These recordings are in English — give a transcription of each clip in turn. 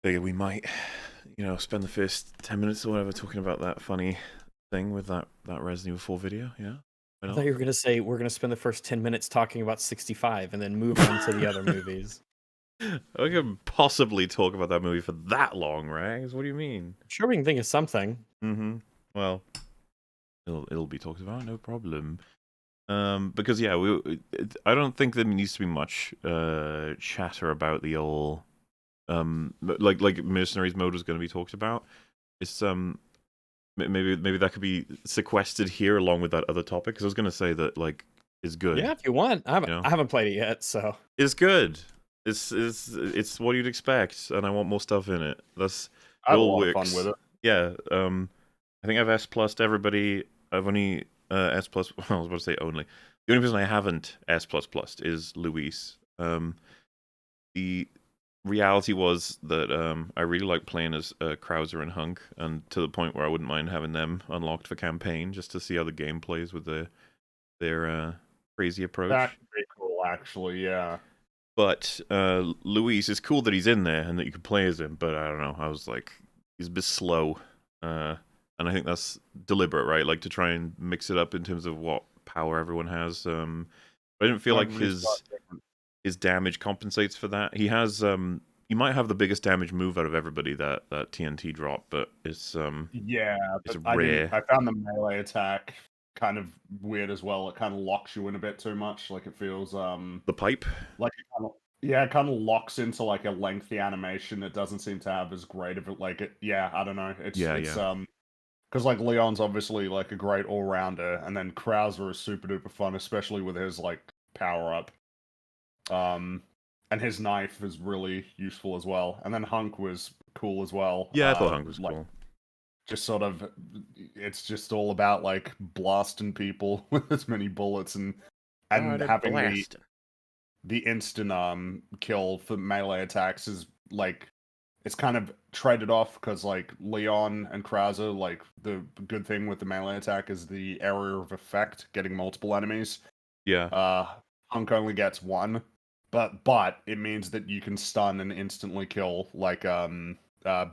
figured we might, spend the first 10 minutes or whatever talking about that funny thing with that Resident Evil 4 video. Yeah, why I thought not? you were gonna say we're gonna spend the first 10 minutes talking about 65 and then move on to the other movies. I could possibly talk about that movie for that long, Rags. What do you mean? I'm sure we can think of something. Mm-hmm. Well, it'll be talked about, no problem. Because yeah, I don't think there needs to be much chatter about the old like mercenaries mode was going to be talked about. It's maybe that could be sequestered here along with that other topic. Because I was going to say that like is good. Yeah, if you want. I haven't, You know, I haven't played it yet, so it's good. It's what you'd expect, and I want more stuff in it. I It had a all lot of fun works. with it. Yeah. I think I've S plussed everybody. I've only S plus. Well, I was about to say only. The only person I haven't S plus plussed is Luis. The reality was that I really like playing as Krauser and Hunk, and to the point where I wouldn't mind having them unlocked for campaign just to see how the game plays with their crazy approach. That could be cool, actually. Yeah. But Luis, it's cool that he's in there and that you can play as him. But I don't know. I was like, he's a bit slow, and I think that's deliberate, right? Like to try and mix it up in terms of what power everyone has. But I didn't feel like his damage compensates for that. He has he might have the biggest damage move out of everybody, that TNT drop, but it's Yeah, it's but rare. I found the melee attack kind of weird as well. It kind of locks you in a bit too much. Like it feels The pipe. like it kind of locks into like a lengthy animation. It doesn't seem to have as great of it. Like it, yeah, I don't know. It's Yeah. because like Leon's obviously like a great all rounder, and then Krauser is super duper fun, especially with his like power up. And his knife is really useful as well. And then Hunk was cool as well. Yeah, I thought Hunk was like, cool. Just sort of, it's just all about like blasting people with as many bullets and having the instant kill for melee attacks is like, it's kind of traded off because like Leon and Krauser, like the good thing with the melee attack is the area of effect, getting multiple enemies. Yeah. Hunk only gets one, but it means that you can stun and instantly kill like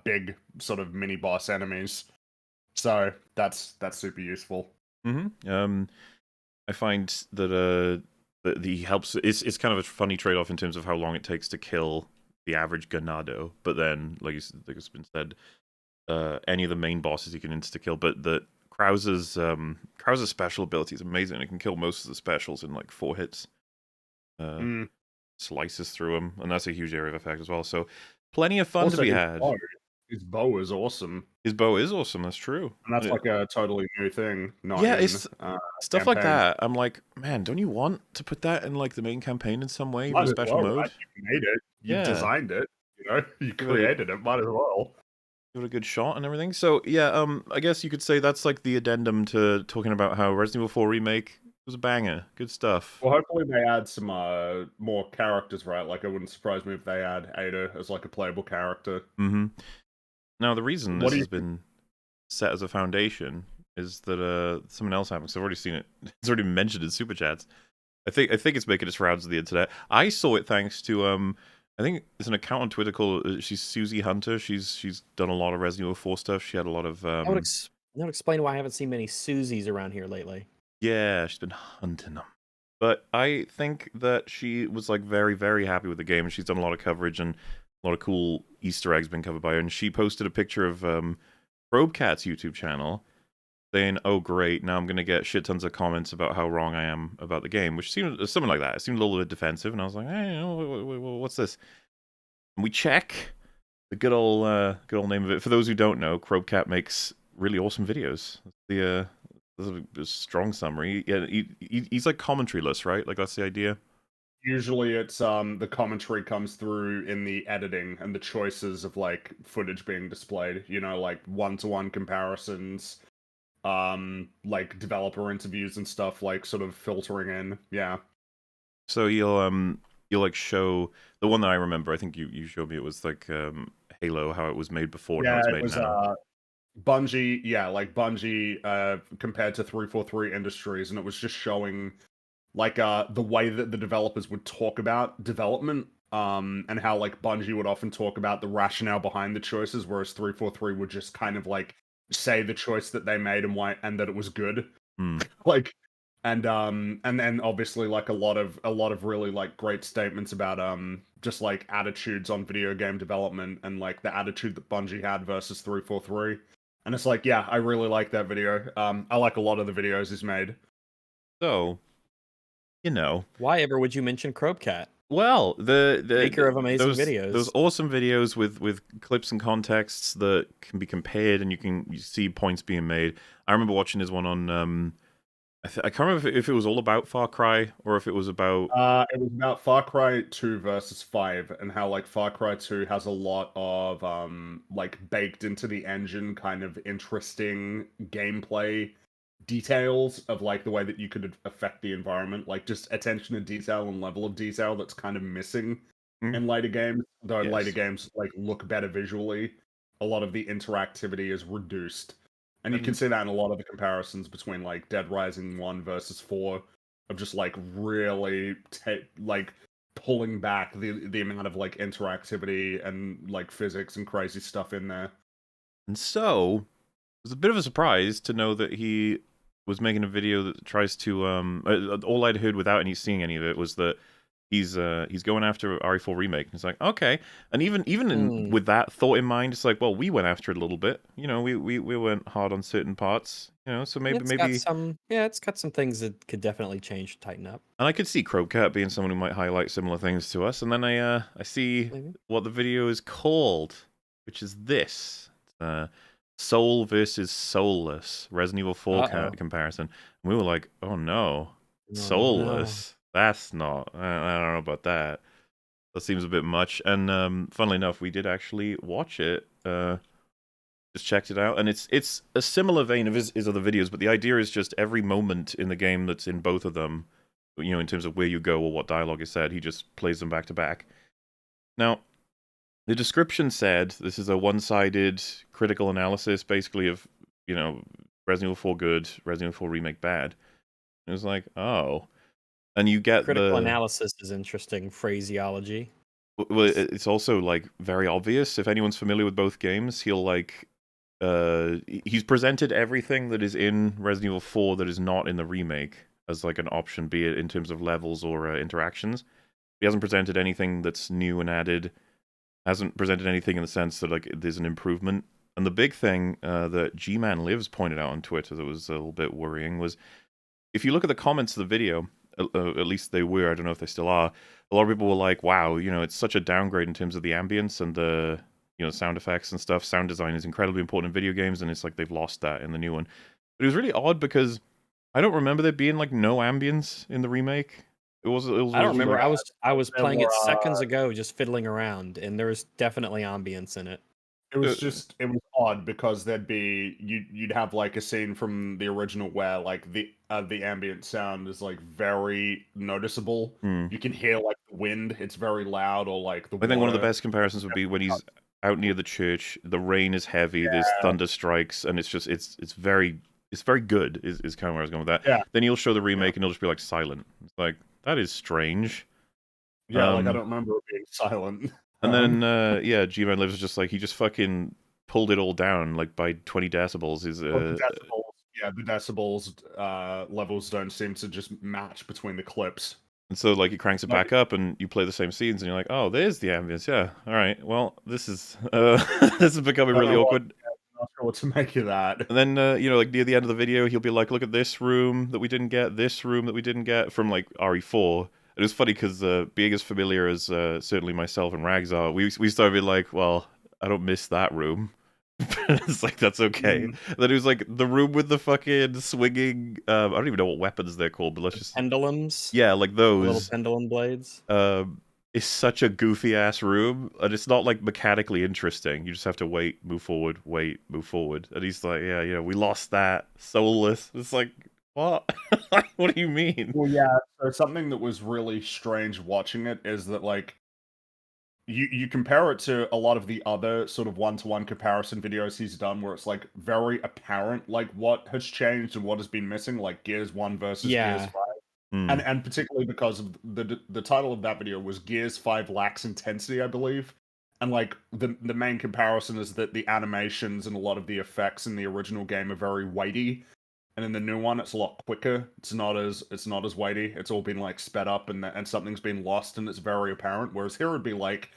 big sort of mini boss enemies. So that's super useful. Mm-hmm. I find that he helps. It's kind of a funny trade off in terms of how long it takes to kill the average ganado, but then like it's been said, any of the main bosses you can insta kill, but the Krauser's special ability is amazing. It can kill most of the specials in like 4 hits. Slices through them, and that's a huge area of effect as well. So plenty of fun Also, to be had. His bow is awesome. His bow is awesome. That's true. And that's like a totally new thing. It's stuff like that. I'm like, man, don't you want to put that in like the main campaign in some way, with a special mode? Right? You made it. You designed it. You know, you created it. Might as well. Give it a good shot and everything. So yeah, I guess you could say that's like the addendum to talking about how Resident Evil 4 Remake was a banger. Good stuff. Well, hopefully they add some more characters, right? Like, it wouldn't surprise me if they add Ada as like a playable character. Mm-hmm. Now, the reason this has been set as a foundation is that something else happened. Because I've already seen it. It's already been mentioned in Super Chats. I think it's making its rounds of the internet. I saw it thanks to I think there's an account on Twitter called she's Susie Hunter. She's done a lot of Resident Evil 4 stuff. She had a lot of That would explain why I haven't seen many Susies around here lately. Yeah, she's been hunting them. But I think that she was like very, very happy with the game. She's done a lot of coverage and a lot of cool Easter eggs been covered by her. And she posted a picture of Probecat's YouTube channel saying, "Oh, great, now I'm going to get shit tons of comments about how wrong I am about the game," which seemed something like that. It seemed a little bit defensive, and I was like, "Hey, what's this?" And we check the good old name of it. For those who don't know, Probecat makes really awesome videos. There's a strong summary. Yeah, he's like commentary-less, right? Like that's the idea. Usually it's the commentary comes through in the editing and the choices of like footage being displayed, you know, like one-to-one comparisons, like developer interviews and stuff, like sort of filtering in. Yeah. So you'll like show the one that I remember, I think you showed me, it was like Halo, how it was made before and how it's made now. Bungie, yeah, like Bungie compared to 343 Industries, and it was just showing like the way that the developers would talk about development and how like Bungie would often talk about the rationale behind the choices, whereas 343 would just kind of like say the choice that they made and why, and that it was good. Like, and then obviously like a lot of really like great statements about just like attitudes on video game development and like the attitude that Bungie had versus 343. And it's like, yeah, I really like that video. I like a lot of the videos he's made. So, you know, Why ever would you mention Crobecat? well, the Maker of amazing those videos. awesome videos with clips and contexts that can be compared, and you see points being made. I remember watching his one on I can't remember if it was all about Far Cry or if it was about. It was about Far Cry 2 versus 5, and how like Far Cry 2 has a lot of like baked into the engine kind of interesting gameplay details of like the way that you could affect the environment, like just attention to detail and level of detail that's kind of missing in later games. Though later Yes. games like look better visually, a lot of the interactivity is reduced. And you can see that in a lot of the comparisons between like Dead Rising 1 versus 4, of just like really like pulling back the amount of like interactivity and like physics and crazy stuff in there. And so it was a bit of a surprise to know that he was making a video that tries to all I'd heard without seeing any of it was that he's going after RE4 remake. And it's like, okay. And even with that thought in mind, it's like, well, we went after it a little bit. You know, we went hard on certain parts. You know, so maybe It's got some things that could definitely change, tighten up. And I could see Crobecat being someone who might highlight similar things to us. And then I see what the video is called, which is this. Soul versus Soulless, Resident Evil 4 comparison. And we were like, oh no, Soulless. No. That's not. I don't know about that. That seems a bit much. And funnily enough, we did actually watch it. Just checked it out, and it's a similar vein of his other videos, but the idea is just every moment in the game that's in both of them, you know, in terms of where you go or what dialogue is said, he just plays them back to back. Now, the description said this is a one-sided critical analysis, basically, of, you know, Resident Evil 4 good, Resident Evil 4 remake bad. It was like, oh. And you get critical analysis is interesting phraseology. Well, it's also, like, very obvious. If anyone's familiar with both games, he'll, like, he's presented everything that is in Resident Evil 4 that is not in the remake as, like, an option, be it in terms of levels or interactions. He hasn't presented anything that's new and added, hasn't presented anything in the sense that, like, there's an improvement. And the big thing that G-Man Lives pointed out on Twitter that was a little bit worrying was, if you look at the comments of the video, at least they were, I don't know if they still are, a lot of people were like, wow, you know, it's such a downgrade in terms of the ambience and the, you know, sound effects and stuff. Sound design is incredibly important in video games, and it's like they've lost that in the new one. But it was really odd because I don't remember there being, like, no ambience in the remake. It was I don't remember. Like, I was playing it seconds ago, just fiddling around, and there was definitely ambience in it. It was odd because there'd be you'd have like a scene from the original where like the ambient sound is like very noticeable. You can hear like the wind; it's very loud, or like the. I think one of the best comparisons would be when he's out near the church. The rain is heavy. There's thunder strikes, and it's just it's very good. Is kind of where I was going with that. Yeah. Then he'll show the remake, and he'll just be like silent. It's like, that is strange. Yeah, like I don't remember it being silent. And then, G-Man Lives is just like, he just fucking pulled it all down, like, by 20 decibels. The decibels levels don't seem to just match between the clips. And so, like, he cranks it back up, and you play the same scenes, and you're like, oh, there's the ambience, yeah. All right, well, this is this is becoming really awkward. I'm not sure what to make of that. And then, you know, like, near the end of the video, he'll be like, look at this room that we didn't get, this room that we didn't get, from, like, RE4. It was funny because being as familiar as certainly myself and Rags are, we started being like, well, I don't miss that room. It's like, that's okay. Then it was like the room with the fucking swinging, I don't even know what weapons they're called, but let's just... Pendulums? Yeah, like those. Little pendulum blades? It's such a goofy-ass room, and it's not, like, mechanically interesting. You just have to wait, move forward, wait, move forward. And he's like, yeah, you know, we lost that. Soulless. It's like... What? What do you mean? Well, yeah, so something that was really strange watching it is that, like, you compare it to a lot of the other sort of one-to-one comparison videos he's done where it's, like, very apparent, like, what has changed and what has been missing, like Gears 1 versus Gears 5. And particularly because of the title of that video was Gears 5 lacks intensity, I believe. And like the main comparison is that the animations and a lot of the effects in the original game are very weighty, and in the new one it's a lot quicker. It's not as weighty. It's all been like sped up, and something's been lost, and it's very apparent. Whereas here it'd be like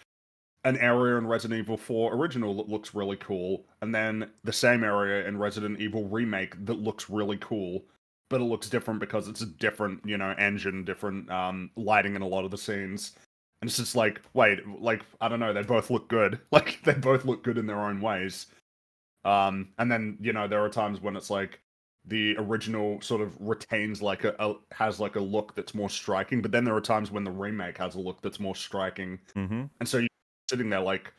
an area in Resident Evil 4 original that looks really cool, and then the same area in Resident Evil Remake that looks really cool, but it looks different because it's a different, engine, different lighting in a lot of the scenes. And it's just like, wait, like, I don't know, they both look good. Like, they both look good in their own ways. And then, there are times when it's like, the original sort of retains like has like a look that's more striking, but then there are times when the remake has a look that's more striking. And so you're sitting there like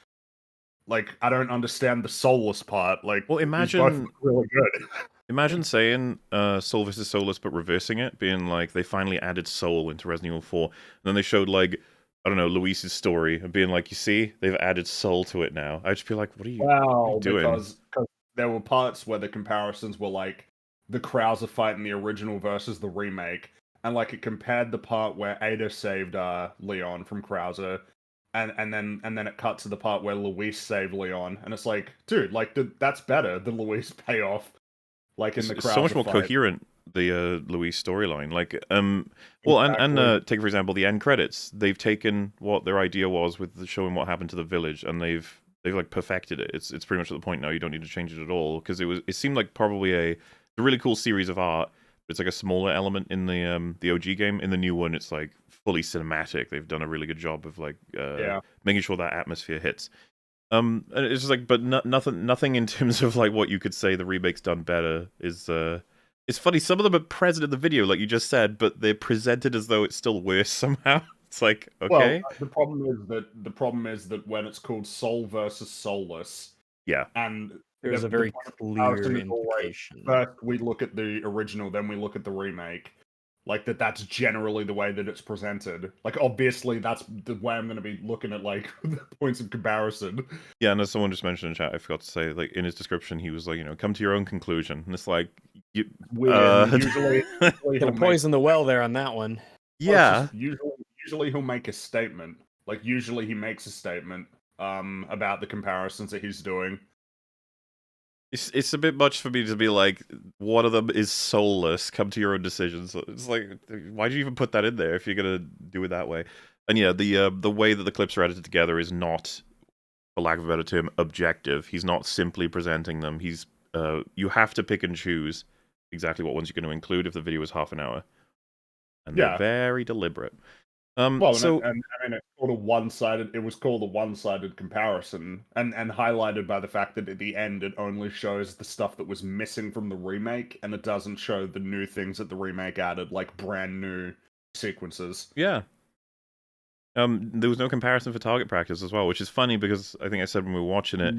I don't understand the soulless part. Like, well, imagine really good. Imagine saying soul versus soulless, but reversing it, being like they finally added soul into Resident Evil 4, and then they showed like, I don't know, Luis's story, and being like, you see, they've added soul to it now. I'd just be like, what are you doing? Because there were parts where the comparisons were like the Krauser fight in the original versus the remake, and like it compared the part where Ada saved Leon from Krauser, and then it cut to the part where Luis saved Leon, and it's like, dude, like that's better than Luis payoff. Like in the it's so much more fight. Coherent, the Luis storyline. Like, well, exactly. and take for example the end credits. They've taken what their idea was with showing what happened to the village, and they've like perfected it. It's pretty much at the point now you don't need to change it at all, because it seemed like probably a really cool series of art. But it's like a smaller element in the OG game. In the new one, it's like fully cinematic. They've done a really good job of like making sure that atmosphere hits. And it's just like, but nothing in terms of like what you could say the remake's done better is. It's funny. Some of them are present in the video, like you just said, but they're presented as though it's still worse somehow. It's like, okay. Well, the problem is that when it's called Soul versus Soulless, and there's a very clear implication. First, we look at the original, then we look at the remake. Like that's generally the way that it's presented. Like, obviously, that's the way I'm going to be looking at like the points of comparison. Yeah, and as someone just mentioned in chat, I forgot to say, like in his description, he was like, come to your own conclusion. And it's like, usually he'll poison the well there on that one. Yeah, usually he'll make a statement. Like usually he makes a statement about the comparisons that he's doing. It's a bit much for me to be like, one of them is soulless, come to your own decisions. It's like, why do you even put that in there if you're gonna do it that way? And yeah, the way that the clips are edited together is not, for lack of a better term, objective. He's not simply presenting them. He's you have to pick and choose exactly what ones you're going to include if the video is half an hour. And they're very deliberate. Well, so and I mean, it's called a one-sided. It was called a one-sided comparison, and highlighted by the fact that at the end it only shows the stuff that was missing from the remake, and it doesn't show the new things that the remake added, like brand new sequences. Yeah. There was no comparison for target practice as well, which is funny because I think I said when we were watching it,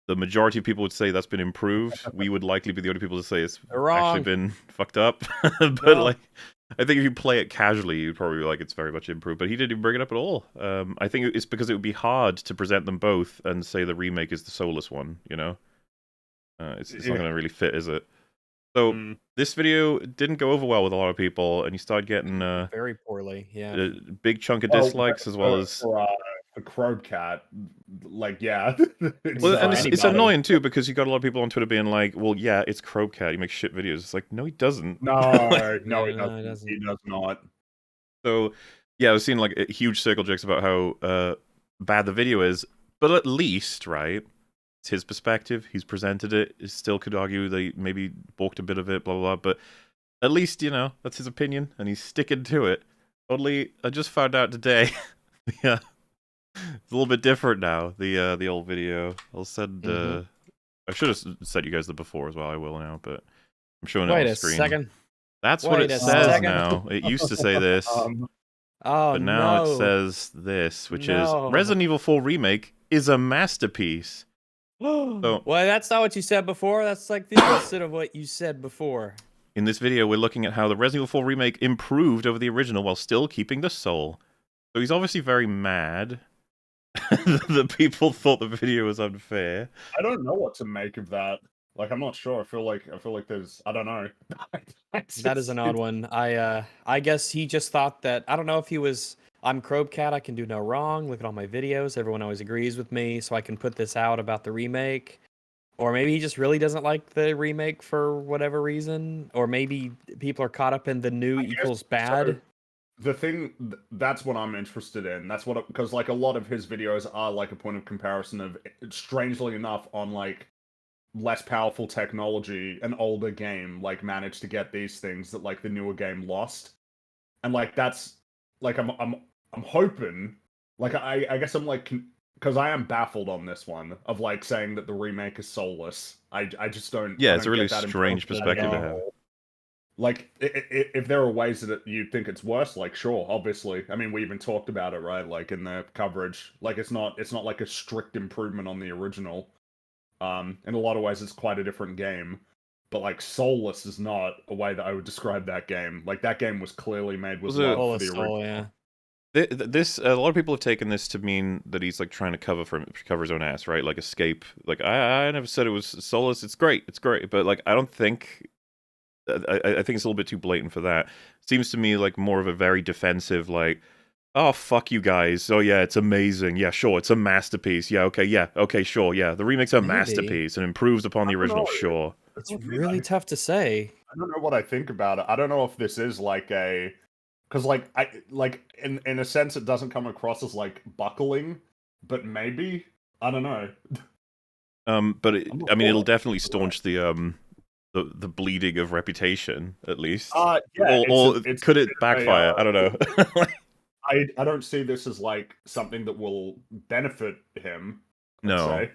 the majority of people would say that's been improved. We would likely be the only people to say it's actually been fucked up. But like, I think if you play it casually, you'd probably be like, it's very much improved. But he didn't even bring it up at all. I think it's because it would be hard to present them both and say the remake is the soulless one, It's not going to really fit, is it? So this video didn't go over well with a lot of people, and you started getting very poorly, a big chunk of dislikes as well as the Crowcat, like it's annoying too because you got a lot of people on Twitter being like, "Well, yeah, it's Crowcat. He makes shit videos." It's like, no, he doesn't. No, he doesn't. He does not. So yeah, I was seeing like huge circle jerks about how bad the video is, but at least, right? It's his perspective. He's presented it. He still could argue they maybe balked a bit of it, blah, blah, blah. But at least, that's his opinion, and he's sticking to it. Only, I just found out today, it's a little bit different now, the old video. I'll send, I should have sent you guys the before as well. I will now, but I'm showing it on the screen. Wait a second. That's what it says now. It used to say this. But now it says this, which is Resident Evil 4 Remake is a masterpiece. So, well, that's not what you said before. That's like the opposite of what you said before. In this video, we're looking at how the Resident Evil 4 Remake improved over the original while still keeping the soul. So he's obviously very mad that people thought the video was unfair. I don't know what to make of that. Like, I'm not sure. I feel like there's, I don't know. That is an odd one. I guess he just thought that, I don't know if he was, I'm Crowcat, I can do no wrong. Look at all my videos. Everyone always agrees with me, so I can put this out about the remake. Or maybe he just really doesn't like the remake for whatever reason. Or maybe people are caught up in the new equals bad. So, the thing, that's what I'm interested in. That's what, because like a lot of his videos are like a point of comparison of, strangely enough, on like less powerful technology, an older game like managed to get these things that like the newer game lost. And like that's like I'm hoping, like I guess I'm like, because I am baffled on this one of like saying that the remake is soulless. I just don't. Yeah, I it's don't a really get that strange perspective to have. Like, if there are ways that you think it's worse, like sure, obviously. I mean, we even talked about it, right? Like in the coverage, like it's not like a strict improvement on the original. In a lot of ways, it's quite a different game. But like, soulless is not a way that I would describe that game. Like that game was clearly made with love for the original. Yeah. This a lot of people have taken this to mean that he's like trying to cover his own ass, right? Like escape. Like I never said it was soulless. It's great, but like I don't think. I think it's a little bit too blatant for that. Seems to me like more of a very defensive, like, oh fuck you guys. Oh yeah, it's amazing. Yeah, sure, it's a masterpiece. Yeah, okay, sure. Yeah, the remake's a masterpiece and improves upon the original. Sure. It's really tough to say. I don't know what I think about it. I don't know if this is like a, because like in a sense it doesn't come across as like buckling, but maybe I don't know. But I mean, it'll definitely staunch the bleeding of reputation, at least. Yeah, or could it backfire? I don't know. I don't see this as like something that will benefit him. No.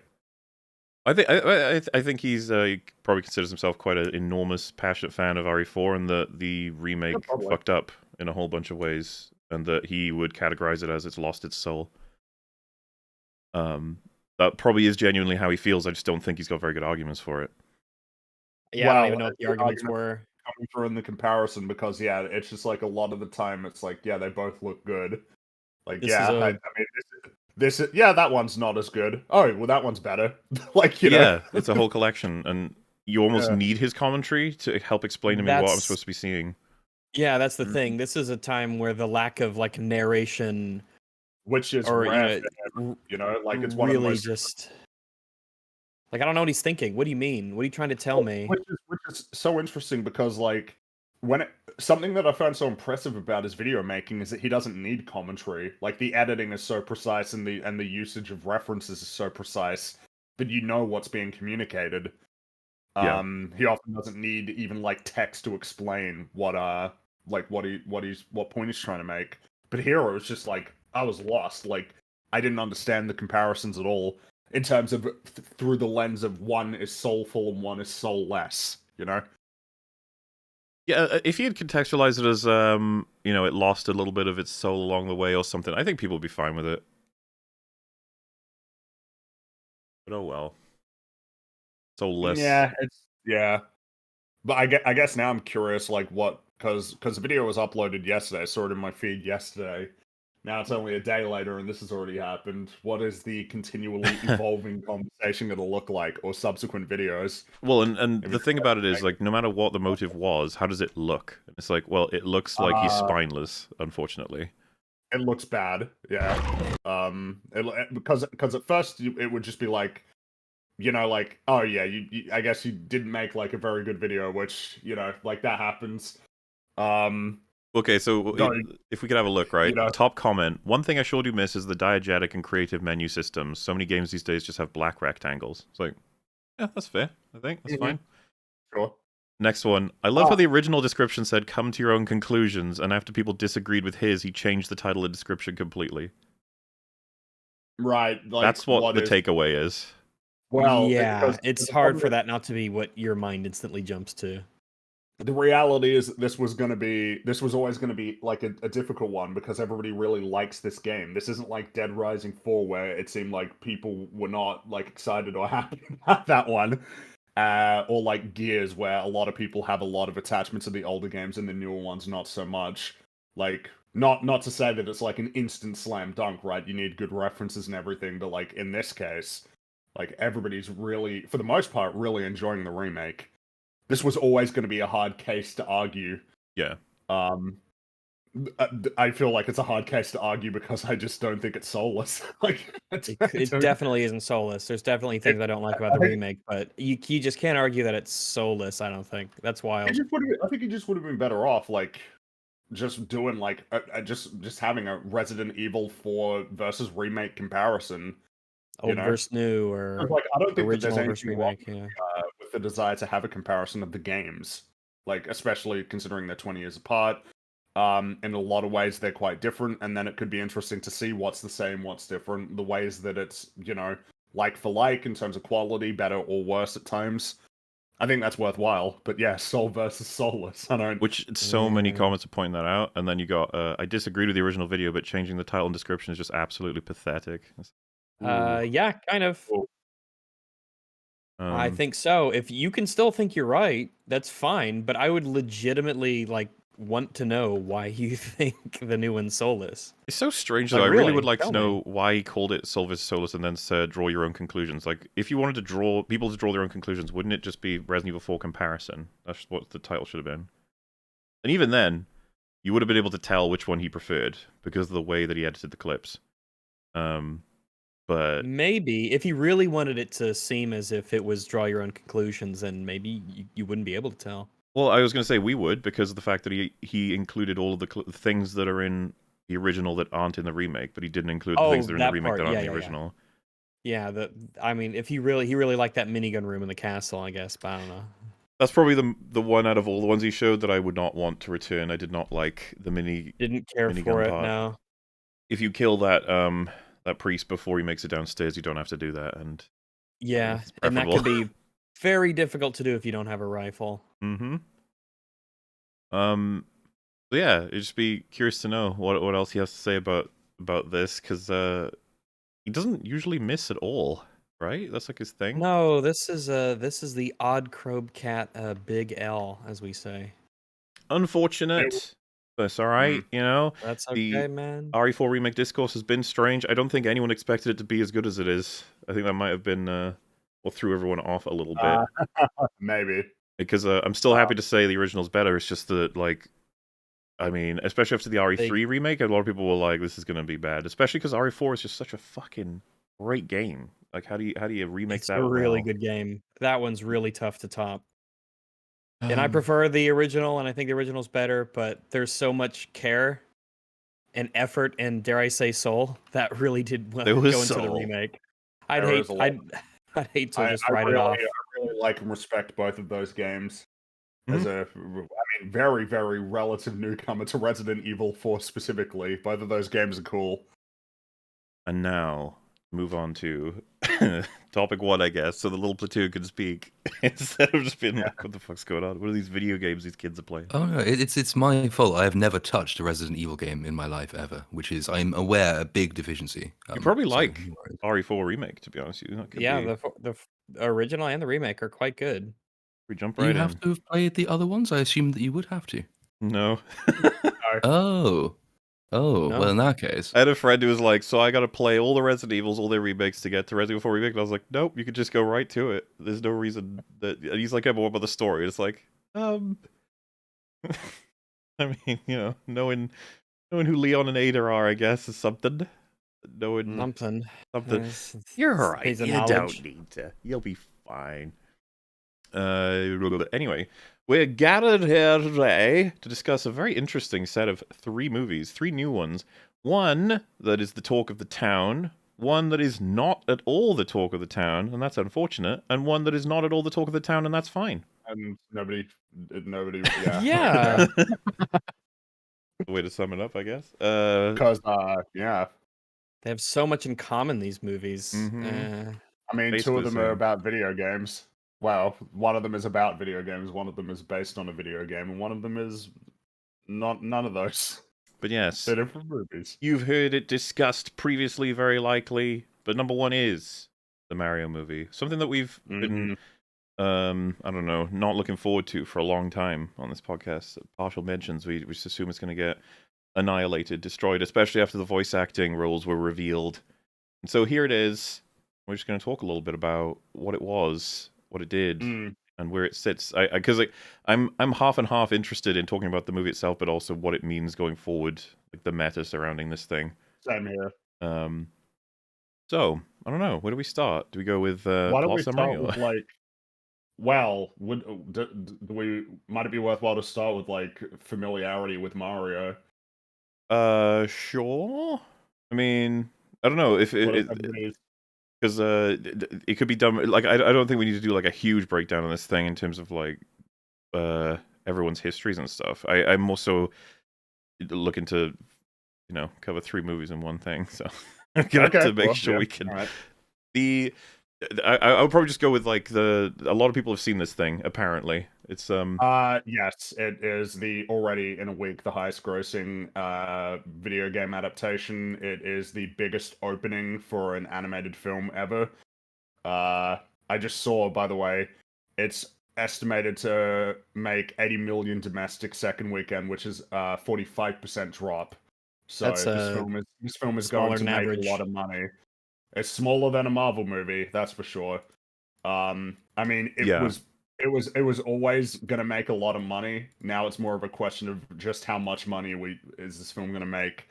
I think he's he probably considers himself quite an enormous, passionate fan of RE4, and that the remake fucked up in a whole bunch of ways, and that he would categorize it as it's lost its soul. That probably is genuinely how he feels. I just don't think he's got very good arguments for it. Yeah, I don't even know what the arguments were. Coming through in the comparison, because yeah, it's just like a lot of the time it's like, yeah, they both look good. Like, I mean, this is, yeah, that one's not as good. Oh, well, that one's better. Like, you know. Yeah, it's a whole collection, and you almost need his commentary to help explain to me what I'm supposed to be seeing. Yeah, that's the thing. This is a time where the lack of like narration, which is rare, you know, like it's one really of the just. Like, I don't know what he's thinking. What do you mean? What are you trying to tell me? Which is so interesting, because like something that I found so impressive about his video making is that he doesn't need commentary. Like the editing is so precise, and the usage of references is so precise that you know what's being communicated. Yeah. He often doesn't need even like text to explain what point he's trying to make. But here it was just like I was lost. Like I didn't understand the comparisons at all, in terms of through the lens of one is soulful and one is soulless, you know? Yeah, if you had contextualized it as, you know, it lost a little bit of its soul along the way or something, I think people would be fine with it. But oh well. Soulless. Yeah. But I guess now I'm curious, like what, because the video was uploaded yesterday, I saw it in my feed yesterday. Now it's only a day later and this has already happened. What is the continually evolving conversation going to look like, or subsequent videos? Well, and the thing about it is, like, no matter what the motive was, how does it look? It's like, well, it looks like he's spineless, unfortunately. It looks bad, yeah. Because at first it would just be like, you know, like, oh yeah, I guess you didn't make like a very good video, which, you know, like that happens. Okay, so if we could have a look, right? You know, top comment. One thing I sure do miss is the diegetic and creative menu systems. So many games these days just have black rectangles. It's like, yeah, that's fair. I think that's fine. Sure. Next one. I love how the original description said, come to your own conclusions, and after people disagreed with his, he changed the title and description completely. Right. Like, that's what the takeaway is. Well, yeah, it's hard for that not to be what your mind instantly jumps to. The reality is that this was always going to be like a difficult one, because everybody really likes this game. This isn't like Dead Rising 4, where it seemed like people were not like excited or happy about that one. Or like Gears, where a lot of people have a lot of attachment to the older games and the newer ones not so much. Like, not to say that it's like an instant slam dunk, right? You need good references and everything, but like in this case, Like everybody's really, for the most part, really enjoying the remake. This was always going to be a hard case to argue. Yeah. I feel like it's a hard case to argue because I just don't think it's soulless. Like It definitely isn't soulless. There's definitely things I don't like about the remake, but you just can't argue that it's soulless. I don't think that's wild. I think it just would have been better off, like just doing like just having a Resident Evil 4 versus remake comparison. Old versus new, or like I don't think that original there's versus anything wrong remake. Yeah. with the desire to have a comparison of the games, like especially considering they're 20 years apart. In a lot of ways, they're quite different, and then it could be interesting to see what's the same, what's different, the ways that it's, like for like in terms of quality, better or worse at times. I think that's worthwhile. But yeah, soul versus soulless. I don't. Which so many comments are pointing that out, and then you got, I disagreed with the original video, but changing the title and description is just absolutely pathetic. Yeah, kind of. I think so. If you can still think you're right, that's fine. But I would legitimately want to know why you think the new one's soulless. It's so strange though. I really would like to know why he called it soul versus soulless and then said draw your own conclusions. Like, if you wanted to draw people to draw their own conclusions, wouldn't it just be Resident Evil 4 comparison? That's what the title should have been. And even then, you would have been able to tell which one he preferred because of the way that he edited the clips. But maybe if he really wanted it to seem as if it was draw your own conclusions, then maybe you wouldn't be able to tell. Well, I was going to say we would, because of the fact that he included all of the things that are in the original that aren't in the remake, but he didn't include the things that are in the remake that aren't in the original. Yeah, I mean, if he really liked that minigun room in the castle, I guess, but I don't know. That's probably the one out of all the ones he showed that I would not want to return. I did not like the Didn't care for it, no. If you kill that priest before he makes it downstairs, you don't have to do that, and yeah, and that could be very difficult to do if you don't have a rifle. Mm-hmm. So yeah, it'd just be curious to know what else he has to say about this, because he doesn't usually miss at all, right? That's like his thing. No, this is the odd Crobe cat, big L, as we say. Unfortunate. That's all right, That's okay, man. RE4 remake discourse has been strange. I don't think anyone expected it to be as good as it is. I think that might have been what threw everyone off a little bit. Maybe. Because I'm still happy to say the original's better. It's just that, I mean, especially after the RE3 remake, a lot of people were like, "This is going to be bad." Especially because RE4 is just such a fucking great game. Like, how do you remake that? It's a really good game. That one's really tough to top. And I prefer the original, and I think the original's better. But there's so much care and effort, and dare I say, soul, that really did go into the remake. I'd hate to just write it off. I really like and respect both of those games. As very, very relative newcomer to Resident Evil 4 specifically. Both of those games are cool. And now, move on to topic 1, I guess, so the little Platoon can speak instead of just being like, what the fuck's going on? What are these video games these kids are playing? Oh no, it's my fault. I have never touched a Resident Evil game in my life ever, which is, I'm aware, a big deficiency. You probably like RE4 remake, to be honest with you. Yeah, the original and the remake are quite good. We jump right in. Do you have to have played the other ones? I assume that you would have to. No. Oh, no. Well, in that case. I had a friend who was like, so I got to play all the Resident Evils, all their remakes to get to Resident Evil 4 Remake. And I was like, nope, you could just go right to it. There's no reason that... And he's like, yeah, but what about the story? It's like, I mean, knowing who Leon and Ada are, I guess, is something. Knowing something. You're right. You don't need to. You'll be fine. Anyway, we're gathered here today to discuss a very interesting set of 3 movies, 3 new ones. One that is the talk of the town, one that is not at all the talk of the town, and that's unfortunate, and one that is not at all the talk of the town, and that's fine. And nobody, yeah. Way to sum it up, I guess. Because, they have so much in common, these movies. Mm-hmm. I mean, 2 of them are about video games. Well, one of them is about video games, one of them is based on a video game, and one of them is none of those. But yes, they're different movies. You've heard it discussed previously, very likely, but number 1 is the Mario movie. Something that we've been, I don't know, not looking forward to for a long time on this podcast. Partial mentions, we just assume it's going to get annihilated, destroyed, especially after the voice acting roles were revealed. And so here it is. We're just going to talk a little bit about what it was, what it did, Mm, and where it sits. Because I'm half and half interested in talking about the movie itself, but also what it means going forward, like the meta surrounding this thing. same here. So I don't know. Where do we start? Do we go with Why don't plot we summary? start with like, well, do we might it be worthwhile to start with like familiarity with Mario? Sure. I mean, I don't know if What is it everybody's? because it could be done. Like I don't think we need to do like a huge breakdown on this thing in terms of like everyone's histories and stuff. I'm also looking to cover 3 movies in one thing, so I'm gonna have to make sure we can. All right. I'll probably just go with like a lot of people have seen this thing. Apparently, it's Yes, it is the already in a week the highest grossing video game adaptation. It is the biggest opening for an animated film ever. I just saw, by the way, it's estimated to make 80 million domestic second weekend, which is 45% drop. So That's this film is smaller going to than make a average. lot of money. It's smaller than a Marvel movie, that's for sure. I mean, Yeah. it was always gonna make a lot of money. Now it's more of a question of just how much money is this film gonna make.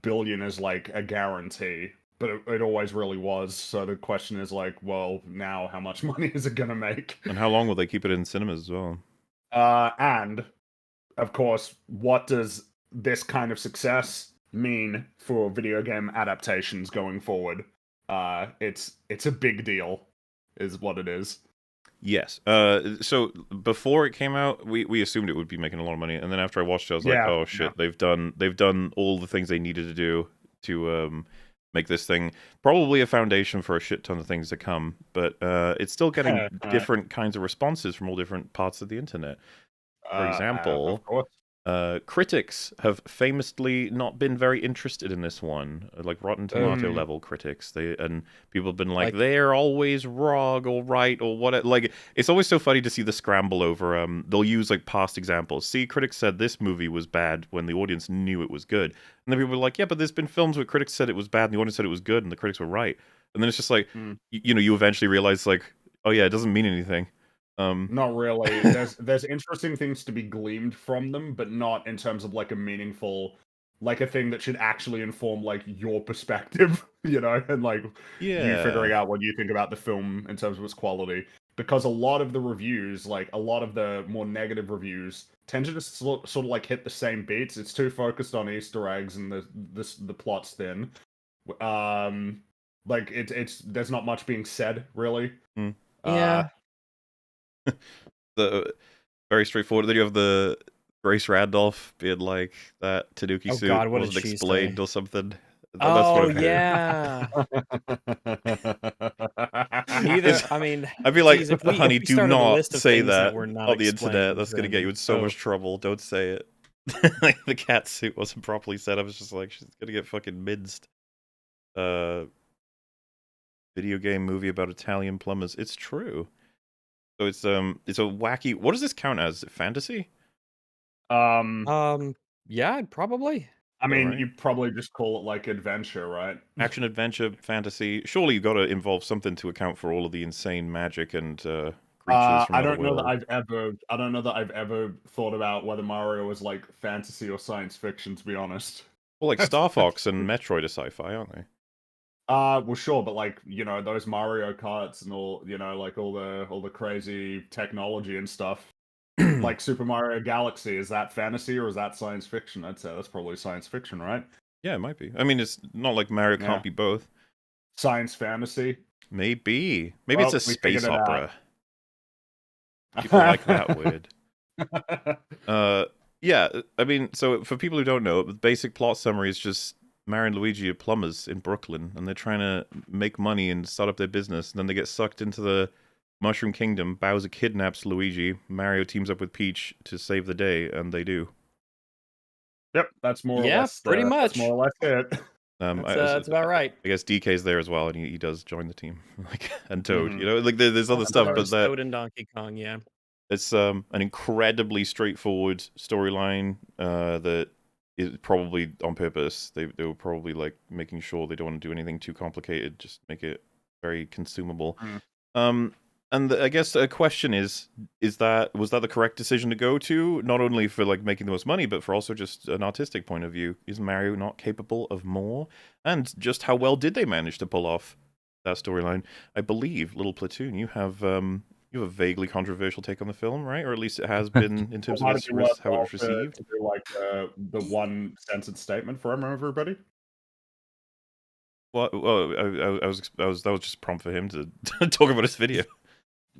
Billion is like a guarantee, but it always really was. So the question is like, well, now how much money is it gonna make? and how long will they keep it in cinemas as well? And of course, what does this kind of success mean for video game adaptations going forward? It's a big deal, is what it is. Yes. So before it came out, we assumed it would be making a lot of money, and then after I watched it, I was like, oh shit, they've done all the things they needed to do to make this thing probably a foundation for a shit ton of things to come. But it's still getting different kinds of responses from all different parts of the internet. For example, of course. critics have famously not been very interested in this one, like Rotten Tomato level critics. And people have been like they're always wrong or right or what. Like it's always so funny to see the scramble over. They'll use like past examples. See, critics said this movie was bad when the audience knew it was good, and then people were like, yeah, but there's been films where critics said it was bad and the audience said it was good, and the critics were right. And then it's just like, you eventually realize like, oh yeah, it doesn't mean anything. Not really. There's interesting things to be gleaned from them, but not in terms of like a meaningful, like a thing that should actually inform like your perspective, and like you figuring out what you think about the film in terms of its quality. Because a lot of the reviews, like a lot of the more negative reviews, tend to just sort of like hit the same beats. It's too focused on Easter eggs and the plot's thin. Like it's there's not much being said really. Yeah. The very straightforward. Then you have the Grace Randolph being like that Tanuki suit God, what did wasn't she explained say? or something. That's what I've heard. Yeah. I mean, I'd be like, geez, if we honey, do started a not list of say things that were not on the internet. explained, That's gonna get then- you in so much trouble. Don't say it. Like the cat suit wasn't properly set up. It's just like she's gonna get fucking minced. Video game movie about Italian plumbers. It's true. So it's a wacky. What does this count as? Fantasy? Yeah, probably. I mean, right? you probably just call it like adventure, right? Action adventure fantasy. Surely you got to involve something to account for all of the insane magic and creatures from I another don't know that world. I don't know that I've ever thought about whether Mario was like fantasy or science fiction, to be honest. Well, like Star Fox and Metroid are sci-fi, aren't they? Well, sure, but like those Mario Karts and all like all the crazy technology and stuff, like Super Mario Galaxy, is that fantasy or is that science fiction? I'd say that's probably science fiction, right? Yeah, it might be. I mean, it's not like Mario can't be both. Science fantasy. Maybe Well, it's a we figured space it out. opera. People like that word. Yeah, I mean, so for people who don't know, the basic plot summary is just Mario and Luigi are plumbers in Brooklyn, and they're trying to make money and start up their business, and then they get sucked into the Mushroom Kingdom. Bowser kidnaps Luigi. Mario teams up with Peach to save the day, and they do. Yep, that's more or less pretty much. That's more or less it. That's about right. I guess DK's there as well, and he does join the team, like and Toad. Like there's other stuff, but Toad and Donkey Kong, yeah. It's an incredibly straightforward storyline that is probably on purpose. They were probably like making sure they don't want to do anything too complicated. Just make it very consumable. Mm. And I guess a question was that the correct decision to go to, not only for like making the most money, but for also just an artistic point of view? Is Mario not capable of more? And just how well did they manage to pull off that storyline? I believe, Little Platoon, you have a vaguely controversial take on the film, right? Or at least it has been in terms of Might its it be worthwhile how it was received. to do like the one censored statement for everybody? Well, that was just a prompt for him to talk about his video.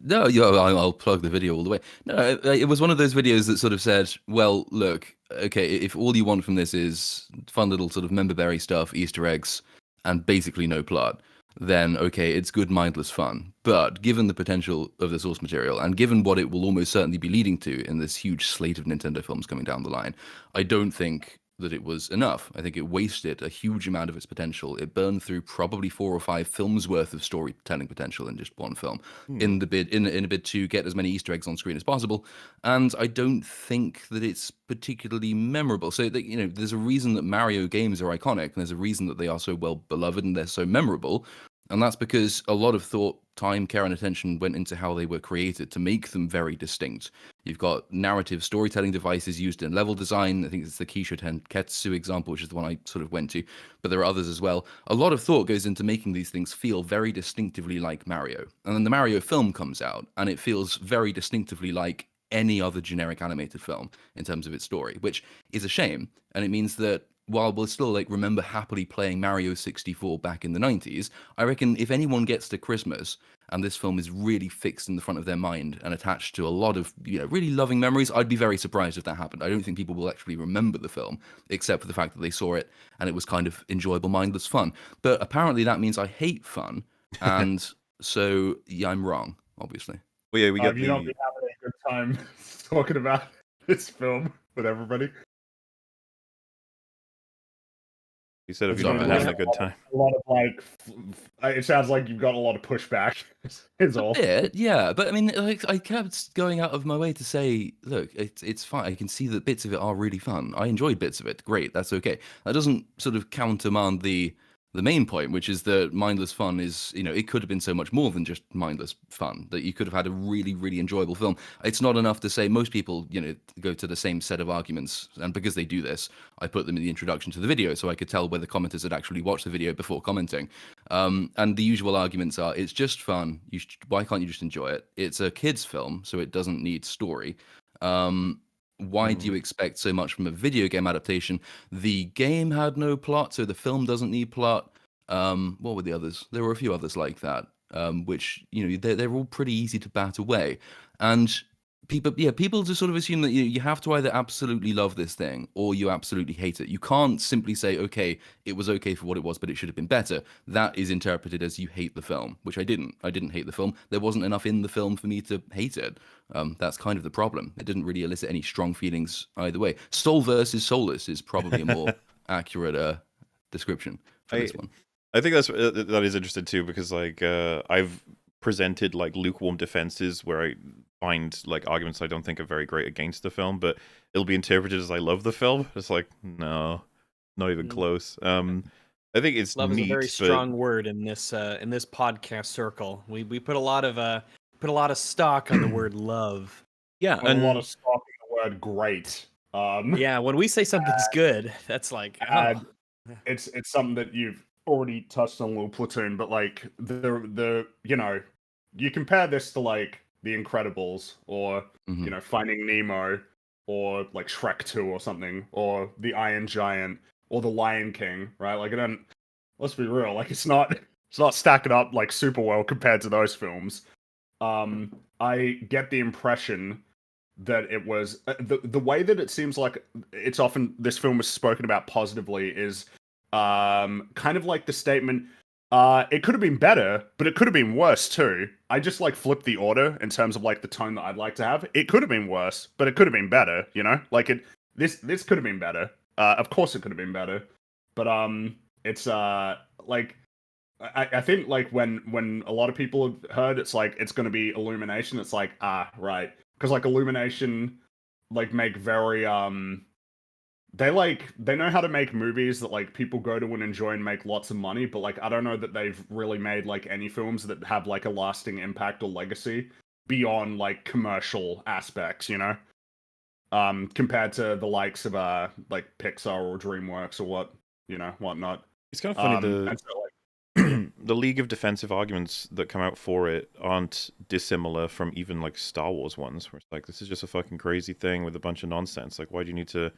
No, yeah, I'll plug the video all the way. No, it was one of those videos that sort of said, well, look, okay, if all you want from this is fun little sort of member berry stuff, Easter eggs, and basically no plot, then okay, it's good mindless fun. But given the potential of the source material, and given what it will almost certainly be leading to in this huge slate of Nintendo films coming down the line, I don't think that it was enough. I think it wasted a huge amount of its potential. It burned through probably 4 or 5 films worth of storytelling potential in just one film in a bid to get as many Easter eggs on screen as possible. And I don't think that it's particularly memorable. So that, there's a reason that Mario games are iconic, and there's a reason that they are so well beloved and they're so memorable. And that's because a lot of thought, time, care, and attention went into how they were created to make them very distinct. You've got narrative storytelling devices used in level design. I think it's the Kisho Tenketsu example, which is the one I sort of went to, but there are others as well. A lot of thought goes into making these things feel very distinctively like Mario. And then the Mario film comes out, and it feels very distinctively like any other generic animated film in terms of its story, which is a shame. And it means that while we'll still remember happily playing Mario 64 back in the 90s, I reckon if anyone gets to Christmas and this film is really fixed in the front of their mind and attached to a lot of really loving memories, I'd be very surprised if that happened. I don't think people will actually remember the film, except for the fact that they saw it and it was kind of enjoyable, mindless fun. But apparently that means I hate fun, and so yeah, I'm wrong, obviously. Well, yeah, we get Have you not been having a good time talking about this film with everybody? You said if you're not having a good time. A lot of it sounds like you've got a lot of pushback. Is all. Yeah, but I mean, I kept going out of my way to say, look, it's fine. I can see that bits of it are really fun. I enjoyed bits of it. Great, that's okay. That doesn't sort of countermand the main point, which is that mindless fun is, it could have been so much more than just mindless fun, that you could have had a really, really enjoyable film. It's not enough to say most people, go to the same set of arguments. And because they do this, I put them in the introduction to the video so I could tell whether commenters had actually watched the video before commenting. And the usual arguments are, it's just fun. Why can't you just enjoy it? It's a kid's film, so it doesn't need story. Why do you expect so much from a video game adaptation? The game had no plot, so the film doesn't need plot. What were the others? There were a few others like that, which they're all pretty easy to bat away. And people just sort of assume that you have to either absolutely love this thing or you absolutely hate it. You can't simply say, okay, it was okay for what it was, but it should have been better. That is interpreted as you hate the film, which I didn't. I didn't hate the film. There wasn't enough in the film for me to hate it. That's kind of the problem. It didn't really elicit any strong feelings either way. Soul versus soulless is probably a more accurate description for this one. I think that is interesting too, because I've presented lukewarm defenses where I find arguments I don't think are very great against the film, but it'll be interpreted as I love the film. It's no, not even close. I think it's love neat, is a very strong word in this podcast circle. We put a lot of stock on the word love. Yeah, and a lot of stock in the word great. Yeah, when we say something's good, that's it's something that you've already touched on, Little Platoon, but the you compare this to The Incredibles or Finding Nemo or Shrek 2 or something, or The Iron Giant or The Lion King, right? Let's be real, it's not stacking up super well compared to those films. I get the impression that it was the way that it seems like it's often this film is spoken about positively is kind of the statement, it could have been better, but it could have been worse too. I just flipped the order in terms of the tone that I'd like to have. It could have been worse, but it could have been better, this could have been better. Of course it could have been better. But it's I think when a lot of people have heard it's going to be Illumination, it's right. Because Illumination make very they know how to make movies that like people go to and enjoy and make lots of money, but like I don't know that they've really made like any films that have like a lasting impact or legacy beyond like commercial aspects, you know? Compared to the likes of like Pixar or DreamWorks or whatnot. It's kind of funny And so, the League of Defensive arguments that come out for it aren't dissimilar from even like Star Wars ones, where it's like, this is just a fucking crazy thing with a bunch of nonsense. Like, why do you need to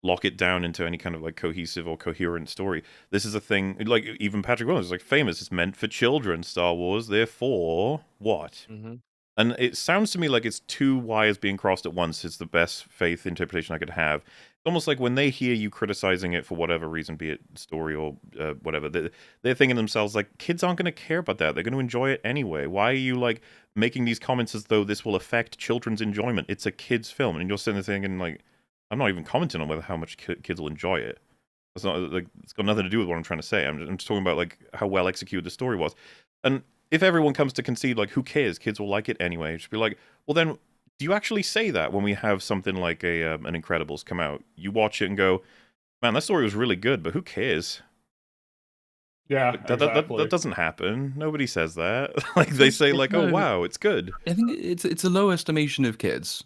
lock it down into any kind of like cohesive or coherent story? This is a thing, like even Patrick Williams is like famous. It's meant for children. Star Wars, therefore, what? Mm-hmm. And it sounds to me like it's two wires being crossed at once. It's the best faith interpretation I could have. It's almost like when they hear you criticizing it for whatever reason, be it story or whatever, they're thinking to themselves, like, kids aren't going to care about that. They're going to enjoy it anyway. Why are you, like, making these comments as though this will affect children's enjoyment? It's a kid's film. And you're sitting there thinking, like, I'm not even commenting on whether how much kids will enjoy it. It's not, like, it's got nothing to do with what I'm trying to say. I'm just talking about, like, how well executed the story was. And if everyone comes to concede, like, who cares? Kids will like it anyway. Just be like, well, then, do you actually say that when we have something like an Incredibles come out? You watch it and go, man, that story was really good, but who cares? yeah, Like, exactly. that doesn't happen. Nobody says that. Like, they say, like, oh, wow, it's good. I think it's a low estimation of kids,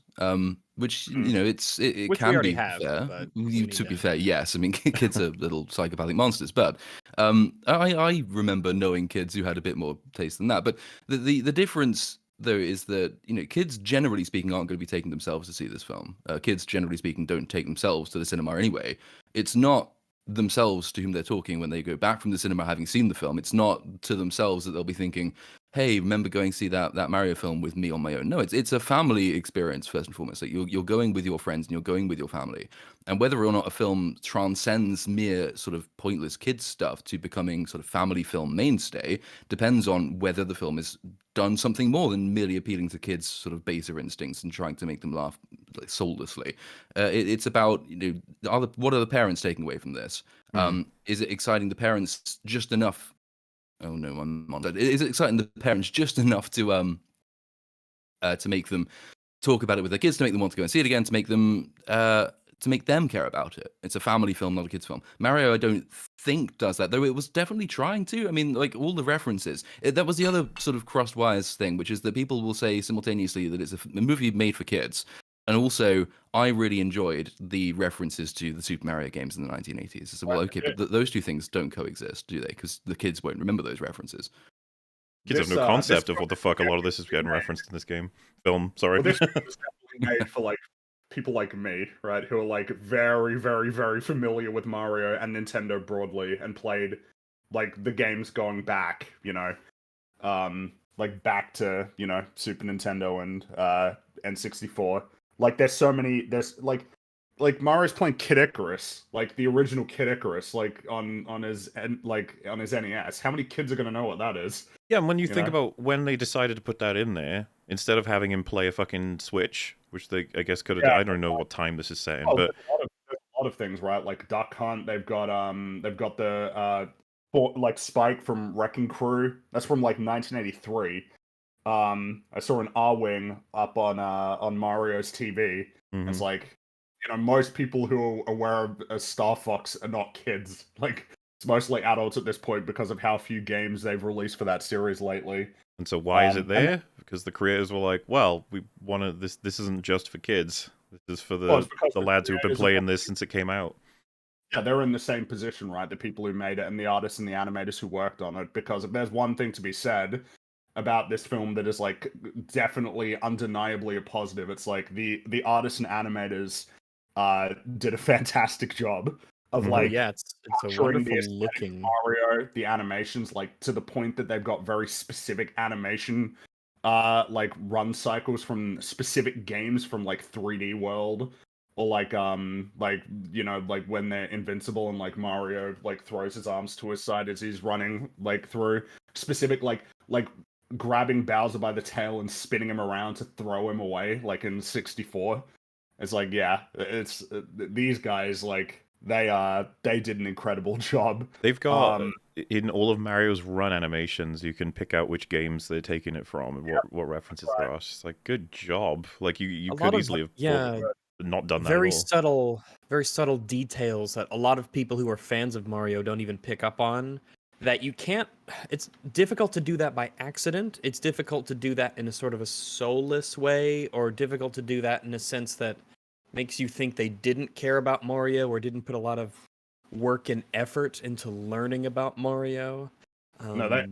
which you know it Which we can already be have, fair. but we need To be to- fair, yes. I mean, kids are little psychopathic monsters, but I remember knowing kids who had a bit more taste than that. But the difference though is that kids generally speaking aren't going to be taking themselves to see this film. Kids generally speaking don't take themselves to the cinema anyway. It's not themselves to whom they're talking when they go back from the cinema having seen the film. It's not to themselves that they'll be thinking, hey, remember going to see that Mario film with me on my own. No, it's a family experience first and foremost. Like you're going with your friends and you're going with your family. And whether or not a film transcends mere sort of pointless kids stuff to becoming sort of family film mainstay depends on whether the film is done something more than merely appealing to kids' sort of baser instincts and trying to make them laugh like, soullessly. It's about what are the parents taking away from this? Is it exciting the parents just enough? Oh no, I'm on that. Is it exciting the parents just enough to make them talk about it with their kids, to make them want to go and see it again, to make them care about it? It's a family film, not a kids film. Mario, I don't think does that, though it was definitely trying to. I mean, like all the references. That was the other sort of crossed wires thing, which is that people will say simultaneously that it's a movie made for kids. And also, I really enjoyed the references to the Super Mario games in the 1980s. So, well, okay, but those two things don't coexist, do they? Because the kids won't remember those references. Kids have no concept of what the fuck a lot of this is getting referenced in this film. Sorry. Well, this film was definitely made for like people like me, right, who are like very, very, very familiar with Mario and Nintendo broadly, and played like the games going back, like back to Super Nintendo and N64. Like there's like Mario's playing Kid Icarus, like the original Kid Icarus, like on his NES. How many kids are gonna know what that is? Yeah, and when you think about when they decided to put that in there, instead of having him play a fucking Switch, which they, I guess, could have. I don't know what time this is set in, but there's a lot of things, right? Like Duck Hunt. They've got the like Spike from Wrecking Crew. That's from like 1983. I saw an R-Wing up on Mario's TV. It's like, most people who are aware of Star Fox are not kids. Like, it's mostly adults at this point because of how few games they've released for that series lately. And so why is it there? Because the creators were like, well, we want to. This isn't just for kids. This is for the lads who've been playing this since it came out. Yeah, they're in the same position, right? The people who made it and the artists and the animators who worked on it. Because if there's one thing to be said about this film that is like definitely undeniably a positive, it's like the artists and animators did a fantastic job of like it's a wonderful looking Mario, the animations, like to the point that they've got very specific animation like run cycles from specific games from like 3D World, or like like when they're invincible and like Mario like throws his arms to his side as he's running like through specific like grabbing Bowser by the tail and spinning him around to throw him away, like in 64. It's like, yeah, it's these guys, like they did an incredible job. They've got in all of Mario's run animations, you can pick out which games they're taking it from and what references there are. It's like, good job. Like you could easily have not done that very at all. very subtle details that a lot of people who are fans of Mario don't even pick up on. That you can't. It's difficult to do that by accident. It's difficult to do that in a sort of a soulless way, or difficult to do that in a sense that makes you think they didn't care about Mario or didn't put a lot of work and effort into learning about Mario. No,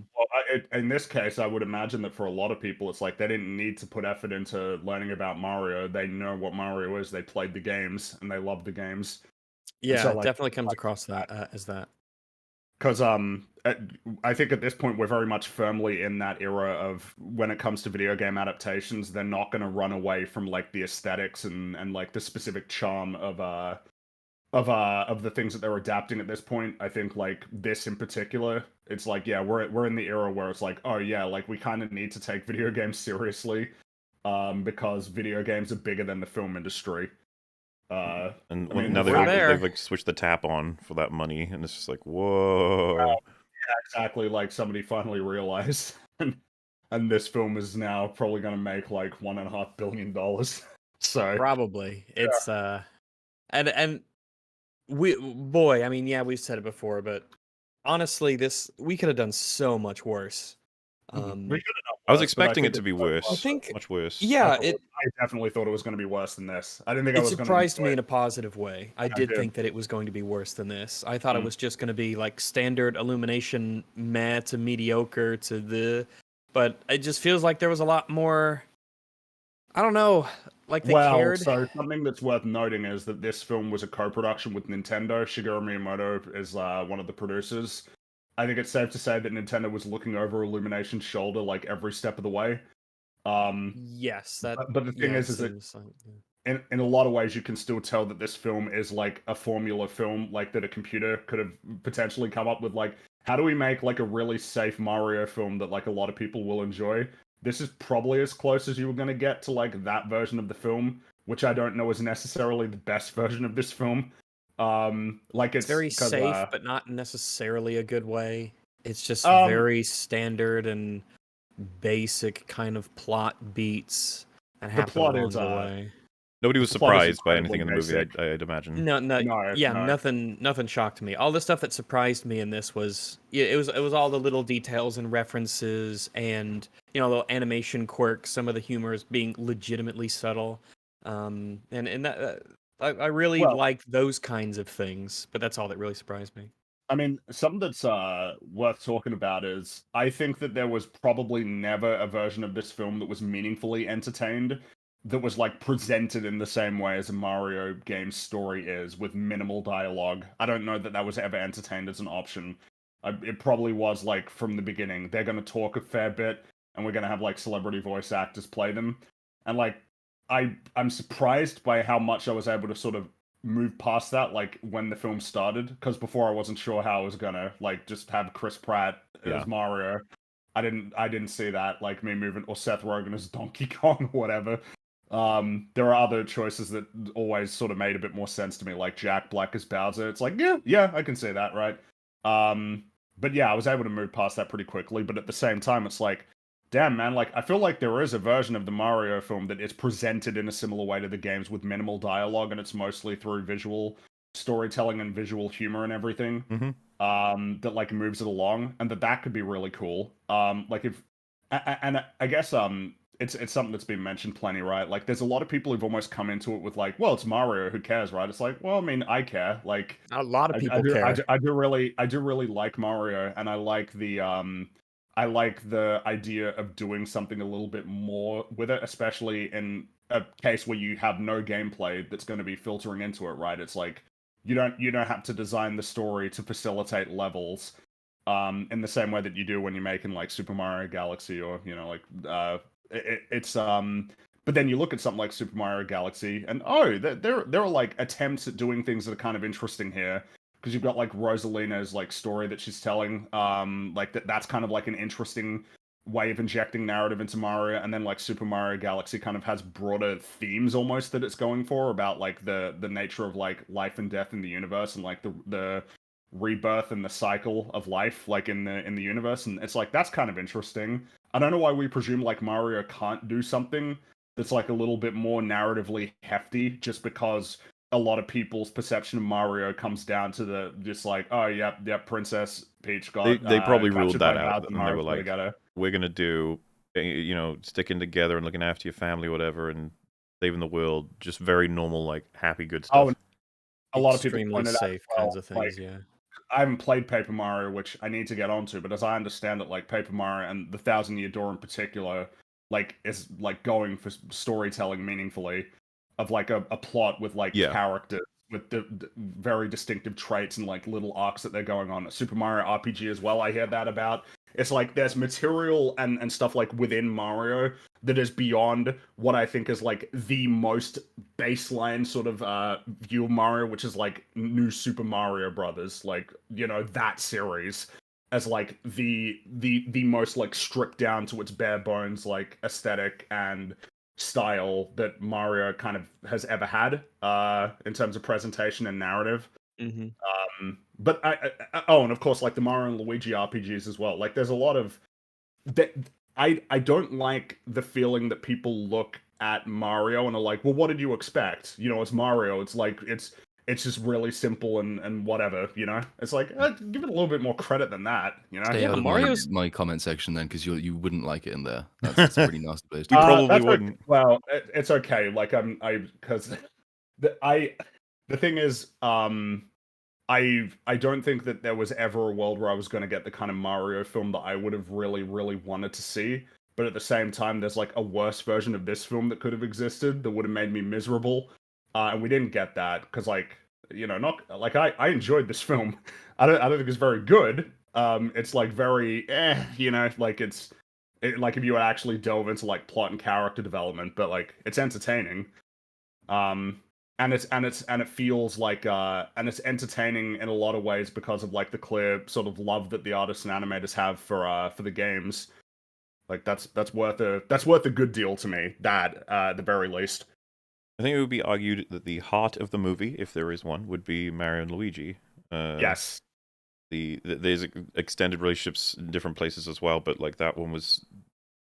in this case, I would imagine that for a lot of people, it's like they didn't need to put effort into learning about Mario. They know what Mario is. They played the games and they love the games. Yeah, so, it like, definitely comes across that as that. Because I think at this point we're very much firmly in that era of when it comes to video game adaptations, they're not going to run away from like the aesthetics and like the specific charm of the things that they're adapting at this point. I think like this in particular, it's like, yeah, we're in the era where it's like, oh yeah, like we kind of need to take video games seriously, because video games are bigger than the film industry. And I mean, now we're there. they've like switched the tap on for that money, and it's just like, whoa. yeah, exactly. Like somebody finally realized, and this film is now probably going to make like $1.5 billion. So Probably. It's and boy, I mean, yeah, we've said it before, but honestly, we could have done so much worse. we could have done worse, I was but expecting think it to be it's worse. I think Much worse. yeah, I definitely thought it was going to be worse than this. I didn't think I it was going to surprised me enjoy in it. a positive way. I did did. think that it was going to be worse than this. I thought it Mm. was just going to be like standard Illumination meh to mediocre to the, but it just feels like there was a lot more. I don't know, like they cared. So something that's worth noting is that this film was a co-production with Nintendo. Shigeru Miyamoto is one of the producers. I think it's safe to say that Nintendo was looking over Illumination's shoulder like every step of the way. Yes, that. But the thing yeah, is that seems like, yeah. in a lot of ways you can still tell that this film is like a formula film, like that a computer could have potentially come up with, like, how do we make like a really safe Mario film that like a lot of people will enjoy. This is probably as close as you were going to get to like that version of the film, which I don't know is necessarily the best version of this film. Like It's very safe, but not necessarily a good way. It's just very standard and basic kind of plot beats and happen plot along is, the way. Nobody was the plot is surprised by incredibly anything in the movie, basic. I'd imagine. No, No, yeah, no. nothing shocked me. All the stuff that surprised me in this was, yeah, it was all the little details and references and, you know, the animation quirks, some of the humor is being legitimately subtle. And that I really like those kinds of things, but that's all that really surprised me. I mean, something that's worth talking about is I think that there was probably never a version of this film that was meaningfully entertained, that was like presented in the same way as a Mario game story is, with minimal dialogue. I don't know that that was ever entertained as an option. It probably was like from the beginning. They're going to talk a fair bit, and we're going to have like celebrity voice actors play them. And like, I'm surprised by how much I was able to sort of move past that, like when the film started, because before I wasn't sure how I was gonna like just have Chris Pratt as Mario. I didn't see that, like me moving, or Seth Rogen as Donkey Kong or whatever. There are other choices that always sort of made a bit more sense to me, like Jack Black as Bowser. It's like, yeah, I can see that, right? But yeah, I was able to move past that pretty quickly. But at the same time, it's like, damn, man, like I feel like there is a version of the Mario film that is presented in a similar way to the games with minimal dialogue, and it's mostly through visual storytelling and visual humor and everything. That like moves it along, and that could be really cool. Like if, and I guess it's something that's been mentioned plenty, right? Like there's a lot of people who've almost come into it with like, well, it's Mario, who cares, right? It's like, well, I mean, I care. Like A lot of people care. care. I do really like Mario, and I like the idea of doing something a little bit more with it, especially in a case where you have no gameplay that's going to be filtering into it, right? It's like you don't have to design the story to facilitate levels in the same way that you do when you're making like Super Mario Galaxy, or you know, like it's but then you look at something like Super Mario Galaxy, and there are like attempts at doing things that are kind of interesting here, because you've got like Rosalina's like story that she's telling, like that's kind of like an interesting way of injecting narrative into Mario. And then like Super Mario Galaxy kind of has broader themes almost that it's going for, about like the nature of like life and death in the universe, and like the rebirth and the cycle of life like in the universe. And it's like, that's kind of interesting. I don't know why we presume like Mario can't do something that's like a little bit more narratively hefty, just because a lot of people's perception of Mario comes down to the just like, oh yeah, Princess Peach got They probably ruled captured by that out, Bowser, and they were Mario's gotta like, get her. we're gonna do, sticking together and looking after your family, whatever, and saving the world. Just very normal, like happy, good stuff. Oh, a lot of people Extremely pointed out safe as well, kinds of things, like, yeah. I haven't played Paper Mario, which I need to get onto, but as I understand it, like Paper Mario and the Thousand Year Door in particular, like is like going for storytelling meaningfully of like a plot with like Yeah. characters with the very distinctive traits and like little arcs that they're going on. Super Mario RPG as well, I hear that about. It's like there's material and stuff like within Mario that is beyond what I think is like the most baseline sort of view of Mario, which is like New Super Mario Brothers, like, you know, that series as like the most like stripped down to its bare bones like aesthetic and style that Mario kind of has ever had in terms of presentation and narrative. Mm-hmm. But oh, and of course, like the Mario and Luigi RPGs as well. Like, there's a lot of that. I don't like the feeling that people look at Mario and are like, well, what did you expect? You know, it's Mario. It's like it's just really simple and whatever. You know, it's like give it a little bit more credit than that. You know, Stay out of Mario's- my comment section then, because you wouldn't like it in there. That's a pretty nasty place. We probably that's wouldn't. Okay. Well, it's okay. Like because the thing is, I don't think that there was ever a world where I was going to get the kind of Mario film that I would have really, really wanted to see. But at the same time, there's like a worse version of this film that could have existed that would have made me miserable. And we didn't get that because, like, you know, not like I enjoyed this film. I don't think it's very good. It's like very you know, like like if you would actually delve into like plot and character development, but like it's entertaining. And it feels like and it's entertaining in a lot of ways because of like the clear sort of love that the artists and animators have for the games. Like that's worth a good deal to me. That at the very least. I think it would be argued that the heart of the movie, if there is one, would be Mario and Luigi. Yes. There's extended relationships in different places as well, but like that one was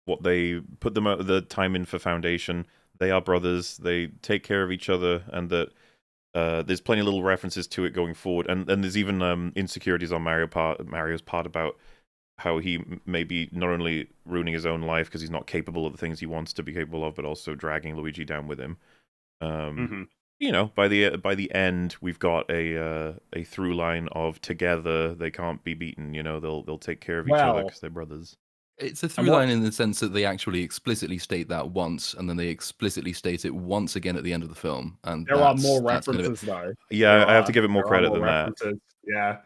what they put the time in for Foundation. They are brothers. They take care of each other, and that there's plenty of little references to it going forward. And there's even insecurities on Mario's part about how he may be not only ruining his own life because he's not capable of the things he wants to be capable of, but also dragging Luigi down with him. You know, by the end, we've got a through line of together they can't be beaten. You know, they'll take care of each other because they're brothers. It's a through line in the sense that they actually explicitly state that once, and then they explicitly state it once again at the end of the film. And there are more references though. Yeah, I have to give it more credit than references. That. Yeah.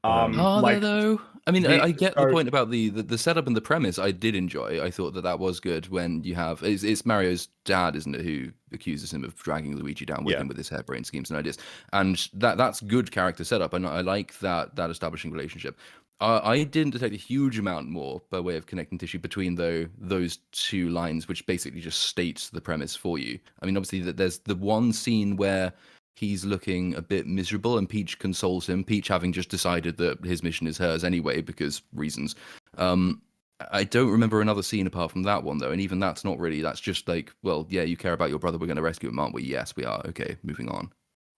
Are like, there though? I mean, I get the point about the setup and the premise. I did enjoy. I thought that was good when you have it's Mario's dad, isn't it, who accuses him of dragging Luigi down with him with his harebrained schemes and ideas, and that's good character setup. And I like that establishing relationship. I didn't detect a huge amount more by way of connecting tissue between those two lines, which basically just states the premise for you. I mean, obviously, there's the one scene where he's looking a bit miserable and Peach consoles him, Peach having just decided that his mission is hers anyway because reasons. I don't remember another scene apart from that one though, and even that's not really, that's just like, well, yeah, you care about your brother, we're going to rescue him, aren't we? Yes, we are. Okay, moving on.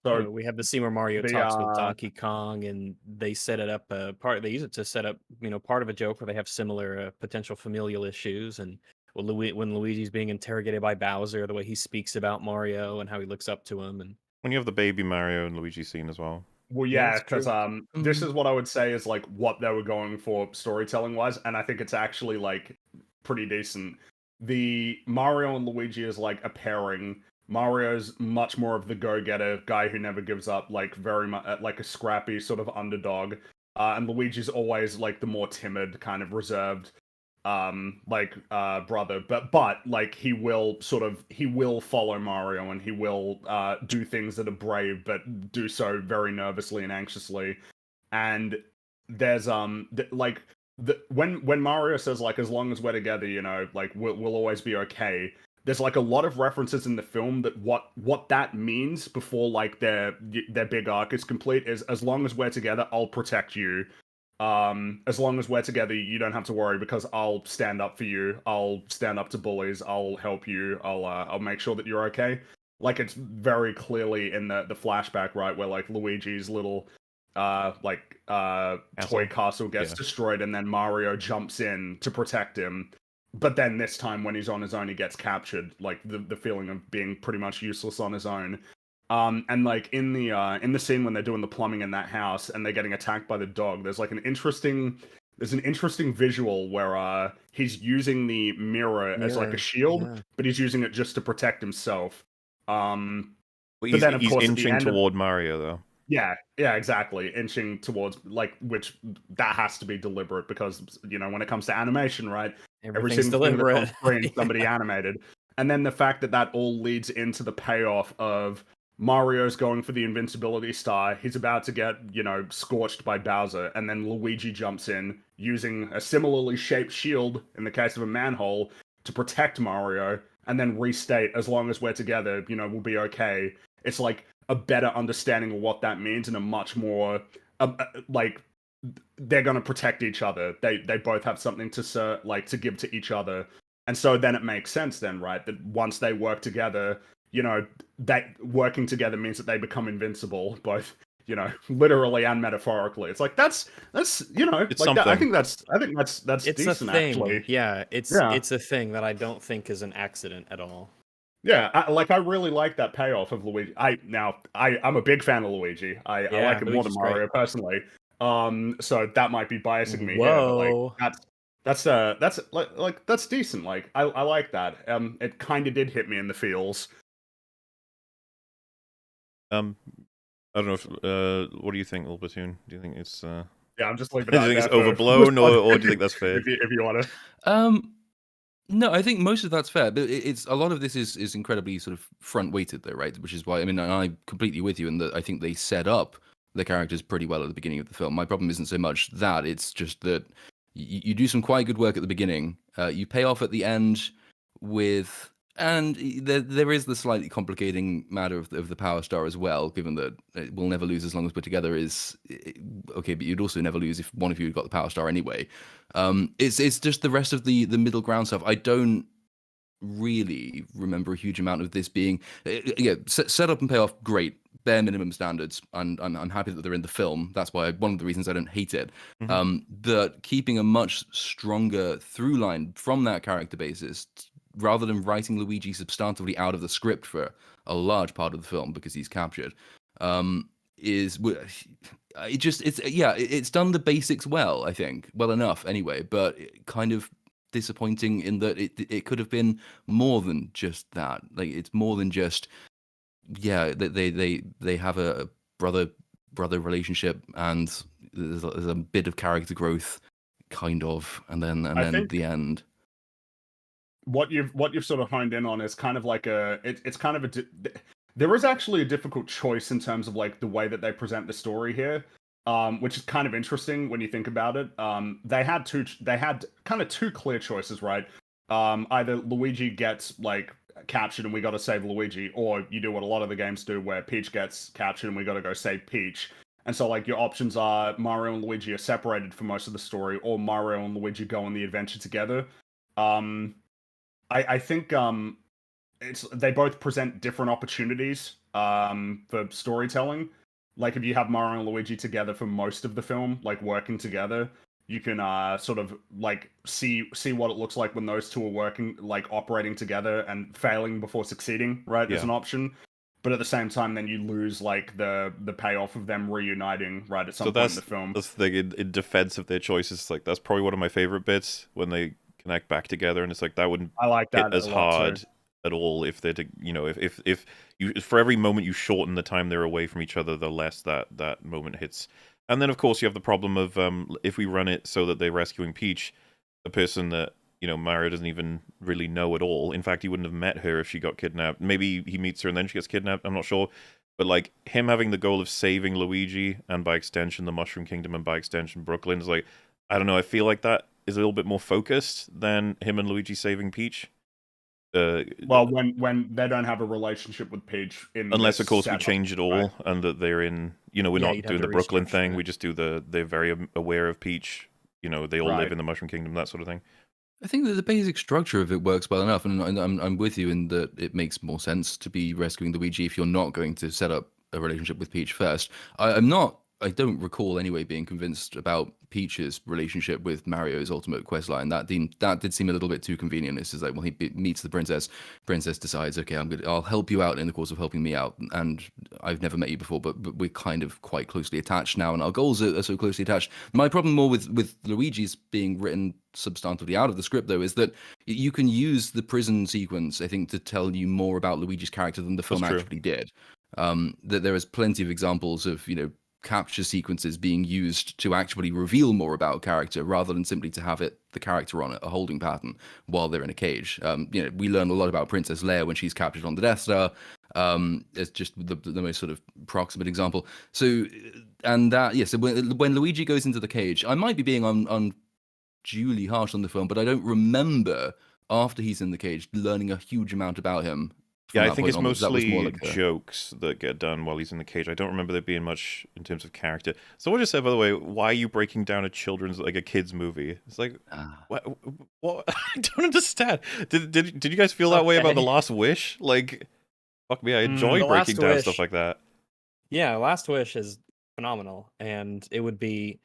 So we have the scene where Mario talks with Donkey Kong, and they set it up. They use it to set up, part of a joke where they have similar potential familial issues. And when Luigi's being interrogated by Bowser, the way he speaks about Mario and how he looks up to him, and when you have the baby Mario and Luigi scene as well. Well, yeah, because this is what I would say is like what they were going for storytelling wise, and I think it's actually like pretty decent. The Mario and Luigi is like a pairing. Mario's much more of the go-getter guy who never gives up, like very much like a scrappy sort of underdog, and Luigi's always like the more timid, kind of reserved, brother. But like he will follow Mario and he will do things that are brave, but do so very nervously and anxiously. And there's when Mario says like, as long as we're together, you know, like we'll always be okay. There's like a lot of references in the film that what that means before like their big arc is complete is, as long as we're together, I'll protect you. As long as we're together, you don't have to worry because I'll stand up for you. I'll stand up to bullies. I'll help you. I'll make sure that you're okay. Like it's very clearly in the flashback, right, where like Luigi's little toy castle gets destroyed, and then Mario jumps in to protect him. But then this time, when he's on his own, he gets captured. Like the feeling of being pretty much useless on his own. And like in the scene when they're doing the plumbing in that house and they're getting attacked by the dog, there's an interesting visual where he's using the mirror as like a shield, but he's using it just to protect himself. But then of course, inching toward Mario though. Yeah, exactly. Inching towards, like, which that has to be deliberate because, you know, when it comes to animation, right? Everything's deliberate. Screen, somebody animated. And then the fact that all leads into the payoff of Mario's going for the invincibility star. He's about to get, you know, scorched by Bowser. And then Luigi jumps in using a similarly shaped shield, in the case of a manhole, to protect Mario. And then restate, as long as we're together, you know, we'll be okay. It's like a better understanding of what that means and a much more like they're going to protect each other. They both have something to give to each other. And so then it makes sense then, right, that once they work together, you know, that working together means that they become invincible, both, you know, literally and metaphorically. It's like that's you know, it's like something. I think that's it's decent, a thing. actually. Yeah, it's a thing that I don't think is an accident at all. Yeah, I really like that payoff of Luigi. I'm a big fan of Luigi. I like him more than Mario personally. So that might be biasing me here, but like that's decent. Like I like that. It kind of did hit me in the feels. I don't know if what do you think, Platoon? Do you think it's Yeah, I'm just leaving it. Do you think it's overblown, or do you think that's fair? If you want to. No, I think most of that's fair, but it's a lot of this is incredibly sort of front weighted though, right? Which is why, I mean, I'm completely with you in that I think they set up the characters pretty well at the beginning of the film. My problem isn't so much that, it's just that you do some quite good work at the beginning, you pay off at the end with, and there is the slightly complicating matter of the Power Star as well, given that we'll never lose as long as we're together is okay, but you'd also never lose if one of you had got the Power Star anyway. It's just the rest of the middle ground stuff. I don't really remember a huge amount of this being set up and pay off. Great, bare minimum standards, and I'm happy that they're in the film. That's why one of the reasons I don't hate it. But keeping a much stronger through line from that character basis, rather than writing Luigi substantively out of the script for a large part of the film because he's captured, it's done the basics well, I think, well enough anyway, but kind of disappointing in that it could have been more than just that. Like, it's more than just they have a brother relationship, and there's a bit of character growth, kind of, and then the end. What you've sort of honed in on is kind of like there is actually a difficult choice in terms of like the way that they present the story here, which is kind of interesting when you think about it. They had kind of two clear choices, right? Either Luigi gets like captured and we got to save Luigi, or you do what a lot of the games do where Peach gets captured and we got to go save Peach. And so like your options are Mario and Luigi are separated for most of the story, or Mario and Luigi go on the adventure together. I think they both present different opportunities for storytelling. Like if you have Mario and Luigi together for most of the film, like working together, you can sort of like see what it looks like when those two are working, like operating together and failing before succeeding, right? As an option. But at the same time, then you lose like the payoff of them reuniting, right, at some point in the film. That's the thing, in defense of their choices, like that's probably one of my favorite bits when they connect back together, and it's like that wouldn't hit as hard at all if they're if you, for every moment you shorten the time they're away from each other, the less that moment hits. And then of course you have the problem of if we run it so that they're rescuing Peach, a person that Mario doesn't even really know at all. In fact, he wouldn't have met her if she got kidnapped. Maybe he meets her and then she gets kidnapped, I'm not sure. But like him having the goal of saving Luigi, and by extension the Mushroom Kingdom, and by extension Brooklyn, is like, I don't know, I feel like that is a little bit more focused than him and Luigi saving Peach. Well, when they don't have a relationship with Peach, unless of course we change it all, right? And that they're in You know, we're Yeah, not you'd have doing to the Brooklyn restructure thing. it. We just do they're very aware of Peach. You know, they all live Right. in the Mushroom Kingdom, that sort of thing. I think that the basic structure of it works well enough, and I'm with you in that it makes more sense to be rescuing Luigi if you're not going to set up a relationship with Peach first. I don't recall anyway being convinced about Peach's relationship with Mario's ultimate questline. That did seem a little bit too convenient. It's just like, well, he meets the princess. Princess decides, okay, I'll help you out in the course of helping me out. And I've never met you before, but we're kind of quite closely attached now, and our goals are so closely attached. My problem more with Luigi's being written substantively out of the script, though, is that you can use the prison sequence, I think, to tell you more about Luigi's character than the film true. actually did. That there is plenty of examples of, capture sequences being used to actually reveal more about a character rather than simply to have the character on a holding pattern while they're in a cage. We learn a lot about Princess Leia when she's captured on the Death Star. It's just the most sort of proximate example. So, and that, so when Luigi goes into the cage, I might be being unduly harsh on the film, but I don't remember after he's in the cage learning a huge amount about him. Yeah, I think it's mostly like jokes that get done while he's in the cage. I don't remember there being much in terms of character. So what just said, by the way, why are you breaking down a kid's movie? It's like, what? I don't understand. Did you guys feel that way about The Last Wish? Like, fuck me, I enjoy breaking down stuff like that. Yeah, Last Wish is phenomenal, and it would be.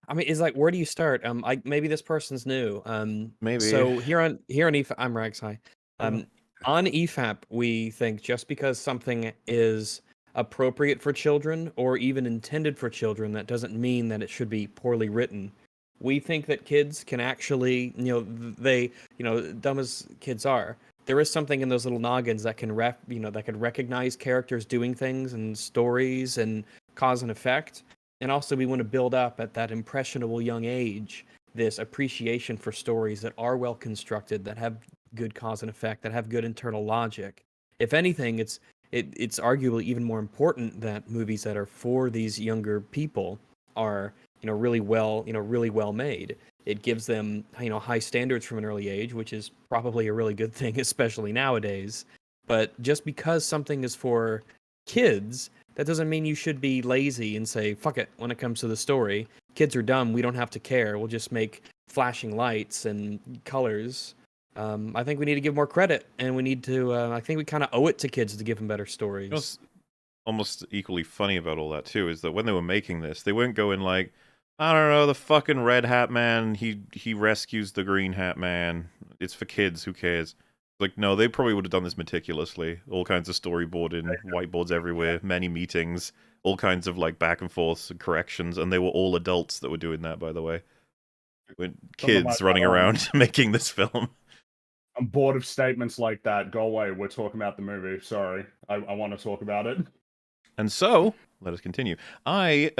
I mean, it's like, where do you start? Maybe this person's new. Maybe. So here on EFAP, I'm Rags. Hi. On EFAP, we think just because something is appropriate for children or even intended for children, that doesn't mean that it should be poorly written. We think that kids can actually, dumb as kids are, there is something in those little noggins that can that can recognize characters doing things and stories and cause and effect. And also, we want to build up at that impressionable young age this appreciation for stories that are well constructed, that have good cause and effect, that have good internal logic. If anything, it's arguably even more important that movies that are for these younger people are really well made. It gives them high standards from an early age, which is probably a really good thing, especially nowadays. But just because something is for kids, that doesn't mean you should be lazy and say fuck it when it comes to the story. Kids are dumb, we don't have to care, we'll just make flashing lights and colors. I think we need to give more credit, and we need to. I think we kind of owe it to kids to give them better stories. What's almost equally funny about all that too is that when they were making this, they weren't going like, I don't know, the fucking Red Hat Man, he rescues the Green Hat Man. It's for kids. Who cares? Like, no, they probably would have done this meticulously. All kinds of storyboarding, whiteboards everywhere, many meetings, all kinds of like back and forths and corrections, and they were all adults that were doing that, by the way. With kids running around making this film. I'm bored of statements like that. Go away. We're talking about the movie. Sorry. I want to talk about it. And so, let us continue. I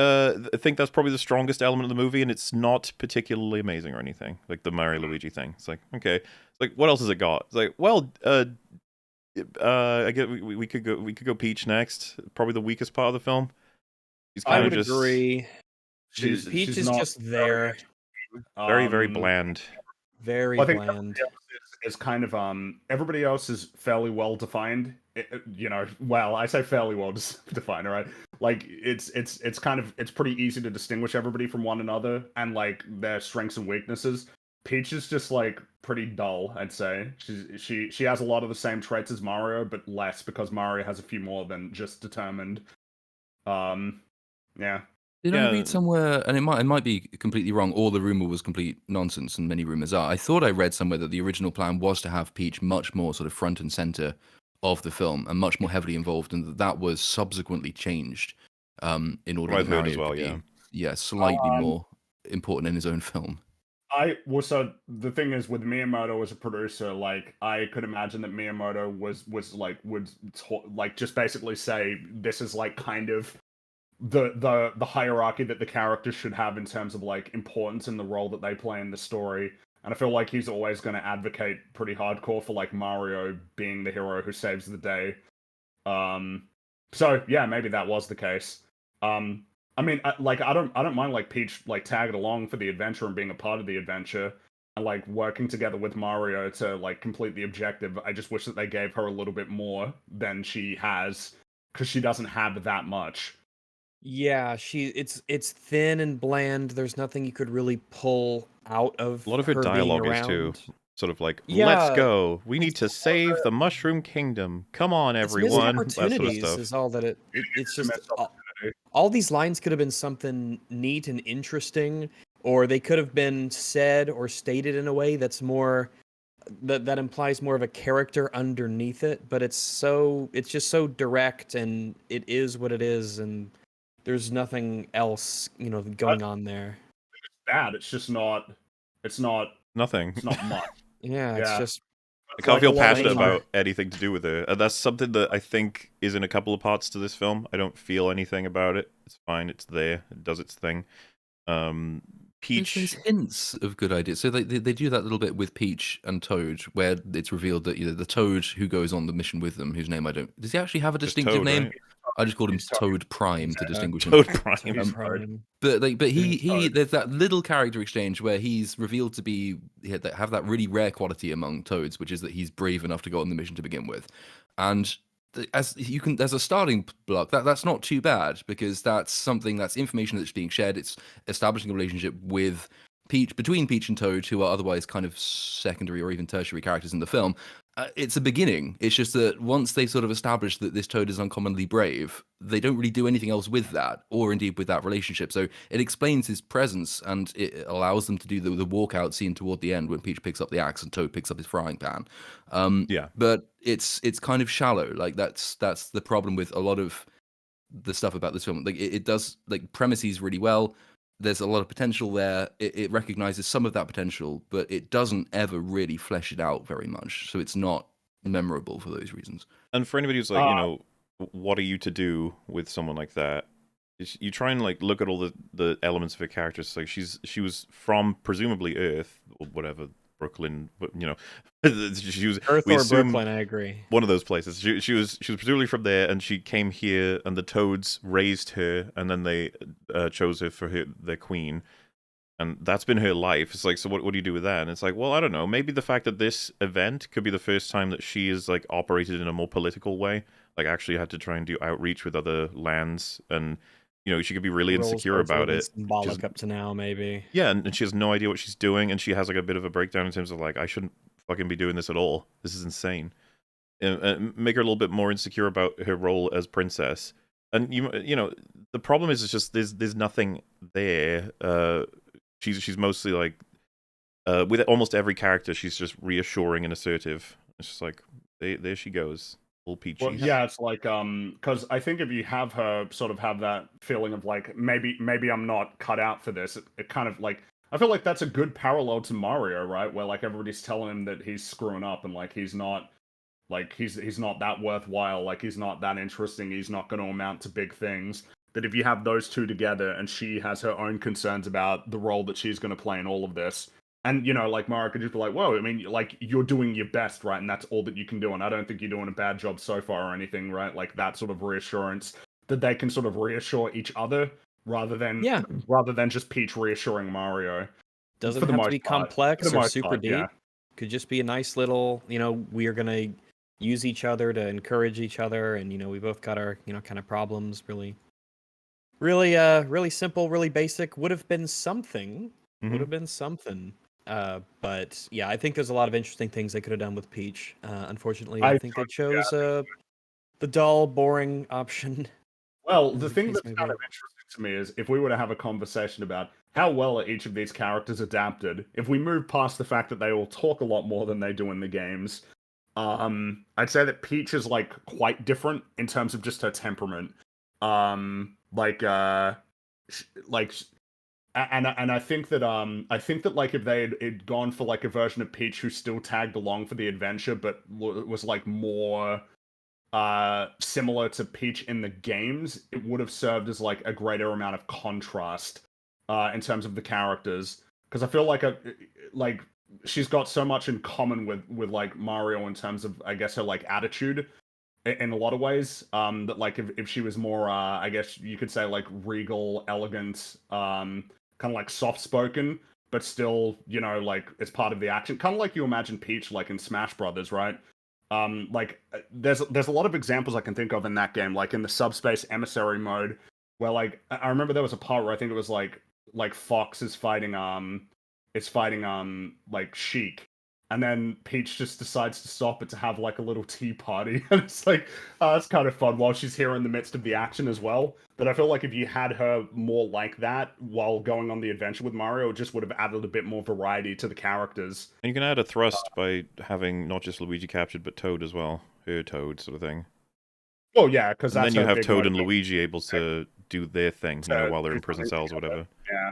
think that's probably the strongest element of the movie, and it's not particularly amazing or anything. Like the Mario Luigi thing. It's like, okay. It's like, what else has it got? It's like, well, I get we could go Peach next. Probably the weakest part of the film. I would agree. Peach is just there. Very, very bland. Very well, I think bland. Is kind of everybody else is fairly well defined. Well, I say fairly well defined, all right? Like it's pretty easy to distinguish everybody from one another and like their strengths and weaknesses. Peach is just like pretty dull, I'd say. She has a lot of the same traits as Mario, but less because Mario has a few more than just determined. Yeah. Did I read somewhere, and it might be completely wrong, or the rumor was complete nonsense, and many rumors are. I thought I read somewhere that the original plan was to have Peach much more sort of front and center of the film, and much more heavily involved, and that was subsequently changed in order I've for heard as Mario well, to be, slightly more important in his own film. So the thing is, with Miyamoto as a producer, like I could imagine that Miyamoto would just basically say this is like kind of the hierarchy that the characters should have in terms of like importance in the role that they play in the story. And I feel like he's always going to advocate pretty hardcore for like Mario being the hero who saves the day. So yeah, maybe that was the case. I mean, I don't mind like Peach like tagging along for the adventure and being a part of the adventure and like working together with Mario to like complete the objective. I just wish that they gave her a little bit more than she has, because she doesn't have that much. Yeah, it's thin and bland. There's nothing you could really pull out of A lot of her her being dialogue is too around. sort of like, "Let's Yeah, go. We need it's to more of save the Mushroom Kingdom. Come on, it's missed everyone." That sort of opportunities stuff. is all that it's It's a just missed opportunity. all these lines could have been something neat and interesting, or they could have been said or stated in a way that's more that implies more of a character underneath it, but it's just so direct and it is what it is and there's nothing else, going on there. Bad. It's just not. It's not. Nothing. It's not much. Yeah, it's Yeah. just I It's can't like feel a lot of passionate the time. about anything to do with her. And that's something that I think is in a couple of parts to this film. I don't feel anything about it. It's fine. It's there. It does its thing. Peach. There's hints of good ideas. So they do that little bit with Peach and Toad, where it's revealed that the Toad who goes on the mission with them, whose name I don't. Does he actually have a Just distinctive Toad, name? right? I just called him He's Toad. Toad Prime to Yeah. distinguish him. Toad Prime. Toad Prime. But he Toad. there's that little character exchange where he's revealed to be have that really rare quality among Toads, which is that he's brave enough to go on the mission to begin with, and as you can, there's a starting block that's not too bad because that's something that's information that's being shared. It's establishing a relationship with between Peach and Toad, who are otherwise kind of secondary or even tertiary characters in the film. It's a beginning. It's just that once they sort of establish that this Toad is uncommonly brave, they don't really do anything else with that, or indeed with that relationship. So it explains his presence, and it allows them to do the walkout scene toward the end when Peach picks up the axe and Toad picks up his frying pan. Yeah. But it's kind of shallow. Like that's the problem with a lot of the stuff about this film. Like it does like premises really well. There's a lot of potential there. It recognizes some of that potential, but it doesn't ever really flesh it out very much. So it's not memorable for those reasons. And for anybody who's like, what are you to do with someone like that? You try and like look at all the elements of her character. So, like she was from presumably Earth or whatever, Brooklyn, but she was Earth we or assume Brooklyn, I agree. one of those places. She was presumably from there, and she came here, and the Toads raised her, and then they chose her for their queen, and that's been her life. It's like, so what do you do with that? And it's like, well, I don't know. Maybe the fact that this event could be the first time that she is like operated in a more political way, like actually had to try and do outreach with other lands, and she could be really insecure about it. Symbolic up to now, maybe. Yeah, and she has no idea what she's doing, and she has like a bit of a breakdown in terms of like, I shouldn't fucking be doing this at all. This is insane. And make her a little bit more insecure about her role as princess. And the problem is, it's just there's nothing there. She's mostly like, with almost every character, she's just reassuring and assertive. It's just like, there she goes. Peachy. Well, yeah, it's like because I think if you have her sort of have that feeling of like maybe I'm not cut out for this, it kind of like I feel like that's a good parallel to Mario, right? Where like everybody's telling him that he's screwing up and like he's not that worthwhile, like he's not that interesting, he's not going to amount to big things. That if you have those two together and she has her own concerns about the role that she's going to play in all of this. And, like, Mario could just be like, whoa, I mean, like, you're doing your best, right? And that's all that you can do. And I don't think you're doing a bad job so far or anything, right? Like, that sort of reassurance that they can sort of reassure each other rather than just Peach reassuring Mario. Doesn't have to be complex or super deep. Yeah. Could just be a nice little, we are going to use each other to encourage each other. And, we both got our, kind of problems. Really, really simple, really basic. Would have been something. Mm-hmm. Would have been something. But yeah, I think there's a lot of interesting things they could have done with Peach. Unfortunately, I think they chose the dull, boring option. Well, the thing that's kind of interesting to me is if we were to have a conversation about how well are each of these characters adapted, if we move past the fact that they all talk a lot more than they do in the games, I'd say that Peach is like quite different in terms of just her temperament. And I think that like if they had gone for like a version of Peach who still tagged along for the adventure but was like more similar to Peach in the games, it would have served as like a greater amount of contrast in terms of the characters, because I feel like she's got so much in common with like Mario in terms of, I guess, her like attitude in a lot of ways, that like if she was more I guess you could say like regal, elegant, kind of like soft-spoken, but still, like it's part of the action. Kind of like you imagine Peach like in Smash Brothers, right? Like there's a lot of examples I can think of in that game, like in the subspace emissary mode, where like I remember there was a part where I think it was like Fox is fighting like Sheik, and then Peach just decides to stop it to have like a little tea party, and it's like it's kind of fun while she's here in the midst of the action as well. But I feel like if you had her more like that while going on the adventure with Mario, it just would have added a bit more variety to the characters. And you can add a thrust by having not just Luigi captured, but Toad as well. Her Toad sort of thing. Oh yeah, because And that's then you her have big Toad and motivation. Luigi able to do their thing, you know, while they're in prison cells or whatever. Yeah,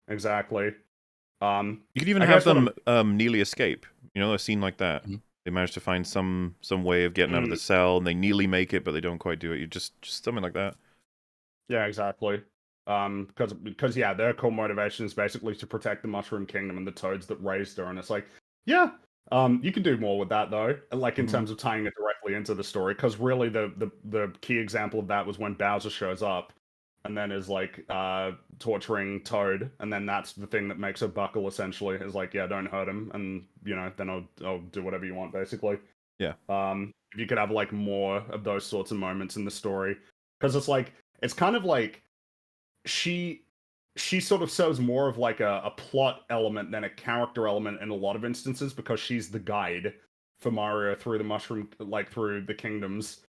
exactly. You could even I have guess what them nearly escape. You know, a scene like that. Mhm. They manage to find some way of getting out of the cell, and they nearly make it, but they don't quite do it. You just something like that. Yeah, exactly. Because yeah, their core motivation is basically to protect the Mushroom Kingdom and the Toads that raised her, and it's like, yeah, you can do more with that though, like in terms of tying it directly into the story. Because really, the key example of that was when Bowser shows up, and then is like torturing Toad, and then that's the thing that makes her buckle. Essentially, is like, yeah, don't hurt him, and you know, then I'll do whatever you want, basically. Yeah. If you could have like more of those sorts of moments in the story, because it's like it's kind of like she sort of serves more of like a plot element than a character element in a lot of instances, because she's the guide for Mario through the mushroom, like through the kingdoms,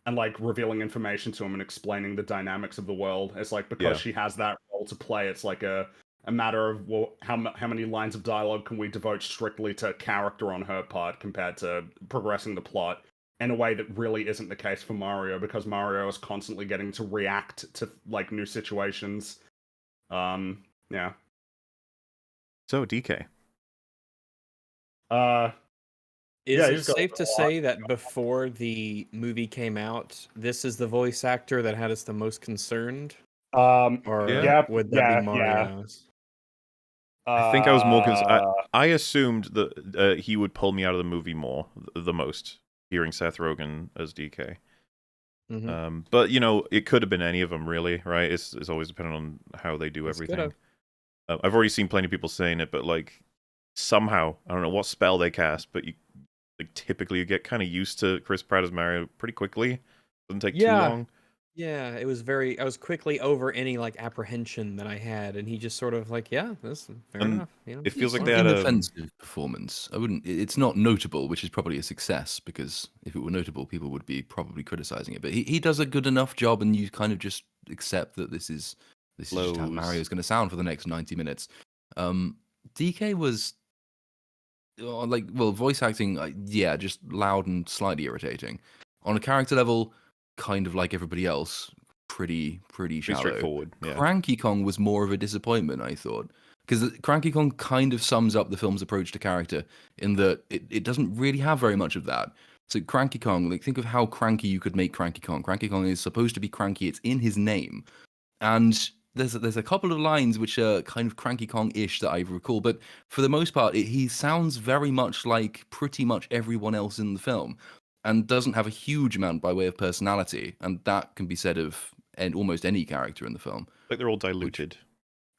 and like revealing information to him and explaining the dynamics of the world. It's like because she has that role to play, it's like a matter of, well, how many lines of dialogue can we devote strictly to character on her part compared to progressing the plot, in a way that really isn't the case for Mario, because Mario is constantly getting to react to like new situations. Yeah. So DK. Is Yeah, it he's got safe a to lot. say that before the movie came out, this is the voice actor that had us the most concerned? Or Yeah. would that be Mario's? I think I was more I assumed that he would pull me out of the movie more, the most, hearing Seth Rogen as DK. But you know, it could have been any of them, really, right? It's always dependent on how they do everything. I've already seen plenty of people saying it, but like somehow, I don't know what spell they cast, but you like typically you get kind of used to Chris Pratt as Mario pretty quickly. Doesn't take too long. Yeah, it was I was quickly over any like apprehension that I had, and he just sort of like, yeah, that's fair enough. You know, it feels like an they had inoffensive performance. I wouldn't. It's not notable, which is probably a success, because if it were notable, people would be probably criticizing it. But he does a good enough job, and you kind of just accept that this is just how Mario's going to sound for the next 90 minutes. DK was voice acting, yeah, just loud and slightly irritating. On a character level, kind of like everybody else, pretty shallow. straightforward. Yeah. Cranky Kong was more of a disappointment, I thought, because Cranky Kong kind of sums up the film's approach to character in that it doesn't really have very much of that. So Cranky Kong, like, think of how cranky you could make Cranky Kong. Cranky Kong is supposed to be cranky; it's in his name, and there's a couple of lines which are kind of Cranky Kong-ish that I recall, but for the most part, he sounds very much like pretty much everyone else in the film, and doesn't have a huge amount by way of personality, and that can be said of almost any character in the film. Like they're all diluted.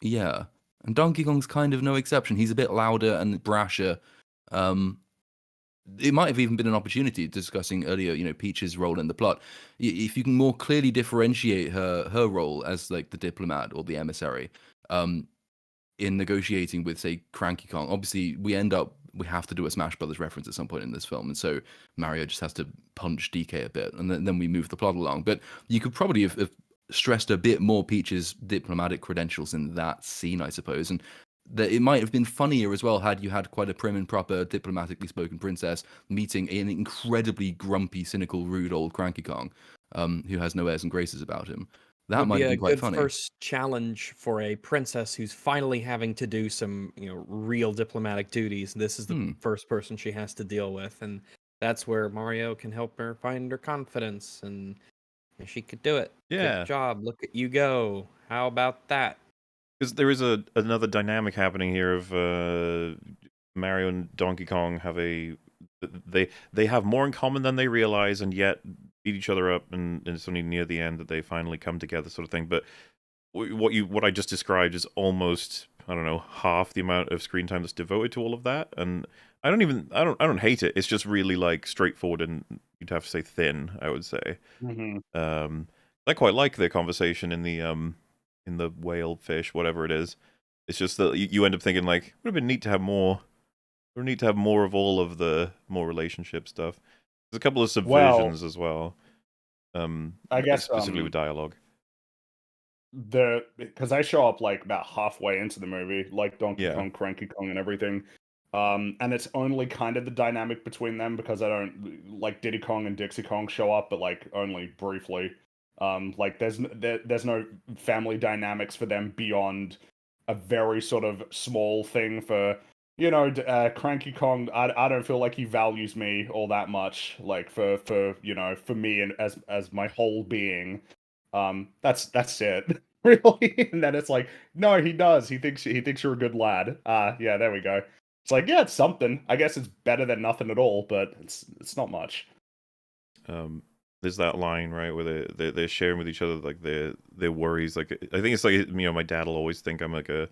Yeah, and Donkey Kong's kind of no exception. He's a bit louder and brasher. It might have even been an opportunity discussing earlier, you know, Peach's role in the plot. If you can more clearly differentiate her role as like the diplomat or the emissary, in negotiating with, say, Cranky Kong. Obviously, we have to do a Smash Brothers reference at some point in this film, and so Mario just has to punch DK a bit, and then we move the plot along. But you could probably have stressed a bit more Peach's diplomatic credentials in that scene, I suppose, and that it might have been funnier as well had you had quite a prim and proper, diplomatically spoken princess meeting an incredibly grumpy, cynical, rude old Cranky Kong, who has no airs and graces about him. That might have been quite funny. Would be a good first challenge for a princess who's finally having to do some, you know, real diplomatic duties. This is the first person she has to deal with, and that's where Mario can help her find her confidence, and she could do it. Yeah. Good job. Look at you go. How about that? Because there is another dynamic happening here of Mario and Donkey Kong have they have more in common than they realize, and yet beat each other up, and it's only near the end that they finally come together, sort of thing. But what I just described is almost, I don't know, half the amount of screen time that's devoted to all of that, and I don't hate it. It's just really like straightforward, and you'd have to say thin, I would say. I quite like their conversation in the whale fish, whatever it is. It's just that you end up thinking like, it would have been neat to have more. We need to have more of all of the more relationship stuff. There's a couple of subversions as well. I guess specifically with dialogue. Because I show up like about halfway into the movie, like Donkey Yeah. Kong, Cranky Kong, and everything. And it's only kind of the dynamic between them because I don't like Diddy Kong and Dixie Kong show up, but like only briefly. Like there's no family dynamics for them beyond a very sort of small thing for Cranky Kong. I don't feel like he values me all that much, like for for me and as my whole being. That's it. Really? And then it's like, no, he does. He thinks you're a good lad. Yeah, there we go. It's like, yeah, it's something. I guess it's better than nothing at all, but it's not much. There's that line, right, where they're sharing with each other like their worries. Like I think it's like, my dad will always think I'm like a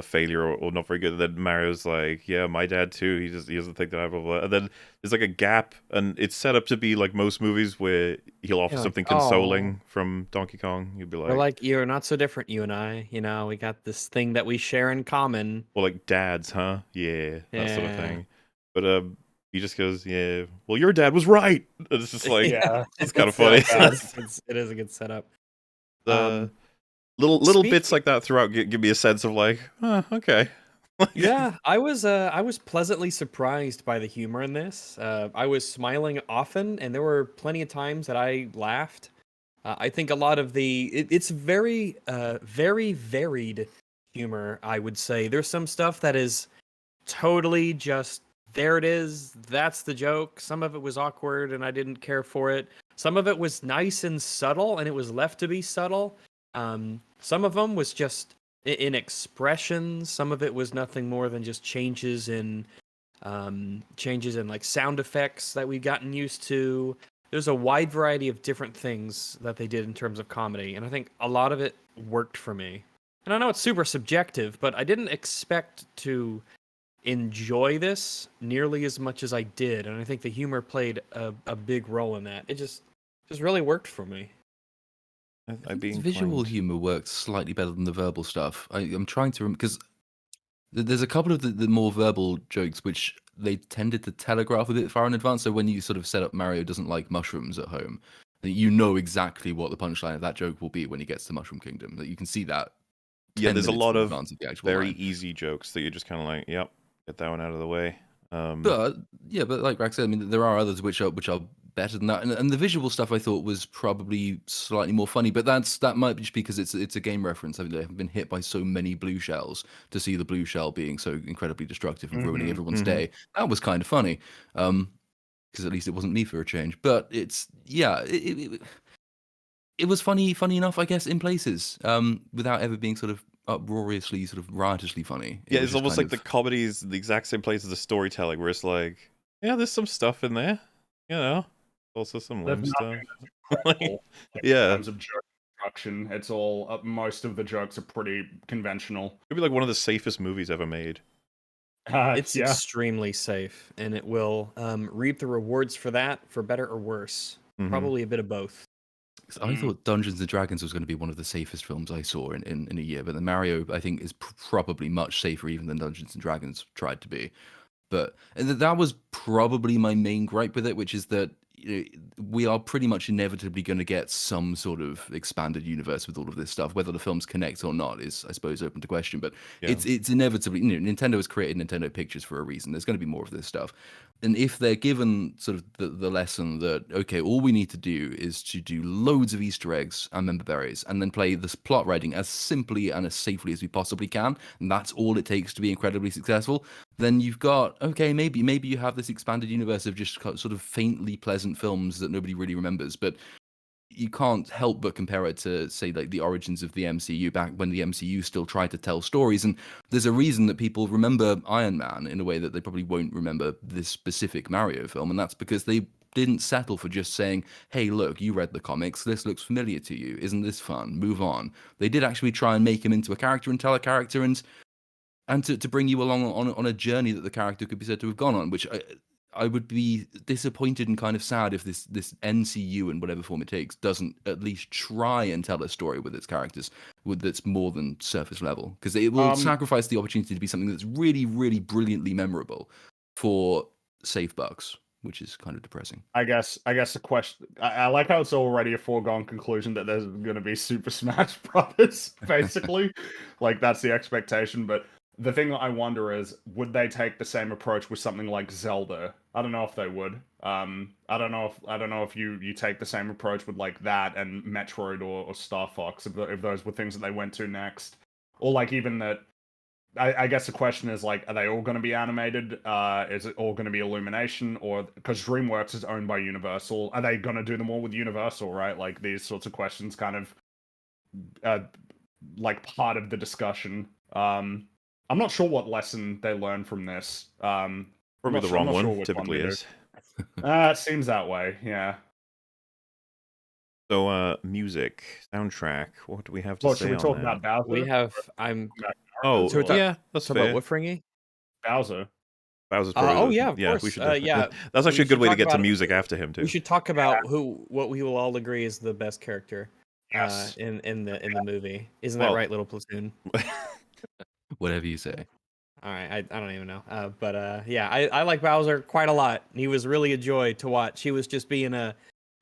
failure or not very good. And then Mario's like, yeah, my dad too. He doesn't think that I blah, blah. And then there's like a gap, and it's set up to be like most movies where he'll offer something consoling from Donkey Kong. You'd be like, we're like, you're not so different, you and I. We got this thing that we share in common. Well, like dads, huh? Yeah, that sort of thing. But he just goes, yeah, well, your dad was right. And it's just like, yeah, it's kind of funny. It is a good setup. Little bits like that throughout give me a sense of like, okay. Yeah, I was pleasantly surprised by the humor in this. I was smiling often, and there were plenty of times that I laughed. I think a lot of it's very very varied humor, I would say. There's some stuff that is totally just, there it is, that's the joke. Some of it was awkward and I didn't care for it. Some of it was nice and subtle, and it was left to be subtle. Some of them was just in expressions. Some of it was nothing more than just changes in like sound effects that we've gotten used to. There's a wide variety of different things that they did in terms of comedy, and I think a lot of it worked for me. And I know it's super subjective, but I didn't expect to enjoy this nearly as much as I did, and I think the humor played a big role in that. It just really worked for me. Visual humor works slightly better than the verbal stuff. I'm trying to remember, because there's a couple of the more verbal jokes which they tended to telegraph a bit far in advance. So when you sort of set up Mario doesn't like mushrooms at home, you know exactly what the punchline of that joke will be when he gets to Mushroom Kingdom. That you can see that. Yeah, there's a lot of very line. easy jokes that you're just kind of like, yep, get that one out of the way. But like Rax said, I mean, there are others which are better than that, and the visual stuff I thought was probably slightly more funny. But that might be just because it's a game reference. I mean, they've been hit by so many blue shells to see the blue shell being so incredibly destructive and ruining everyone's day. That was kind of funny, because at least it wasn't me for a change. But it was funny enough, I guess, in places, without ever being sort of uproariously, sort of riotously funny. Yeah, it's almost like the comedy is the exact same place as the storytelling, where it's like, yeah, there's some stuff in there, also some lame stuff. Yeah, in terms of joke construction, it's all most of the jokes are pretty conventional. It'd be like one of the safest movies ever made. It's extremely safe, and it will reap the rewards for that, for better or worse. Probably a bit of both. I thought Dungeons and Dragons was going to be one of the safest films I saw in a year, but the Mario, I think, is probably much safer even than Dungeons and Dragons tried to be. But that was probably my main gripe with it, which is that we are pretty much inevitably going to get some sort of expanded universe with all of this stuff. Whether the films connect or not is, I suppose, open to question. But it's inevitably, Nintendo has created Nintendo Pictures for a reason. There's going to be more of this stuff. And if they're given sort of the lesson that, okay, all we need to do is to do loads of Easter eggs and member berries, and then play this plot writing as simply and as safely as we possibly can, and that's all it takes to be incredibly successful, then you've got, okay, maybe you have this expanded universe of just sort of faintly pleasant films that nobody really remembers, but you can't help but compare it to, say, like the origins of the MCU, back when the MCU still tried to tell stories. And there's a reason that people remember Iron Man in a way that they probably won't remember this specific Mario film, and that's because they didn't settle for just saying, hey, look, you read the comics, this looks familiar to you, isn't this fun, move on. They did actually try and make him into a character and tell a character, and to bring you along on a journey that the character could be said to have gone on, which I would be disappointed and kind of sad if this NCU in whatever form it takes doesn't at least try and tell a story with its characters that's more than surface level, because it will sacrifice the opportunity to be something that's really, really brilliantly memorable for safe bucks, which is kind of depressing. I guess the question. I like how it's already a foregone conclusion that there's going to be Super Smash Brothers. Basically, like that's the expectation. But the thing that I wonder is, would they take the same approach with something like Zelda? I don't know if they would. I don't know if you take the same approach with like that and Metroid or Star Fox, if those were things that they went to next, or like even that. I guess the question is like, are they all going to be animated? Is it all going to be Illumination? Or because DreamWorks is owned by Universal, are they going to do them all with Universal? Right? Like these sorts of questions, kind of like part of the discussion. I'm not sure what lesson they learned from this. Probably the wrong one. Typically is. It seems that way. Yeah. So, music, soundtrack. What do we have to say? Should we talk about Bowser? We have. Oh, so yeah, that's fair. About what, Fringy? Bowser's probably. Of course. We should. Yeah, that's actually a good way to get to music after him too. We should talk about what we will all agree is the best character. Yes. In the movie. Isn't that right, little Platoon? Whatever you say. All right, I don't even know. Yeah, I like Bowser quite a lot. He was really a joy to watch. He was just being a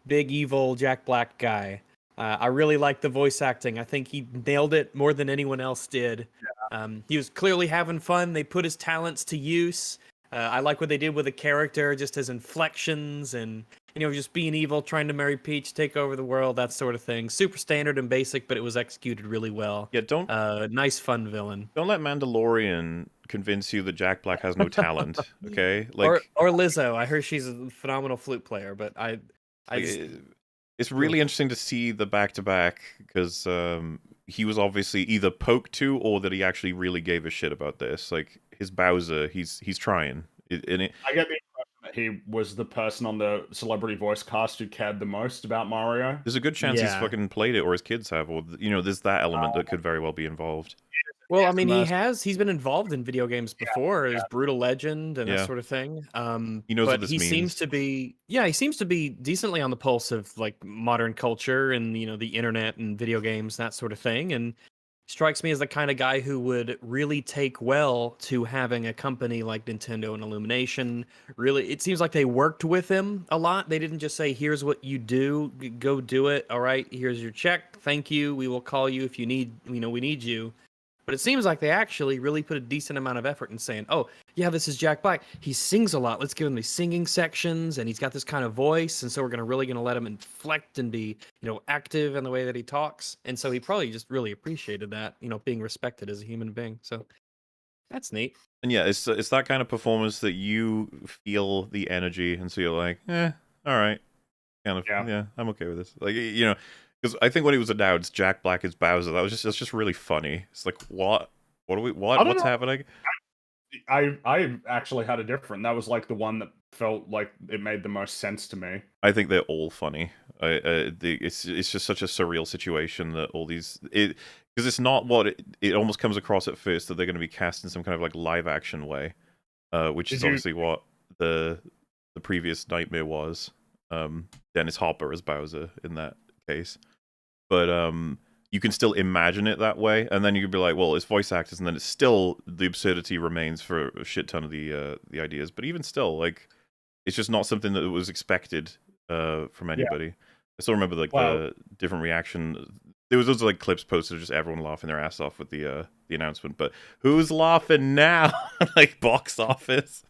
big evil Jack Black guy. I really liked the voice acting. I think he nailed it more than anyone else did. Yeah. He was clearly having fun. They put his talents to use. I like what they did with the character, just his inflections and, just being evil, trying to marry Peach, take over the world, that sort of thing. Super standard and basic, but it was executed really well. Yeah, don't... nice, fun villain. Don't let Mandalorian convince you that Jack Black has no talent, okay? Like or Lizzo. I heard she's a phenomenal flute player, but it's really interesting to see the back-to-back, because he was obviously either poked to or that he actually really gave a shit about this. Like, his Bowser, he's trying. I get the impression that he was the person on the celebrity voice cast who cared the most about Mario. There's a good chance he's fucking played it, or his kids have, or, there's that element that could very well be involved. Well, I mean, he's been involved in video games before. There's Brutal Legend and that sort of thing. He knows but what this means. Seems to be decently on the pulse of like modern culture and the internet and video games, that sort of thing. And strikes me as the kind of guy who would really take well to having a company like Nintendo and Illumination. Really, it seems like they worked with him a lot. They didn't just say, "Here's what you do, go do it. All right, here's your check. Thank you. We will call you if you need. We need you." But it seems like they actually really put a decent amount of effort in saying, "Oh, yeah, this is Jack Black. He sings a lot. Let's give him these singing sections, and he's got this kind of voice, and so we're really gonna let him inflect and be, active in the way that he talks." And so he probably just really appreciated that, being respected as a human being. So that's neat. And yeah, it's that kind of performance that you feel the energy, and so you're like, all right, kind of, yeah, I'm okay with this. Like, because I think when it was announced Jack Black is Bowser, that's just really funny. It's like, what's happening? I actually had a different. That was like the one that felt like it made the most sense to me. I think they're all funny. It's just such a surreal situation that all these because it's not what it almost comes across at first that they're going to be cast in some kind of like live action way, which is obviously what the previous Nightmare was. Dennis Hopper as Bowser in that case. But you can still imagine it that way, and then you could be like, well, it's voice actors, and then it's still the absurdity remains for a shit ton of the ideas. But even still, like, it's just not something that was expected from anybody. Yeah. I still remember the different reaction. There was those like clips posted of just everyone laughing their ass off with the announcement. But who's laughing now? Like box office.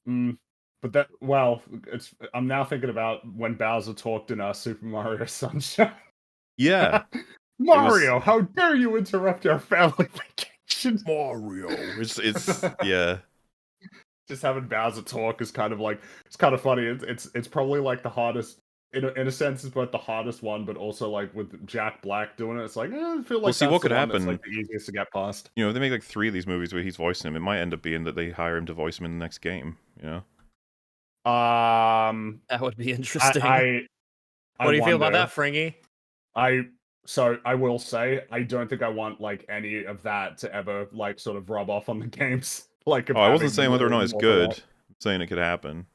But I'm now thinking about when Bowser talked in Super Mario Sunshine. Yeah. Mario, how dare you interrupt our family vacation? Mario. It's yeah. Just having Bowser talk is kind of like, it's kind of funny. It's probably like the hardest, in a sense, it's both the hardest one, but also like with Jack Black doing it, it's like, I feel like see what could happen. That's like the easiest to get past. If they make like 3 of these movies where he's voicing him, it might end up being that they hire him to voice him in the next game, That would be interesting. What do you feel about that, Fringy? I will say, I don't think I want like any of that to ever like sort of rub off on the games. Like, I wasn't saying whether or not it's good. I'm saying it could happen.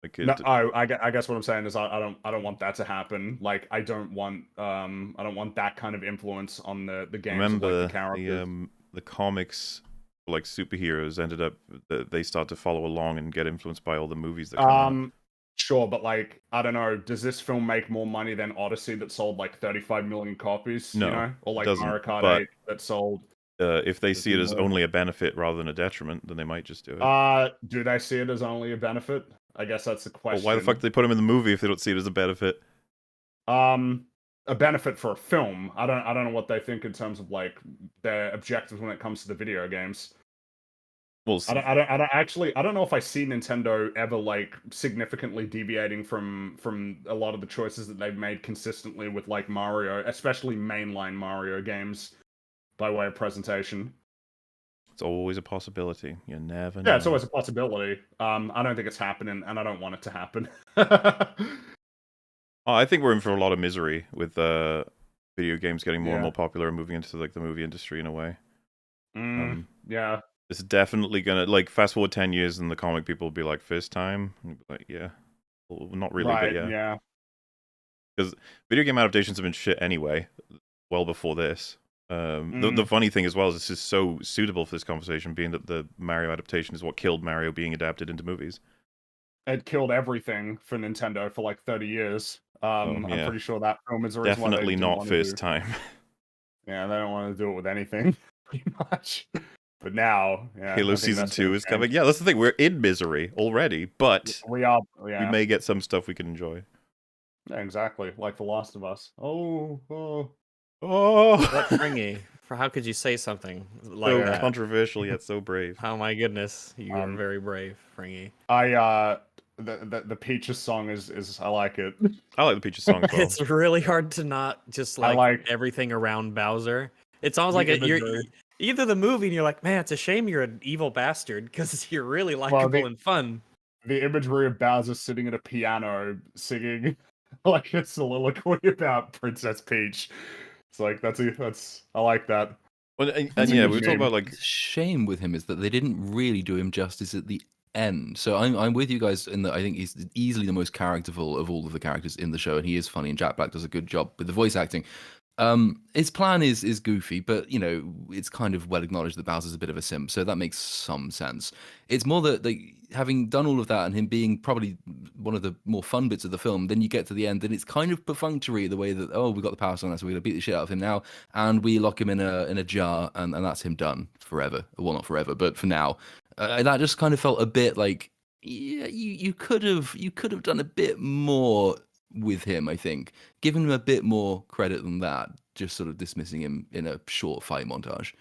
Like No, I guess what I'm saying is I don't want that to happen. Like I don't want that kind of influence on the games of like remember the characters. the comics, like superheroes, ended up they start to follow along and get influenced by all the movies that come out. Sure, but like I don't know, does this film make more money than Odyssey that sold like 35 million copies? No, You know, or it like doesn't, Mario Kart but 8 that sold. if they see it as more. only a benefit rather than a detriment, then they might just do it. Do they see it as only a benefit? I guess that's the question. Well, why the fuck did they put him in the movie if they don't see it as a benefit? A benefit for a film. I don't know what they think in terms of like their objectives when it comes to the video games. Well, I don't know if I see Nintendo ever like significantly deviating from a lot of the choices that they've made consistently with like Mario, especially mainline Mario games, by way of presentation. it's always a possibility. You never know. Yeah, it's always a possibility. I don't think it's happening, and I don't want it to happen. Oh, I think we're in for a lot of misery with video games getting more and more popular and moving into like the movie industry in a way. Yeah. It's definitely gonna, like, fast forward 10 years and the comic people will be like, first time? And you'll be like, yeah. Well, not really, Right, but yeah. yeah. Because video game adaptations have been shit anyway, well before this. The funny thing as well is this is so suitable for this conversation, being that the Mario adaptation is what killed Mario being adapted into movies. It killed everything for Nintendo for like 30 years. I'm pretty sure that film is the reason why they Definitely didn't not want first time. Yeah, they don't want to do it with anything, pretty much. But now, yeah, Halo I think Season that's 2 gonna is change. coming. Yeah, that's the thing. We're in misery already, but We are, we yeah. may get some stuff we can enjoy. Yeah, exactly. Like The Last of Us. Oh. What Fringy? For how could you say something like So that? controversial yet so brave. Oh my goodness, you are very brave, Fringy. The Peaches song is I like it. I like the Peaches song as well. It's really hard to not just like everything around Bowser. It's almost like you're either the movie and you're like, man, it's a shame you're an evil bastard because you're really likable and fun. The imagery of Bowser sitting at a piano singing like a soliloquy about Princess Peach. It's like that's I like that. Well, and yeah, we were talking about like the shame with him is that they didn't really do him justice at the end. So I'm with you guys in that I think he's easily the most characterful of all of the characters in the show, and he is funny, and Jack Black does a good job with the voice acting. His plan is goofy, but you know it's kind of well acknowledged that Bowser's a bit of a simp, so that makes some sense. It's more that having done all of that and him being probably one of the more fun bits of the film, then you get to the end and it's kind of perfunctory the way that we got the power stone, so we're gonna beat the shit out of him now, and we lock him in a jar, and that's him done forever. Well, not forever, but for now. That just kind of felt a bit like, yeah, you could have done a bit more with him. I think giving him a bit more credit than that, just sort of dismissing him in a short fight montage.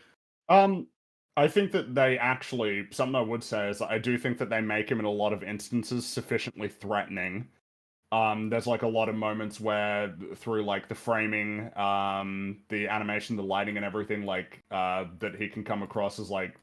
I think that they actually, something I would say is that I do think that they make him in a lot of instances sufficiently threatening. There's like a lot of moments where through like the framing, the animation, the lighting and everything, like that he can come across as like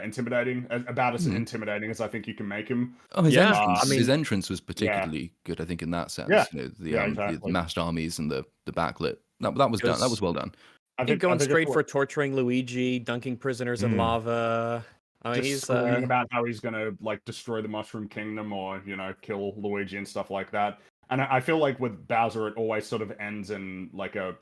intimidating, about as intimidating as I think you can make him. Oh, his entrance was particularly good, I think, in that sense. Yeah. You know, the masked armies and the backlit. That was done. That was well done. I think going straight for torturing Luigi, dunking prisoners in lava. I mean, just screaming about how he's gonna like destroy the Mushroom Kingdom or kill Luigi and stuff like that. And I feel like with Bowser, it always sort of ends in like a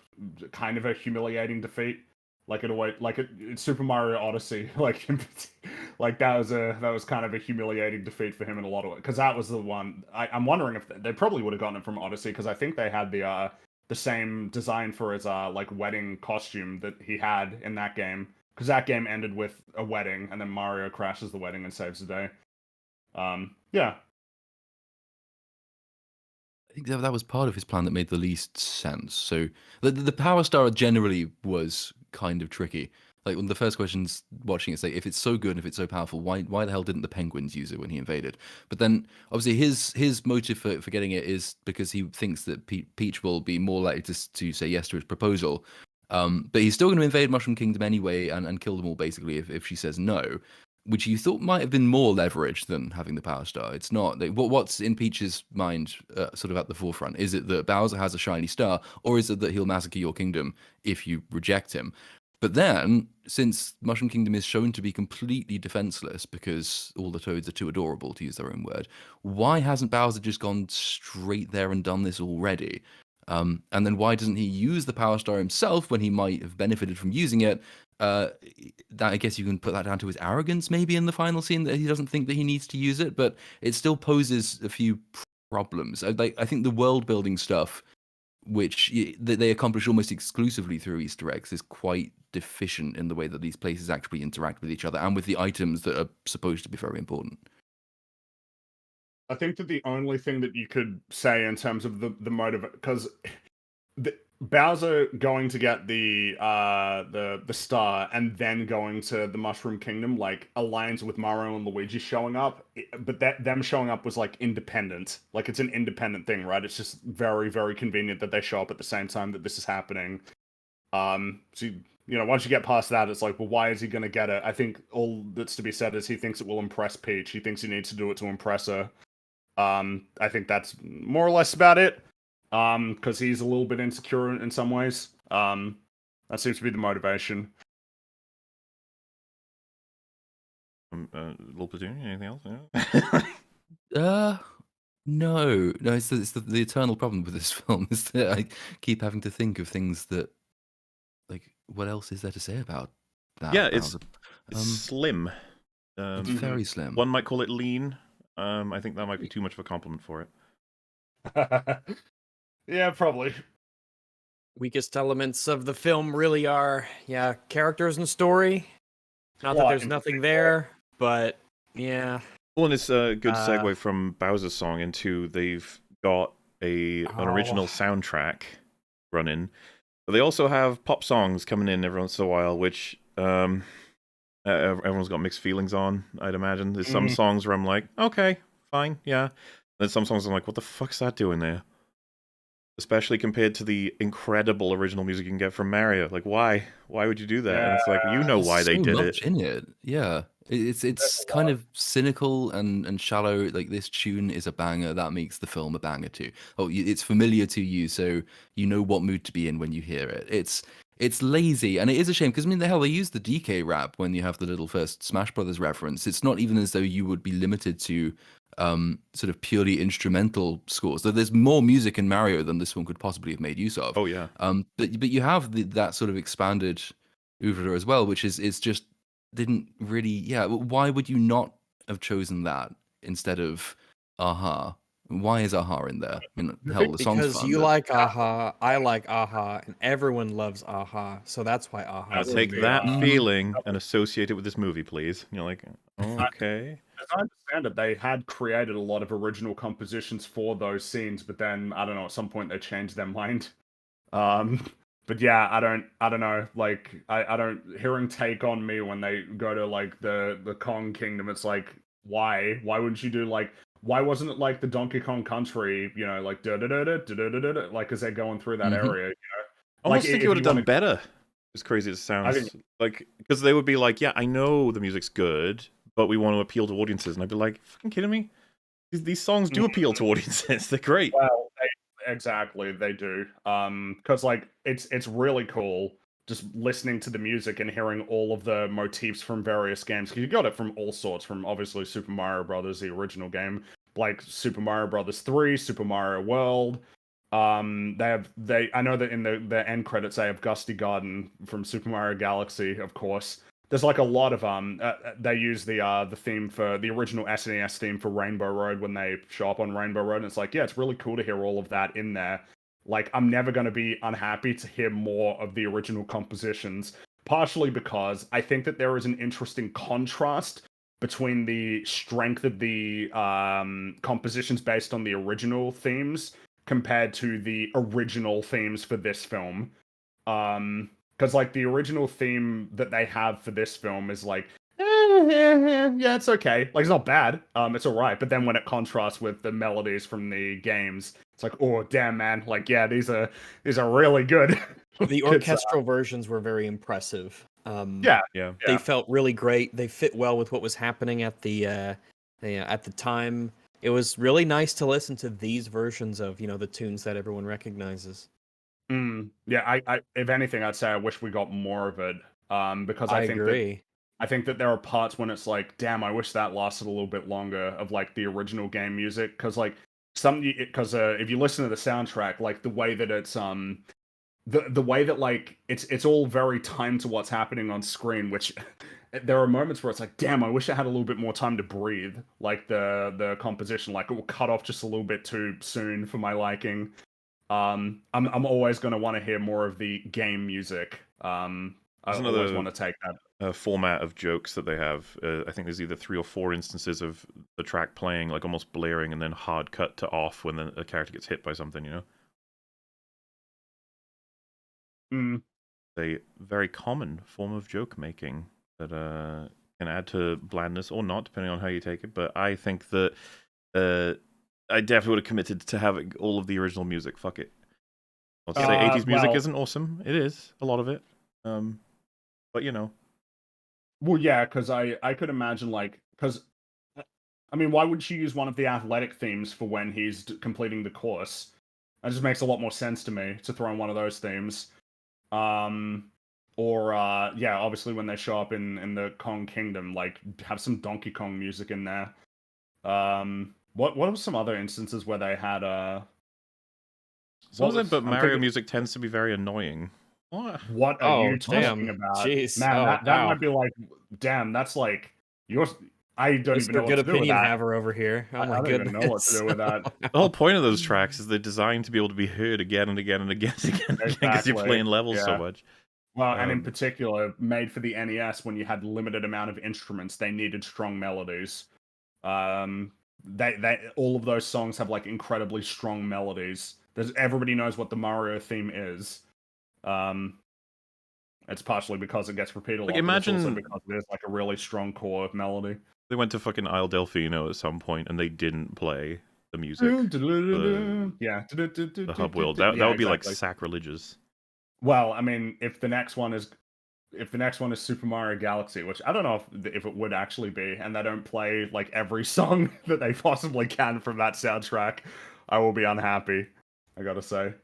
kind of a humiliating defeat. Like it always, like it's Super Mario Odyssey, like that was kind of a humiliating defeat for him in a lot of ways. Because that was the one I'm wondering if they probably would have gotten it from Odyssey, because I think they had the same design for his like wedding costume that he had in that game. Because that game ended with a wedding, and then Mario crashes the wedding and saves the day. Yeah. I think that was part of his plan that made the least sense. So the Power Star generally was kind of tricky. Like one of the first questions watching it say, if it's so good, if it's so powerful, why the hell didn't the Penguins use it when he invaded? But then obviously his motive for getting it is because he thinks that Peach will be more likely to say yes to his proposal. But he's still going to invade Mushroom Kingdom anyway and kill them all basically if she says no, which you thought might have been more leverage than having the Power Star. It's not. What's in Peach's mind sort of at the forefront? Is it that Bowser has a shiny star, or is it that he'll massacre your kingdom if you reject him? But then, since Mushroom Kingdom is shown to be completely defenseless because all the toads are too adorable, to use their own word, why hasn't Bowser just gone straight there and done this already? And then why doesn't he use the Power Star himself when he might have benefited from using it? That I guess you can put that down to his arrogance, maybe in the final scene, that he doesn't think that he needs to use it, but it still poses a few problems. I think the world building stuff, which they accomplish almost exclusively through Easter eggs, is quite deficient in the way that these places actually interact with each other and with the items that are supposed to be very important. I think that the only thing that you could say in terms of the motive, because Bowser going to get the star and then going to the Mushroom Kingdom like aligns with Mario and Luigi showing up, but them showing up was like independent. Like it's an independent thing, right? It's just very, very convenient that they show up at the same time that this is happening. So once you get past that, it's like, well, why is he going to get it? I think all that's to be said is he thinks it will impress Peach. He thinks he needs to do it to impress her. I think that's more or less about it. Because he's a little bit insecure in some ways. That seems to be the motivation. Little Platoon, anything else? No, it's the eternal problem with this film is that I keep having to think of things that, like, what else is there to say about that? Yeah, it's slim. Very slim. One might call it lean. I think that might be too much of a compliment for it. Yeah, probably. Weakest elements of the film really are, characters and story. Not that there's nothing there, but yeah. Well, and it's a good segue from Bowser's song into they've got an original soundtrack running, but they also have pop songs coming in every once in a while, which everyone's got mixed feelings on, I'd imagine. There's some songs where I'm like, okay, fine, yeah. There's some songs I'm like, what the fuck's that doing there? Especially compared to the incredible original music you can get from Mario. Like, why? Why would you do that? And it's like, why they did it. In it, yeah. It's kind of cynical and shallow. Like, this tune is a banger. That makes the film a banger too. Oh, it's familiar to you, so you know what mood to be in when you hear it. It's lazy, and it is a shame because the hell, they use the DK rap when you have the little first Smash Brothers reference. It's not even as though you would be limited to sort of purely instrumental scores. So there's more music in Mario than this one could possibly have made use of. Oh yeah. But you have that sort of expanded oeuvre as well, which is just didn't really. Yeah, why would you not have chosen that instead of Aha? Why is Aha in there? Hell, the song's because fun, you but... like Aha, I like Aha, and everyone loves Aha, so that's why Aha. I'll take that feeling and associate it with this movie, please. You're like, okay. As I understand it, they had created a lot of original compositions for those scenes, but then I don't know. At some point, they changed their mind. But yeah, I don't know. Like, I don't hearing "Take on Me" when they go to like the Kong Kingdom. It's like, why? Why wouldn't you do like? Why wasn't it like the Donkey Kong Country? Like da da da da da da da da, like as they're going through that area. I almost think it would have done better. As crazy as it sounds, like because they would be like, yeah, I know the music's good, but we want to appeal to audiences, and I'd be like, fucking kidding me? These songs do appeal to audiences. They're great. Well, exactly, they do. Because like it's really cool just listening to the music and hearing all of the motifs from various games. Because you got it from all sorts, from obviously Super Mario Brothers, the original game, like Super Mario Brothers 3, Super Mario World. I know that in the end credits they have Gusty Garden from Super Mario Galaxy, of course. There's like a lot of they use the theme for the original SNES theme for Rainbow Road when they show up on Rainbow Road, and it's like, yeah, it's really cool to hear all of that in there. Like, I'm never going to be unhappy to hear more of the original compositions, partially because I think that there is an interesting contrast between the strength of the compositions based on the original themes compared to the original themes for this film. Because, like, the original theme that they have for this film is like, yeah, it's okay. Like, it's not bad. It's all right. But then when it contrasts with the melodies from the games, it's like, oh, damn, man. Like, yeah, these are really good. The orchestral versions were very impressive. Yeah. They felt really great. They fit well with what was happening at the time. It was really nice to listen to these versions of, the tunes that everyone recognizes. Yeah, I if anything, I'd say I wish we got more of it. because I I think that agree. I think that there are parts when it's like, damn, I wish that lasted a little bit longer of like the original game music, because like if you listen to the soundtrack, like the way that it's the way that like it's all very timed to what's happening on screen, which there are moments where it's like, damn, I wish I had a little bit more time to breathe. Like the composition, like it will cut off just a little bit too soon for my liking. I'm always going to want to hear more of the game music. I There's always another want to take that. format of jokes that they have. I think there's either 3 or 4 instances of the track playing, like almost blaring, and then hard cut to off when a character gets hit by something, you know? Mm. A very common form of joke making that can add to blandness or not, depending on how you take it. But I think that I definitely would have committed to having all of the original music. Fuck it. Not to say 80s music isn't awesome. It is, a lot of it. But you know. Well, yeah, because I could imagine because I mean, why would she use one of the athletic themes for when he's completing the course? That just makes a lot more sense to me to throw in one of those themes. Or yeah, obviously when they show up in the Kong Kingdom, like have some Donkey Kong music in there. What were some other instances where they had some of them, but Mario music tends to be very annoying. What are you talking about? Jeez. Man, that might be like, damn, that's like I don't even know what to do with that. Haver over here. Oh my I don't goodness. even know what to do with that. The whole point of those tracks is they're designed to be able to be heard again and again and again and again because you're playing levels so much. Well, and in particular, made for the NES when you had limited amount of instruments, they needed strong melodies. They all of those songs have like incredibly strong melodies. Everybody knows what the Mario theme is. It's partially because it gets repeated a lot, imagine, but it's also because there's like a really strong core of melody. They went to fucking Isle Delfino at some point and they didn't play the music. The hub world. That would be like sacrilegious. Well, I mean, if the next one is Super Mario Galaxy, which I don't know if it would actually be, and they don't play like every song that they possibly can from that soundtrack, I will be unhappy. I gotta say.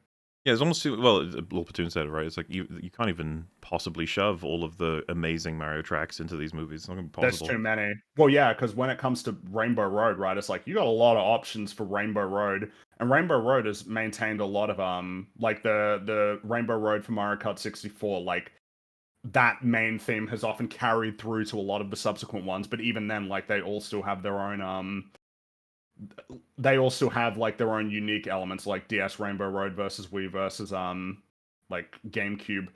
Yeah, it's almost Platoon said it right. It's like you can't even possibly shove all of the amazing Mario tracks into these movies. It's not gonna be possible. There's too many. Well, yeah, because when it comes to Rainbow Road, right, it's like you got a lot of options for Rainbow Road, and Rainbow Road has maintained a lot of like the Rainbow Road for Mario Kart 64, like that main theme has often carried through to a lot of the subsequent ones. But even then, like they all still have their own their own unique elements, like DS Rainbow Road versus Wii versus like GameCube.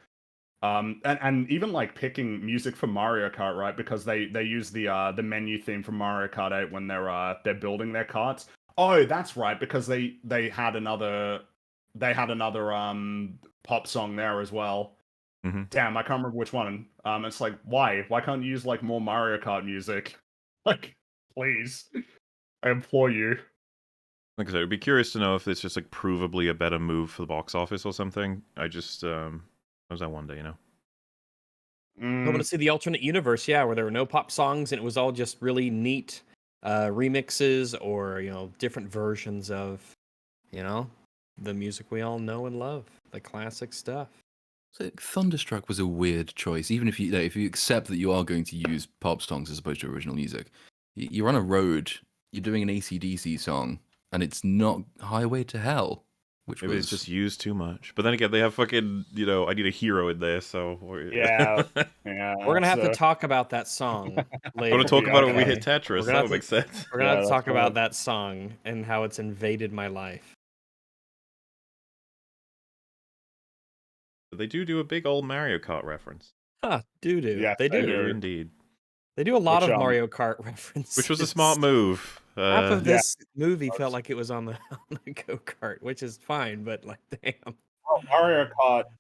And even like picking music for Mario Kart, right? Because they use the menu theme from Mario Kart 8 when they're building their karts. Oh, that's right, because they had another pop song there as well. Mm-hmm. Damn, I can't remember which one. It's like, why can't you use like more Mario Kart music? Like, please. I implore you. Like I said, I'd be curious to know if it's just like provably a better move for the box office or something. I just was that one day, you know. I want to see the alternate universe, yeah, where there were no pop songs and it was all just really neat remixes or different versions of the music we all know and love, the classic stuff. So Thunderstruck was a weird choice, even if you accept that you are going to use pop songs as opposed to original music. You're on a road. You're doing an AC/DC song, and it's not Highway to Hell, which Maybe it's just used too much. But then again, they have fucking, I need a hero in there, so... Yeah. We're going to have to talk about that song later. I want to talk about it when we hit Tetris. That would make sense. We're going to have to talk about that song and how it's invaded my life. They do a big old Mario Kart reference. Huh, do. Yeah, they do. Indeed. They do a lot of Mario Kart references. Which was a smart move. Half of this movie felt like it was on the go-kart, which is fine, but like, damn. Well,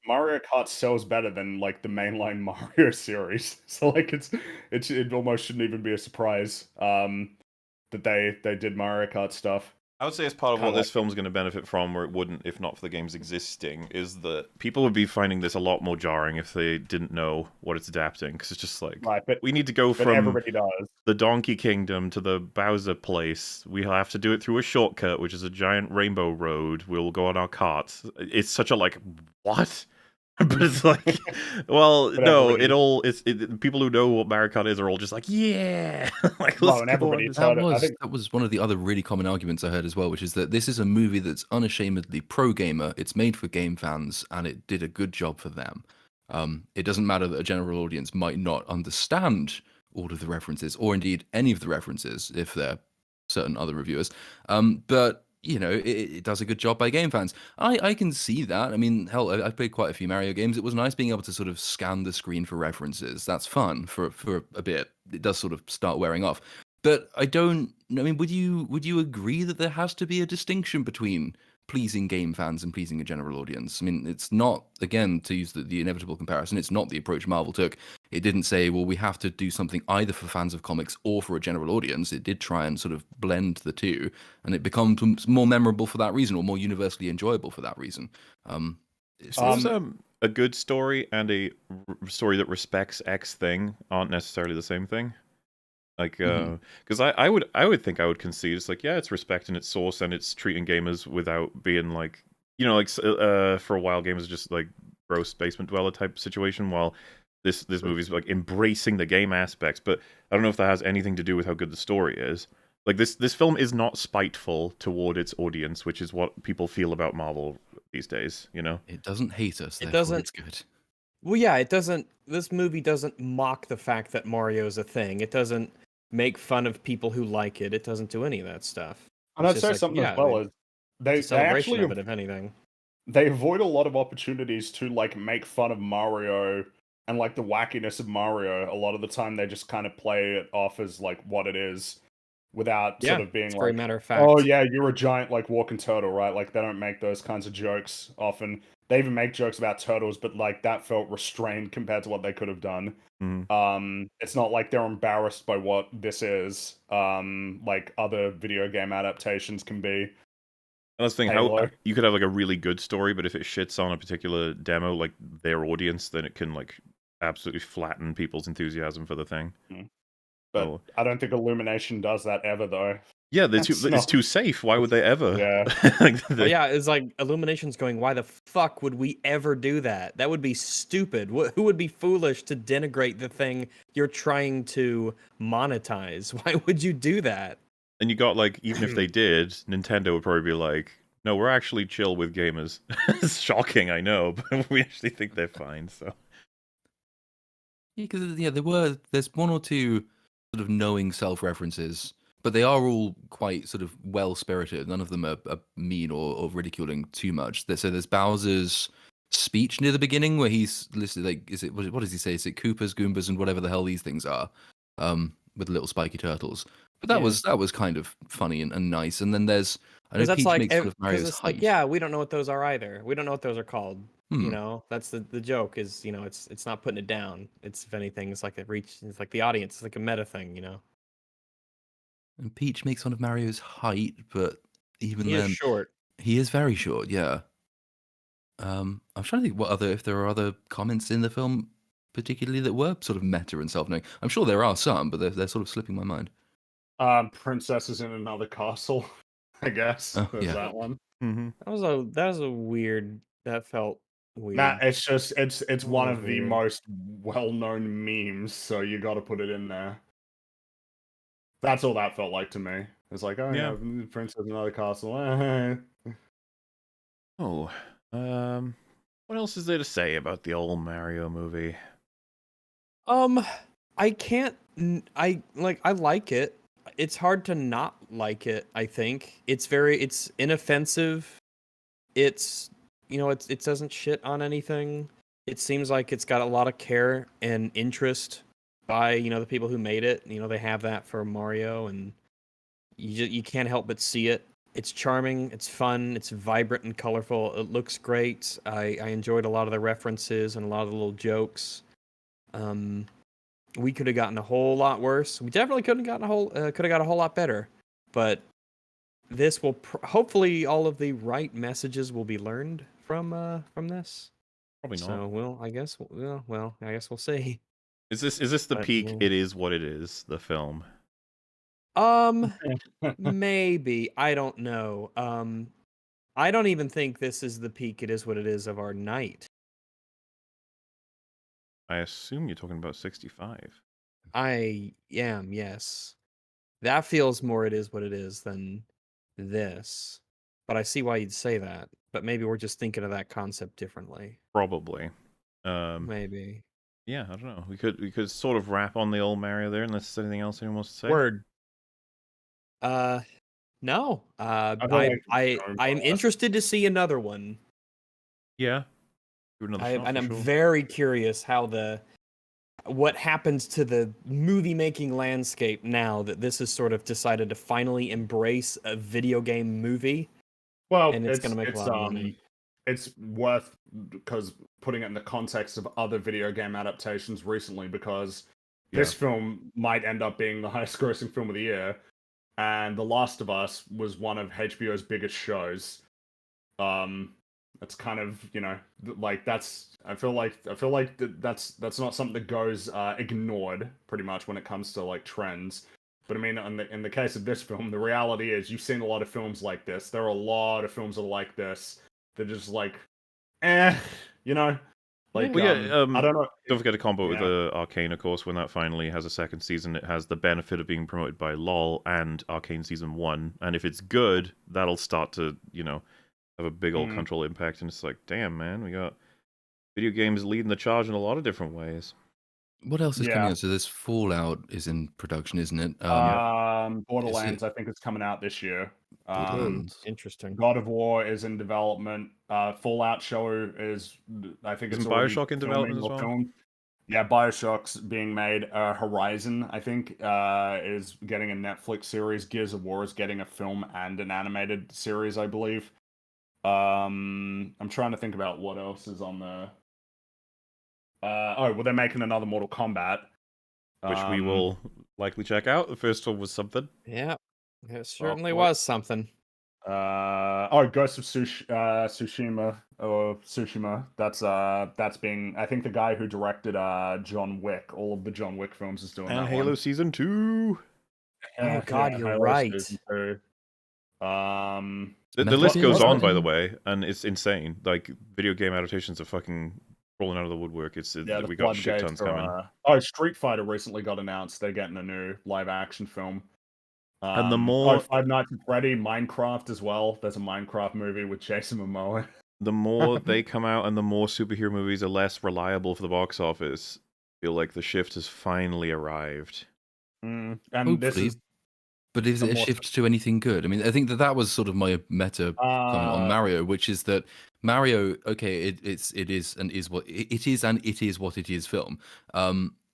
Mario Kart sells better than like the mainline Mario series, so like it almost shouldn't even be a surprise that they did Mario Kart stuff. I would say as part of what this film's going to benefit from, or it wouldn't if not for the game's existing, is that people would be finding this a lot more jarring if they didn't know what it's adapting, because it's just like, we need to go from everybody does. The Donkey Kingdom to the Bowser place. We have to do it through a shortcut, which is a giant rainbow road. We'll go on our carts. It's such a what? But it's like, well, But no, people who know what Mario Kart is are all just like, yeah, like let's Well, and go everybody on. heard it. I think That was one of the other really common arguments I heard as well, which is that this is a movie that's unashamedly pro gamer. It's made for game fans, and it did a good job for them. It doesn't matter that a general audience might not understand all of the references, or indeed any of the references, if they're certain other reviewers. But you know, it does a good job by game fans. I can see that. I mean, hell, I've played quite a few Mario games. It was nice being able to sort of scan the screen for references. That's fun for a bit. It does sort of start wearing off. But I don't. I mean, would you agree that there has to be a distinction between pleasing game fans and pleasing a general audience? I mean, it's not, again, to use the inevitable comparison, it's not the approach Marvel took. It didn't say, well, we have to do something either for fans of comics or for a general audience. It did try and sort of blend the two, and it becomes more memorable for that reason, or more universally enjoyable for that reason. Suppose a good story and a story that respects X thing aren't necessarily the same thing. Like, because I would think I would concede it's like, yeah, it's respecting its source and it's treating gamers without being like, you know, like for a while gamers are just like gross basement dweller type situation, while this movie's like embracing the game aspects. But I don't know if that has anything to do with how good the story is. Like this film is not spiteful toward its audience, which is what people feel about Marvel these days. You know, it doesn't hate us. It Therefore doesn't. It's good. Well, yeah, it doesn't. This movie doesn't mock the fact that Mario's a thing. It doesn't make fun of people who like it. It doesn't do any of that stuff. and It's I'd just say like, something yeah, as well as it's a they celebration actually of it, if anything. they avoid a lot of opportunities to like make fun of Mario and like the wackiness of Mario. A lot of the time they just kind of play it off as like what it is without Yeah, sort of being it's very like, matter of oh fact. yeah, you're a giant like walking turtle, right? Like they don't make those kinds of jokes often. They even make jokes about turtles, but like that felt restrained compared to what they could have done. It's not like they're embarrassed by what this is, like other video game adaptations can be. that's the thing. How Halo. you could have like a really good story, but if it shits on a particular demo, like their audience, then it can like absolutely flatten people's enthusiasm for the thing. But Oh. I don't think Illumination does that ever, though. Yeah, it's too safe. Why would they ever? Yeah. Well, yeah, it's like Illumination's going, why the fuck would we ever do that? That would be stupid. Who would be foolish to denigrate the thing you're trying to monetize? Why would you do that? And you got like, even if they did, Nintendo would probably be like, no, we're actually chill with gamers. It's shocking, I know, but we actually think they're fine. So Yeah, because there's one or two sort of knowing self-references, but they are all quite sort of well-spirited. None of them are mean or ridiculing too much. So there's Bowser's speech near the beginning where he's listed like, what does he say? Is it Koopas, Goombas, and whatever the hell these things are, with little spiky turtles? But that was kind of funny and nice. And then there's, I know Because that's Peach like, makes fun of Mario's it's height. like, yeah, we don't know what those are either. We don't know what those are called. You Hmm. know, that's the joke is, you know, it's not putting it down. It's, if anything, it's like it's like the audience. It's like a meta thing, you know. And Peach makes fun of Mario's height, but even He is then, short. he is very short. Yeah. I'm trying to think if there are other comments in the film particularly that were sort of meta and self-knowing. I'm sure there are some, but they're sort of slipping my mind. Princess is in another castle, I guess. Oh, There's yeah. that one. That was a weird. That felt weird. Nah, it's just it's That one was of the weird. most well-known memes, so you got to put it in there. That's all that felt like to me. It's like, oh yeah, Princess in another castle. oh, what else is there to say about the old Mario movie? I can't. I like it. It's hard to not like it. I think it's inoffensive. It's, you know, it doesn't shit on anything. It seems like it's got a lot of care and interest by, you know, the people who made it. You know, they have that for Mario, and you can't help but see it. It's charming, it's fun, it's vibrant and colorful. It looks great. I enjoyed a lot of the references and a lot of the little jokes. We could have gotten a whole lot worse. We definitely could have got a whole lot better. But this will hopefully all of the right messages will be learned from this. Probably not. So I guess we'll see. Is this the But, peak? yeah. It is what it is. The film. Maybe, I don't know. I don't even think this is the peak. It is what it is of our night. I assume you're talking about 65. I am, yes. That feels more it is what it is than this. But I see why you'd say that. But maybe we're just thinking of that concept differently. Probably. Maybe. Yeah, I don't know. We could sort of wrap on the old Mario there, unless there's anything else anyone wants to say. Word. No. I'm interested to see another one. Yeah. Give it another shot, And for I'm sure. very curious how what happens to the movie making landscape now that this has sort of decided to finally embrace a video game movie. Well, and it's going to make a lot of money. It's worth because putting it in the context of other video game adaptations recently, because this film might end up being the highest grossing film of the year, and The Last of Us was one of HBO's biggest shows. It's kind of, you know, like that's I feel like that's not something that goes ignored pretty much when it comes to like trends. But I mean, in the case of this film, the reality is you've seen a lot of films like this. There are a lot of films that are like this. They're just like, you know, like Well, I don't know. Don't forget to combo with Arcane, of course. When that finally has a second season, it has the benefit of being promoted by LOL and Arcane Season 1. And if it's good, that'll start to, you know, have a big old cultural impact. And it's like, damn, man, we got video games leading the charge in a lot of different ways. What else is coming out? So this Fallout is in production, isn't it? Borderlands, I think it's coming out this year. Interesting. God of War is in development. Fallout show is, I think Isn't it's already BioShock in development as well? Filmed. Yeah, BioShock's being made. Horizon, I think, is getting a Netflix series. Gears of War is getting a film and an animated series, I believe. I'm trying to think about what else is on the. They're making another Mortal Kombat, which we will likely check out. The first one was something. Yeah, it certainly was something. Ghost of Tsushima or Tsushima. That's being. I think the guy who directed John Wick, all of the John Wick films, is doing and that Halo one. Season 2. Oh God, you're right. The list goes on, by the way, and it's insane. Like, video game adaptations are fucking rolling out of the woodwork. We got shit tons coming. Street Fighter recently got announced. They're getting a new live action film. And the more Five Nights at Freddy, Minecraft as well. There's a Minecraft movie with Jason Momoa. The more they come out, and the more superhero movies are less reliable for the box office. I feel like the shift has finally arrived. And hopefully. But is it a shift to anything good? I mean, I think that was sort of my meta comment on Mario, which is that Mario, okay, it is what it is film.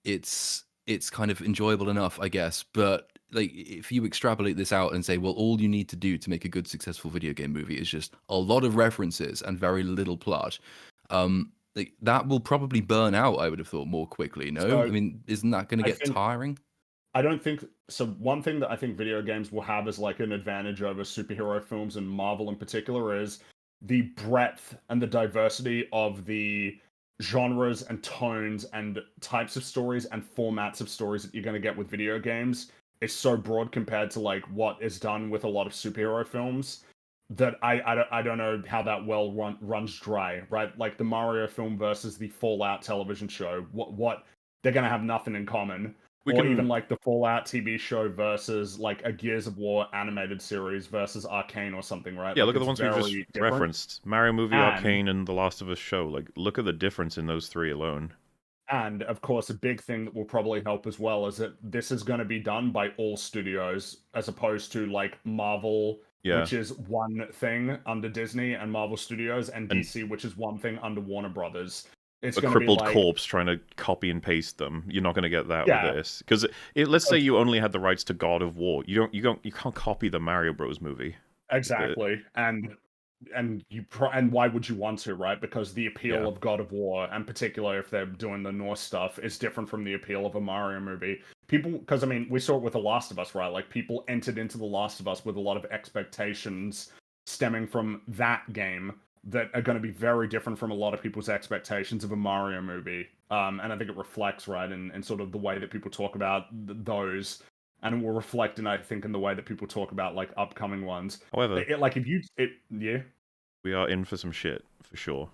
It's kind of enjoyable enough, I guess. But like, if you extrapolate this out and say, well, all you need to do to make a good, successful video game movie is just a lot of references and very little plot, like that will probably burn out. I would have thought more quickly. No, So, I mean, isn't that going to get tiring? I don't think so. One thing that I think video games will have as like an advantage over superhero films and Marvel in particular is the breadth and the diversity of the genres and tones and types of stories and formats of stories that you're going to get with video games is so broad compared to like what is done with a lot of superhero films that I don't know how that runs dry, right? Like the Mario film versus the Fallout television show. What they're going to have nothing in common. Even like the Fallout TV show versus like a Gears of War animated series versus Arcane or something, right? Yeah, like, look at the ones we just referenced. Mario movie, Arcane, and The Last of Us show. Like, look at the difference in those three alone. And, of course, a big thing that will probably help as well is that this is going to be done by all studios, as opposed to, like, Marvel, which is one thing under Disney and Marvel Studios, and DC, which is one thing under Warner Brothers. It's a crippled corpse trying to copy and paste them. You're not going to get that with this, because let's say you only had the rights to God of War. You can't copy the Mario Bros movie. Exactly, and why would you want to, right? Because the appeal of God of War, and particularly if they're doing the Norse stuff, is different from the appeal of a Mario movie. Because I mean, we saw it with The Last of Us, right? Like people entered into The Last of Us with a lot of expectations stemming from that game that are going to be very different from a lot of people's expectations of a Mario movie. And I think it reflects, right, in sort of the way that people talk about those, and it will reflect in, I think, in the way that people talk about, like, upcoming ones. However, we are in for some shit, for sure.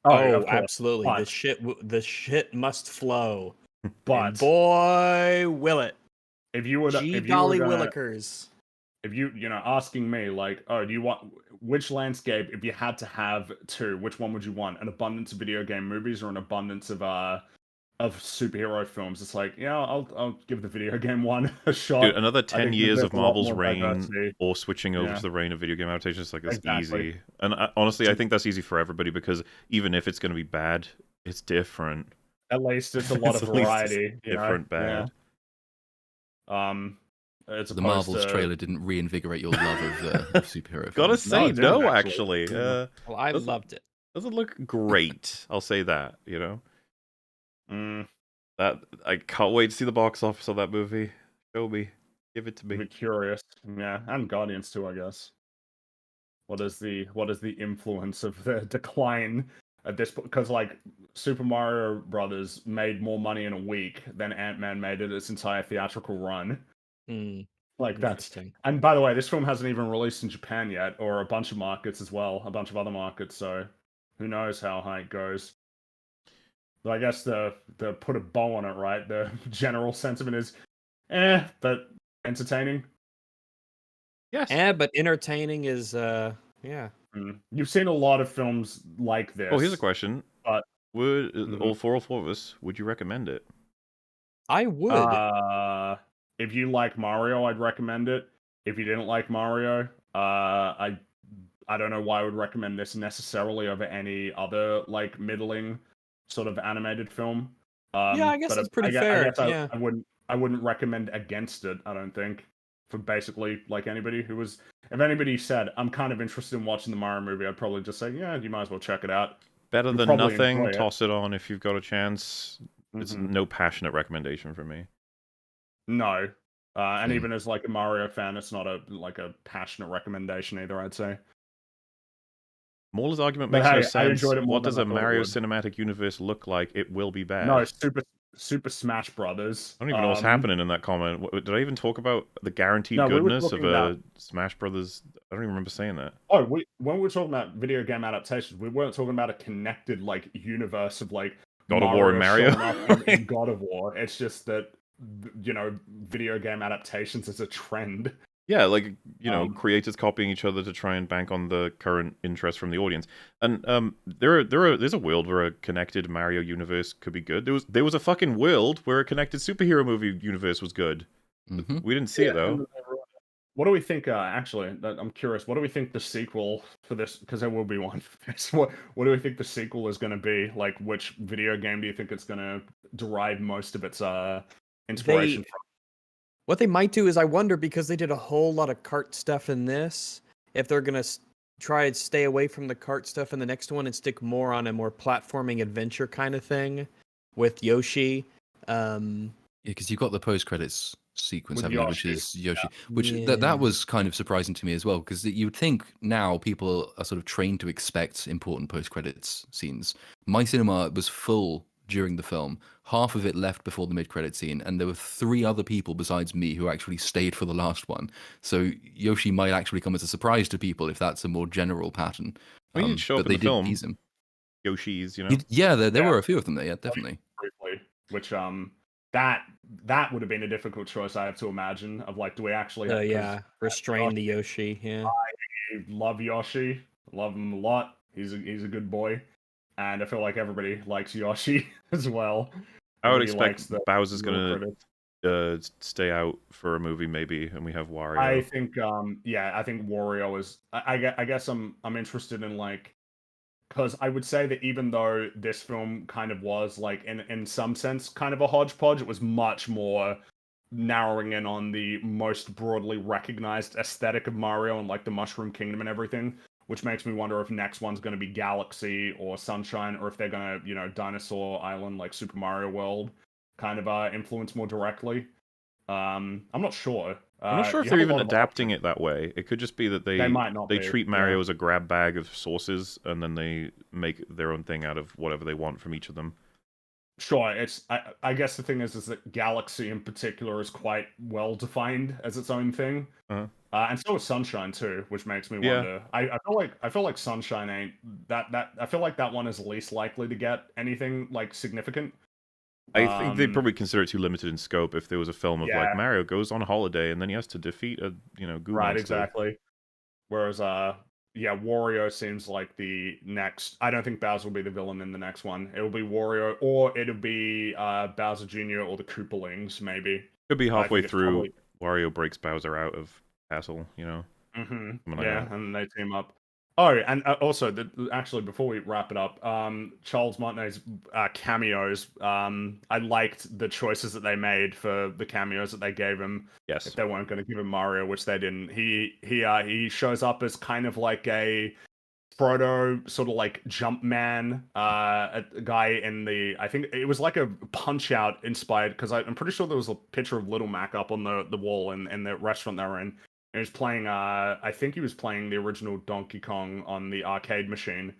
of course. absolutely. But, The shit must flow. And but boy, will it. if you were Dolly gonna, Willikers. if you asking me like, oh, do you want which landscape, if you had to have two, which one would you want? An abundance of video game movies or an abundance of superhero films? It's like, yeah, I'll give the video game one a shot. Dude, another I 10 think years there's of a lot Marvel's more reign diversity. or switching over Yeah. to the reign of video game adaptations, like, it's Exactly. easy. And honestly, I think that's easy for everybody, because even if it's going to be bad, it's different. At least it's a lot of At least it's variety. You know? different bad. Yeah. It's The Marvels trailer didn't reinvigorate your love of superhero Gotta films. say, it no, didn't, actually. actually. Well, I doesn't- loved it. Doesn't look great. I'll say that, you know? That I can't wait to see the box office of that movie. Show me. Give it to I'm me. curious. Yeah, and Guardians too, I guess. What is the influence of the decline at this point? Because like Super Mario Brothers made more money in a week than Ant-Man made in its entire theatrical run. Like that's. Interesting. And by the way, this film hasn't even released in Japan yet, or a bunch of markets as well, a bunch of other markets. So who knows how high it goes. But I guess the put a bow on it, right? The general sentiment is, but entertaining. Yes. But entertaining is yeah. You've seen a lot of films like this. Oh, here's a question. But Would all four of us, would you recommend it? I would. If you like Mario, I'd recommend it. If you didn't like Mario, I don't know why I would recommend this necessarily over any other like middling sort of animated film. Yeah, I guess but it's pretty fair. Yeah. I wouldn't recommend against it. I don't think, for basically like anybody who was. If anybody said I'm kind of interested in watching the Mario movie, I'd probably just say, yeah, you might as well check it out. Better You'll than probably nothing. enjoy it. Toss it on if you've got a chance. It's Mhm. no passionate recommendation for me. No. And Same. even as like a Mario fan, it's not a passionate recommendation either, I'd say. Mauler's argument But makes no hey, I sense. enjoyed it more What than does I a thought it Mario would. cinematic universe look like? It will be bad. No, Super Smash Brothers. I don't even know what's happening in that comment. Did I even talk about the guaranteed No, we were goodness of talking about- Smash Brothers? I don't even remember saying that. Oh, when we were talking about video game adaptations, we weren't talking about a connected like universe of like God of War and Mario. showing up in God of War. It's just that video game adaptations is a trend. Yeah, like, creators copying each other to try and bank on the current interest from the audience. And there's a world where a connected Mario universe could be good. There was a fucking world where a connected superhero movie universe was good. Mm-hmm. We didn't see it though. What do we think? Actually, I'm curious. What do we think the sequel for this? Because there will be one for this. What do we think the sequel is going to be? Like, which video game do you think it's going to derive most of its inspiration from? What they might do is, I wonder, because they did a whole lot of kart stuff in this, if they're gonna try and stay away from the kart stuff in the next one and stick more on a more platforming adventure kind of thing with Yoshi. Yeah, because you've got the post-credits sequence, With haven't you, which Yoshi, is Yoshi. yeah. Which Yeah. that was kind of surprising to me as well, because you would think now people are sort of trained to expect important post-credits scenes. My cinema was full during the film. Half of it left before the mid-credit scene, and there were 3 other people besides me who actually stayed for the last one. So Yoshi might actually come as a surprise to people if that's a more general pattern. Well, he did show up but in they the film. did tease him. Yoshi's, Yeah, there Yeah. were a few of them there. Yeah, definitely. Briefly, which that would have been a difficult choice, I have to imagine. Of like, do we actually? Restrain the Yoshi. Yeah. I love Yoshi. Love him a lot. He's a good boy, and I feel like everybody likes Yoshi as well. I would Everybody likes expect the Bowser's little gonna critters. stay out for a movie maybe, and we have Wario. I think I think Wario is. I guess I'm interested in like, because I would say that even though this film kind of was like in some sense kind of a hodgepodge, it was much more narrowing in on the most broadly recognized aesthetic of Mario and like the Mushroom Kingdom and everything, which makes me wonder if next one's going to be Galaxy or Sunshine, or if they're going to, Dinosaur Island, like Super Mario World, kind of influence more directly. I'm not sure. I'm not sure if you they're have a even lot of adapting options. it that way. It could just be that they might not be, treat Mario yeah. as a grab bag of sources, and then they make their own thing out of whatever they want from each of them. Sure, I guess the thing is that Galaxy in particular is quite well defined as its own thing. Uh-huh. And so is Sunshine too, which makes me Yeah. wonder. I feel like Sunshine ain't that I feel like that one is least likely to get anything like significant. I think they'd Um, probably consider it too limited in scope if there was a film of like yeah, Mario goes on holiday and then he has to defeat a goo right, monster. exactly. Whereas yeah, Wario seems like the next. I don't think Bowser will be the villain in the next one. It'll be Wario, or it'll be Bowser Jr. or the Koopalings, maybe. Could be I halfway think it's through probably. Wario breaks Bowser out of castle, something like Yeah, that. and they team up. Oh, and also, actually, before we wrap it up, Charles Martinet's cameos. I liked the choices that they made for the cameos that they gave him. Yes. If they weren't going to give him Mario, which they didn't, he shows up as kind of like a Frodo, sort of like Jumpman, a guy in the. I think it was like a Punch Out inspired, because I'm pretty sure there was a picture of Little Mac up on the wall in the restaurant they were in. He was playing. I think he was playing the original Donkey Kong on the arcade machine,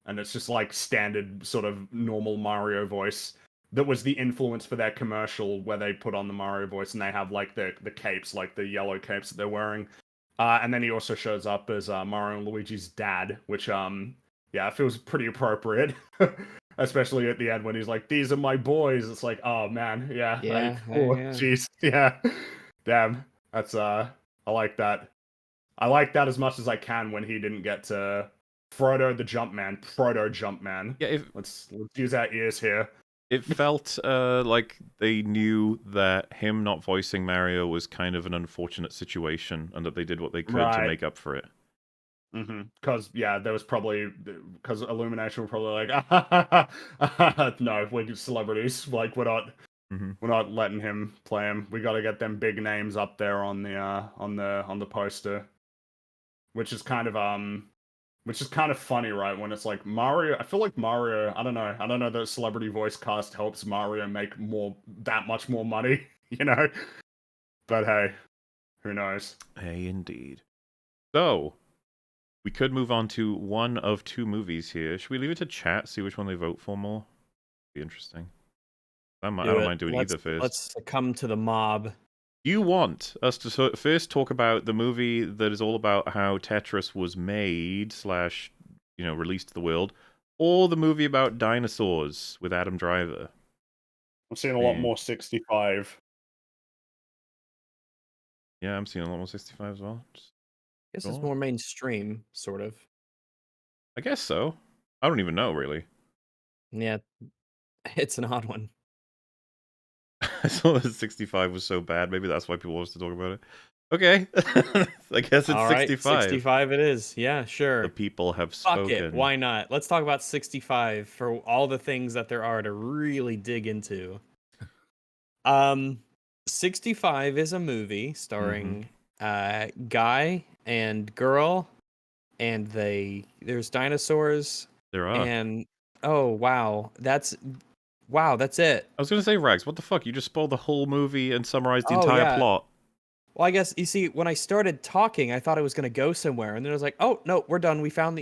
and it's just like standard sort of normal Mario voice. That was the influence for their commercial where they put on the Mario voice, and they have like the capes, like the yellow capes that they're wearing. And then he also shows up as Mario and Luigi's dad, which yeah, feels pretty appropriate. Especially at the end when he's like, "These are my boys." It's like, oh man, yeah, Yeah, jeez, yeah, damn, that's I like that. I like that as much as I can when he didn't get to Frodo the Jumpman. Yeah, Let's use our ears here. it felt like they knew that him not voicing Mario was kind of an unfortunate situation, and that they did what they could to Right. make up for it. Because yeah, there was probably because Illumination were probably like, no, we're celebrities. Like we're not letting him play him. We got to get them big names up there on the poster, which is kind of funny, right? When it's like Mario, I feel like Mario. I don't know. The celebrity voice cast helps Mario make that much more money, you know. But hey, who knows? Hey, indeed. So, we could move on to one of two movies here. Should we leave it to chat, see which one they vote for more? Be interesting. I don't mind doing either first. Let's come to the mob. You want us to first talk about the movie that is all about how Tetris was made / released to the world, or the movie about dinosaurs with Adam Driver? I'm seeing a lot more 65. Yeah, I'm seeing a lot more 65 as well. I guess it's more mainstream, sort of. I guess so. I don't even know, really. Yeah, it's an odd one. I saw that 65 was so bad. Maybe that's why people want us to talk about it. Okay. I guess it's All right, 65. 65 it is. Yeah, sure. The people have Fuck spoken. it. Why not? Let's talk about 65 for all the things that there are to really dig into. 65 is a movie starring guy and girl, and there's dinosaurs. There are. And oh wow, that's it. I was gonna say, Rags, what the fuck? You just spoiled the whole movie and summarized the Oh, entire yeah. plot. Well, I guess you see, when I started talking, I thought it was going to go somewhere, and then I was like, "Oh no, we're done. We found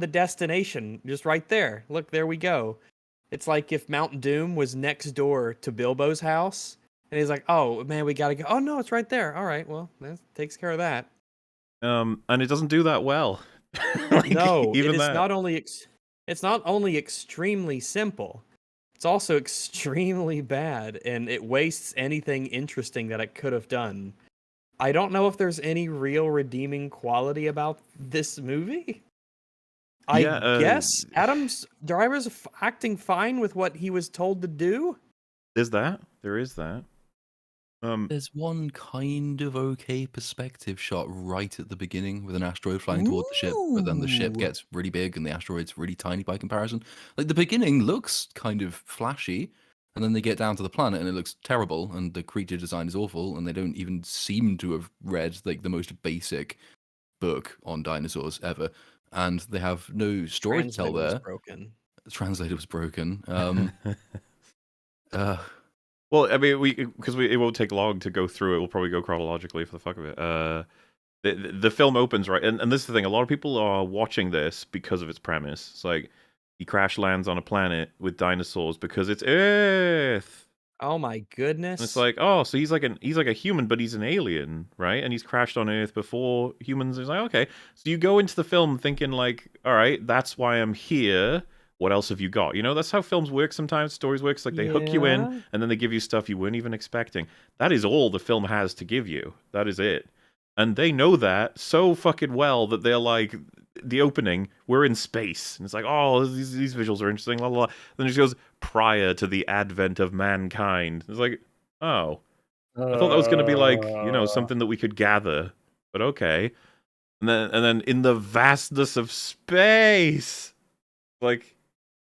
the destination just right there. Look, there we go." It's like if Mount Doom was next door to Bilbo's house, and he's like, "Oh man, we gotta go." Oh no, it's right there. All right, well, that takes care of that. And it doesn't do that well. Like, No, even it is that. it's not only extremely simple, it's also extremely bad, and it wastes anything interesting that it could have done. I don't know if there's any real redeeming quality about this movie. I guess Adam's Driver's acting fine with what he was told to do. There's that. There is that. There's one kind of okay perspective shot right at the beginning with an asteroid flying towards the ship, but then the ship Ooh. gets really big and the asteroid's really tiny by comparison. Like, the beginning looks kind of flashy, and then they get down to the planet and it looks terrible, and the creature design is awful, and they don't even seem to have read like the most basic book on dinosaurs ever, and they have no story to tell there. The translator was broken. Well, I mean, because it won't take long to go through it. We'll probably go chronologically for the fuck of it. The film opens, right, and this is the thing. A lot of people are watching this because of its premise. It's like, he crash lands on a planet with dinosaurs because it's Earth. Oh my goodness. And it's like, oh, so he's like a human, but he's an alien, right? And he's crashed on Earth before humans. It's like, okay. So you go into the film thinking like, all right, that's why I'm here. What else have you got? You know, that's how films work sometimes, stories work. It's like they hook you in, and then they give you stuff you weren't even expecting. That is all the film has to give you. That is it. And they know that so fucking well that they're like, the opening, we're in space. And it's like, oh, these visuals are interesting, blah, blah, blah. Then it just goes, prior to the advent of mankind. It's like, oh. I thought that was going to be like, you know, something that we could gather. But okay. And then in the vastness of space. Like,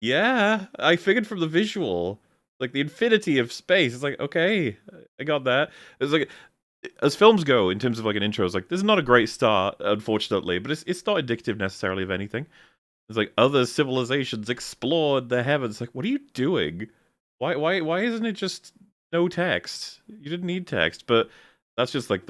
yeah, I figured from the visual. Like, the infinity of space. It's like, okay, I got that. It's like, as films go, in terms of like an intro, it's like, this is not a great start, unfortunately, but it's not indicative necessarily of anything. It's like other civilizations explored the heavens. It's like, what are you doing? Why isn't it just no text? You didn't need text, but that's just like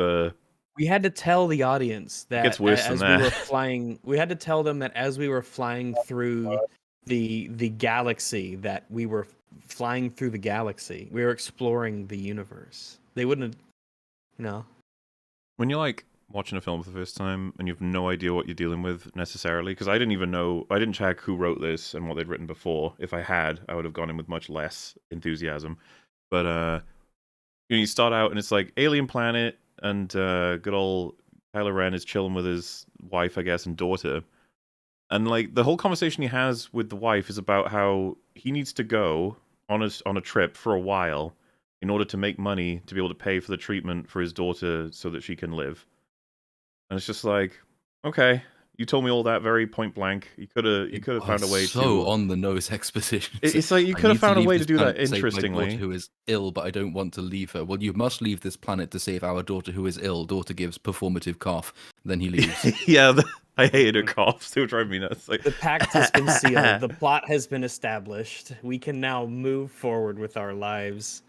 we had to tell the audience that gets worse as than we that. were flying, we had to tell them that as we were flying through the galaxy, that we were flying through the galaxy. We were exploring the universe. They wouldn't have, you know. When you're like watching a film for the first time and you have no idea what you're dealing with necessarily, because I didn't check who wrote this and what they'd written before. If I had, I would have gone in with much less enthusiasm. But you know, you start out and it's like alien planet, and good old Kylo Ren is chilling with his wife, I guess, and daughter. And like the whole conversation he has with the wife is about how he needs to go on a trip for a while in order to make money to be able to pay for the treatment for his daughter so that she can live. And it's just like, okay, you told me all that very point blank. You could have found a way so on the nose exposition. It's like you could have found a way to do that interestingly. Who is ill, but I don't want to leave her. Well, you must leave this planet to save our daughter who is ill. Daughter gives performative cough. Then he leaves. Yeah, I hated her coughs. They were driving me nuts. Like, The pact has been sealed. The plot has been established. We can now move forward with our lives.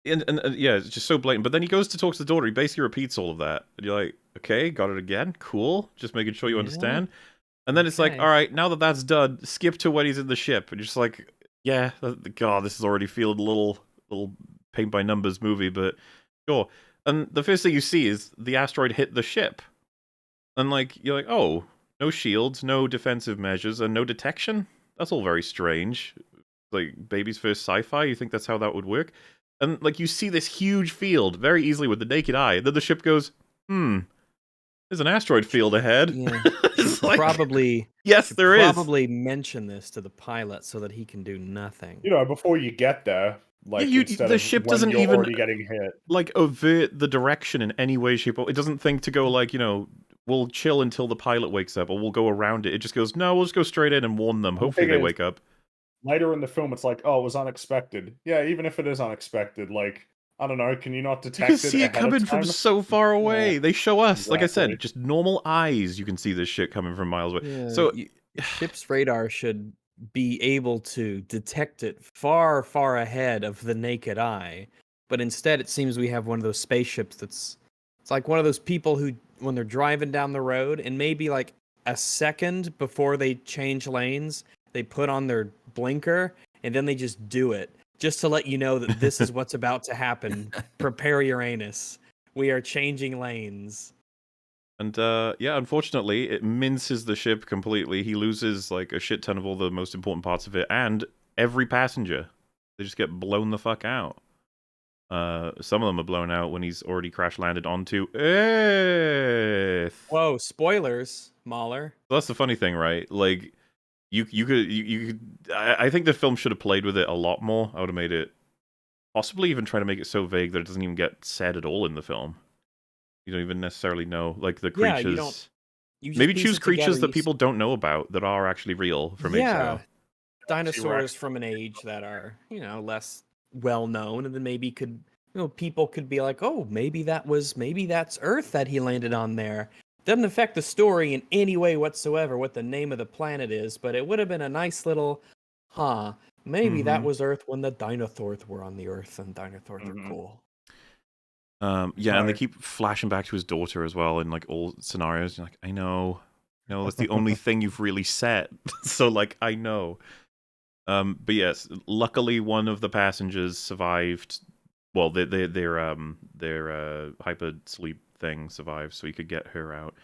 and yeah, it's just so blatant. But then he goes to talk to the daughter. He basically repeats all of that. And you're like, okay, got it again. Cool. Just making sure you understand. And then it's like, Okay. all right, now that that's done, skip to when he's in the ship. And you're just like, yeah, God, this is already feeling a little paint by numbers movie, but sure. And the first thing you see is the asteroid hit the ship. And like, you're like, oh, no shields, no defensive measures, and no detection? That's all very strange. Like, baby's first sci-fi, you think that's how that would work? And like, you see this huge field very easily with the naked eye. And then the ship goes, there's an asteroid field ahead. Yeah. It's like, Probably yes, there is. probably mention this to the pilot so that he can do nothing. You know, before you get there, like instead the of ship when doesn't you're even already getting hit. like avert the direction in any way, shape, or it doesn't think to go like, you know, we'll chill until the pilot wakes up, or we'll go around it. It just goes, no, we'll just go straight in and warn them. Hopefully they wake up. Later in the film, it's like, oh, it was unexpected. Yeah, even if it is unexpected, like, I don't know, can you not detect You it can see it ahead of coming from time? so far away. Yeah, They show us, like I exactly. said, just normal eyes. You can see this shit coming from miles away. Yeah, So ship's radar should be able to detect it far, far ahead of the naked eye. But instead, it seems we have one of those spaceships it's like one of those people who, when they're driving down the road, and maybe like a second before they change lanes, they put on their blinker, and then they just do it, just to let you know that this is what's about to happen. Prepare your anus. We are changing lanes. And yeah, unfortunately, it minces the ship completely. He loses like a shit ton of all the most important parts of it, and every passenger. They just get blown the fuck out. Some of them are blown out when he's already crash landed onto Earth. Whoa, spoilers, Mahler. That's the funny thing, right? Like, you could. I think the film should have played with it a lot more. I would have made it, possibly even try to make it so vague that it doesn't even get said at all in the film. You don't even necessarily know, like, the Yeah, creatures. you don't. You just Maybe piece choose it creatures together, that you people don't know about that are actually real from Yeah, HBO. dinosaurs from an age that are, less well known, and then maybe people could be like, oh, maybe that's Earth that he landed on there. Doesn't affect the story in any way whatsoever what the name of the planet is, but it would have been a nice little, maybe that was Earth when the dinosaurs were on the Earth, and dinosaurs are cool. Yeah, and they keep flashing back to his daughter as well in like all scenarios. You're like, I know, You know, that's the only thing you've really said. So, like, I know. But yes, luckily one of the passengers survived. Well, their hyper sleep thing survived, so he could get her out.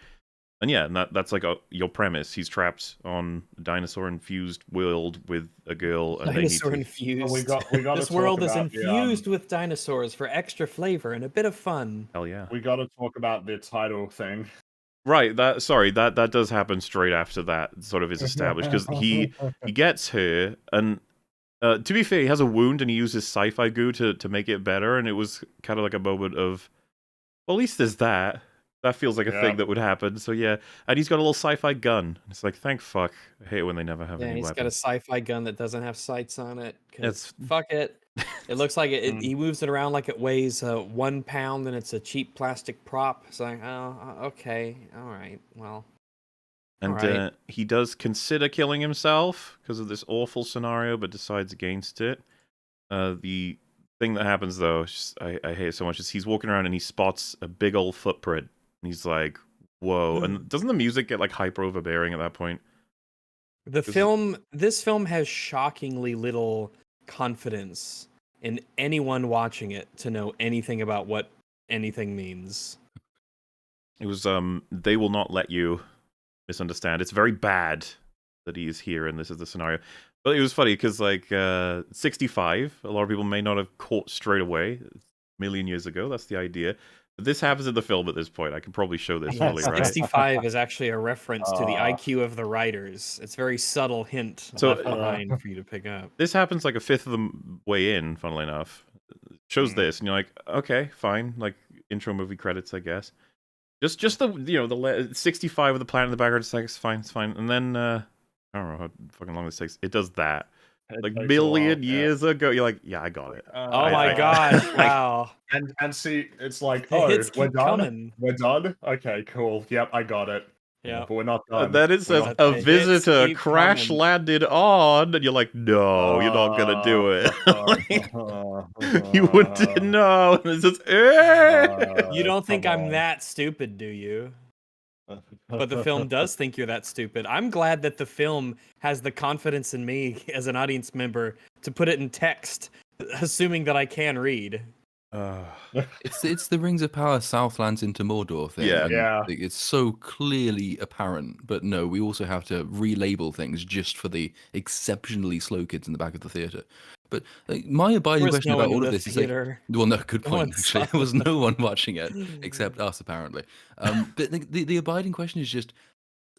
And yeah, and that's like your premise. He's trapped on a dinosaur-infused world with a girl, and they need Dinosaur to. infused. we got to This talk world is about infused with dinosaurs for extra flavor and a bit of fun. Hell yeah! we got to talk about the title thing. Right. That does happen straight after that. Sort of is established because he gets her, and to be fair, he has a wound, and he uses sci-fi goo to make it better, and it was kind of like a moment of, well, at least there's that. That feels like a thing that would happen. So yeah, and he's got a little sci-fi gun. It's like, thank fuck. I hate it when they never have any He's weapons. got a sci-fi gun that doesn't have sights on it. It's Fuck it. It looks like he moves it around like it weighs 1 pound and it's a cheap plastic prop. It's like, oh, okay, all right, well. And right. He does consider killing himself because of this awful scenario, but decides against it. The thing that happens, though, I hate it so much, is he's walking around and he spots a big old footprint. And he's like, whoa. And doesn't the music get like hyper overbearing at that point? This film has shockingly little confidence in anyone watching it to know anything about what anything means. It was, they will not let you misunderstand. It's very bad that he is here and this is the scenario. But it was funny because, like, 65, a lot of people may not have caught straight away. A million years ago, that's the idea. But this happens in the film at this point. I can probably show this fully, right? 65 is actually a reference to the IQ of the writers. It's a very subtle hint left behind for you to pick up. This happens like a fifth of the way in, funnily enough. It shows this, and you're like, okay, fine. Like, intro movie credits, I guess. Just the, the 65 with the planet in the background, it's like, it's fine. And then, I don't know how fucking long this takes. It does that. Like, million years ago, you're like, yeah, I got it. Oh my gosh, wow. And see, it's like, hits we're keep done? coming. We're done? Okay, cool. Yep, I got it. Yeah. But we're not done. And then it says, not a done. visitor Keep crash coming. landed on, and you're like, no, you're not gonna do it. You wouldn't know. And it's just, You don't think I'm that stupid, do you? But the film does think you're that stupid. I'm glad that the film has the confidence in me as an audience member to put it in text, assuming that I can read. It's the Rings of Power Southlands into Mordor thing. Yeah. and Yeah. It's so clearly apparent, but no, we also have to relabel things just for the exceptionally slow kids in the back of the theater. But my abiding There was question no about one all in of the this is like, theater. well, no, good No point. one Actually, saw there was it. no one watching it except us, apparently. But the abiding question is just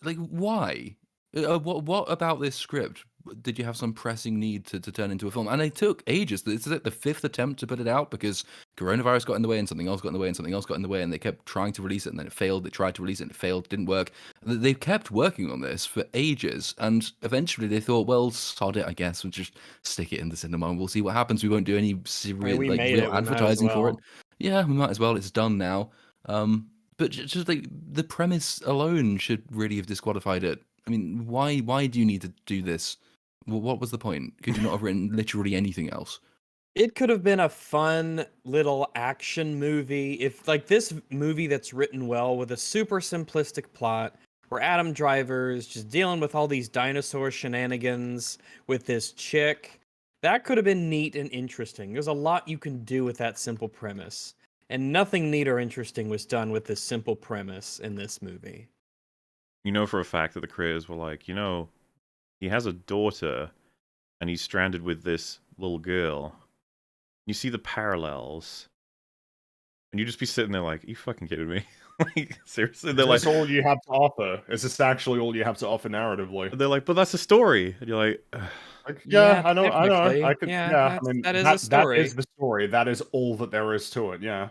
like, why? What about this script did you have some pressing need to turn into a film? And it took ages. This is like the fifth attempt to put it out because coronavirus got in the way and something else got in the way and something else got in the way, and they kept trying to release it and then it failed. They tried to release it and it failed. It didn't work. They kept working on this for ages, and eventually they thought, well, sod it, I guess. We'll just stick it in the cinema and we'll see what happens. We won't do any we made real it, we might as advertising for it. well. Yeah, we might as well. It's done now. But just like the premise alone should really have disqualified it. I mean, why do you need to do this? What was the point? Could you not have written literally anything else? It could have been a fun little action movie if, like, this movie that's written well with a super simplistic plot where Adam Driver's just dealing with all these dinosaur shenanigans with this chick. That could have been neat and interesting. There's a lot you can do with that simple premise. And nothing neat or interesting was done with this simple premise in this movie. You know for a fact that the creators were like, he has a daughter, and he's stranded with this little girl. You see the parallels, and you just be sitting there like, are you fucking kidding me? Like, seriously? They're like, all you have to offer? Is this actually all you have to offer narratively? they're like, but that's a story. And you're like, Yeah, I know. technically. I could. Yeah, Yeah, I mean, that is a story. That is the story. That is all that there is to it. Yeah.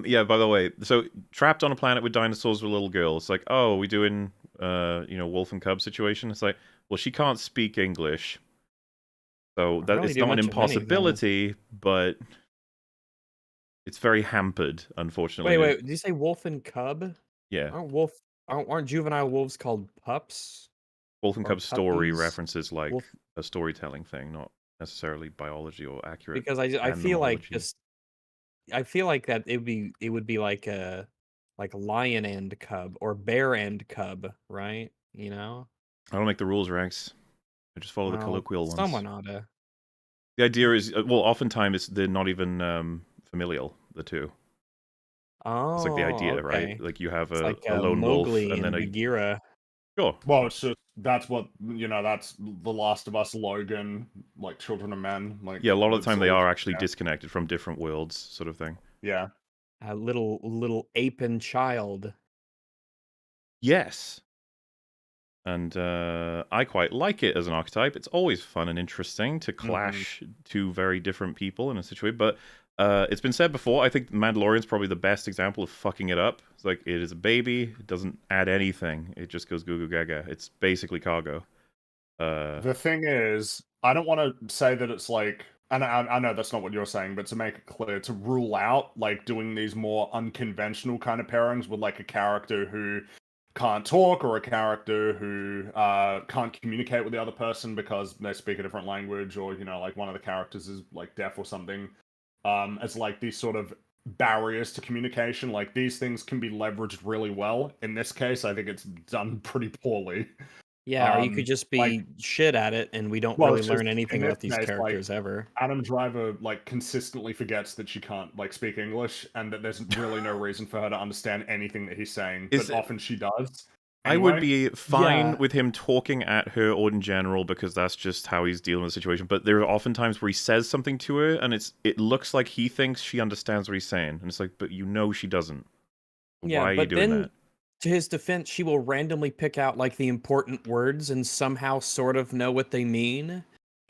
Yeah, by the way, so trapped on a planet with dinosaurs with a little girl. It's like, oh, are we doing, wolf and cub situation? It's like, well, she can't speak English. So that it's not an impossibility, but it's very hampered, unfortunately. Wait, did you say wolf and cub? Yeah. Aren't juvenile wolves called pups? Wolf and or Cub story puppies? references like a storytelling thing, not necessarily biology or accurate. Because I feel like animalogy. I feel like that it would be like a like lion and cub or bear and cub, right? You know? I don't make the rules, Rex. I just follow the Well, colloquial ones. someone ought to. The idea is, well, oftentimes they're not even familial, the two. It's like the Oh, idea, right? okay. Like you have It's like a lone wolf Mowgli and then and a... Bagheera. Sure. Well, it's just that's what that's The Last of Us, Logan, like Children of Men, like Yeah, a lot of the time they sort of- are actually yeah. disconnected from different worlds, sort of thing. Yeah. A little ape and child. Yes. And I quite like it as an archetype. It's always fun and interesting to clash two very different people in a situation. But it's been said before, I think Mandalorian's probably the best example of fucking it up. It's like, it is a baby, it doesn't add anything. It just goes goo goo gaga. It's basically cargo. The thing is, I don't want to say that it's like, and I know that's not what you're saying, but to make it clear, to rule out like doing these more unconventional kind of pairings with like a character who can't talk or a character who can't communicate with the other person because they speak a different language, or like one of the characters is like deaf or something, as like these sort of barriers to communication. Like these things can be leveraged really well. In this case, I think it's done pretty poorly. Yeah, or you could just be like- shit at it, and we don't Well, really it's learn just, anything in about this these case, like, characters ever. Adam Driver like consistently forgets that she can't like speak English, and that there's really no reason for her to understand anything that he's saying, but often she does. I would Anyway, be fine Yeah. with him talking at her or in general, because that's just how he's dealing with the situation. But there are often times where he says something to her, and it looks like he thinks she understands what he's saying, and it's like, but she doesn't. Yeah, Why are you but doing then that? to his defense, she will randomly pick out like the important words and somehow sort of know what they mean.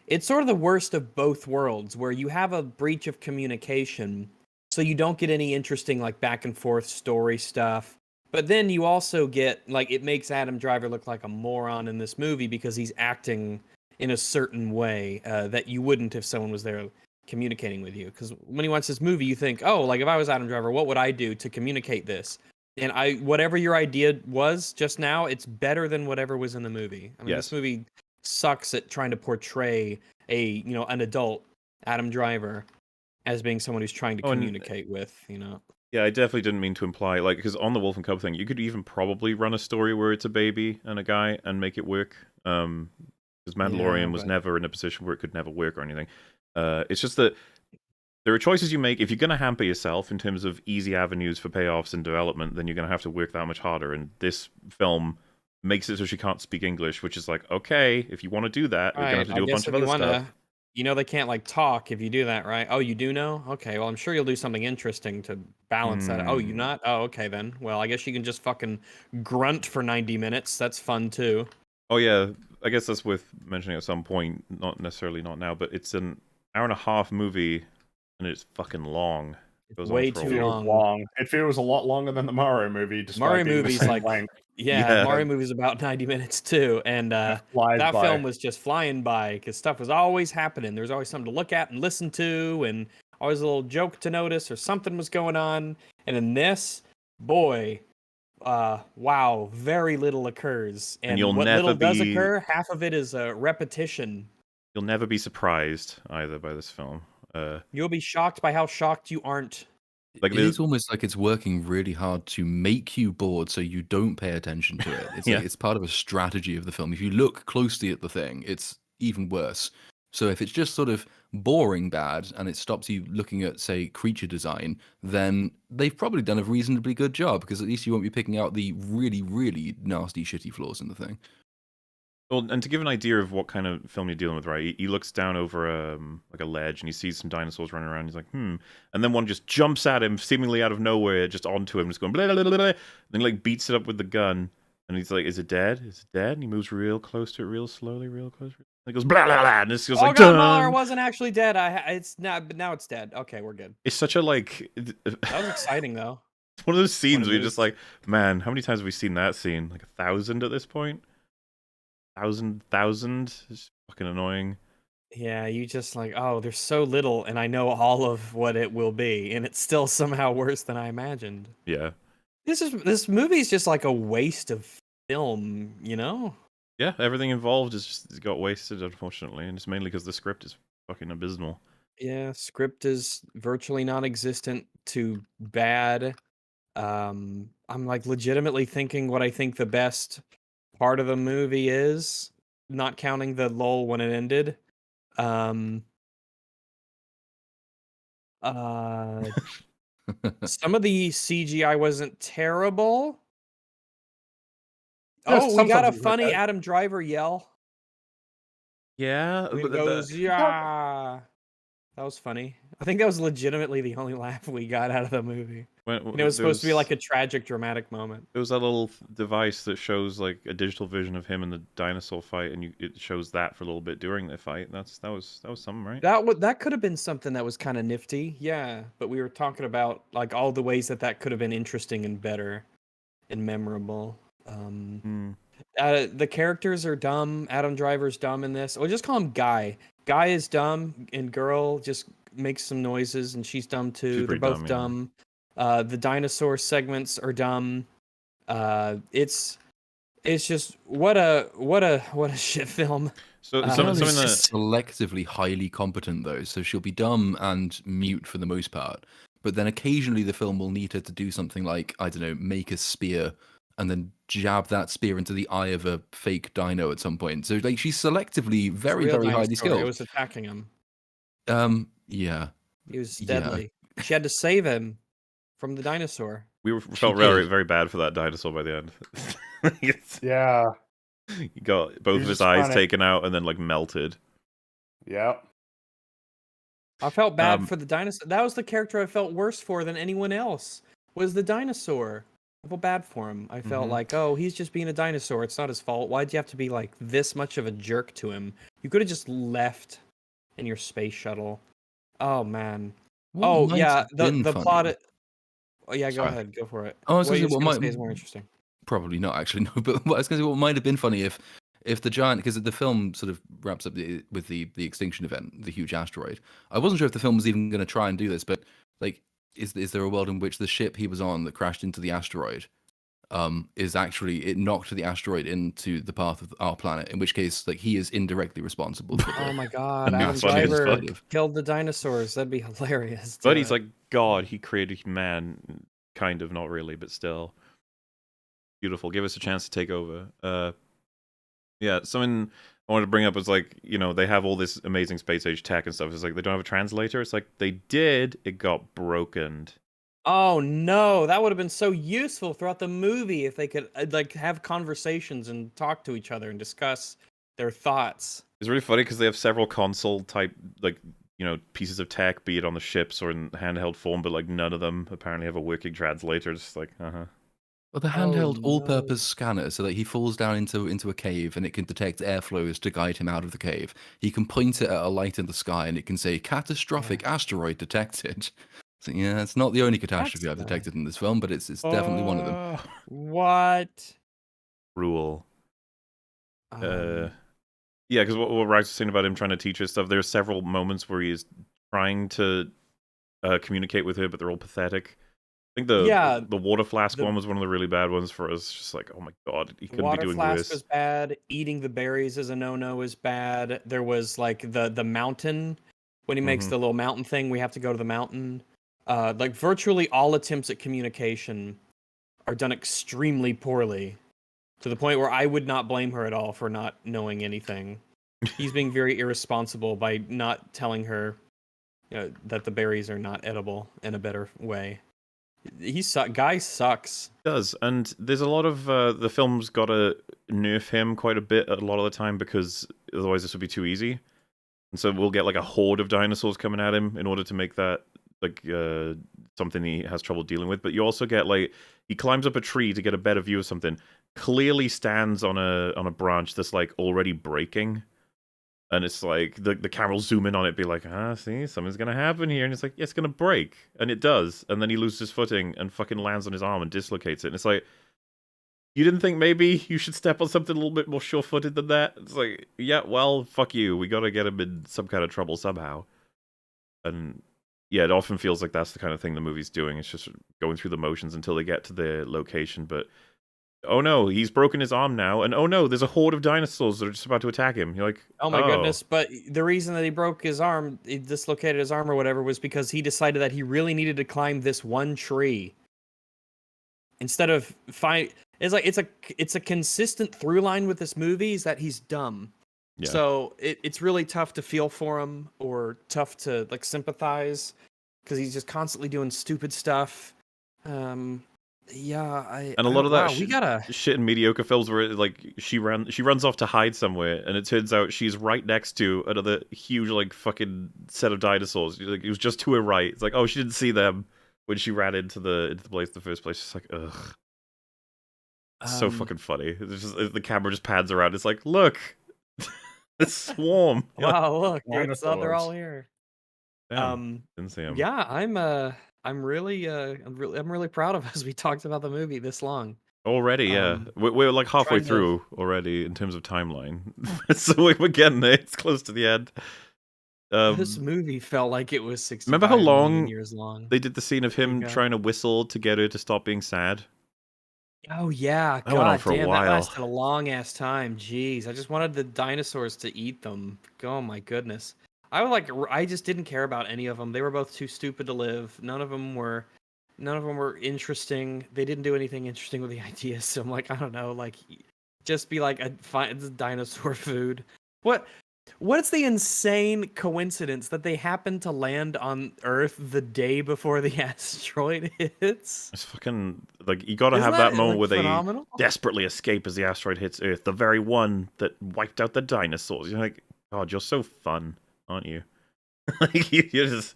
It's sort of the worst of both worlds, where you have a breach of communication, so you don't get any interesting like back and forth story stuff. But then you also get like, it makes Adam Driver look like a moron in this movie because he's acting in a certain way that you wouldn't if someone was there communicating with you. Because when he watches this movie, you think, oh, like if I was Adam Driver, what would I do to communicate this? And whatever your idea was just now, it's better than whatever was in the movie. I mean, Yes. this movie sucks at trying to portray an adult Adam Driver as being someone who's trying to Oh, and- communicate with. Yeah, I definitely didn't mean to imply, like, because on the Wolf and Cub thing, you could even probably run a story where it's a baby and a guy and make it work. Because Mandalorian was but- never in a position where it could never work or anything. It's just that there are choices you make. If you're going to hamper yourself in terms of easy avenues for payoffs and development, then you're going to have to work that much harder. And this film makes it so she can't speak English, which is like, okay, if you want to do that, you're going to have to do a bunch of other stuff. They can't like talk if you do that, right? Oh, you do know? Okay, well, I'm sure you'll do something interesting to balance that. Oh, you not? Oh, okay then. Well, I guess you can just fucking grunt for 90 minutes. That's fun too. Oh yeah, I guess that's worth mentioning at some point. Not necessarily not now, but it's an hour-and-a-half movie, and it's fucking long. It goes on Way for a too while. long. It feels a lot longer than the Mario movie. Despite Mario being the movie's same like- length. Yeah, Yeah. Mario movie's about 90 minutes too, and Flies that by. film was just flying by because stuff was always happening. There was always something to look at and listen to, and always a little joke to notice or something was going on. And in this, boy, wow, very little occurs. And you'll what never little does be- occur, half of it is repetition. You'll never be surprised either by this film. You'll be shocked by how shocked you aren't. Like It there's- is almost like it's working really hard to make you bored so you don't pay attention to it. It's Yeah. like it's part of a strategy of the film. If you look closely at the thing, it's even worse. So if it's just sort of boring bad and it stops you looking at, say, creature design, then they've probably done a reasonably good job, because at least you won't be picking out the really, really nasty, shitty flaws in the thing. Well, and to give an idea of what kind of film you're dealing with, right? He looks down over like a ledge and he sees some dinosaurs running around. He's like, and then one just jumps at him, seemingly out of nowhere, just onto him, just going blah blah blah blah. And then like beats it up with the gun, and he's like, "Is it dead? Is it dead?" And he moves real close to it, real slowly, real close. And he goes blah blah blah, and this goes Oh like, god, dun! Mahler wasn't actually dead. It's not, but now it's dead. Okay, we're good. It's such a like. That was exciting though. It's one of those scenes it where you're just moves. like, man, how many times have we seen that scene? Like 1,000 at this point. 1,000. It's fucking annoying. Yeah, you just like, oh, there's so little, and I know all of what it will be, and it's still somehow worse than I imagined. Yeah. This movie is just like a waste of film, Yeah, everything involved is just it got wasted, unfortunately, and it's mainly because the script is fucking abysmal. I'm like legitimately thinking what I think the best part of the movie is, not counting the lull when it ended. Um, uh, some of the CGI wasn't terrible. Yes, Oh, we some got a subjects are funny okay. Adam Driver yell Yeah, when but it goes, yeah. That was funny. I think that was legitimately the only laugh we got out of the movie. And it was supposed to be like a tragic, dramatic moment. there was that little device that shows like a digital vision of him in the dinosaur fight, and it shows that for a little bit during the fight. That was something, right? That could have been something that was kind of nifty, yeah. But we were talking about like all the ways that could have been interesting and better and memorable. The characters are dumb. Adam Driver's dumb in this. Or just call him Guy. Guy is dumb, and Girl just makes some noises, and she's dumb too. They're both dumb. The dinosaur segments are dumb. It's just what a shit film. So Girl something is that selectively highly competent though, so she'll be dumb and mute for the most part. But then occasionally the film will need her to do something like, I don't know, make a spear and then jab that spear into the eye of a fake dino at some point. So like she's selectively It's a very, real very highly dinosaur. It skilled. was attacking him. Yeah. He was Yeah. deadly. She had to save him from the dinosaur. felt very, very bad for that dinosaur by the end. Yeah. He got both of his just eyes trying to- taken out and then like melted. Yep. I felt bad for the dinosaur. That was the character I felt worse for than anyone else. Was the dinosaur. I felt bad for him. I felt like, oh, he's just being a dinosaur. It's not his fault. Why'd you have to be like this much of a jerk to him? You could have just left in your space shuttle. Oh man. What might yeah, have been the funny- plot. Oh yeah, go Sorry. ahead, go for it. Oh, I was What gonna you say, was what gonna say might- is more interesting. Probably not actually, no. But I was going to say what might have been funny if the giant, because the film sort of wraps up with the extinction event, the huge asteroid. I wasn't sure if the film was even going to try and do this, but like, is there a world in which the ship he was on that crashed into the asteroid, is actually it knocked the asteroid into the path of our planet? In which case, like he is indirectly responsible for Oh the. my god, That'd be Adam funny as Driver fuck. killed the dinosaurs. That'd be hilarious. But he's like God. He created man, kind of, not really, but still. Beautiful. Give us a chance to take over. Yeah, something I wanted to bring up was like, they have all this amazing space age tech and stuff. It's like they don't have a translator. It's like they did. It got broken. Oh no, that would have been so useful throughout the movie if they could like have conversations and talk to each other and discuss their thoughts. It's really funny because they have several console type pieces of tech, be it on the ships or in handheld form, but like none of them apparently have a working translator. Just like, Well, the handheld no. all-purpose scanner, so that he falls down into a cave and it can detect airflows to guide him out of the cave. He can point it at a light in the sky and it can say "catastrophic asteroid detected." So yeah, it's not the only catastrophe I've detected in this film, but it's definitely one of them. What? Rule. Yeah, because what Rags was saying about him trying to teach her stuff, there are several moments where he is trying to communicate with her, but they're all pathetic. I think the water flask one was one of the really bad ones for us. Just like, oh my god, he couldn't be doing Water this. flask was bad. Eating the berries as a no-no is bad. There was like the mountain when he makes the little mountain thing. We have to go to the mountain. Like virtually all attempts at communication are done extremely poorly, to the point where I would not blame her at all for not knowing anything. He's being very irresponsible by not telling her that the berries are not edible in a better way. Guy sucks. He does, and there's a lot of the film's got to nerf him quite a bit a lot of the time because otherwise this would be too easy. And so we'll get like a horde of dinosaurs coming at him in order to make that like something he has trouble dealing with. But you also get like he climbs up a tree to get a better view of something. Clearly stands on a branch that's like already breaking. And it's like, the camera will zoom in on it, be like, see, something's gonna happen here. And it's like, yeah, it's gonna break. And it does. And then he loses his footing and fucking lands on his arm and dislocates it. And it's like, you didn't think maybe you should step on something a little bit more sure-footed than that? It's like, yeah, well, fuck you. We gotta get him in some kind of trouble somehow. And yeah, it often feels like that's the kind of thing the movie's doing. It's just going through the motions until they get to the location. But oh no, he's broken his arm now, and oh no, there's a horde of dinosaurs that are just about to attack him. You're like, oh my goodness, but the reason that he broke his arm, he dislocated his arm or whatever, was because he decided that he really needed to climb this one tree. instead of it's a consistent through line with this movie is that he's dumb. Yeah. So it's really tough to feel for him or tough to like sympathize because he's just constantly doing stupid stuff. Yeah, And a lot of that we gotta shit in mediocre films where like she runs off to hide somewhere, and it turns out she's right next to another huge like fucking set of dinosaurs. Like, it was just to her right. It's like, oh, she didn't see them when she ran into the place in the first place. It's like, ugh, it's so fucking funny. It's just, the camera just pans around. It's like, look, it's swarm. Wow, look, Dinosaurs. they're all here. Damn, didn't see 'em. Yeah, I'm really proud of us. We talked about the movie this long. Already, yeah. We're like halfway trying to- through already in terms of timeline. So we're getting there. It's close to the end. This movie felt like it was 65 remember how long million years long. they did the scene of him trying to whistle to get her to stop being sad? Oh yeah, That went on for a damn, while. that lasted a long ass time. Jeez, I just wanted the dinosaurs to eat them. Oh my goodness. I just didn't care about any of them. They were both too stupid to live. None of them were interesting. They didn't do anything interesting with the ideas. So I'm like, I don't know, like just be like it's dinosaur food. What's the insane coincidence that they happen to land on Earth the day before the asteroid hits? It's fucking like you got to Isn't have that moment like, where phenomenal? they desperately escape as the asteroid hits Earth, the very one that wiped out the dinosaurs. You're like, God, you're so fun, aren't you? Like you're just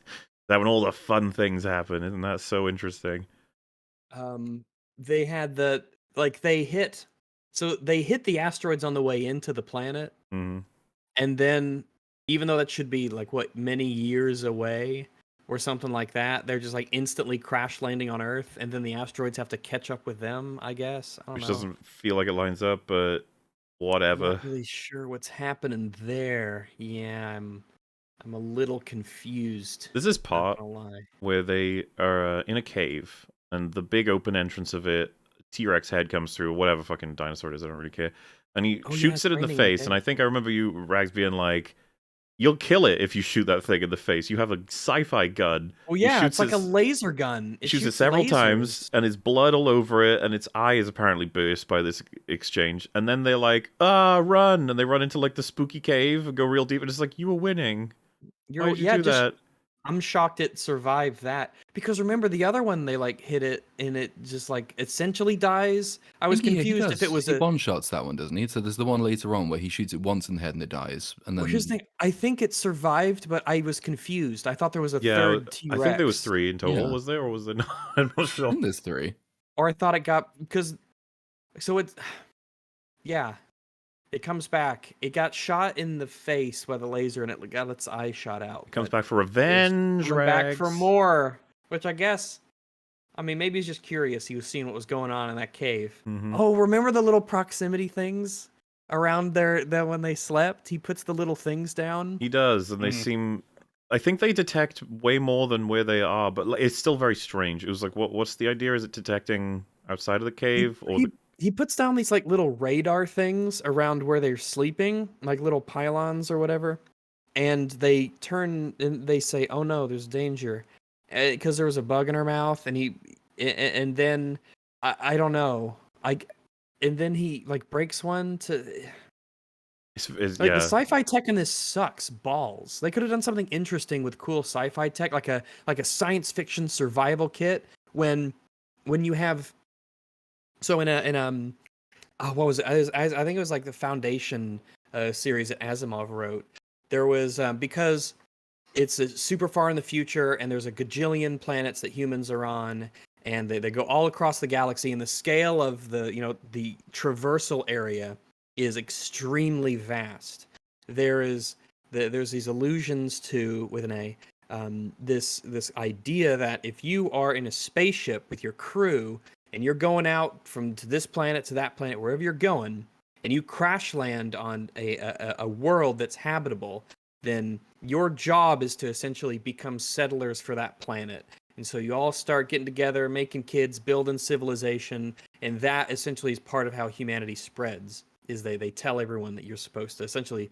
that when all the fun things happen. Isn't that so interesting? They had they hit the asteroids on the way into the planet. Mm-hmm. And then, even though that should be like many years away or something like that, they're just like instantly crash landing on Earth, and then the asteroids have to catch up with them. I guess I don't Which know. doesn't feel like it lines up, but whatever. I'm not really sure what's happening there. Yeah, I'm a little confused. There's this Not part gonna lie. where they are in a cave, and the big open entrance of it, T-Rex head comes through, whatever fucking dinosaur it is, I don't really care. And he shoots it in the face, and I think I remember you, Rags, being like, you'll kill it if you shoot that thing in the face. You have a sci-fi gun. Oh yeah, it's like a laser gun. It shoots it several times, and it's blood all over it, and its eye is apparently burst by this exchange. And then they're like, run! And they run into like the spooky cave and go real deep, and it's like, you were winning. Why did you do that? I'm shocked it survived that, because remember the other one, they like hit it and it just like essentially dies. I was confused if it was he one shots that one, doesn't he? So there's the one later on where he shoots it once in the head and it dies, and then here's the thing, I think it survived, but I was confused. I thought there was a third T-Rex. I think there was 3 in total. Was there, or was there not? I'm not sure. I think there's 3. Or I thought it got yeah. It comes back. It got shot in the face by the laser, and it got its eye shot out. It comes back for revenge, back for more, which I guess, I mean, maybe he's just curious. He was seeing what was going on in that cave. Mm-hmm. Oh, remember the little proximity things around there that when they slept? He puts the little things down. He does, and they seem... I think they detect way more than where they are, but it's still very strange. It was like, what's the idea? Is it detecting outside of the cave? He puts down these like little radar things around where they're sleeping, like little pylons or whatever, and they turn and they say, "Oh no, there's danger," because there was a bug in her mouth, and then I don't know, and then he like breaks one to. The sci-fi tech in this sucks balls. They could have done something interesting with cool sci-fi tech, like a science fiction survival kit. When you have. So what was it? I think it was like the Foundation series that Asimov wrote. There was because it's super far in the future, and there's a gajillion planets that humans are on, and they go all across the galaxy, and the scale of the traversal area is extremely vast. There's these allusions to, with an A, this idea that if you are in a spaceship with your crew and you're going out from to this planet to that planet, wherever you're going, and you crash land on a world that's habitable, then your job is to essentially become settlers for that planet. And so you all start getting together, making kids, building civilization, and that essentially is part of how humanity spreads, is they tell everyone that you're supposed to essentially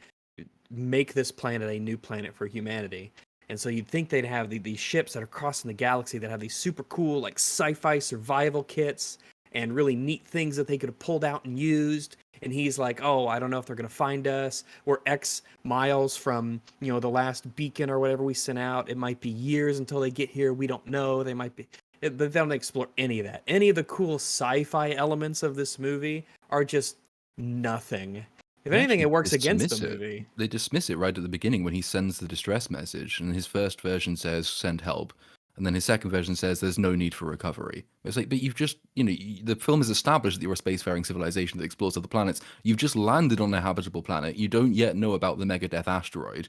make this planet a new planet for humanity. And so you'd think they'd have these ships that are crossing the galaxy that have these super cool like sci-fi survival kits, and really neat things that they could have pulled out and used. And he's like, oh, I don't know if they're going to find us. We're X miles from, the last beacon or whatever we sent out. It might be years until they get here. We don't know. They might be. They don't explore any of that. Any of the cool sci-fi elements of this movie are just nothing. If anything, it works against the movie. They dismiss it right at the beginning when he sends the distress message, and his first version says, send help. And then his second version says there's no need for recovery. It's like, but you've just, the film has established that you're a spacefaring civilization that explores other planets. You've just landed on a habitable planet. You don't yet know about the Megadeth asteroid.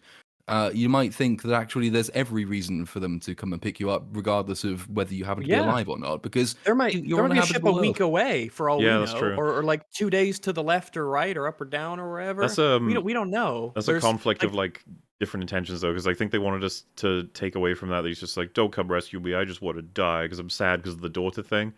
You might think that actually there's every reason for them to come and pick you up, regardless of whether you happen to be alive or not, because there might be a ship a week away for all we know, that's true. Or like 2 days to the left or right or up or down or wherever. That's we don't know. That's a conflict of like different intentions though, because I think they wanted us to take away from that. He's just like, don't come rescue me. I just want to die because I'm sad because of the daughter thing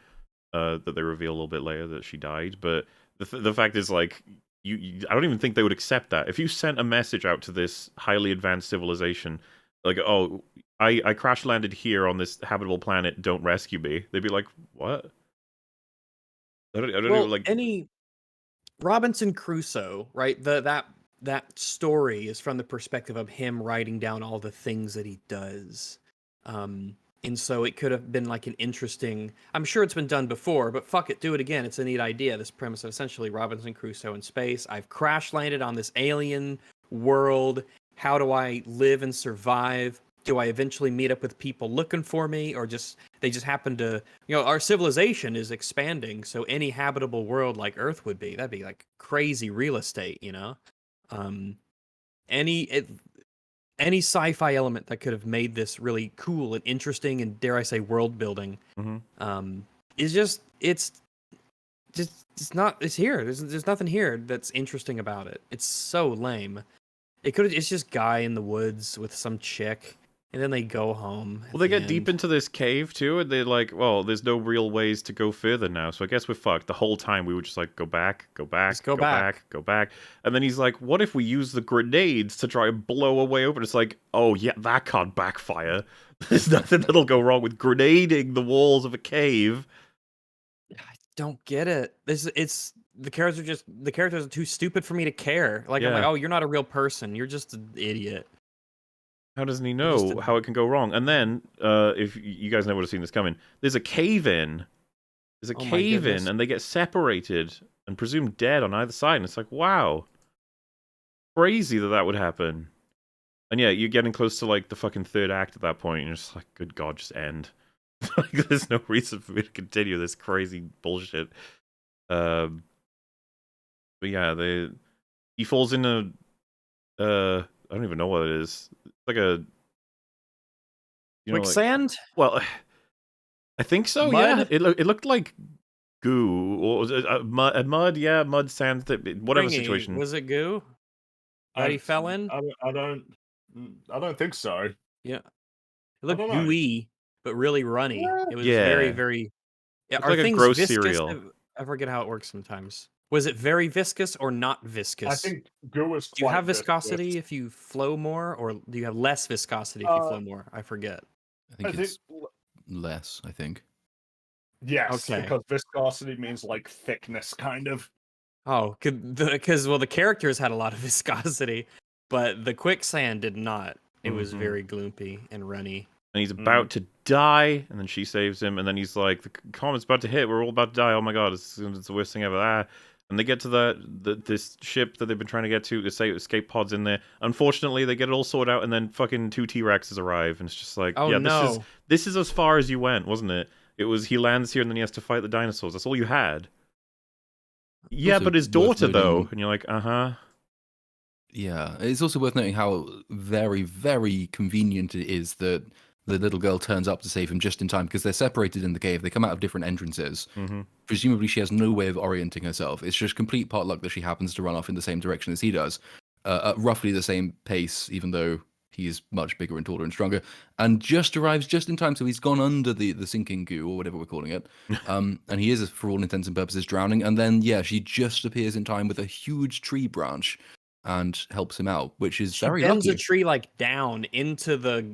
that they reveal a little bit later that she died. But the fact is like. I don't even think they would accept that. If you sent a message out to this highly advanced civilization, like, oh, I crash landed here on this habitable planet, don't rescue me, they'd be like, what? I don't know, like any Robinson Crusoe, right? That story is from the perspective of him writing down all the things that he does. And so it could have been like an interesting, I'm sure it's been done before, but fuck it, do it again. It's a neat idea. This premise of essentially Robinson Crusoe in space. I've crash landed on this alien world. How do I live and survive? Do I eventually meet up with people looking for me, or they just happen to, our civilization is expanding. So any habitable world like Earth would be, that'd be like crazy real estate, any sci-fi element that could have made this really cool and interesting and, dare I say, world building, is it's here. There's nothing here that's interesting about it. It's so lame. It's just guy in the woods with some chick, and then they go home. Well, they get deep into this cave too, and they're like, well, there's no real ways to go further now, so I guess we're fucked. The whole time we would just like go back. And then he's like, what if we use the grenades to try and blow a way open? It's like, oh yeah, that can't backfire. There's nothing that'll go wrong with grenading the walls of a cave. I don't get it. The characters are too stupid for me to care. Like, I'm like, oh, you're not a real person. You're just an idiot. How doesn't he know how it can go wrong? And then, if you guys never would have seen this coming, there's a cave-in. And they get separated and presumed dead on either side. And it's like, wow. Crazy that would happen. And yeah, you're getting close to, like, the fucking third act at that point. And you're just like, good God, just end. Like, there's no reason for me to continue this crazy bullshit. But yeah, he falls in a... I don't even know what it is. Like a quicksand. Well, I think so. Mud? Yeah, it looked like goo or was it mud? Yeah, mud, sand, whatever situation. Was it goo that he fell in? I don't think so. Yeah, it looked gooey but really runny. Yeah. It was very, very. Yeah, it's like a gross cereal. I forget how it works sometimes. Was it very viscous or not viscous? I think goo is. Do you have viscosity if you flow more, or do you have less viscosity if you flow more? I forget. I think it's less. I think. Yes, because viscosity means like thickness, kind of. Oh, because the characters had a lot of viscosity, but the quicksand did not. It was very gloopy and runny. And he's about to die, and then she saves him, and then he's like, the comet's about to hit, we're all about to die, oh my god, it's the worst thing ever. And they get to this ship that they've been trying to get to, escape pods in there. Unfortunately, they get it all sorted out, and then fucking 2 T-Rexes arrive, and it's just like, this is as far as you went, wasn't it? It was, he lands here, and then he has to fight the dinosaurs. That's all you had. Yeah, but his daughter, though, and you're like, Yeah, it's also worth noting how very, very convenient it is that the little girl turns up to save him just in time, because they're separated in the cave. They come out of different entrances. Presumably she has no way of orienting herself. It's just complete pot luck that she happens to run off in the same direction as he does, at roughly the same pace, even though he's much bigger and taller and stronger, and just arrives just in time. So he's gone under the sinking goo, or whatever we're calling it. And he is, for all intents and purposes, drowning. And then, yeah, she just appears in time with a huge tree branch and helps him out, which is very lucky. She bends a tree like down into the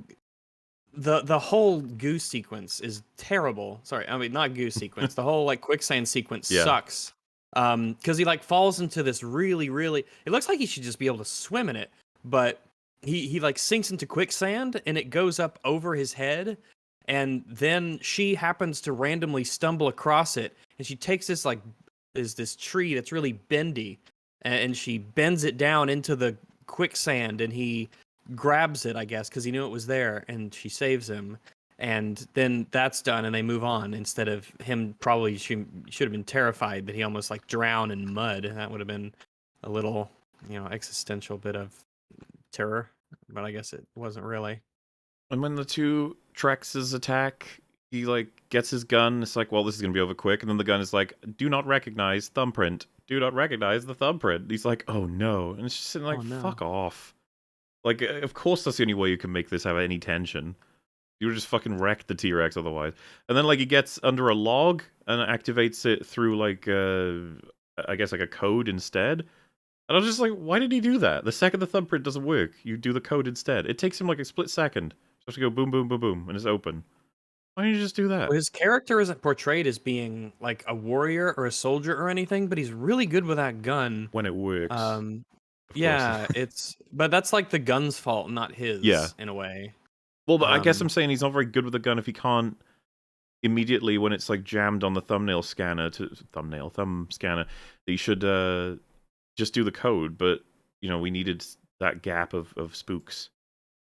the whole goose sequence is terrible. Sorry, I mean not goose sequence. The whole like quicksand sequence sucks. Because he like falls into this really. It looks like he should just be able to swim in it, but he like sinks into quicksand and it goes up over his head, and then she happens to randomly stumble across it, and she takes this like this tree that's really bendy, and she bends it down into the quicksand, and he grabs it, I guess, because he knew it was there, and she saves him. And then that's done, and they move on instead of him probably should have been terrified that he almost like drowned in mud. That would have been a little, existential bit of terror, but I guess it wasn't really. And when the two Trexes attack, he like gets his gun. It's like, well, this is gonna be over quick. And then the gun is like, do not recognize thumbprint. Do not recognize the thumbprint. He's like, oh no, and it's just sitting like, Oh, no. fuck off. Like, of course that's the only way you can make this have any tension. You would just fucking wreck the T-Rex otherwise. And then, like, he gets under a log and activates it through, like, I guess, like a code instead. And I was just like, why did he do that? The second the thumbprint doesn't work, you do the code instead. It takes him, like, a split second. Just to go boom, boom, boom, boom, and it's open. Why don't you just do that? Well, his character isn't portrayed as being, like, a warrior or a soldier or anything, but he's really good with that gun. When it works. Yeah, but that's, like, the gun's fault, not his, in a way. Well, but I guess I'm saying he's not very good with the gun if he can't immediately, when it's like jammed on the thumb scanner, that he should just do the code. But we needed that gap of spooks.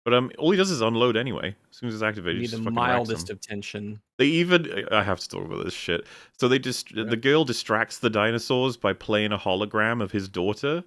But all he does is unload anyway. As soon as it's activated, You he need just the fucking wrecks mildest him. of tension. They even, I have to talk about this shit. So the girl distracts the dinosaurs by playing a hologram of his daughter.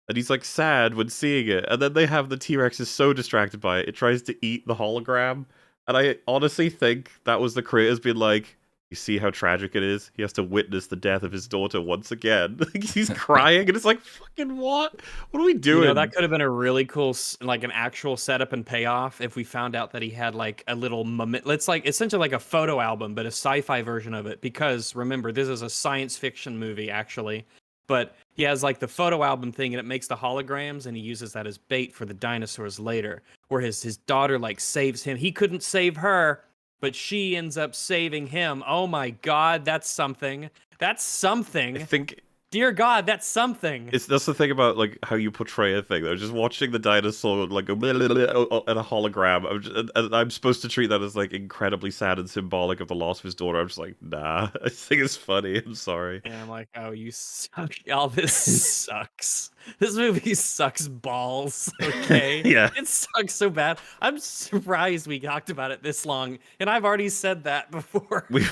And he's like sad when seeing it. And then they have the T-Rex is so distracted by it, it tries to eat the hologram. And I honestly think that was the creators being like, you see how tragic it is? He has to witness the death of his daughter once again. He's crying, and it's like, fucking what? What are we doing? That could have been a really cool, like an actual setup and payoff if we found out that he had like a little, it's like essentially like a photo album, but a sci-fi version of it. Because remember, this is a science fiction movie, actually. But he has like the photo album thing, and it makes the holograms, and he uses that as bait for the dinosaurs later. Where his daughter like saves him. He couldn't save her, but she ends up saving him. Oh my God, that's something. That's something. I think, dear God, that's something. that's the thing about like how you portray a thing though. Just watching the dinosaur like go and a hologram. I'm supposed to treat that as like incredibly sad and symbolic of the loss of his daughter. I'm just like, nah. I think it's funny. I'm sorry. And I'm like, oh, you suck. All this sucks. This movie sucks balls. Okay. Yeah. It sucks so bad. I'm surprised we talked about it this long, and I've already said that before. We've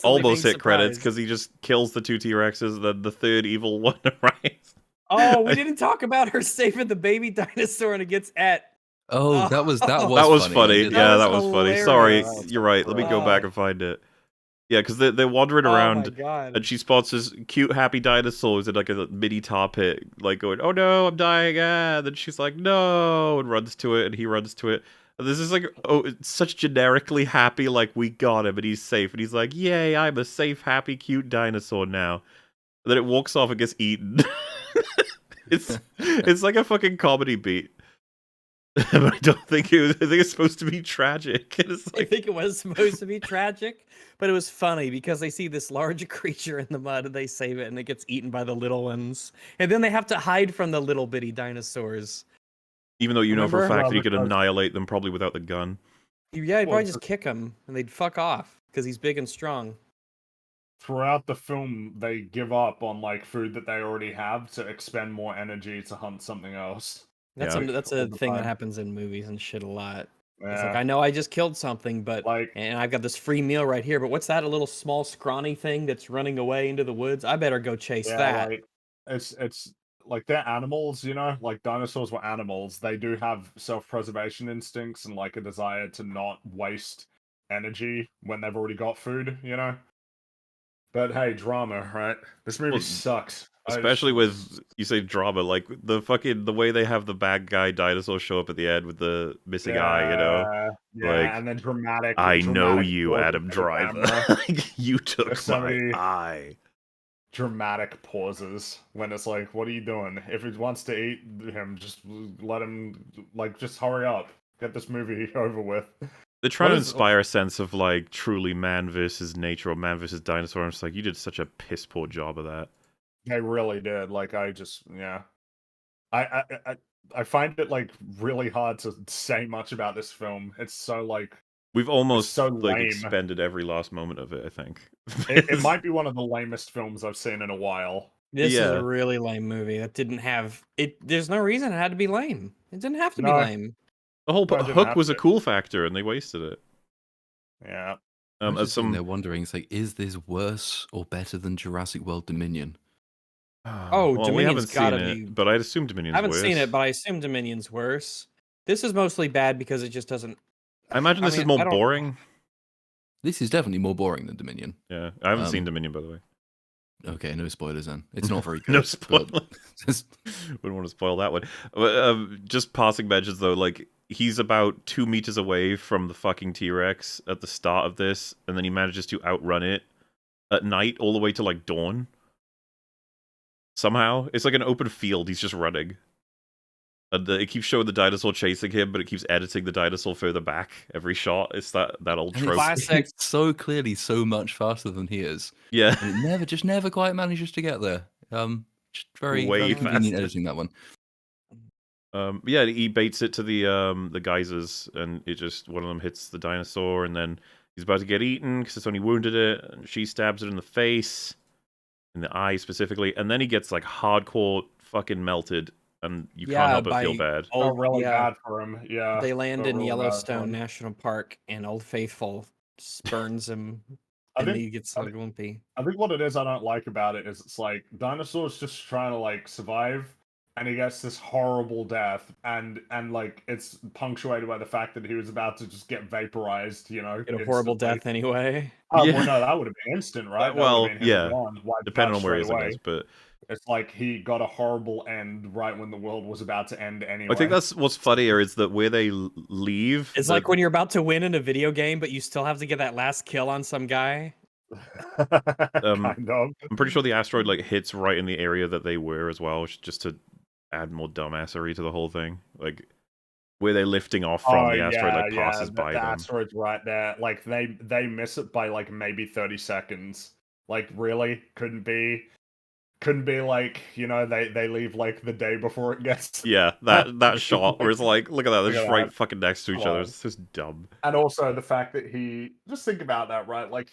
almost hit credits because he just kills the two T-Rexes, and then the third evil one arrives. Oh, we didn't talk about her saving the baby dinosaur and it gets et. Oh, that was That was funny. Yeah, That was funny. Sorry, hilarious. you're right. Let me go back and find it. Yeah, because they're wandering around, Oh my God. and she spots this cute, happy dinosaurs in like a mini tar pit, like going, "Oh no, I'm dying!" And then she's like, "No," and runs to it, and he runs to it. And this is like, oh, it's such generically happy, like we got him, and he's safe, and he's like, "Yay, I'm a safe, happy, cute dinosaur now." And then it walks off and gets eaten. It's like a fucking comedy beat. But I don't think it was. I think it's supposed to be tragic. It's I like, think it was supposed to be tragic, but it was funny because they see this large creature in the mud and they save it, and it gets eaten by the little ones. And then they have to hide from the little bitty dinosaurs. even though you know for a Remember? fact that you could Because- annihilate them probably without the gun. Yeah, he'd Well, probably just kick him and they'd fuck off because he's big and strong. Throughout the film, they give up on like food that they already have to expend more energy to hunt something else. That's Yeah. that's All a the thing that time. happens in movies and shit a lot. It's Yeah, like, I know I just killed something, but like and I've got this free meal right here. But what's that? A little small scrawny thing that's running away into the woods? I better go chase that. like it's like they're animals, like dinosaurs were animals. They do have self-preservation instincts and like a desire to not waste energy when they've already got food, But hey, drama, right? This movie Well, sucks. Especially with, you say drama, like the way they have the bad guy dinosaur show up at the end with the missing eye, Yeah, Like, and then dramatic. I know dramatic you, pauses Adam to the Driver. camera. Like, you took There's so my many- eye. Dramatic pauses when it's like, what are you doing? If he wants to eat him, just let him, like, just hurry up. Get this movie over with. They're trying to inspire a sense of like truly man versus nature or man versus dinosaur. I'm just like, you did such a piss poor job of that. They really did. Like I find it like really hard to say much about this film. It's so like we've almost so like lame. expended every last moment of it. I think it might be one of the lamest films I've seen in a while. This is a really lame movie that didn't have it. There's no reason it had to be lame. It didn't have to be lame. The whole hook was a cool factor, and they wasted it. Yeah. As they're wondering, it's like, is this worse or better than Jurassic World Dominion? Oh, well, Dominion's gotta be. But I'd assume Dominion's worse. I haven't seen it, but I assume Dominion's worse. This is mostly bad because it just doesn't. I imagine this is more boring. This is definitely more boring than Dominion. Yeah, I haven't seen Dominion, by the way. Okay, no spoilers then. It's not very good. No spoilers. Wouldn't want to spoil that one. Just passing mentions though, like he's about 2 meters away from the fucking T-Rex at the start of this, and then he manages to outrun it at night all the way to like dawn. Somehow, it's like an open field. He's just running. And it keeps showing the dinosaur chasing him, but it keeps editing the dinosaur further back every shot. It's that old trope. Classic. So clearly, so much faster than he is. Yeah, and it never quite manages to get there. Just very convenient editing that one. Yeah, he baits it to the geysers, and it just one of them hits the dinosaur, and then he's about to get eaten because it's only wounded it, and she stabs it in the face, in the eye specifically, and then he gets like hardcore fucking melted. And you can't help but feel bad. Oh, really bad for him. Yeah. They land in Yellowstone National Park, and Old Faithful burns him, and he gets so grumpy. I think what it is I don't like about it is it's like dinosaurs just trying to like survive, and he gets this horrible death, and like it's punctuated by the fact that he was about to just get vaporized. You know, get a horrible death anyway. Oh well, no, that would have been instant, right? Well, yeah, depending on where he is, I guess, but. It's like he got a horrible end right when the world was about to end anyway. I think that's what's funnier is that where they leave... It's like when you're about to win in a video game, but you still have to get that last kill on some guy. Kind of. I'm pretty sure the asteroid like hits right in the area that they were as well, just to add more dumbassery to the whole thing. Like, where they're lifting off from, the asteroid passes by them. The asteroid's right there. Like, they miss it by like maybe 30 seconds. Like, really? Couldn't be like, you know, they leave like the day before it gets. Yeah, that shot where it's like, look at that, they're just right fucking next to each other. It's just dumb. And also the fact that he just think about that, right? Like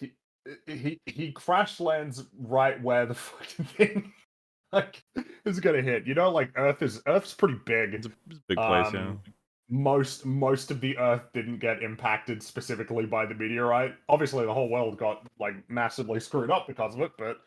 he crash lands right where the fucking thing like is gonna hit. You know, like Earth's pretty big. It's a big place, yeah. Most of the Earth didn't get impacted specifically by the meteorite. Obviously, the whole world got like massively screwed up because of it, but.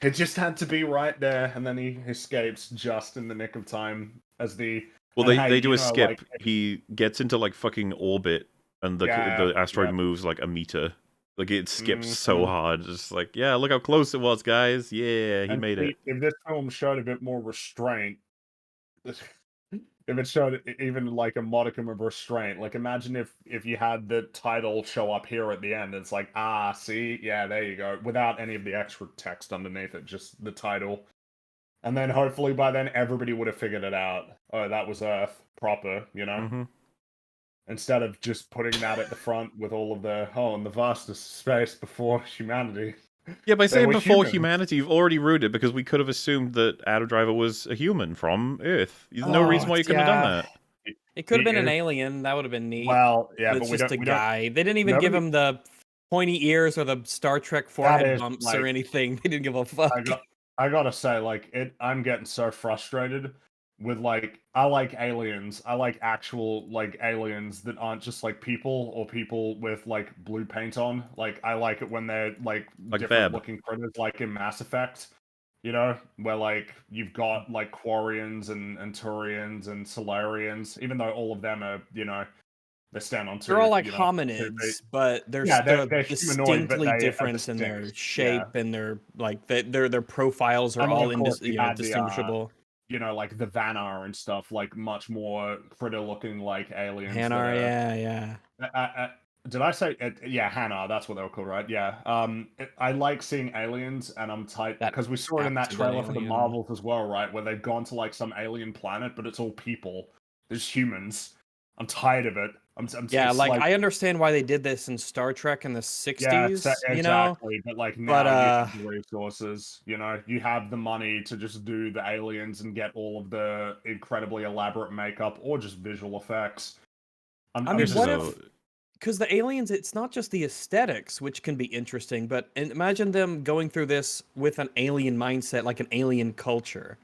It just had to be right there, and then he escapes just in the nick of time as the... Well, they do a skip. Like, he gets into, like, fucking orbit, and the asteroid moves, like, a meter. Like, it skips so hard. Just like, yeah, look how close it was, guys. Yeah, he made it. If this film showed a bit more restraint... If it showed even like a modicum of restraint, like imagine if you had the title show up here at the end, it's like, see, yeah, there you go, without any of the extra text underneath it, just the title. And then hopefully by then everybody would have figured it out. Oh, that was Earth proper, you know? Mm-hmm. Instead of just putting that at the front with all of the, and the vastness of space before humanity. Yeah, by saying before humanity, you've already ruined it because we could have assumed that Adam Driver was a human from Earth. There's no reason why you couldn't have done that. It could have been an alien. That would have been neat. Well, yeah, but it's just a guy. They didn't even give him the pointy ears or the Star Trek forehead bumps or anything. They didn't give a fuck. I gotta say, like, I'm getting so frustrated with, like, I like aliens. I like actual, like, aliens that aren't just, like, people or people with, like, blue paint on. Like, I like it when they're, like different-looking critters, like in Mass Effect, you know? Where, like, you've got, like, Quarians and Turians and Solarians, even though all of them are, you know, they stand on two. They're all like hominids, but they're distinctly different in their shape and their, like, their profiles are all distinguishable. You know, like the Vanar and stuff, like much more critter-looking like aliens. Hanar, yeah. Did I say? Yeah, Hanar. That's what they were called, right? Yeah. I like seeing aliens, and I'm tight because we saw it in that trailer for the Marvels as well, right? Where they've gone to like some alien planet, but it's all people. There's humans, I'm tired of it. Yeah, it's like I understand why they did this in Star Trek in the 60s, you know? exactly. But like But now you have the resources, you know, you have the money to just do the aliens and get all of the incredibly elaborate makeup or just visual effects. I mean, what so- if, because the aliens, it's not just the aesthetics, which can be interesting, but imagine them going through this with an alien mindset, like an alien culture,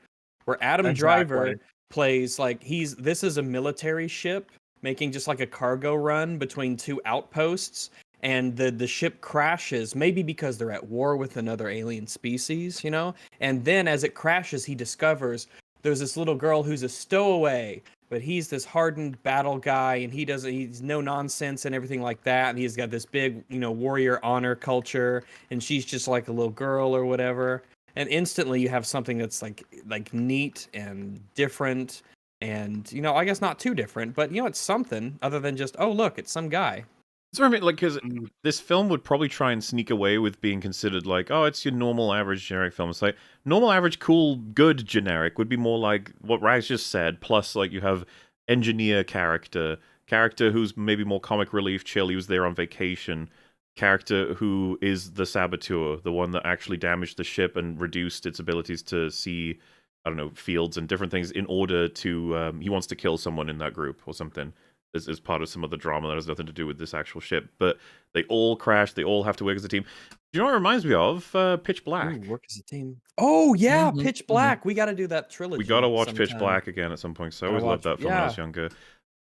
where Adam Driver Exactly. plays like this is a military ship making just like a cargo run between two outposts, and the ship crashes, maybe because they're at war with another alien species, you know? And then as it crashes, he discovers there's this little girl who's a stowaway, but he's this hardened battle guy, and he's no nonsense and everything like that, and he's got this big, you know, warrior honor culture, and she's just like a little girl or whatever. And instantly you have something that's like neat and different, and, you know, I guess not too different, but, you know, it's something other than just, oh, look, it's some guy. That's what I mean, like, because this film would probably try and sneak away with being considered like, oh, it's your normal, average, generic film. It's like, normal, average, cool, good, generic would be more like what Rags just said, plus, like, you have engineer character who's maybe more comic relief, chill, he was there on vacation, character who is the saboteur, the one that actually damaged the ship and reduced its abilities to see, I don't know, fields and different things in order to, he wants to kill someone in that group or something. As part of some of the drama that has nothing to do with this actual ship. But they all crash, they all have to work as a team. You know what it reminds me of? Pitch Black. Ooh, work as a team. Oh, yeah, Mhm, Pitch Black. We got to do that trilogy. We gotta watch Pitch sometime. Black again at some point, so I Gotta always loved watch that it. film when I Yeah. was younger.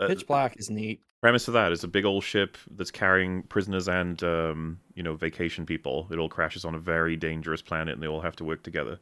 Pitch Black is neat. Premise of that is a big old ship that's carrying prisoners and, you know, vacation people. It all crashes on a very dangerous planet and they all have to work together.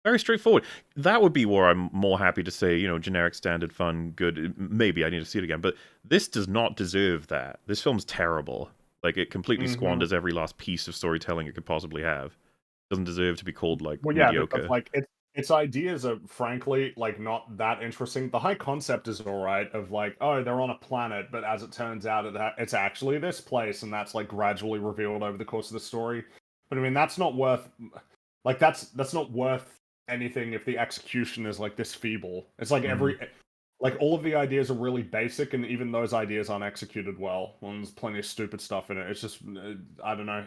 Very straightforward. That would be where I'm more happy to say, you know, generic, standard, fun, good. Maybe I need to see it again, but this does not deserve that. This film's terrible. Like, it completely squanders every last piece of storytelling it could possibly have. It doesn't deserve to be called, like, mediocre. Because, like, its ideas are frankly like not that interesting. The high concept is all right of like, oh, they're on a planet, but as it turns out, it's actually this place, and that's like gradually revealed over the course of the story. But I mean, that's not worth anything if the execution is like this feeble. It's like like all of the ideas are really basic, and even those ideas aren't executed well. And there's plenty of stupid stuff in it. It's just I don't know.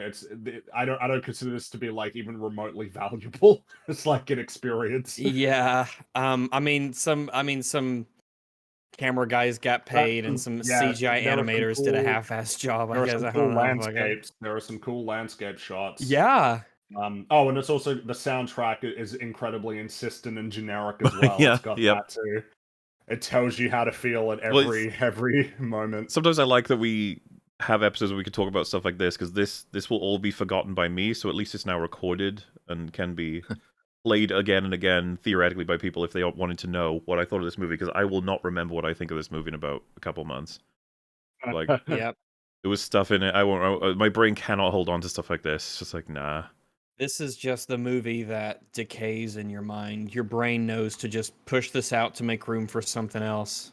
I don't consider this to be like even remotely valuable. It's like an experience. Yeah. I mean some camera guys got paid and some CGI animators did a half-ass job. There I are guess. some I cool don't know. landscapes. There are some cool landscape shots. Yeah. Oh, and it's also the soundtrack is incredibly insistent and generic as well. Yeah, It's got yep. that too. It tells you how to feel at Well, every moment. Sometimes I like that we have episodes where we can talk about stuff like this, because this will all be forgotten by me, so at least it's now recorded and can be played again and again, theoretically, by people if they wanted to know what I thought of this movie, because I will not remember what I think of this movie in about a couple months. Like, Yep. there was stuff in it, my brain cannot hold on to stuff like this. It's just like, nah. This is just the movie that decays in your mind. Your brain knows to just push this out to make room for something else.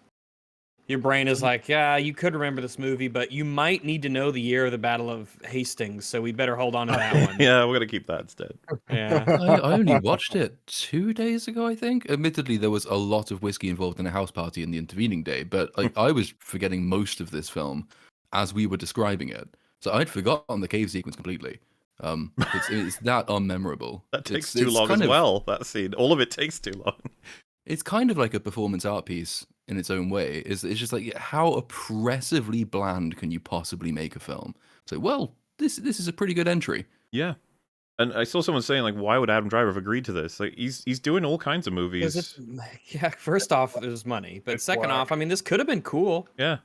Your brain is like, yeah, you could remember this movie, but you might need to know the year of the Battle of Hastings, so we better hold on to that one. Yeah, we're gonna keep that instead. Yeah. I only watched it 2 days ago, I think. Admittedly, there was a lot of whiskey involved in a house party in the intervening day, but I was forgetting most of this film as we were describing it. So I'd forgotten the cave sequence completely. It's that unmemorable. That takes It's too long kind as of- well, that scene. All of it takes too long. It's kind of like a performance art piece in its own way. It's just like, how oppressively bland can you possibly make a film? So, well, this is a pretty good entry. Yeah. And I saw someone saying, like, why would Adam Driver have agreed to this? Like, he's doing all kinds of movies. Yeah, first off, it was money. But It's second work. off, I mean, this could have been cool. Yeah.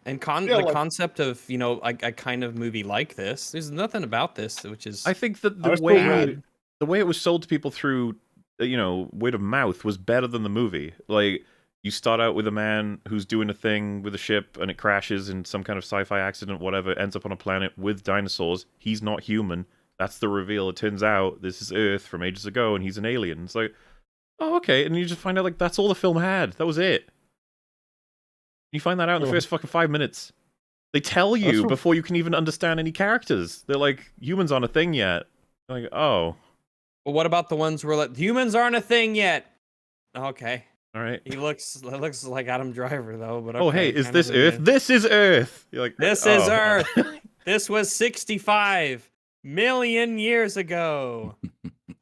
And Yeah, the like- concept of, you know, a kind of movie like this, there's nothing about this which is I think that I was the way still the way it was sold to people through, you know, word of mouth was better than the movie. Like, you start out with a man who's doing a thing with a ship and it crashes in some kind of sci-fi accident, whatever, ends up on a planet with dinosaurs. He's not human. That's the reveal. It turns out this is Earth from ages ago and he's an alien. It's like, oh, okay. And you just find out, like, that's all the film had. That was it. You find that out in the first fucking 5 minutes. They tell you before you can even understand any characters. They're like, humans aren't a thing yet. Like, oh. Well, what about the ones where like humans aren't a thing yet? Okay. All right. He looks like Adam Driver though, but okay. Oh, hey, is kind this of Earth? again. This is Earth. You're like, This is Earth. This was 65 million years ago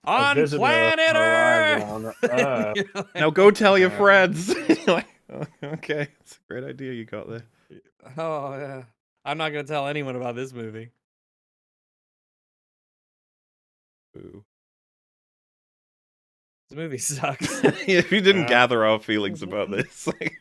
on visitor planet arrived Earth. on Earth. You're like, Now go tell your Yeah. friends. You're like, oh, okay, it's a great idea you got there. oh yeah. I'm not gonna tell anyone about this movie. Ooh. This movie sucks. If you didn't Yeah. gather our feelings about this, like,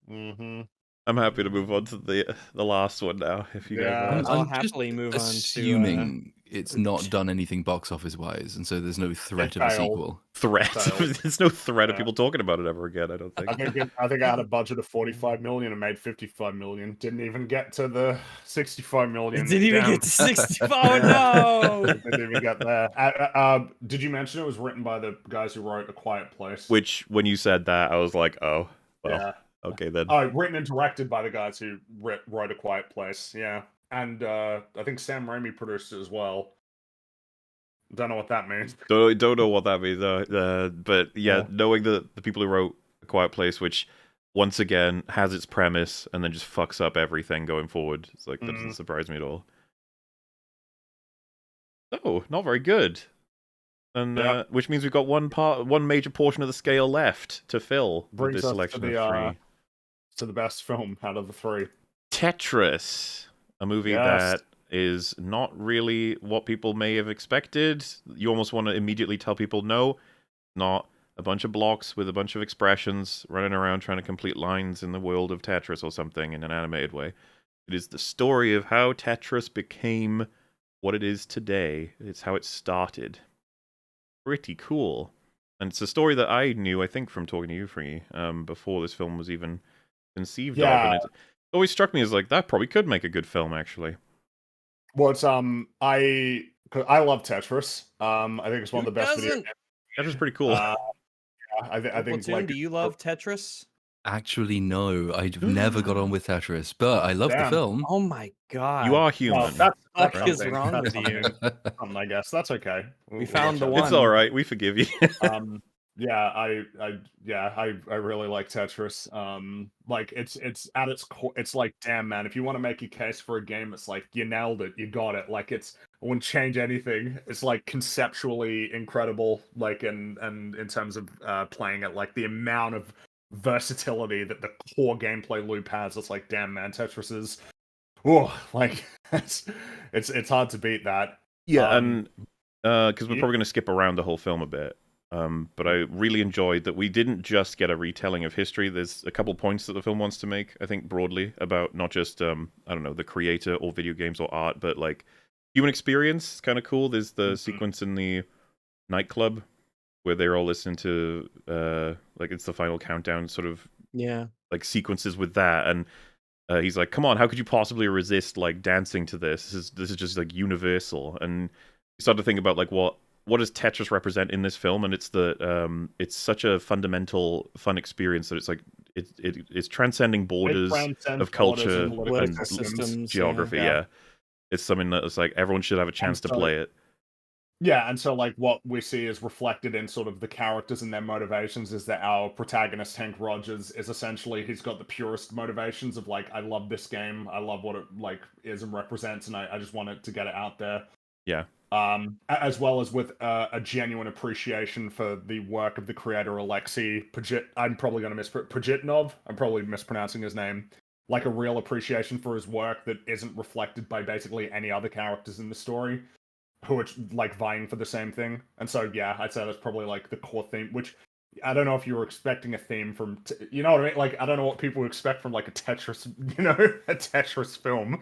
Mm-hmm. I'm happy to move on to the last one now. If you guys Yeah. want. I'll I'm just happily move on to, assuming it's not done anything box office wise, and so there's no threat of a failed. sequel. Threat. Failed. There's no threat of Yeah. people talking about it ever again. I don't think. I think I had a budget of 45 million and made 55 million. Didn't even get to the 65 million. It didn't even Damn. get to 60. Oh no! Didn't even get there. Did you mention it was written by the guys who wrote A Quiet Place? Which, when you said that, I was like, oh, well, Yeah. okay then. Oh, written and directed by the guys who wrote A Quiet Place. Yeah, and I think Sam Raimi produced it as well. Don't know what that means. Don't know what that means, but yeah, Yeah. knowing the people who wrote A Quiet Place, which once again has its premise and then just fucks up everything going forward, it's like that doesn't surprise me at all. Oh, not very good. And Yeah. which means we've got one major portion of the scale left to fill with Brings this us to selection the, of three. To the best film out of the three. Tetris, a movie Yes. that is not really what people may have expected. You almost want to immediately tell people, no, not a bunch of blocks with a bunch of expressions running around trying to complete lines in the world of Tetris or something in an animated way. It is the story of how Tetris became what it is today. It's how it started. Pretty cool. And it's a story that I knew, I think, from talking to you, Free, before this film was even conceived of. Yeah. And it always struck me as like, that probably could make a good film, actually. Well, it's I love Tetris. I think it's one of the Who best video doesn't? games. Tetris is pretty cool. Yeah, I think Platoon, like do you love Tetris? Actually, no, I've never got on with Tetris, but I love the Damn. film. Oh my god! You are well, human. that's Fuck is something. wrong That's with you? something, I guess that's okay. We found the watch out. It's one. alright, we forgive you. Yeah, I really like Tetris. Like it's at its core, it's like, damn man, if you want to make a case for a game, it's like you nailed it, you got it. Like I wouldn't change anything. It's like conceptually incredible, like and in terms of playing it, like the amount of versatility that the core gameplay loop has. It's like, damn man, Tetris is, oh, like it's hard to beat that. Yeah, and because we're yeah. probably going to skip around the whole film a bit. But I really enjoyed that we didn't just get a retelling of history. There's a couple points that the film wants to make, I think, broadly about not just, I don't know, the creator or video games or art, but like human experience. It's kind of cool. There's the sequence in the nightclub where they're all listening to, like, it's the final countdown sort of Yeah. like sequences with that. And he's like, come on, how could you possibly resist like dancing to this? This is just like universal. And you start to think about like what does Tetris represent in this film? And it's it's such a fundamental fun experience that it's like it's transcending borders of culture and political systems, geography. Yeah. It's something that it's like everyone should have a chance to play it. Yeah, and so like what we see is reflected in sort of the characters and their motivations is that our protagonist Hank Rogers is essentially, he's got the purest motivations of like, I love this game, I love what it like is and represents, and I just want it to get it out there. Yeah. As well as with a genuine appreciation for the work of the creator Alexei I'm probably going to Pajitnov. I'm probably mispronouncing his name. Like a real appreciation for his work that isn't reflected by basically any other characters in the story who are like vying for the same thing. And so yeah, I'd say that's probably like the core theme, which I don't know if you were expecting a theme from you know what I mean? Like I don't know what people expect from like a Tetris, a Tetris film.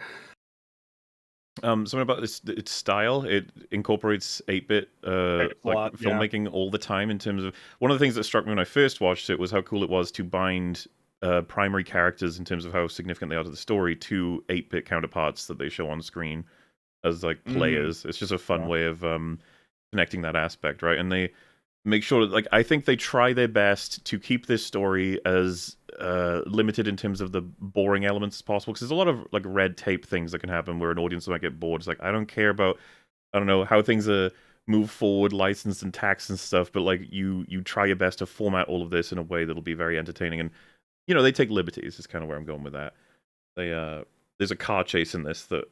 Something about its style. It incorporates 8-bit like filmmaking all the time. In terms of one of the things that struck me when I first watched it was how cool it was to bind primary characters in terms of how significant they are to the story to 8-bit counterparts that they show on screen as like players. It's just a fun way of connecting that aspect, right? And they make sure that, like, I think they try their best to keep this story as limited in terms of the boring elements as possible, because there's a lot of like red tape things that can happen where an audience might get bored. It's like, I don't care about, I don't know, how things are move forward, licensed and tax and stuff, but like you try your best to format all of this in a way that'll be very entertaining. And they take liberties. Is kind of where I'm going with that. There's a car chase in this that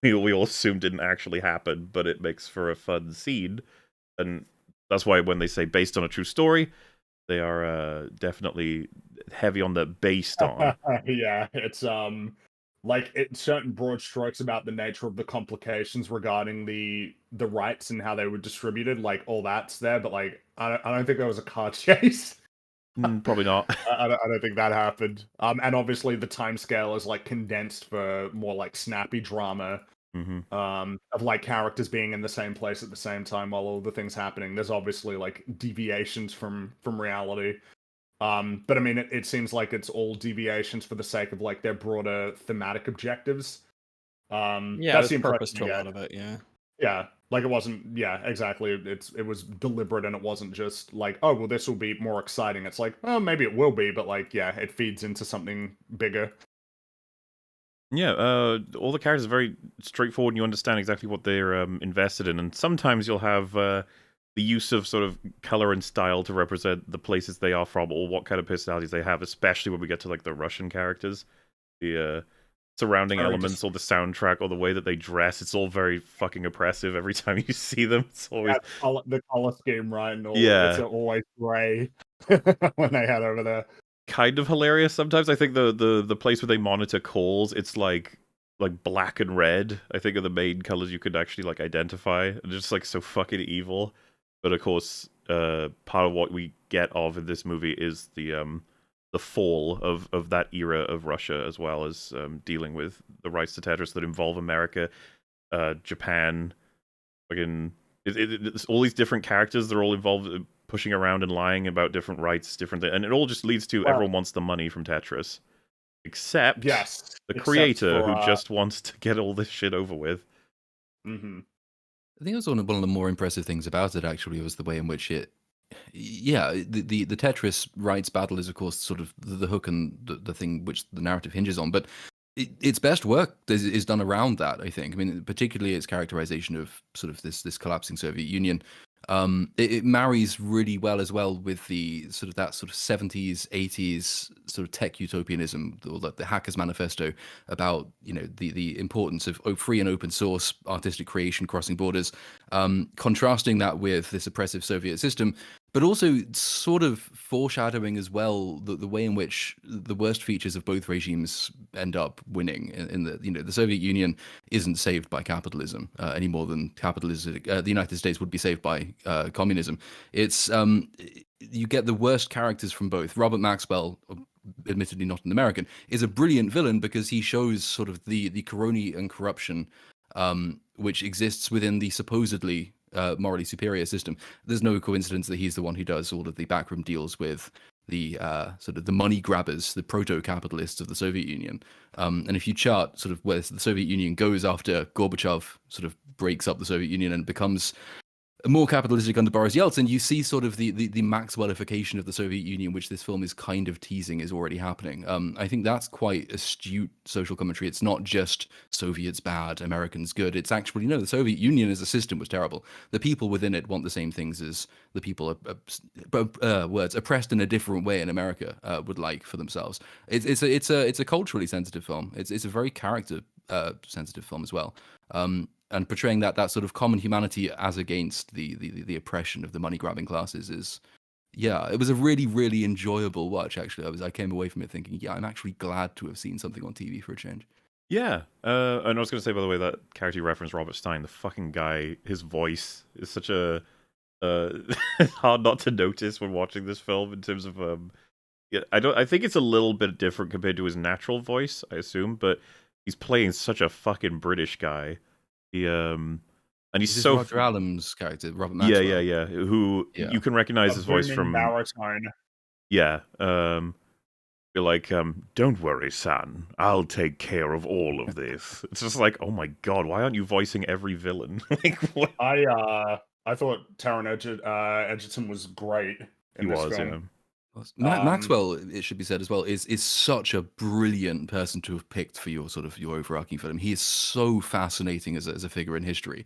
we all assume didn't actually happen, but it makes for a fun scene, and that's why when they say based on a true story, they are definitely heavy on the based on. Yeah, it's like certain broad strokes about the nature of the complications regarding the rights and how they were distributed, like all that's there, but like I don't think there was a car chase. Probably not. I don't think that happened. And obviously the timescale is like condensed for more like snappy drama. Of like characters being in the same place at the same time while all the things happening. There's obviously like deviations from reality. But I mean, it seems like it's all deviations for the sake of like their broader thematic objectives. Yeah, that's there's the purpose to impression a you lot get. of it. Yeah. Yeah, like it wasn't. Yeah, exactly. It was deliberate, and it wasn't just like, oh well, this will be more exciting. It's like, well, maybe it will be, but like, yeah, it feeds into something bigger. Yeah, all the characters are very straightforward, and you understand exactly what they're invested in. And sometimes you'll have the use of sort of color and style to represent the places they are from, or what kind of personalities they have. Especially when we get to like the Russian characters, the surrounding elements, or the soundtrack, or the way that they dress. It's all very fucking oppressive every time you see them. It's always the color scheme, right? And all, yeah, it's always gray when they head over there. Kind of hilarious sometimes. I think the place where they monitor calls, it's like black and red, I think, are the main colors you could actually like identify. And just like so fucking evil. But of course, part of what we get of in this movie is the fall of that era of Russia, as well as dealing with the rights to Tetris that involve America, Japan, fucking it's all these different characters. They're all involved, pushing around and lying about different rights, different things, and it all just leads to everyone wants the money from Tetris, except the creator who just wants to get all this shit over with. I think it was one of the more impressive things about it, actually, was the way in which it. Yeah, the Tetris rights battle is, of course, sort of the hook and the thing which the narrative hinges on, but its best work is done around that, I think. I mean, particularly its characterization of sort of this collapsing Soviet Union. It marries really well as well with the sort of 70s, 80s sort of tech utopianism, or the Hackers Manifesto about the importance of free and open source artistic creation crossing borders, contrasting that with this oppressive Soviet system, but also sort of foreshadowing as well the way in which the worst features of both regimes end up winning. In the Soviet Union isn't saved by capitalism any more than the United States would be saved by communism. It's you get the worst characters from both. Robert Maxwell, admittedly not an American, is a brilliant villain because he shows sort of the crony and corruption which exists within the supposedly morally superior system. There's no coincidence that he's the one who does all of the backroom deals with the sort of the money grabbers, the proto-capitalists of the Soviet Union. And if you chart sort of where the Soviet Union goes after Gorbachev sort of breaks up the Soviet Union and becomes more capitalistic under Boris Yeltsin, you see sort of the Maxwellification of the Soviet Union, which this film is kind of teasing is already happening. I think that's quite astute social commentary. It's not just Soviets bad, Americans good. It's actually, no, the Soviet Union as a system was terrible. The people within it want the same things as the people, oppressed in a different way in America would like for themselves. It's a culturally sensitive film. It's a very character sensitive film as well. And portraying that sort of common humanity as against the oppression of the money grabbing classes is, yeah, it was a really, really enjoyable watch. Actually, I came away from it thinking, yeah, I'm actually glad to have seen something on TV for a change. Yeah, and I was going to say, by the way, that character you referenced, Robert Stein, the fucking guy, his voice is such a hard not to notice when watching this film in terms of yeah, I think it's a little bit different compared to his natural voice, I assume, but he's playing such a fucking British guy. He and he's so Roger Allam's character, Robert Maxwell. Yeah. Who you can recognize his voice from. Baritone. Yeah. You're like, don't worry, son. I'll take care of all of this. It's just like, oh my god, why aren't you voicing every villain? Like, what? I thought Taron Egerton was great. He was, yeah. Maxwell, it should be said as well, is such a brilliant person to have picked for your overarching film. He is so fascinating as a figure in history.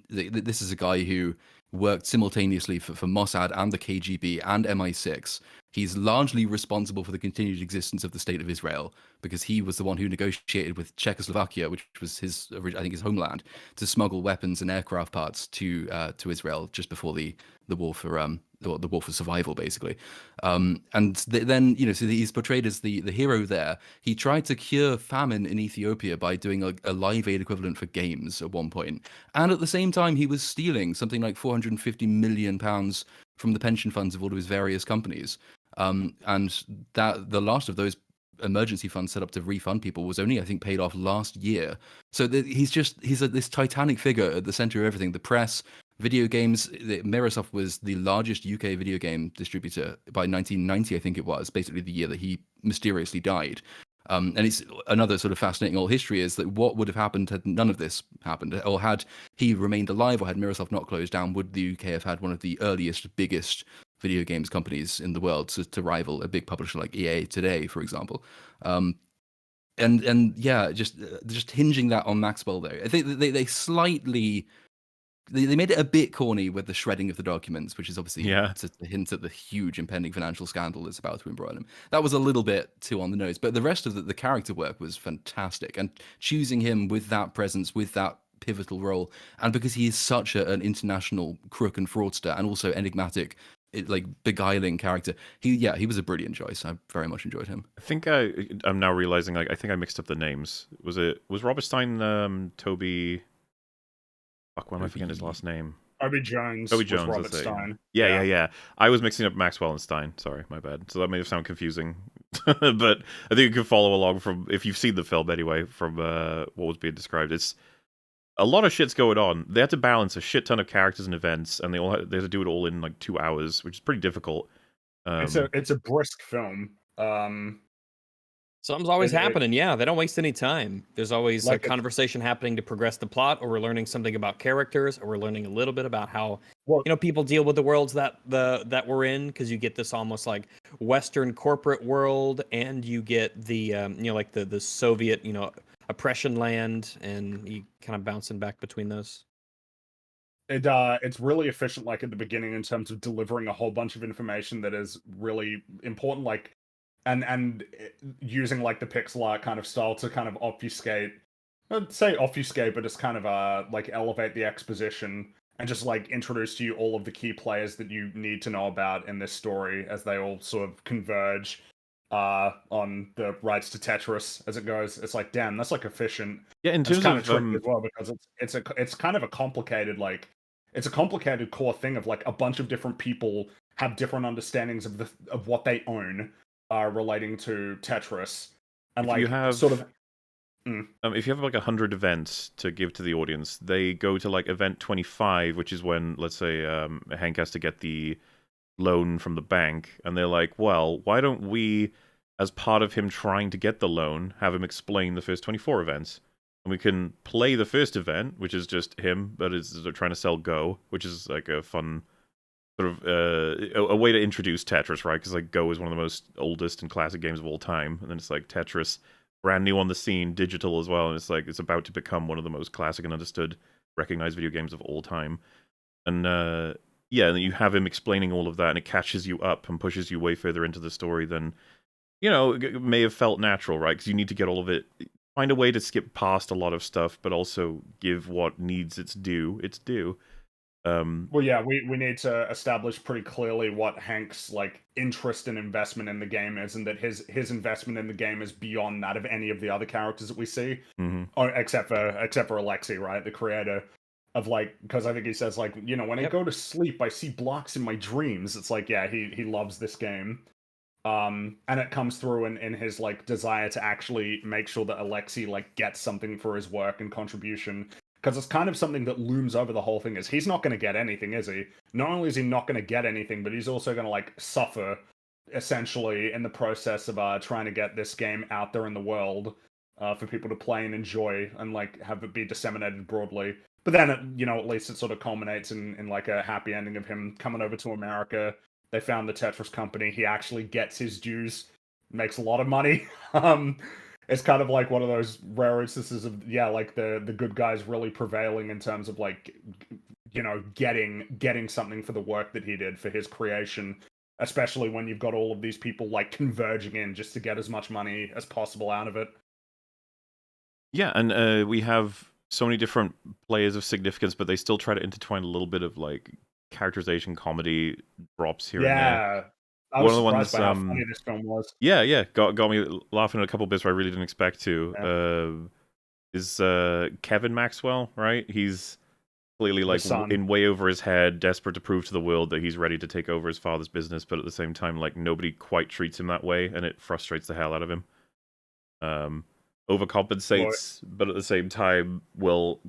This is a guy who worked simultaneously for Mossad and the KGB and MI6. He's largely responsible for the continued existence of the State of Israel because he was the one who negotiated with Czechoslovakia, which was I think his homeland, to smuggle weapons and aircraft parts to Israel just before the war for the war for survival, basically. Then so he's portrayed as the hero there. He tried to cure famine in Ethiopia by doing a Live Aid equivalent for games at one point, and at the same time he was stealing something like £450 million from the pension funds of all of his various companies. And that the last of those emergency funds set up to refund people was only, I think, paid off last year. So he's this titanic figure at the center of everything. The press, video games. Microsoft was the largest UK video game distributor by 1990, I think it was, basically the year that he mysteriously died. And it's another sort of fascinating old history is that what would have happened had none of this happened, or had he remained alive, or had Microsoft not closed down, would the UK have had one of the earliest, biggest video games companies in the world to rival a big publisher like EA today, for example. And yeah, just hinging that on Maxwell there. I think they slightly they made it a bit corny with the shredding of the documents, which is obviously to hint at the huge impending financial scandal that's about to embroil him. That was a little bit too on the nose, but the rest of the character work was fantastic. And choosing him with that presence, with that pivotal role, and because he is such an international crook and fraudster, and also enigmatic, like beguiling character, he was a brilliant choice. I very much enjoyed him. I think I'm now realizing, like, I think I mixed up the names. Was Robert Stein Toby? Fuck, why am I forgetting his last name? Toby Jones. Robert Stein. Yeah. I was mixing up Maxwell and Stein. Sorry, my bad. So that may have sounded confusing, but I think you can follow along from, if you've seen the film anyway, from what was being described. It's a lot of shit's going on. They had to balance a shit ton of characters and events, and they had to do it all in like 2 hours, which is pretty difficult. It's a brisk film. Something's always happening. Yeah, they don't waste any time. There's always like a conversation happening to progress the plot, or we're learning something about characters, or we're learning a little bit about how people deal with the worlds that we're in. Because you get this almost like Western corporate world, and you get the like the Soviet oppression land, and you kind of bouncing back between those. It's really efficient, like at the beginning, in terms of delivering a whole bunch of information that is really important, like. And using like the pixel art kind of style to kind of obfuscate, I'd say obfuscate, but just kind of like elevate the exposition and just like introduce to you all of the key players that you need to know about in this story as they all sort of converge on the rights to Tetris as it goes. It's like, damn, that's like efficient. Yeah, in terms kind of tricky as well, because it's kind of a complicated, like, it's a complicated core thing of like a bunch of different people have different understandings of what they own. Relating to Tetris, and like you have, sort of. If you have like 100 events to give to the audience, they go to like event 25, which is when, let's say, Hank has to get the loan from the bank, and they're like, well, why don't we, as part of him trying to get the loan, have him explain the first 24 events, and we can play the first event, which is just him, but is trying to sell Go, which is like a fun. Sort of a way to introduce Tetris, right? Because like Go is one of the most oldest and classic games of all time, and then it's like Tetris, brand new on the scene, digital as well, and it's like it's about to become one of the most classic and understood, recognized video games of all time. And and then you have him explaining all of that, and it catches you up and pushes you way further into the story than it may have felt natural, right? Because you need to get all of it, find a way to skip past a lot of stuff, but also give what needs its due. Its due. Well, yeah, we need to establish pretty clearly what Hank's like interest and investment in the game is, and that his investment in the game is beyond that of any of the other characters that we see, except for Alexei, right, the creator of like, because I think he says like, when I go to sleep, I see blocks in my dreams. It's like, yeah, he loves this game, and it comes through in his like desire to actually make sure that Alexei like gets something for his work and contribution. Because it's kind of something that looms over the whole thing is he's not going to get anything, is he? Not only is he not going to get anything, but he's also going to like suffer essentially in the process of trying to get this game out there in the world for people to play and enjoy and like have it be disseminated broadly. But then, at least it sort of culminates in like a happy ending of him coming over to America. They found the Tetris company. He actually gets his dues, makes a lot of money. it's kind of like one of those rare instances of like the good guys really prevailing in terms of like getting something for the work that he did for his creation, especially when you've got all of these people like converging in just to get as much money as possible out of it. Yeah, and we have so many different players of significance, but they still try to intertwine a little bit of like characterization comedy drops here and there. Yeah, I One was of the surprised ones, by how funny this film was. yeah, got me laughing at a couple bits where I really didn't expect to. Is Kevin Maxwell, right? He's clearly like in way over his head, desperate to prove to the world that he's ready to take over his father's business, but at the same time, like nobody quite treats him that way, and it frustrates the hell out of him. Overcompensates, but at the same time will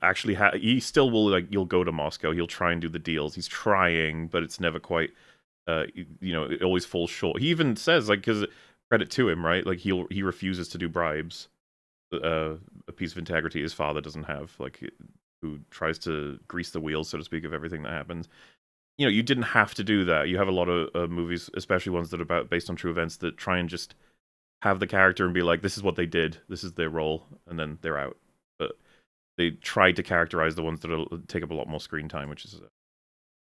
actually he still will, like, you'll go to Moscow, he'll try and do the deals, he's trying, but it's never quite it always falls short. He even says, like, because credit to him, right, like he refuses to do bribes, a piece of integrity his father doesn't have, like, who tries to grease the wheels, so to speak, of everything that happens. You didn't have to do that. You have a lot of movies, especially ones that are based on true events, that try and just have the character and be like, this is what they did, this is their role, and then they're out. But they tried to characterize the ones that take up a lot more screen time, which is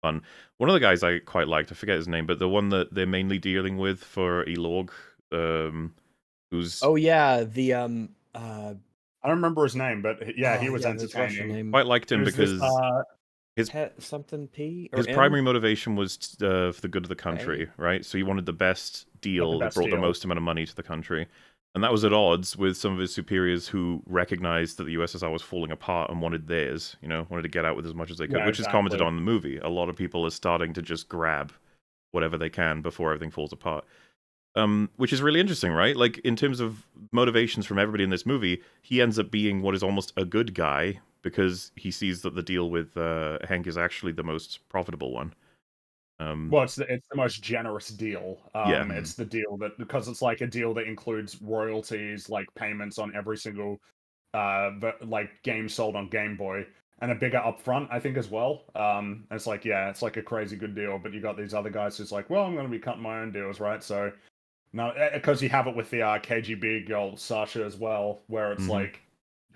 fun. One of the guys I quite liked, I forget his name, but the one that they're mainly dealing with for Elorg, who's... Oh yeah, the I don't remember his name, but yeah, he was entertaining. Quite liked him because his something P or his M? primary motivation was for the good of the country, right? So he wanted the best deal that brought the most amount of money to the country. And that was at odds with some of his superiors who recognized that the USSR was falling apart and wanted theirs, wanted to get out with as much as they could, which is commented on in the movie. A lot of people are starting to just grab whatever they can before everything falls apart. Which is really interesting, right? Like, in terms of motivations from everybody in this movie, he ends up being what is almost a good guy because he sees that the deal with Hank is actually the most profitable one. Well, it's the most generous deal. Yeah. It's the deal that, because it's like a deal that includes royalties, like payments on every single like game sold on Game Boy, and a bigger upfront, I think, as well. It's like, yeah, it's like a crazy good deal. But you got these other guys who's like, well, I'm going to be cutting my own deals, right? So no, because you have it with the KGB girl Sasha as well, where it's like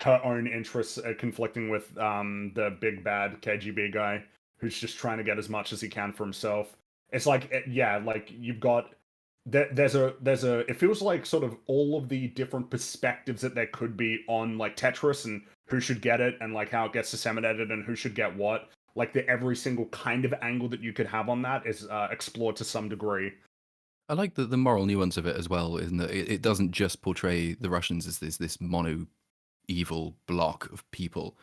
her own interests are conflicting with the big bad KGB guy who's just trying to get as much as he can for himself. It's like, yeah, like you've got there's a it feels like sort of all of the different perspectives that there could be on like Tetris and who should get it and like how it gets disseminated and who should get what. Like every single kind of angle that you could have on that is explored to some degree. I like the moral nuance of it as well, in that it doesn't just portray the Russians as this mono evil block of people.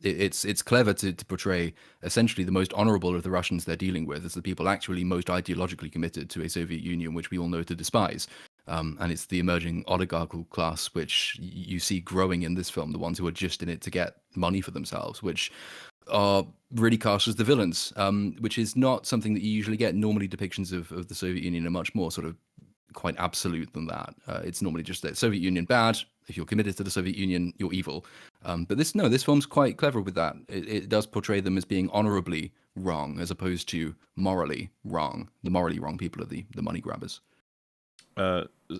It's clever to portray essentially the most honorable of the Russians they're dealing with as the people actually most ideologically committed to a Soviet Union, which we all know to despise. And it's the emerging oligarchical class, which you see growing in this film, the ones who are just in it to get money for themselves, which are really cast as the villains, which is not something that you usually get. Normally depictions of the Soviet Union are much more sort of quite absolute than that. It's normally just that Soviet Union bad. If you're committed to the Soviet Union, you're evil. But this film's quite clever with that. It does portray them as being honorably wrong, as opposed to morally wrong. The morally wrong people are the money grabbers.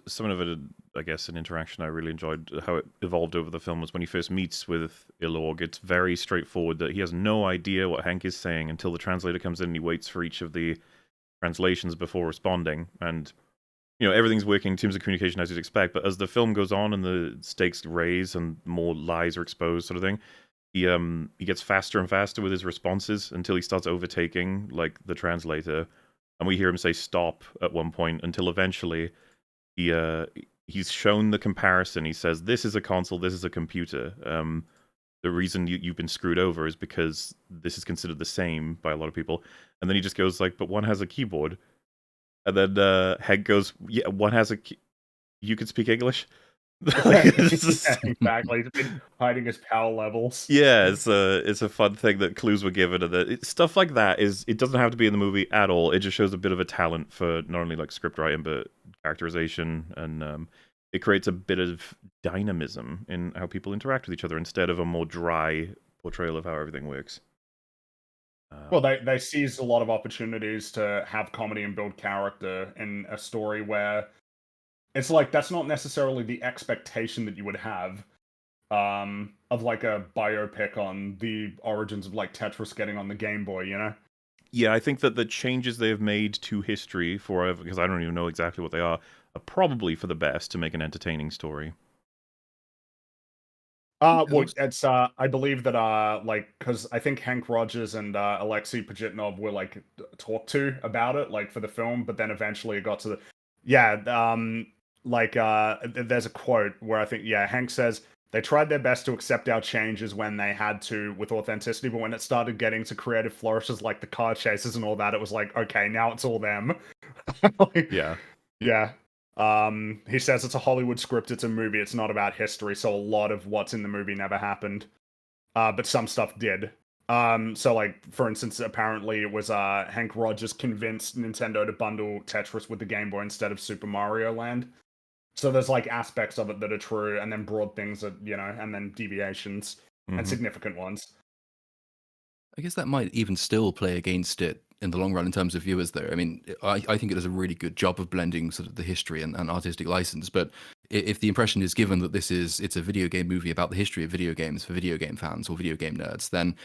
Some of it, I guess, an interaction I really enjoyed how it evolved over the film was when he first meets with Elorg. It's very straightforward that he has no idea what Hank is saying until the translator comes in and he waits for each of the translations before responding. And everything's working in terms of communication as you'd expect, but as the film goes on and the stakes raise and more lies are exposed, sort of thing, he gets faster and faster with his responses until he starts overtaking, like, the translator, and we hear him say stop at one point until eventually he's shown the comparison. He says, this is a console, this is a computer. The reason you've been screwed over is because this is considered the same by a lot of people. And then he just goes like, but one has a keyboard. And then Hank goes, yeah, one has a you can speak English? Exactly. He's been hiding his power levels. Yeah, it's a fun thing that clues were given, and that stuff like that it doesn't have to be in the movie at all. It just shows a bit of a talent for not only like script writing but characterization, and it creates a bit of dynamism in how people interact with each other instead of a more dry portrayal of how everything works. Well, they seized a lot of opportunities to have comedy and build character in a story where it's like that's not necessarily the expectation that you would have of like a biopic on the origins of like Tetris getting on the Game Boy, you know? Yeah, I think that the changes they have made to history for, because I don't even know exactly what they are probably for the best to make an entertaining story. Well, it's I believe that like because I think Hank Rogers and Alexei Pajitnov were like talked to about it like for the film, but then eventually it got to the there's a quote where I think Hank says they tried their best to accept our changes when they had to with authenticity, but when it started getting to creative flourishes like the car chases and all that, it was like, okay, now it's all them. Like, Yeah. yeah. He says it's a Hollywood script, it's a movie, it's not about history, so a lot of what's in the movie never happened. But some stuff did. So like, for instance, apparently it was Hank Rogers convinced Nintendo to bundle Tetris with the Game Boy instead of Super Mario Land. So there's like aspects of it that are true, and then broad things that, and then deviations and significant ones. I guess that might even still play against it in the long run in terms of viewers, though. I mean, I think it does a really good job of blending sort of the history and artistic license. But if the impression is given that it's a video game movie about the history of video games for video game fans or video game nerds, then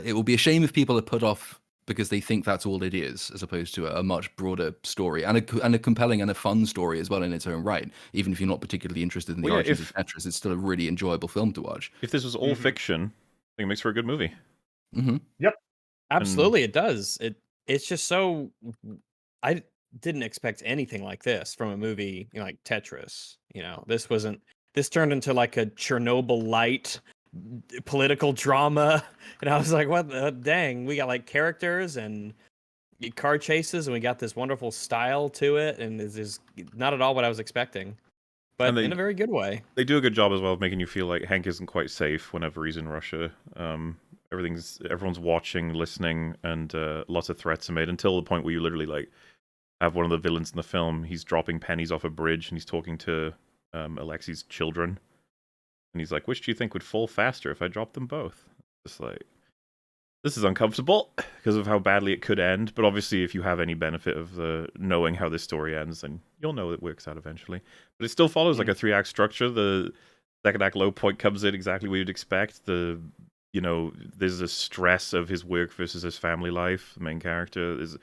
it will be a shame if people are put off because they think that's all it is, as opposed to a much broader story and a compelling and a fun story as well in its own right. Even if you're not particularly interested in the origins of Tetris, it's still a really enjoyable film to watch. If this was all fiction, I think it makes for a good movie. Yep. Absolutely, it does. It's just so I didn't expect anything like this from a movie like Tetris. This turned into like a Chernobyl light political drama, and I was like, what the dang? We got like characters and car chases, and we got this wonderful style to it, and this is not at all what I was expecting, but in a very good way. They do a good job as well of making you feel like Hank isn't quite safe whenever he's in Russia. Everyone's watching, listening, and lots of threats are made until the point where you literally like have one of the villains in the film. He's dropping pennies off a bridge and he's talking to Alexei's children, and he's like, "Which do you think would fall faster if I dropped them both?" Just like, this is uncomfortable because of how badly it could end. But obviously, if you have any benefit of knowing how this story ends, then you'll know it works out eventually. But it still follows like a 3-act structure. The second act low point comes in exactly what you'd expect. There's a stress of his work versus his family life. The main character, there's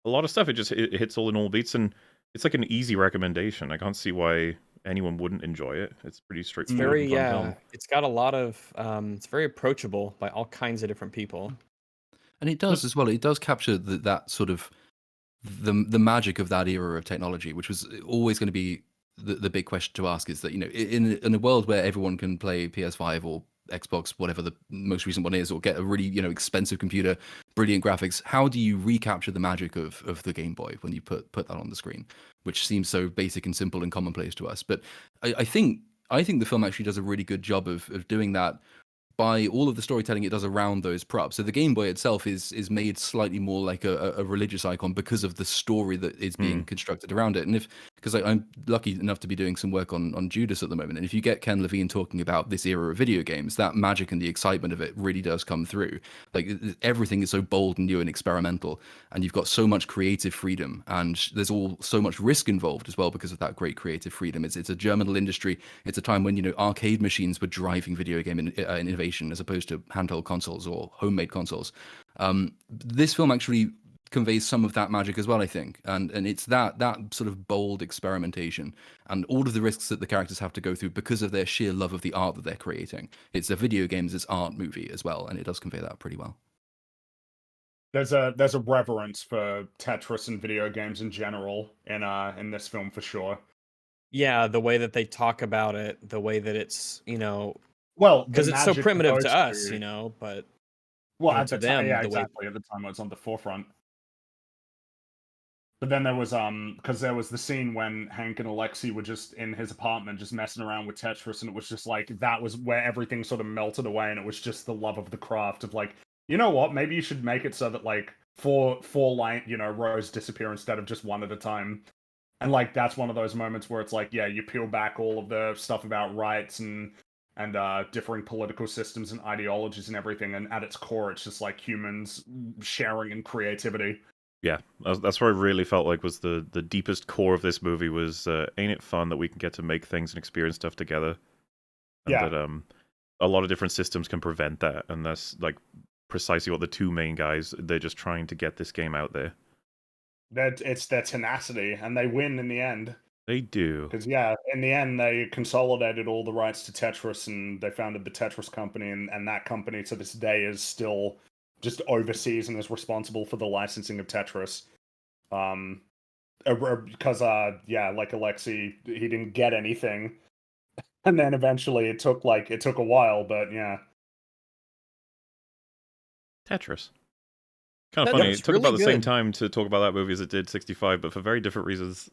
a lot of stuff. It hits all in all beats, and it's like an easy recommendation. I can't see why anyone wouldn't enjoy it. It's pretty straightforward. It's very film. It's got a lot of it's very approachable by all kinds of different people, and it does as well. It does capture that sort of the magic of that era of technology, which was always going to be the big question to ask. Is that in a world where everyone can play PS5 or Xbox, whatever the most recent one is, or get a really expensive computer, brilliant graphics, how do you recapture the magic of the Game Boy when you put that on the screen, which seems so basic and simple and commonplace to us? But I think the film actually does a really good job of doing that by all of the storytelling it does around those props. So the Game Boy itself is made slightly more like a religious icon because of the story that is being constructed around it. And because I'm lucky enough to be doing some work on Judas at the moment, and if you get Ken Levine talking about this era of video games, that magic and the excitement of it really does come through. Like everything is so bold and new and experimental, and you've got so much creative freedom, and there's so much risk involved as well because of that great creative freedom. It's a germinal industry. It's a time when arcade machines were driving video game innovation as opposed to handheld consoles or homemade consoles. This film actually conveys some of that magic as well, I think, and it's that sort of bold experimentation and all of the risks that the characters have to go through because of their sheer love of the art that they're creating. It's a video games as art movie as well, and it does convey that pretty well. There's a reverence for Tetris and video games in general in this film for sure. Yeah, the way that they talk about it, the way that it's well, because it's so primitive to us, but at to the them, time, exactly. At the time, it was on the forefront. But then there was because there was the scene when Hank and Alexei were just in his apartment, just messing around with Tetris, and it was just like that was where everything sort of melted away, and it was just the love of the craft of like, you know what, maybe you should make it so that like four line rows disappear instead of just one at a time. And like that's one of those moments where it's like, yeah, you peel back all of the stuff about rights and differing political systems and ideologies and everything, and at its core, it's just like humans sharing and creativity. Yeah, that's what I really felt like was the deepest core of this movie was, ain't it fun that we can get to make things and experience stuff together, and that a lot of different systems can prevent that, and that's like precisely what the two main guys, they're just trying to get this game out there. That it's their tenacity, and they win in the end. They do. Because in the end, they consolidated all the rights to Tetris, and they founded the Tetris company, and that company to this day is still just overseas and is responsible for the licensing of Tetris. Because like Alexei, he didn't get anything, and then eventually it took a while, but yeah. Tetris. Kind of funny. It took really about the same good. time to talk about that movie as it did 65, but for very different reasons.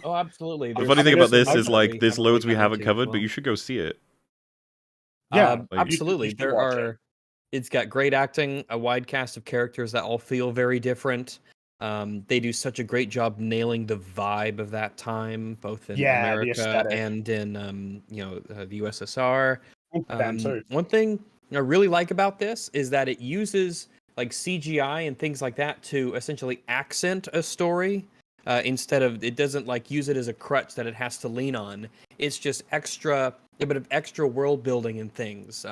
Oh, absolutely. The funny thing about this is, like, there's there's loads we haven't covered, but you should go see it. Yeah, absolutely. you should There watch are. It's got great acting, a wide cast of characters that all feel very different. They do such a great job nailing the vibe of that time, both in the America aesthetic. and in the USSR. Japan too. One thing I really like about this is that it uses like CGI and things like that to essentially accent a story. Instead of, it doesn't like use it as a crutch that it has to lean on. It's just a bit of extra world building and things.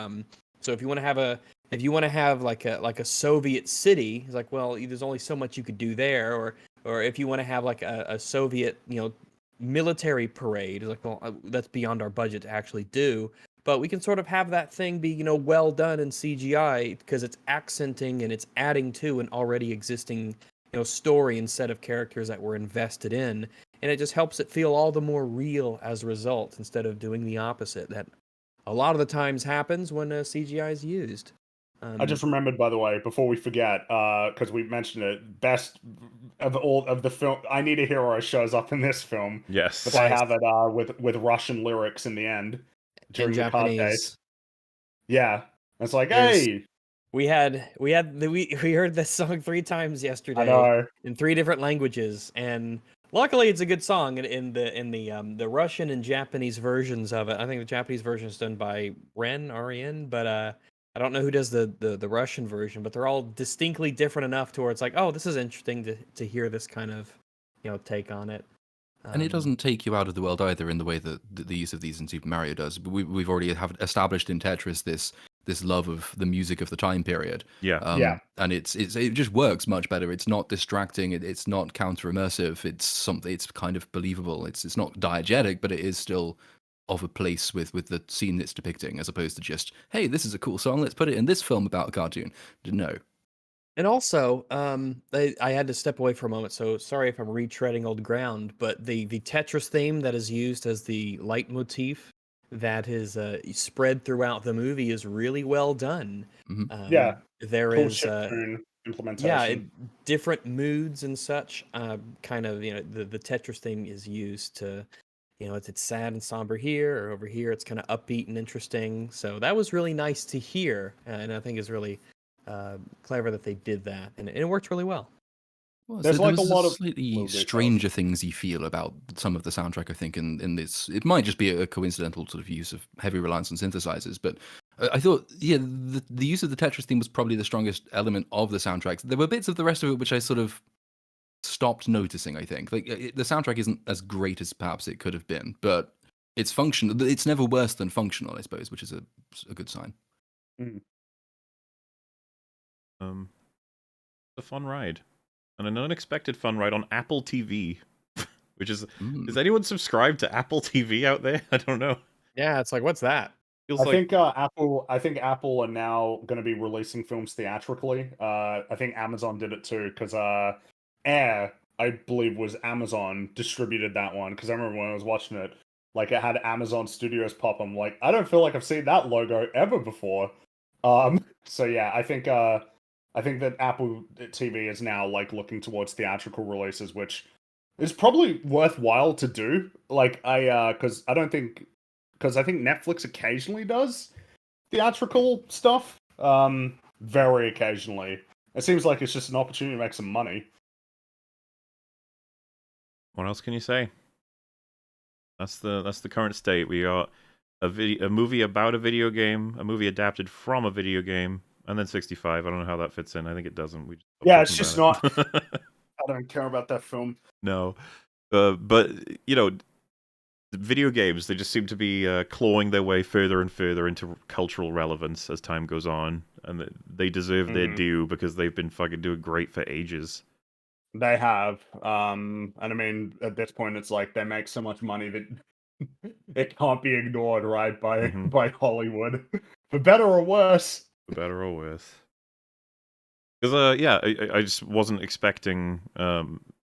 So if you want to have like a Soviet city, it's like, well, there's only so much you could do there. Or if you want to have like a Soviet, military parade, it's like, well, that's beyond our budget to actually do. But we can sort of have that thing be, well done in CGI because it's accenting and it's adding to an already existing, story and set of characters that we're invested in. And it just helps it feel all the more real as a result instead of doing the opposite that a lot of the times happens when CGI is used. I just remembered, by the way, before we forget, because we mentioned it, best of all of the film, I Need a Hero shows up in this film. Yes. But they have it with Russian lyrics in the end during the card days. Yeah, it's like, hey, we heard this song 3 times yesterday. I know. In 3 different languages, and luckily it's a good song in the Russian and Japanese versions of it. I think the Japanese version is done by REN, but I don't know who does the Russian version, but they're all distinctly different enough to where it's like, oh, this is interesting to hear this kind of take on it. And it doesn't take you out of the world either in the way that the use of these in Super Mario does. We've already have established in Tetris this love of the music of the time period. Yeah. And it just works much better. It's not distracting. It's not counter immersive. It's kind of believable. It's not diegetic, but it is still of a place with the scene it's depicting, as opposed to just, hey, this is a cool song, let's put it in this film about a cartoon. No. And also, I had to step away for a moment, so sorry if I'm retreading old ground, but the Tetris theme that is used as the leitmotif that is spread throughout the movie is really well done. Yeah, there cool is tune implementation. Yeah, different moods and such. Kind of, the Tetris theme is used to, it's sad and somber here, or over here it's kind of upbeat and interesting. So that was really nice to hear, and I think is really clever that they did that, and it worked really well. Well, There's so like there was a lot of slightly stranger things you feel about some of the soundtrack, I think, in this. It might just be a coincidental sort of use of heavy reliance on synthesizers, but I thought, the use of the Tetris theme was probably the strongest element of the soundtrack. There were bits of the rest of it which I sort of stopped noticing, I think. Like, the soundtrack isn't as great as perhaps it could have been, but it's functional. It's never worse than functional, I suppose, which is a good sign. A fun ride. And an unexpected fun ride on Apple TV. Which is... Is anyone subscribed to Apple TV out there? I don't know. Yeah, it's like, what's that? I think Apple are now going to be releasing films theatrically. I think Amazon did it too, because Air, I believe, was Amazon distributed that one. Because I remember when I was watching it, like, it had Amazon Studios pop. I'm like, I don't feel like I've seen that logo ever before. So yeah, I think that Apple TV is now like looking towards theatrical releases, which is probably worthwhile to do. Like, because I think Netflix occasionally does theatrical stuff. Very occasionally. It seems like it's just an opportunity to make some money. What else can you say? That's the current state. We got a movie about a video game, a movie adapted from a video game, and then 65. I don't know how that fits in. I think it doesn't. It's just not. don't care about that film. No. But, you know, video games, they just seem to be clawing their way further and further into cultural relevance as time goes on. And they deserve their due because they've been fucking doing great for ages. They have. And I mean, at this point, it's like they make so much money that it can't be ignored, right, by Hollywood. For better or worse. For better or worse. Because, yeah, I just wasn't expecting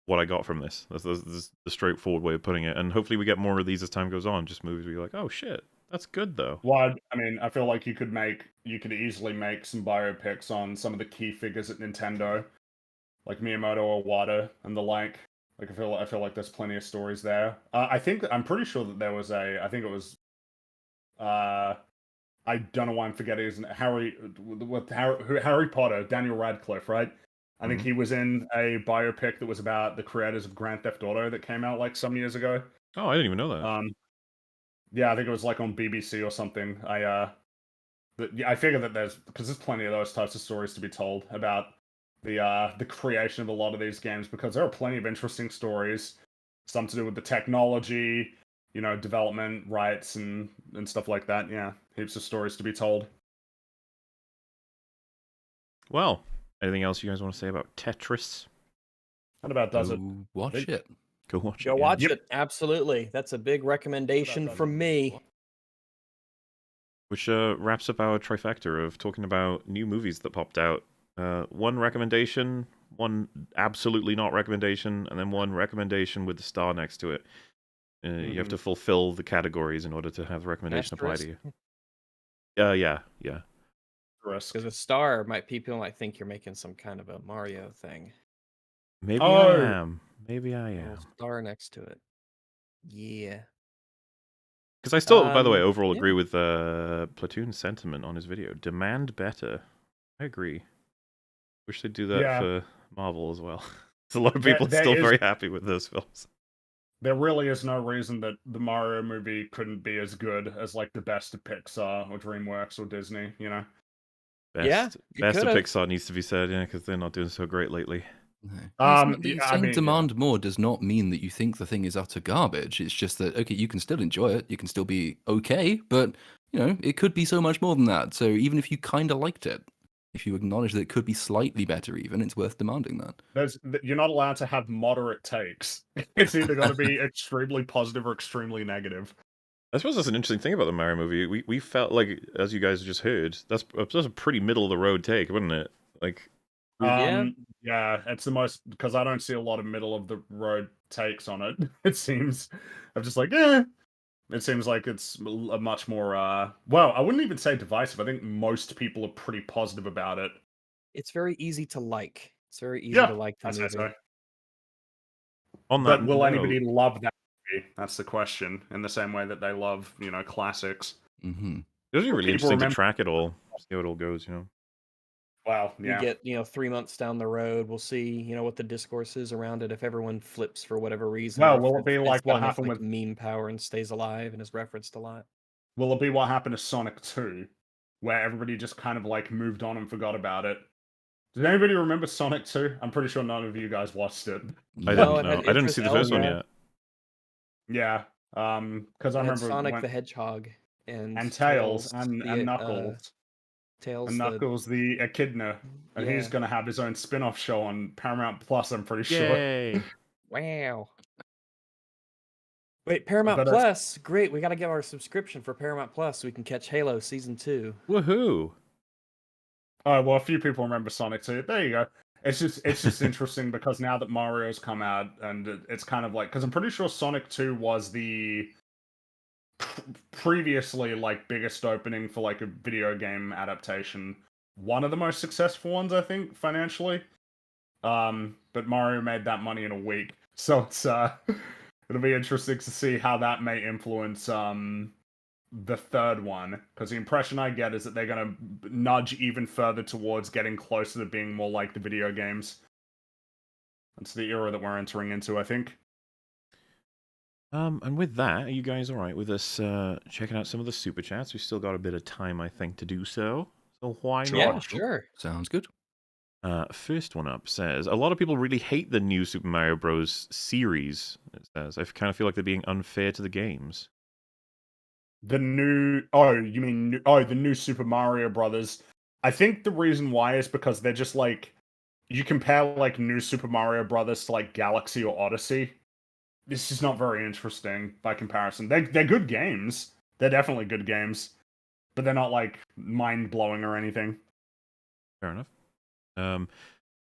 what I got from this. That's the straightforward way of putting it. And hopefully we get more of these as time goes on. Just movies where you're like, oh shit, that's good though. Well, I mean, I feel like you could easily make some biopics on some of the key figures at Nintendo, like Miyamoto or Wada and the like. Like I feel like there's plenty of stories there. I'm pretty sure that there was I think it was I don't know why I'm forgetting his name. Harry Potter, Daniel Radcliffe, right? I think he was in a biopic that was about the creators of Grand Theft Auto that came out like some years ago. Oh, I didn't even know that. Yeah, I think it was like on BBC or something. I figure that there's plenty of those types of stories to be told about the creation of a lot of these games, because there are plenty of interesting stories, some to do with the technology, you know, development rights and stuff like that. Yeah, heaps of stories to be told. Well, anything else you guys want to say about Tetris? That about does it. Watch it. Go watch it. Go watch it. Absolutely. That's a big recommendation from me. Which wraps up our trifecta of talking about new movies that popped out. One recommendation, one absolutely not recommendation, and then one recommendation with the star next to it. You have to fulfill the categories in order to have the recommendation apply to you. Yeah. Because a star people might think you're making some kind of a Mario thing. Maybe I am. Maybe I am. A star next to it. Yeah. Because I still, by the way, overall agree with Platoon's sentiment on his video. Demand better. I agree. Wish they'd do that for Marvel as well. There's a lot of people still very happy with those films. There really is no reason that the Mario movie couldn't be as good as like the best of Pixar or DreamWorks or Disney, you know? Best of Pixar needs to be said, yeah, because they're not doing so great lately. Saying demand more does not mean that you think the thing is utter garbage. It's just that, okay, you can still enjoy it, you can still be okay, but, you know, it could be so much more than that. So even if you kind of liked it, if you acknowledge that it could be slightly better even, it's worth demanding that. You're not allowed to have moderate takes. It's either got to be extremely positive or extremely negative. I suppose that's an interesting thing about the Mario movie. We felt like, as you guys just heard, that's a pretty middle of the road take, wasn't it? Like, yeah, it's the most, because I don't see a lot of middle of the road takes on it. It seems, I'm just like, it seems like it's a much more, well, I wouldn't even say divisive. I think most people are pretty positive about it. It's very easy to like. It's very easy to like the movie. So. But will anybody love that movie? That's the question. In the same way that they love, you know, classics. Mm-hmm. It'll be really interesting to track it all, see how it all goes, you know. Wow, yeah. We get, you know, 3 months down the road, we'll see, you know, what the discourse is around it. If everyone flips for whatever reason. Well, will it be like what happened with meme power and stays alive and is referenced a lot? Will it be what happened to Sonic 2, where everybody just kind of like moved on and forgot about it? Does anybody remember Sonic 2? I'm pretty sure none of you guys watched it. I don't know. I didn't see the first one yet. Yeah, because I remember Sonic the Hedgehog and Tails and Knuckles. Tails and Knuckles the Echidna, and he's gonna have his own spin-off show on Paramount Plus. I'm pretty sure. Yay! Wow. Wait, Paramount Plus? Great, we got to get our subscription for Paramount Plus so we can catch Halo Season 2. Woohoo! Oh well, a few people remember Sonic 2. There you go. It's just interesting because now that Mario's come out, and it's kind of like, because I'm pretty sure Sonic 2 was the previously like biggest opening for like a video game adaptation, one of the most successful ones, I think, financially. But Mario made that money in a week, so it's it'll be interesting to see how that may influence the third one, because the impression I get is that they're gonna nudge even further towards getting closer to being more like the video games. That's the era that we're entering into, I think. And with that, are you guys all right with us checking out some of the super chats? We've still got a bit of time, I think, to do so. So why not? Yeah, sure. Sounds good. First one up says, a lot of people really hate the new Super Mario Bros. Series. It says, I kind of feel like they're being unfair to the games. The new... Oh, you mean... Oh, the new Super Mario Brothers. I think the reason why is because they're just like... You compare like new Super Mario Brothers to like Galaxy or Odyssey. This is not very interesting by comparison. They're good games. They're definitely good games. But they're not like mind-blowing or anything. Fair enough.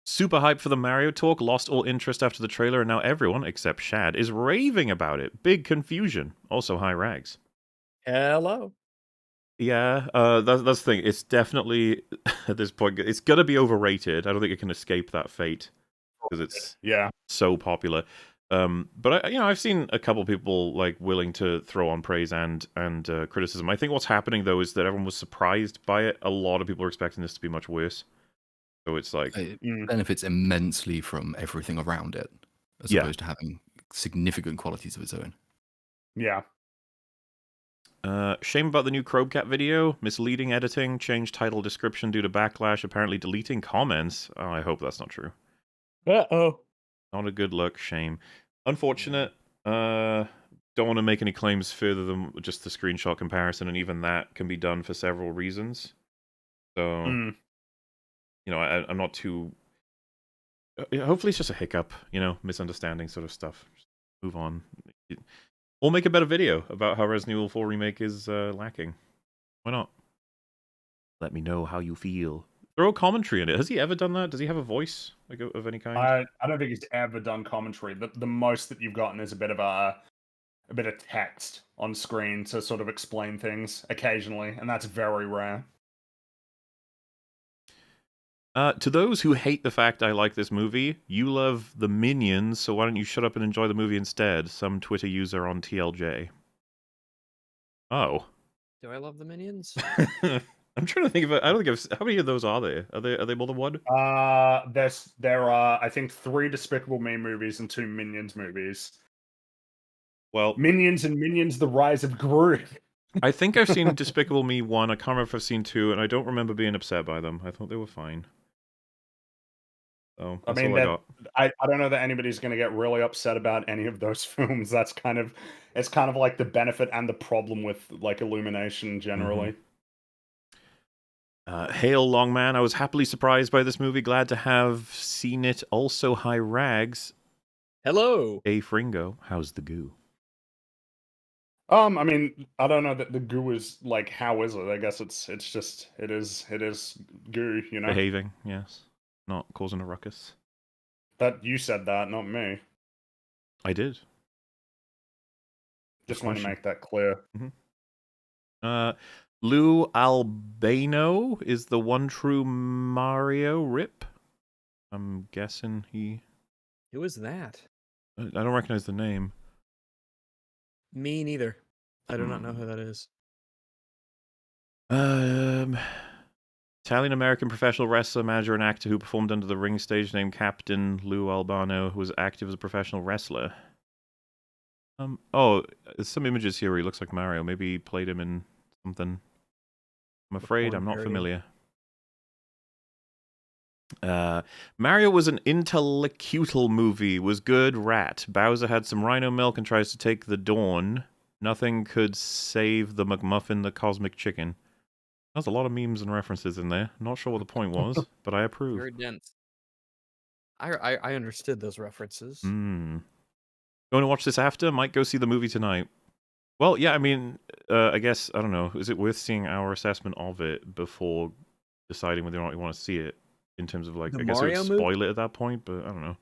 Super hype for the Mario talk, lost all interest after the trailer, and now everyone, except Shad, is raving about it. Big confusion. Also high rags. Hello. Yeah, that's the thing. It's definitely, at this point, it's gonna be overrated. I don't think it can escape that fate, because it's so popular. But I've seen a couple people like willing to throw on praise and criticism. I think what's happening though is that everyone was surprised by it. A lot of people are expecting this to be much worse. So it's like it benefits immensely from everything around it, as opposed to having significant qualities of its own. Yeah. Shame about the new Chromecast video. Misleading editing, changed title description due to backlash, apparently deleting comments. Oh, I hope that's not true. Uh-oh. Not a good look, shame. Unfortunate. Don't want to make any claims further than just the screenshot comparison, and even that can be done for several reasons. So, I'm not too... Hopefully it's just a hiccup, misunderstanding sort of stuff. Just move on. We'll make a better video about how Resident Evil 4 Remake is lacking. Why not? Let me know how you feel. Throw a commentary in it. Has he ever done that? Does he have a voice of any kind? I don't think he's ever done commentary. The most that you've gotten is a bit of text on screen to sort of explain things occasionally, and that's very rare. To those who hate the fact I like this movie, you love the Minions, so why don't you shut up and enjoy the movie instead? Some Twitter user on TLJ. Oh. Do I love the Minions? I'm trying to think of it. I don't think how many of those are there? Are they more than one? There are I think 3 Despicable Me movies and 2 Minions movies. Well, Minions and Minions: The Rise of Gru. I think I've seen Despicable Me 1. I can't remember if I've seen 2, and I don't remember being upset by them. I thought they were fine. So that's all I got. I don't know that anybody's going to get really upset about any of those films. It's kind of like the benefit and the problem with like Illumination generally. Hail Longman, I was happily surprised by this movie. Glad to have seen it. Also, hi Rags. Hello. Hey Fringo, how's the goo? I mean, I don't know that the goo is like, how is it? I guess it is goo, Behaving, yes. Not causing a ruckus. That you said that, not me. I did. Just want to make that clear. Lou Albano is the one true Mario Rip. I'm guessing he... Who is that? I don't recognize the name. Me neither. I do not know who that is. Italian-American professional wrestler, manager, and actor who performed under the ring stage name Captain Lou Albano, who was active as a professional wrestler. There's some images here where he looks like Mario. Maybe he played him in something. I'm afraid I'm not familiar. Mario was an intellectual movie. Was good, rat. Bowser had some rhino milk and tries to take the Dawn. Nothing could save the McMuffin, the cosmic chicken. There's a lot of memes and references in there. Not sure what the point was, but I approve. Very dense. I understood those references. Going to watch this after? Might go see the movie tonight. Well, yeah, I mean, I guess, I don't know. Is it worth seeing our assessment of it before deciding whether or not you want to see it? In terms of, like, I guess it would spoil it at that point, but I don't know.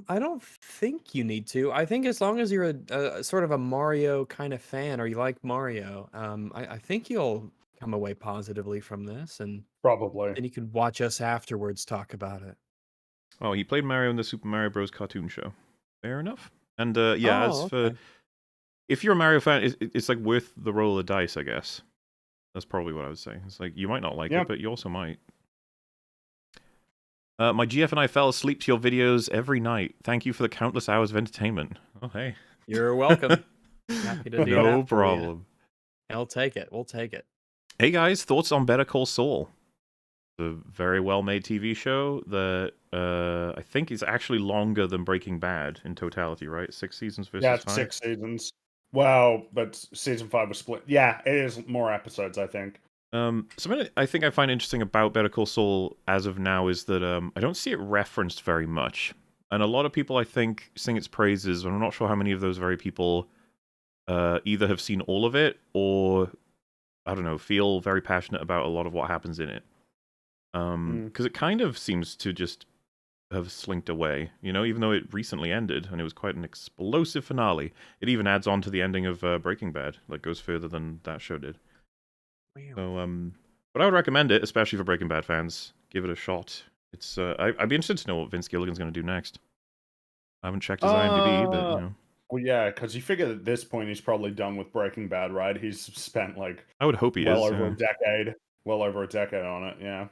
I don't think you need to. I think as long as you're a sort of a Mario kind of fan, or you like Mario, I think you'll come away positively from this, and probably. And you could watch us afterwards talk about it. Oh, he played Mario in the Super Mario Bros. Cartoon show. Fair enough. And if you're a Mario fan, it's like worth the roll of the dice, I guess. That's probably what I would say. It's like, you might not like it, but you also might. My GF and I fell asleep to your videos every night. Thank you for the countless hours of entertainment. Oh, hey. You're welcome. Happy to do that. No problem. I'll take it. We'll take it. Hey, guys. Thoughts on Better Call Saul? a very well-made TV show that I think is actually longer than Breaking Bad in totality, right? 6 seasons versus Yeah, it's 5? 6 seasons. Well, but season 5 was split. Yeah, it is more episodes, I think. Something I think I find interesting about Better Call Saul as of now is that I don't see it referenced very much. And a lot of people, I think, sing its praises, and I'm not sure how many of those very people either have seen all of it or, I don't know, feel very passionate about a lot of what happens in it. Because it kind of seems to just have slinked away, you know, even though it recently ended, and it was quite an explosive finale. It even adds on to the ending of Breaking Bad, like goes further than that show did. So, but I would recommend it, especially for Breaking Bad fans. Give it a shot. It's I'd be interested to know what Vince Gilligan's going to do next. I haven't checked his IMDb, but you know. Well, yeah, because you figure at this point he's probably done with Breaking Bad, right? He's spent like I would hope he well is. over Yeah. a decade, well over a decade on it. Yeah.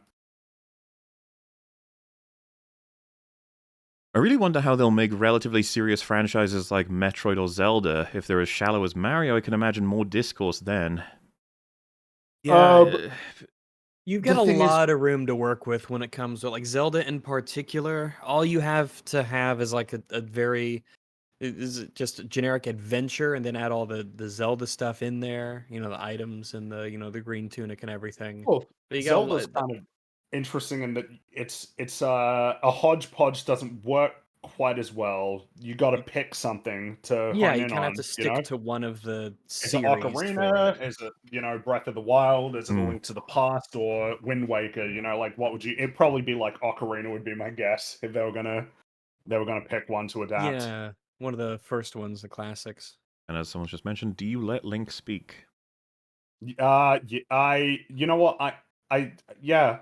I really wonder how they'll make relatively serious franchises like Metroid or Zelda. If they're as shallow as Mario, I can imagine more discourse then. Yeah. You've got The a thing is- lot of room to work with when it comes to like Zelda in particular. All you have to have is like a very is it just a generic adventure, and then add all the Zelda stuff in there. You know, the items and the the green tunic and everything. Well, But you got Zelda's kind of interesting in that it's a hodgepodge doesn't work quite as well. You got to pick something to yeah, hone you in kind of on. have to stick to one of the Is it series for Ocarina? it. Is it Breath of the Wild? Is it A Hmm. Link to the Past or Wind Waker? Like what would you? It'd probably be like Ocarina would be my guess if they were gonna pick one to adapt. Yeah, one of the first ones, the classics. And as someone's just mentioned, do you let Link speak? You know what yeah.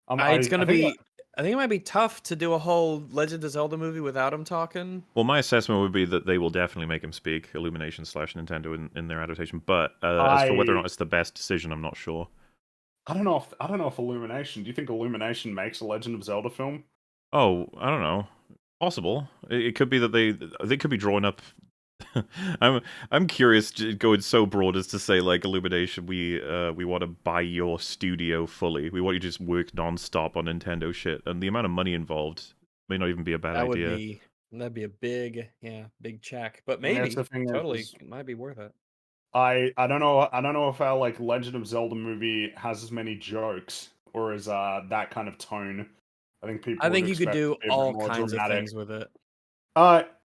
It's gonna I think be. I think it might be tough to do a whole Legend of Zelda movie without him talking. Well, my assessment would be that they will definitely make him speak, Illumination / Nintendo in their adaptation. But as for whether or not it's the best decision, I'm not sure. I don't know if Illumination. Do you think Illumination makes a Legend of Zelda film? Oh, I don't know. Possible. It could be that they could be drawing up. I'm curious, going so broad as to say like Illumination, we want to buy your studio fully. We want you to just work non-stop on Nintendo shit, and the amount of money involved may not even be a bad idea. That'd be a big check. But And maybe that's the thing totally is- it might be worth it. I don't know if our like Legend of Zelda movie has as many jokes or is that kind of tone. I think people. I think would you could expect it do to be a bit all more kinds dramatic. of things with it.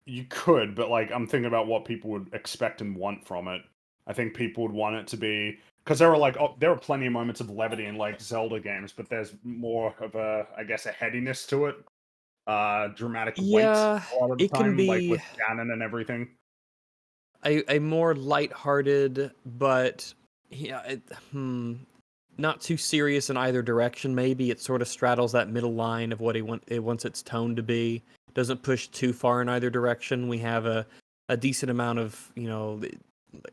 You could, but like I'm thinking about what people would expect and want from it. I think people would want it to be because there were plenty of moments of levity in like Zelda games, but there's more of a headiness to it. Dramatic weight Yeah, a lot of the it can time, like with be Ganon and everything. a more lighthearted, but not too serious in either direction. Maybe it sort of straddles that middle line of what it wants its tone to be. Doesn't push too far in either direction. We have a decent amount of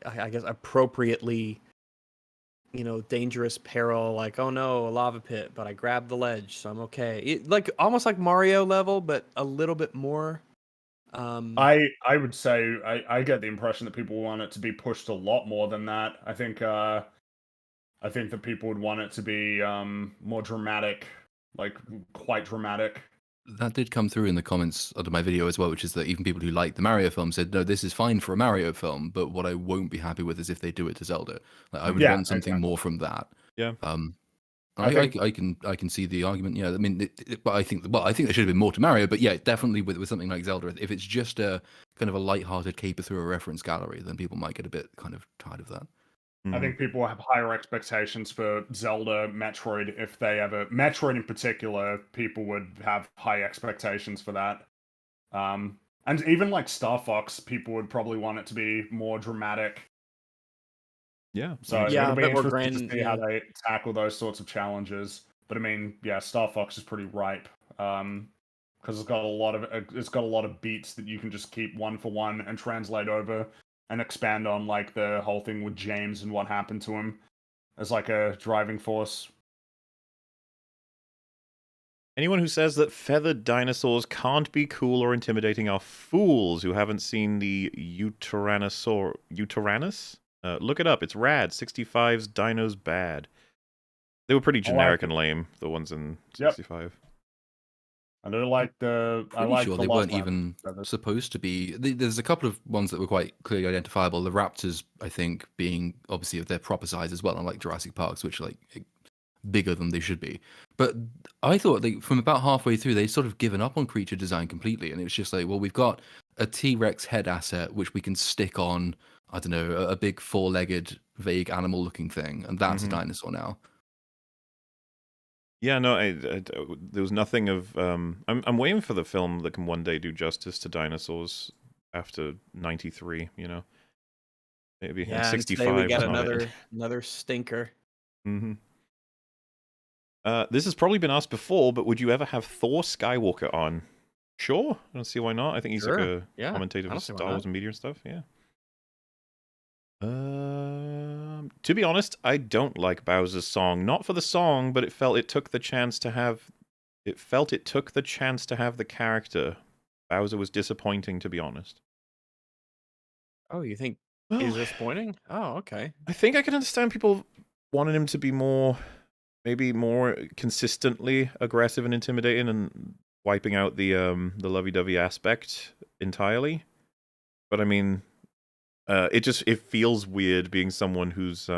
I guess appropriately dangerous peril, like oh no, a lava pit, but I grabbed the ledge, so I'm okay. Like almost like Mario level, but a little bit more. I would say I get the impression that people want it to be pushed a lot more than that. I think that people would want it to be more dramatic, like quite dramatic. That did come through in the comments under my video as well, which is that even people who like the Mario film said, no, this is fine for a Mario film, but what I won't be happy with is if they do it to Zelda. Like, I would want something more from that. Yeah. I can see the argument. Yeah, I mean, but I think there should have been more to Mario. But yeah, definitely with something like Zelda, if it's just a kind of a light-hearted caper through a reference gallery, then people might get a bit kind of tired of that. I think people have higher expectations for Zelda, Metroid. If they ever Metroid in particular, people would have high expectations for that. And even like Star Fox, people would probably want it to be more dramatic. Yeah. So Yeah, it'll a be bit more interesting to see how grand, they tackle those sorts of challenges. But I mean, yeah, Star Fox is pretty ripe because it's got a lot of beats that you can just keep one for one and translate over and expand on, like the whole thing with James and what happened to him as like a driving force. Anyone who says that feathered dinosaurs can't be cool or intimidating are fools who haven't seen the Uranus? Look it up. It's rad. 65's Dino's Bad. They were pretty I like generic it. and lame, the ones in Yep. 65. I do like the. I Pretty like sure the they Lost weren't even Brothers. supposed to be. There's a couple of ones that were quite clearly identifiable. The raptors, I think, being obviously of their proper size as well, unlike Jurassic Park's, which are like bigger than they should be. But I thought from about halfway through, they'd sort of given up on creature design completely, and it was just like, well, we've got a T-Rex head asset which we can stick on, I don't know, a big four-legged, vague animal-looking thing, and that's a dinosaur now. Yeah, no, there was nothing of. I'm waiting for the film that can one day do justice to dinosaurs after '93. You know, maybe in Yeah, and '65 today we got was not it. another stinker. Mm-hmm. This has probably been asked before, but would you ever have Thor Skywalker on? Sure, I don't see why not. I think he's like Sure, a yeah, commentator I for don't see why Star Wars not. and media and stuff. Yeah. To be honest, I don't like Bowser's song. Not for the song, but it felt it took the chance to have. It felt it took the chance to have the character. Bowser was disappointing, to be honest. Oh, you think Well, he's disappointing? Oh, okay. I think I can understand people wanting him to be more, maybe more consistently aggressive and intimidating, and wiping out the lovey-dovey aspect entirely. But I mean, it feels weird being someone who's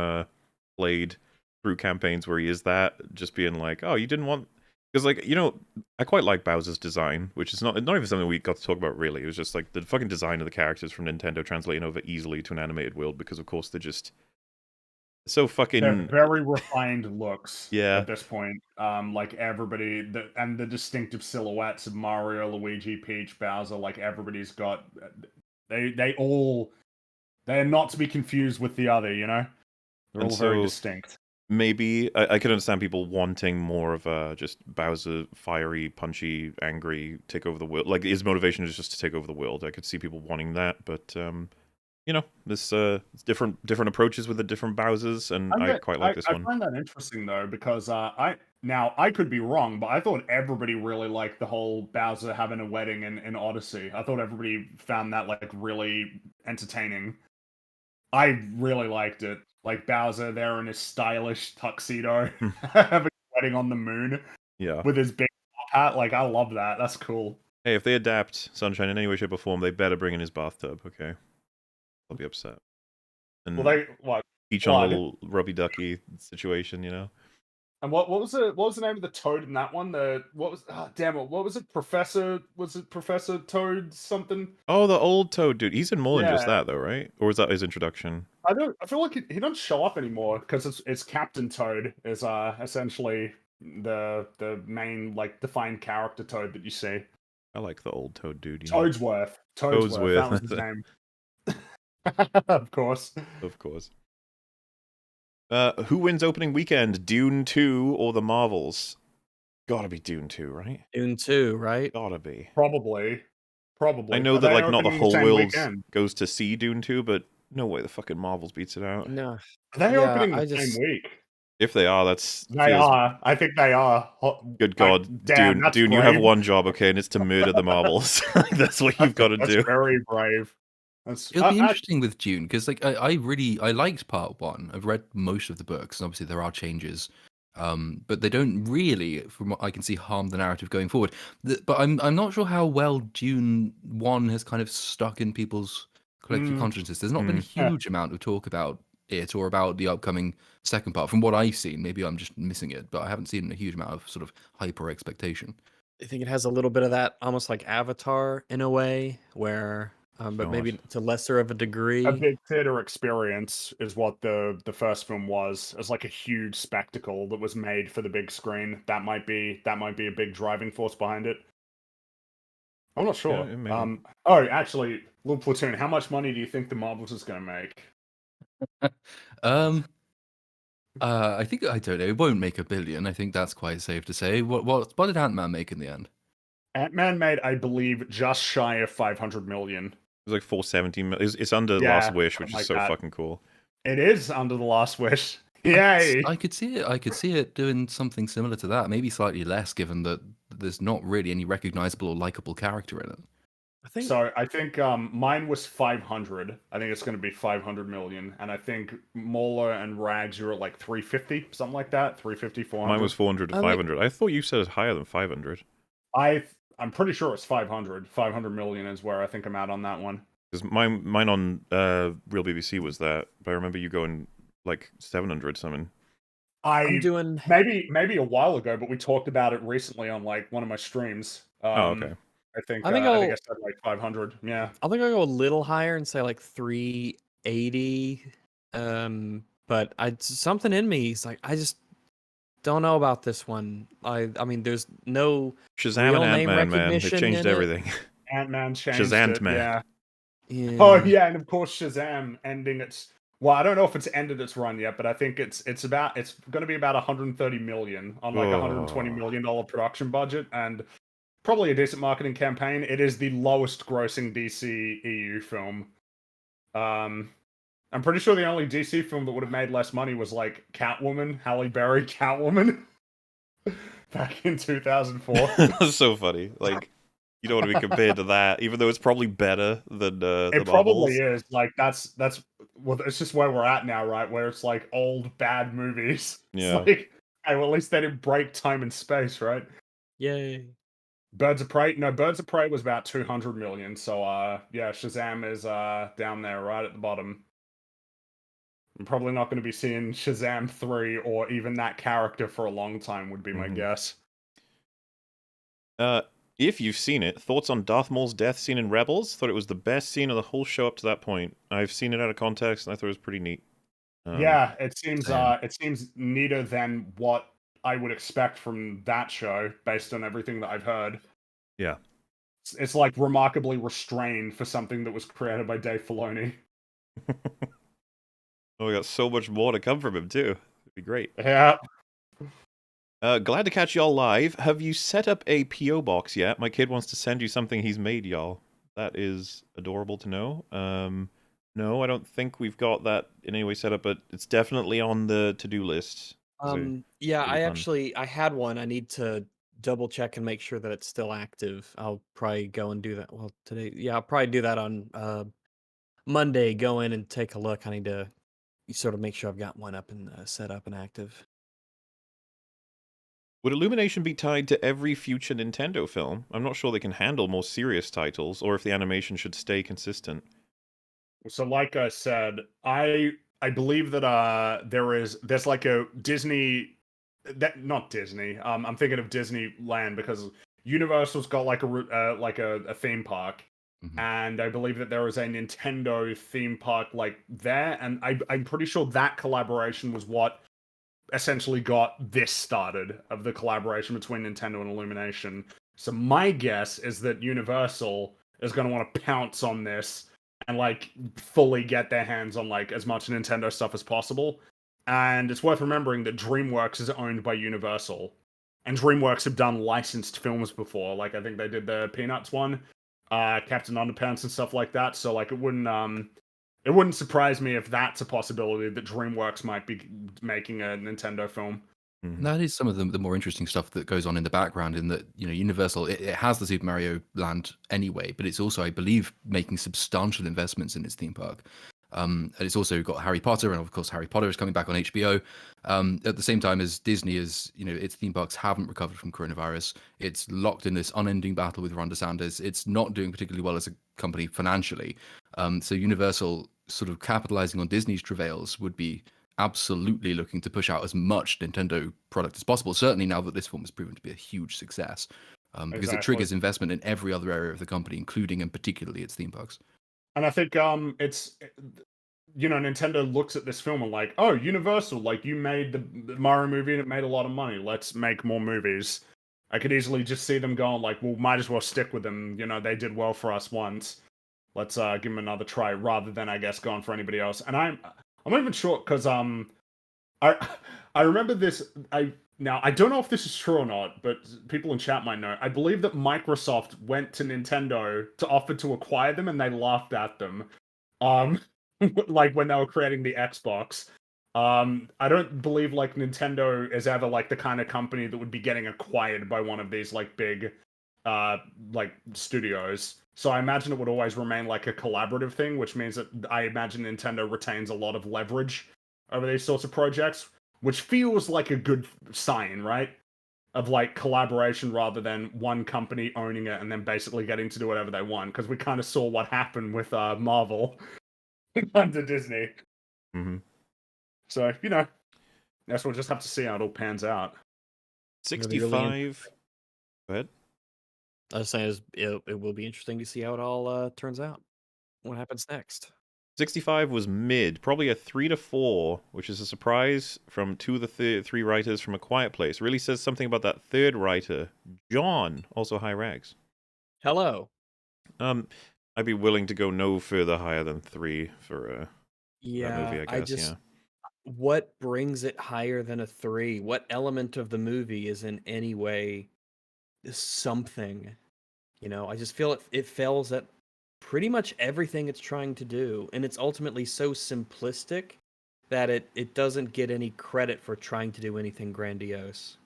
played through campaigns where he is that, just being like, oh, you didn't want, because like, you know, I quite like Bowser's design, which is not even something we got to talk about really. It was just like the fucking design of the characters from Nintendo translating over easily to an animated world, because of course they're just so fucking. They're very refined looks. Yeah. At this point, like everybody, and the distinctive silhouettes of Mario, Luigi, Peach, Bowser, like everybody's got. They're not to be confused with the other. You know, they're And all very so distinct. maybe I could understand people wanting more of a just Bowser, fiery, punchy, angry, take over the world. Like his motivation is just to take over the world. I could see people wanting that, but you know, this different approaches with the different Bowsers, and I quite like this one. I find that interesting though, because I could be wrong, but I thought everybody really liked the whole Bowser having a wedding in Odyssey. I thought everybody found that like really entertaining. I really liked it. Like Bowser there in his stylish tuxedo, having a wedding on the moon. Yeah. With his big hat. Like, I love that. That's cool. Hey, if they adapt Sunshine in any way, shape, or form, they better bring in his bathtub, okay? I'll be upset. And Well, they what? each on a little rubby ducky situation, you know? And what was the name of the toad in that one? What was it? Professor Toad something? Oh, the old Toad dude. He's in more than just Yeah. that though, right? Or was that his introduction? I feel like he doesn't show up anymore because it's Captain Toad is essentially the main like defined character Toad that you see. I like the old Toad dude. Toadsworth. Toadsworth. That was his name. Of course. Of course. Who wins opening weekend? Dune 2 or the Marvels? Gotta be Dune 2, right? Dune 2, right? Gotta be. Probably. I know that like not the whole world goes to see Dune 2, but no way the fucking Marvels beats it out. No. Are they opening the same week? If they are, that's... They are. I think they are. Good God, damn, Dune, you have one job, okay, and it's to murder the Marvels. That's what you've got to do. That's very brave. It'll be interesting with Dune, because like I liked part one. I've read most of the books, and obviously there are changes. But they don't really, from what I can see, harm the narrative going forward. But I'm not sure how well Dune 1 has kind of stuck in people's collective consciousness. There's not been a huge amount of talk about it or about the upcoming second part. From what I've seen, maybe I'm just missing it, but I haven't seen a huge amount of sort of hype or expectation. I think it has a little bit of that, almost like Avatar in a way, where, but maybe to lesser of a degree. A big theater experience is what the first film was. It's like a huge spectacle that was made for the big screen. That might be a big driving force behind it. I'm not sure. Yeah, actually, little Platoon, how much money do you think the Marvels is going to make? I think, I don't know, it won't make $1 billion. I think that's quite safe to say. What did Ant-Man make in the end? Ant-Man made, I believe, just shy of 500 million. It was like 470 million. It's under The Last Wish, which is so fucking cool. It is under The Last Wish. Yay! I could see it doing something similar to that, maybe slightly less, given that there's not really any recognizable or likable character in it. I think mine was 500. I think it's going to be 500 million, and I think Mola and Rags are at like 350, something like that. 350, 400. Mine was 400 to 500. I thought you said it's higher than 500. I'm pretty sure it's 500. 500 million is where I think I'm at on that one. Because mine on Real BBC was that, but I remember you going like 700 something. I'm doing maybe a while ago, but we talked about it recently on like one of my streams. Okay. I think I said like 500. Yeah. I think I'll go a little higher and say like 380. But something in me is like I just don't know about this one. I mean, there's no Shazam real and name Ant-Man, man. They've recognition changed in it. everything. Ant-Man changed Shazam, it, man. yeah. Yeah. Oh yeah, and of course Shazam ending its. Well, I don't know if it's ended its run yet, but I think it's going to be about 130 million on like $120 million production budget, and probably a decent marketing campaign. It is the lowest grossing DC EU film. I'm pretty sure the only DC film that would have made less money was like Catwoman, Halle Berry Catwoman, back in 2004. That's so funny. Like, you don't want to be compared to that, even though it's probably better than the It probably is. Like that's well, it's just where we're at now, right? Where it's like old bad movies. Yeah. It's like, hey, well, at least they didn't break time and space, right? Yay. Birds of Prey was about 200 million. So yeah, Shazam is down there right at the bottom. I'm probably not going to be seeing Shazam 3 or even that character for a long time, would be my guess. If you've seen it, thoughts on Darth Maul's death scene in Rebels? Thought it was the best scene of the whole show up to that point. I've seen it out of context, and I thought it was pretty neat. Yeah, it seems neater than what I would expect from that show, based on everything that I've heard. Yeah. It's like remarkably restrained for something that was created by Dave Filoni. Oh, we got so much more to come from him, too. It'd be great. Yeah. Glad to catch y'all live. Have you set up a P.O. box yet? My kid wants to send you something he's made, y'all. That is adorable to know. No, I don't think we've got that in any way set up, but it's definitely on the to-do list. Yeah, I had one. I need to double check and make sure that it's still active. I'll probably go and do that. Well, today, yeah, I'll probably do that on Monday. Go in and take a look. I need to sort of make sure I've got one up and set up and active. Would Illumination be tied to every future Nintendo film? I'm not sure they can handle more serious titles, or if the animation should stay consistent. So, like I said, I believe that there's like a Disney, not Disney. I'm thinking of Disneyland because Universal's got like a theme park, and I believe that there is a Nintendo theme park like there, and I'm pretty sure that collaboration was what essentially got this started, of the collaboration between Nintendo and Illumination. So my guess is that Universal is going to want to pounce on this and like fully get their hands on like as much Nintendo stuff as possible. And it's worth remembering that DreamWorks is owned by Universal, and DreamWorks have done licensed films before. Like I think they did the Peanuts one, Captain Underpants and stuff like that. So like it wouldn't surprise me if that's a possibility, that DreamWorks might be making a Nintendo film. That is some of the more interesting stuff that goes on in the background, in that, you know, Universal, it has the Super Mario Land anyway, but it's also, I believe, making substantial investments in its theme park. And it's also got Harry Potter, and of course Harry Potter is coming back on HBO. At the same time as Disney is, you know, its theme parks haven't recovered from coronavirus. It's locked in this unending battle with Ron DeSantis. It's not doing particularly well as a company financially. So Universal sort of capitalizing on Disney's travails would be absolutely looking to push out as much Nintendo product as possible, certainly now that this film has proven to be a huge success, because it triggers investment in every other area of the company, including and particularly its theme parks. And I think it's, you know, Nintendo looks at this film and like, oh, Universal, like you made the Mario movie and it made a lot of money, let's make more movies. I could easily just see them going like, well, might as well stick with them, you know, they did well for us once, let's give them another try, rather than, I guess, going for anybody else. And I'm not even sure, because I remember this. Now I don't know if this is true or not, but people in chat might know. I believe that Microsoft went to Nintendo to offer to acquire them, and they laughed at them. Like when they were creating the Xbox. I don't believe like Nintendo is ever like the kind of company that would be getting acquired by one of these like big like studios. So I imagine it would always remain like a collaborative thing, which means that I imagine Nintendo retains a lot of leverage over these sorts of projects, which feels like a good sign, right? Of like collaboration rather than one company owning it and then basically getting to do whatever they want. Because we kind of saw what happened with Marvel under Disney. Mm-hmm. So, you know, I guess we'll just have to see how it all pans out. 65. Go ahead. I was saying it will be interesting to see how it all turns out. What happens next? 65 was mid, probably a 3 to 4, which is a surprise from two of the three writers from A Quiet Place. Really says something about that third writer, John, also high rags. Hello. I'd be willing to go no further higher than 3 for that movie, I guess. What brings it higher than a 3? What element of the movie is in any way something? You know, I just feel it fails at pretty much everything it's trying to do, and it's ultimately so simplistic that it doesn't get any credit for trying to do anything grandiose.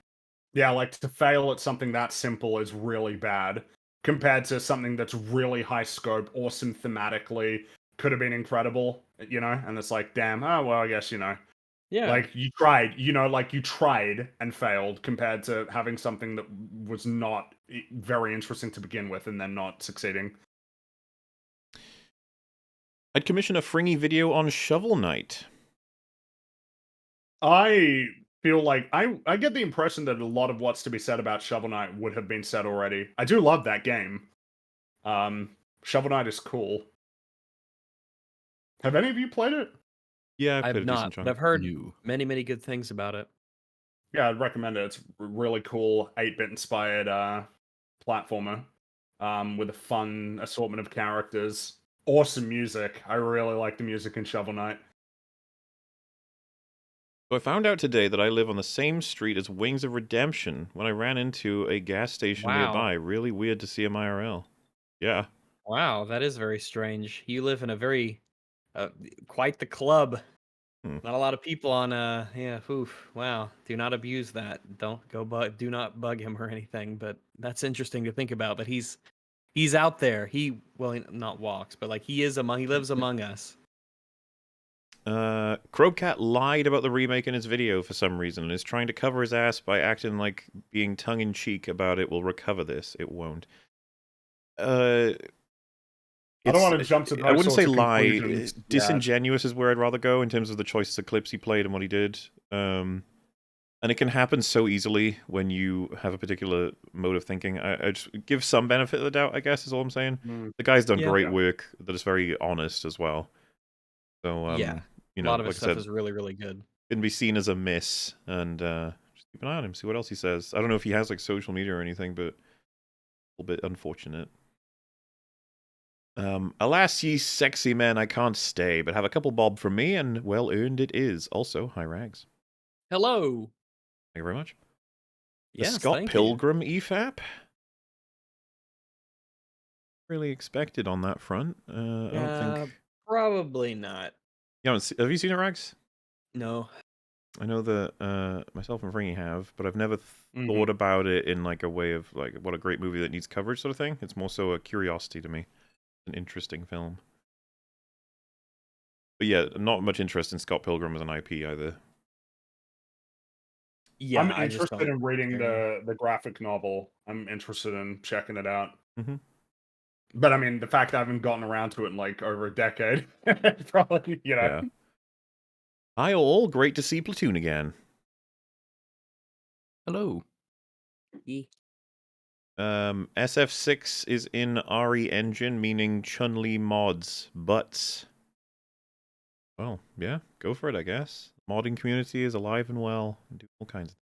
Yeah, like to fail at something that simple is really bad compared to something that's really high scope, awesome thematically, could have been incredible, you know? And it's like, damn, oh, well, I guess, you know. Yeah. Like, you tried, you know, like you tried and failed compared to having something that was not very interesting to begin with and then not succeeding. I'd commission a Fringy video on Shovel Knight. I feel like I get the impression that a lot of what's to be said about Shovel Knight would have been said already. I do love that game. Shovel Knight is cool. Have any of you played it? Yeah, I've not, but I've heard many, many good things about it. Yeah, I'd recommend it. It's really cool, 8-bit inspired platformer with a fun assortment of characters. Awesome music. I really like the music in Shovel Knight. So I found out today that I live on the same street as Wings of Redemption when I ran into a gas station nearby. Really weird to see him IRL. Yeah. Wow, that is very strange. You live in a very, quite the club. Not a lot of people on, yeah, oof, wow. Do not abuse that. Don't go do not bug him or anything, but that's interesting to think about, that he's out there. He not walks, but like he lives among us. Crowcat lied about the remake in his video for some reason and is trying to cover his ass by acting like being tongue-in-cheek about it will recover this. It won't. I don't want to jump to those I wouldn't say lie. Disingenuous is where I'd rather go in terms of the choices of clips he played and what he did. And it can happen so easily when you have a particular mode of thinking. I just give some benefit of the doubt, I guess, is all I'm saying. The guy's done great work that is very honest as well. So, you know, a lot of his like stuff I said, is really, really good. Can be seen as a miss, and just keep an eye on him, see what else he says. I don't know if he has like social media or anything, but a little bit unfortunate. Alas, ye sexy men, I can't stay, but have a couple bob from me, and well earned it is. Also, hi rags. Hello. Thank you very much. Yes, the Scott Pilgrim EFAP. Really expected on that front. I don't think. Probably not. Have you seen it, Rags? No. I know that myself and Fringy have, but I've never thought about it in like a way of like what a great movie that needs coverage sort of thing. It's more so a curiosity to me, an interesting film. But yeah, not much interest in Scott Pilgrim as an IP either. Yeah, I'm interested in reading the graphic novel. I'm interested in checking it out. But I mean, the fact I haven't gotten around to it in like over a decade, probably, you know. Yeah. Hi all, great to see Platoon again. Hello. SF6 is in RE Engine, meaning Chun-Li mods, but well, yeah, go for it, I guess. Modding community is alive and well, and do all kinds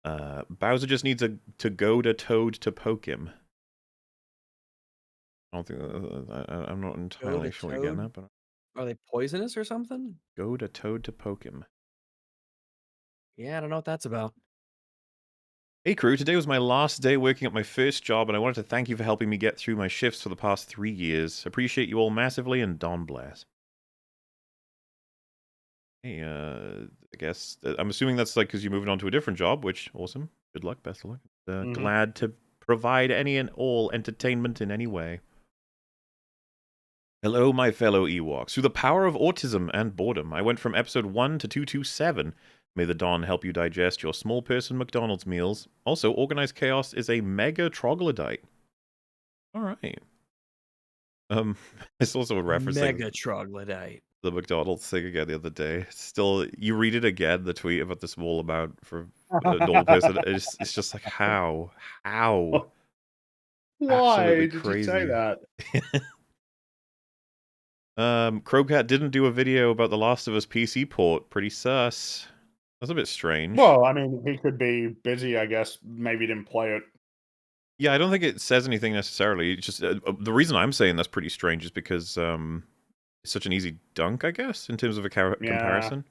of Bowser just needs to go to Toad to poke him. I don't think I'm not entirely sure you're getting that, but are they poisonous or something? Go to Toad to poke him. Yeah, I don't know what that's about. Hey crew, today was my last day working at my first job, and I wanted to thank you for helping me get through my shifts for the past 3 years. Appreciate you all massively, and Don bless. Hey, I guess I'm assuming that's like because you're moving on to a different job, which awesome. Good luck, best of luck. Glad to provide any and all entertainment in any way. Hello, my fellow Ewoks. Through the power of autism and boredom, I went from episode 1 to 227. May the dawn help you digest your small person McDonald's meals. Also, Organized Chaos is a mega troglodyte. Alright. It's also a referencing Mega troglodyte. the McDonald's thing again the other day. Still, you read it again, the tweet about the small amount for a normal person. It's just like, how? Why Absolutely did crazy. you say that? Crobat didn't do a video about the Last of Us PC port. Pretty sus. That's a bit strange. Well, I mean, he could be busy, I guess. Maybe didn't play it. Yeah, I don't think it says anything necessarily. It's just the reason I'm saying that's pretty strange is because it's such an easy dunk, I guess, in terms of a comparison.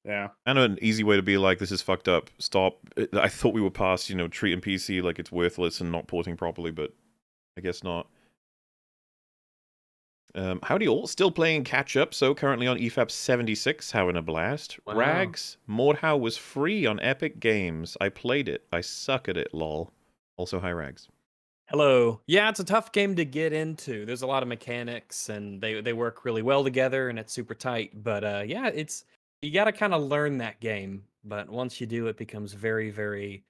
Yeah. And an easy way to be like, this is fucked up. Stop. I thought we were past, treating PC like it's worthless and not porting properly, but I guess not. Howdy all, still playing catch up, so currently on EFAP 76, having a blast. Wow. Rags, Mordhau was free on Epic Games. I played it. I suck at it, lol. Also, hi Rags. Hello. Yeah, it's a tough game to get into. There's a lot of mechanics, and they work really well together, and it's super tight. But yeah, you got to kind of learn that game. But once you do, it becomes very, very,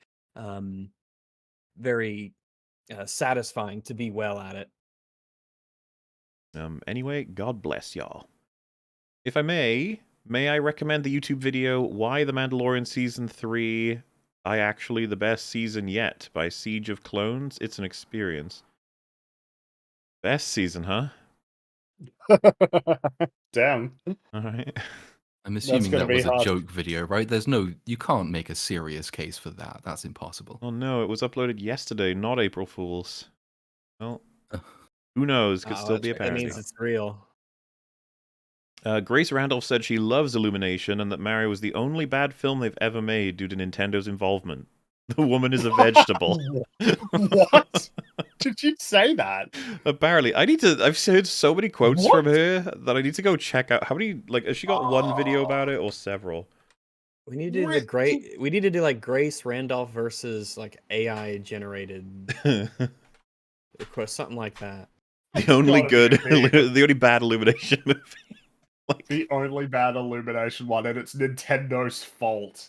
very satisfying to be well at it. Anyway, God bless y'all. If I may I recommend the YouTube video Why the Mandalorian Season 3 Actually the Best Season Yet by Siege of Clones? It's an experience. Best season, huh? Damn. Alright. I'm assuming gonna that be was a hard. joke video, right? You can't make a serious case for that. That's impossible. Oh no, it was uploaded yesterday, not April Fool's. Well, who knows? Could still be a That parody. means it's real. Grace Randolph said she loves Illumination and that Mario was the only bad film they've ever made due to Nintendo's involvement. The woman is a vegetable. What? Did you say that? Apparently. I've heard so many quotes from her that I need to go check out. How many, has she got one video about it or several? We need to do we need to do like Grace Randolph versus like AI generated something like that. The only gotta be the only bad Illumination movie. The only bad Illumination one, and it's Nintendo's fault.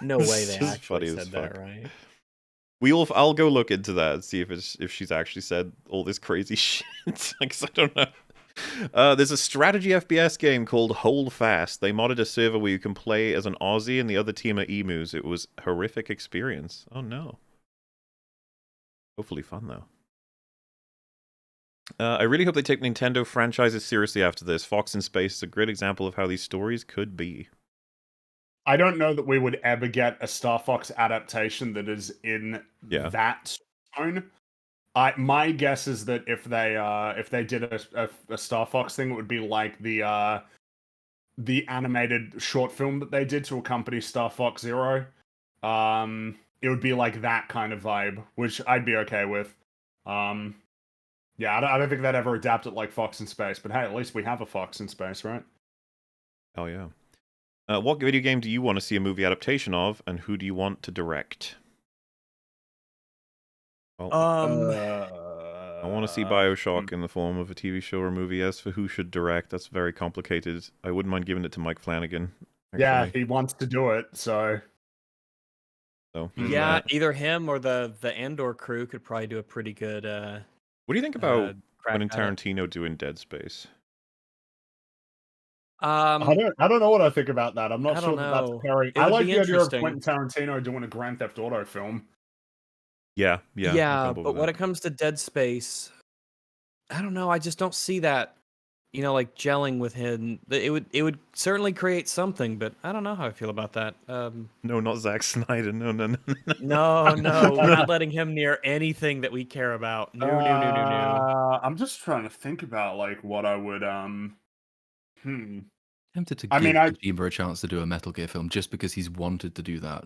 No way This they is funny actually as said that, fuck. right? I'll go look into that and see if she's actually said all this crazy shit. Because I don't know. There's a strategy FPS game called Hold Fast. They modded a server where you can play as an Aussie and the other team are emus. It was a horrific experience. Oh no. Hopefully fun though. I really hope they take Nintendo franchises seriously after this. Fox in Space is a great example of how these stories could be. I don't know that we would ever get a Star Fox adaptation that is in that tone. My guess is that if they did a Star Fox thing, it would be like the animated short film that they did to accompany Star Fox Zero. It would be like that kind of vibe, which I'd be okay with. Yeah, I don't think they'd ever adapt it like Fox in Space, but hey, at least we have a Fox in Space, right? Oh yeah. What video game do you want to see a movie adaptation of, and who do you want to direct? Well, I want to see Bioshock in the form of a TV show or movie. As for who should direct, that's very complicated. I wouldn't mind giving it to Mike Flanagan. Actually. Yeah, he wants to do it, so... Yeah, either him or the Andor crew could probably do a pretty good... what do you think about Quentin crack at it. Tarantino doing Dead Space? I don't know what I think about that. I'm not I sure don't that that's know. pairing. It I would like be the idea of interesting. Quentin Tarantino doing a Grand Theft Auto film. Yeah. But when it comes to Dead Space, I don't know. I just don't see that, like gelling with him. It would certainly create something, but I don't know how I feel about that. No, not Zack Snyder. No. No, we're not letting him near anything that we care about. No. I'm just trying to think about like what I would Tempted to give Kojima a chance to do a Metal Gear film just because he's wanted to do that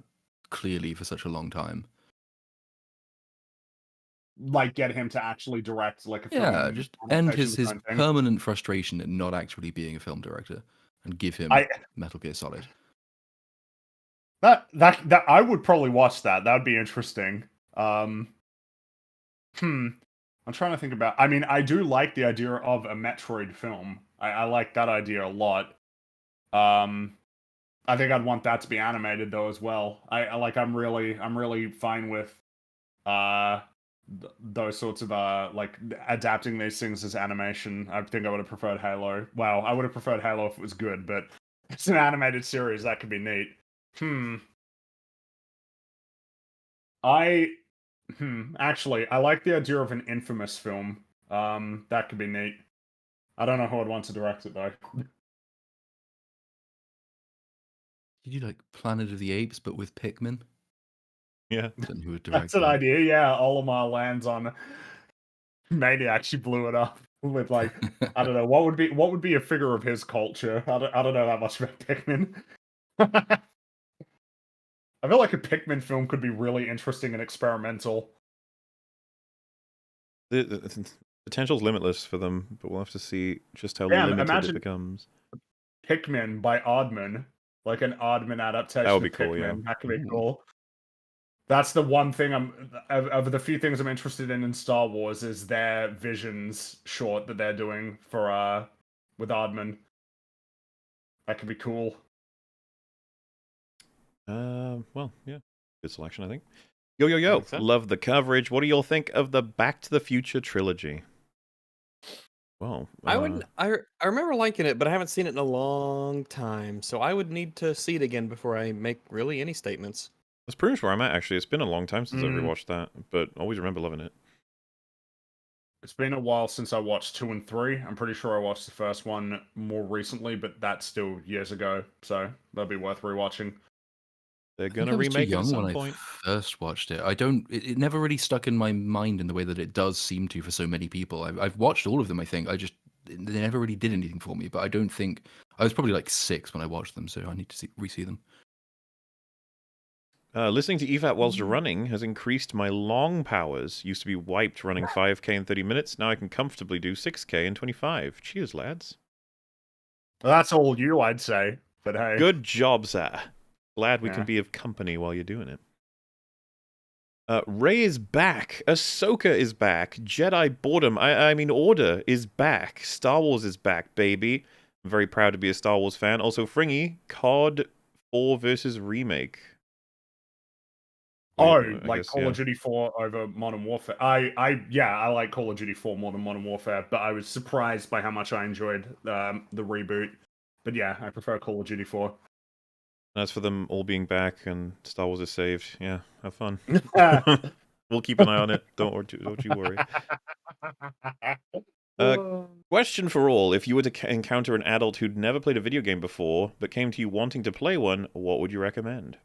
clearly for such a long time. Like get him to actually direct like a film. Yeah, just end his permanent frustration at not actually being a film director and give him Metal Gear Solid. That I would probably watch that. That would be interesting. I'm trying to think about. I mean, I do like the idea of a Metroid film. I like that idea a lot. I think I'd want that to be animated though as well. I'm really fine with those sorts of like adapting these things as animation. I think I would have preferred Halo. Well, I would have preferred Halo if it was good, but it's an animated series that could be neat. Actually, I like the idea of an Infamous film. That could be neat. I don't know who I'd want to direct it though. Did you like Planet of the Apes, but with Pikmin? Yeah. I don't know who would direct That's an that. idea. Yeah, Olimar lands on Maniac. She blew it up with like I don't know what would be a figure of his culture. I don't know that much about Pikmin. I feel like a Pikmin film could be really interesting and experimental. The potential's limitless for them, but we'll have to see just how Damn, limited imagine it becomes. Pikmin by Aardman, like an Aardman adaptation That would be of cool, Pikmin. yeah. That could be cool. That's the one thing of the few things I'm interested in Star Wars is their Visions short that they're doing for with Aardman. That could be cool. Well, yeah, good selection, I think. Yo, Makes sense. love the coverage. What do y'all think of the Back to the Future trilogy? Well, I wouldn't. I remember liking it, but I haven't seen it in a long time, so I would need to see it again before I make really any statements. That's pretty much where I'm at, actually. It's been a long time since I rewatched that, but always remember loving it. It's been a while since I watched 2 and 3. I'm pretty sure I watched the first one more recently, but that's still years ago, so that'd be worth rewatching. They're I think gonna I was too remake it at young some when point. I first watched it. I don't. It never really stuck in my mind in the way that it does seem to for so many people. I've watched all of them. I think they never really did anything for me. But I don't think I was probably like 6 when I watched them, so I need to re-see them. Listening to EFAP whilst running has increased my long powers. Used to be wiped running 5k in 30 minutes. Now I can comfortably do 6k in 25. Cheers, lads. Well, that's all you, I'd say. But hey, Good job, sir. Glad we Yeah. can be of company while you're doing it. Rey is back. Ahsoka is back. Jedi boredom, I mean Order is back. Star Wars is back, baby. I'm very proud to be a Star Wars fan. Also, Fringy, COD 4 versus Remake. oh, I like guess, Call yeah. of Duty 4 over Modern Warfare. I like Call of Duty 4 more than Modern Warfare, but I was surprised by how much I enjoyed the reboot. But yeah, I prefer Call of Duty 4. As for them all being back and Star Wars is saved, yeah, have fun. Uh, We'll keep an eye on it. Don't you worry. Question for all: if you were to encounter an adult who'd never played a video game before, but came to you wanting to play one, what would you recommend?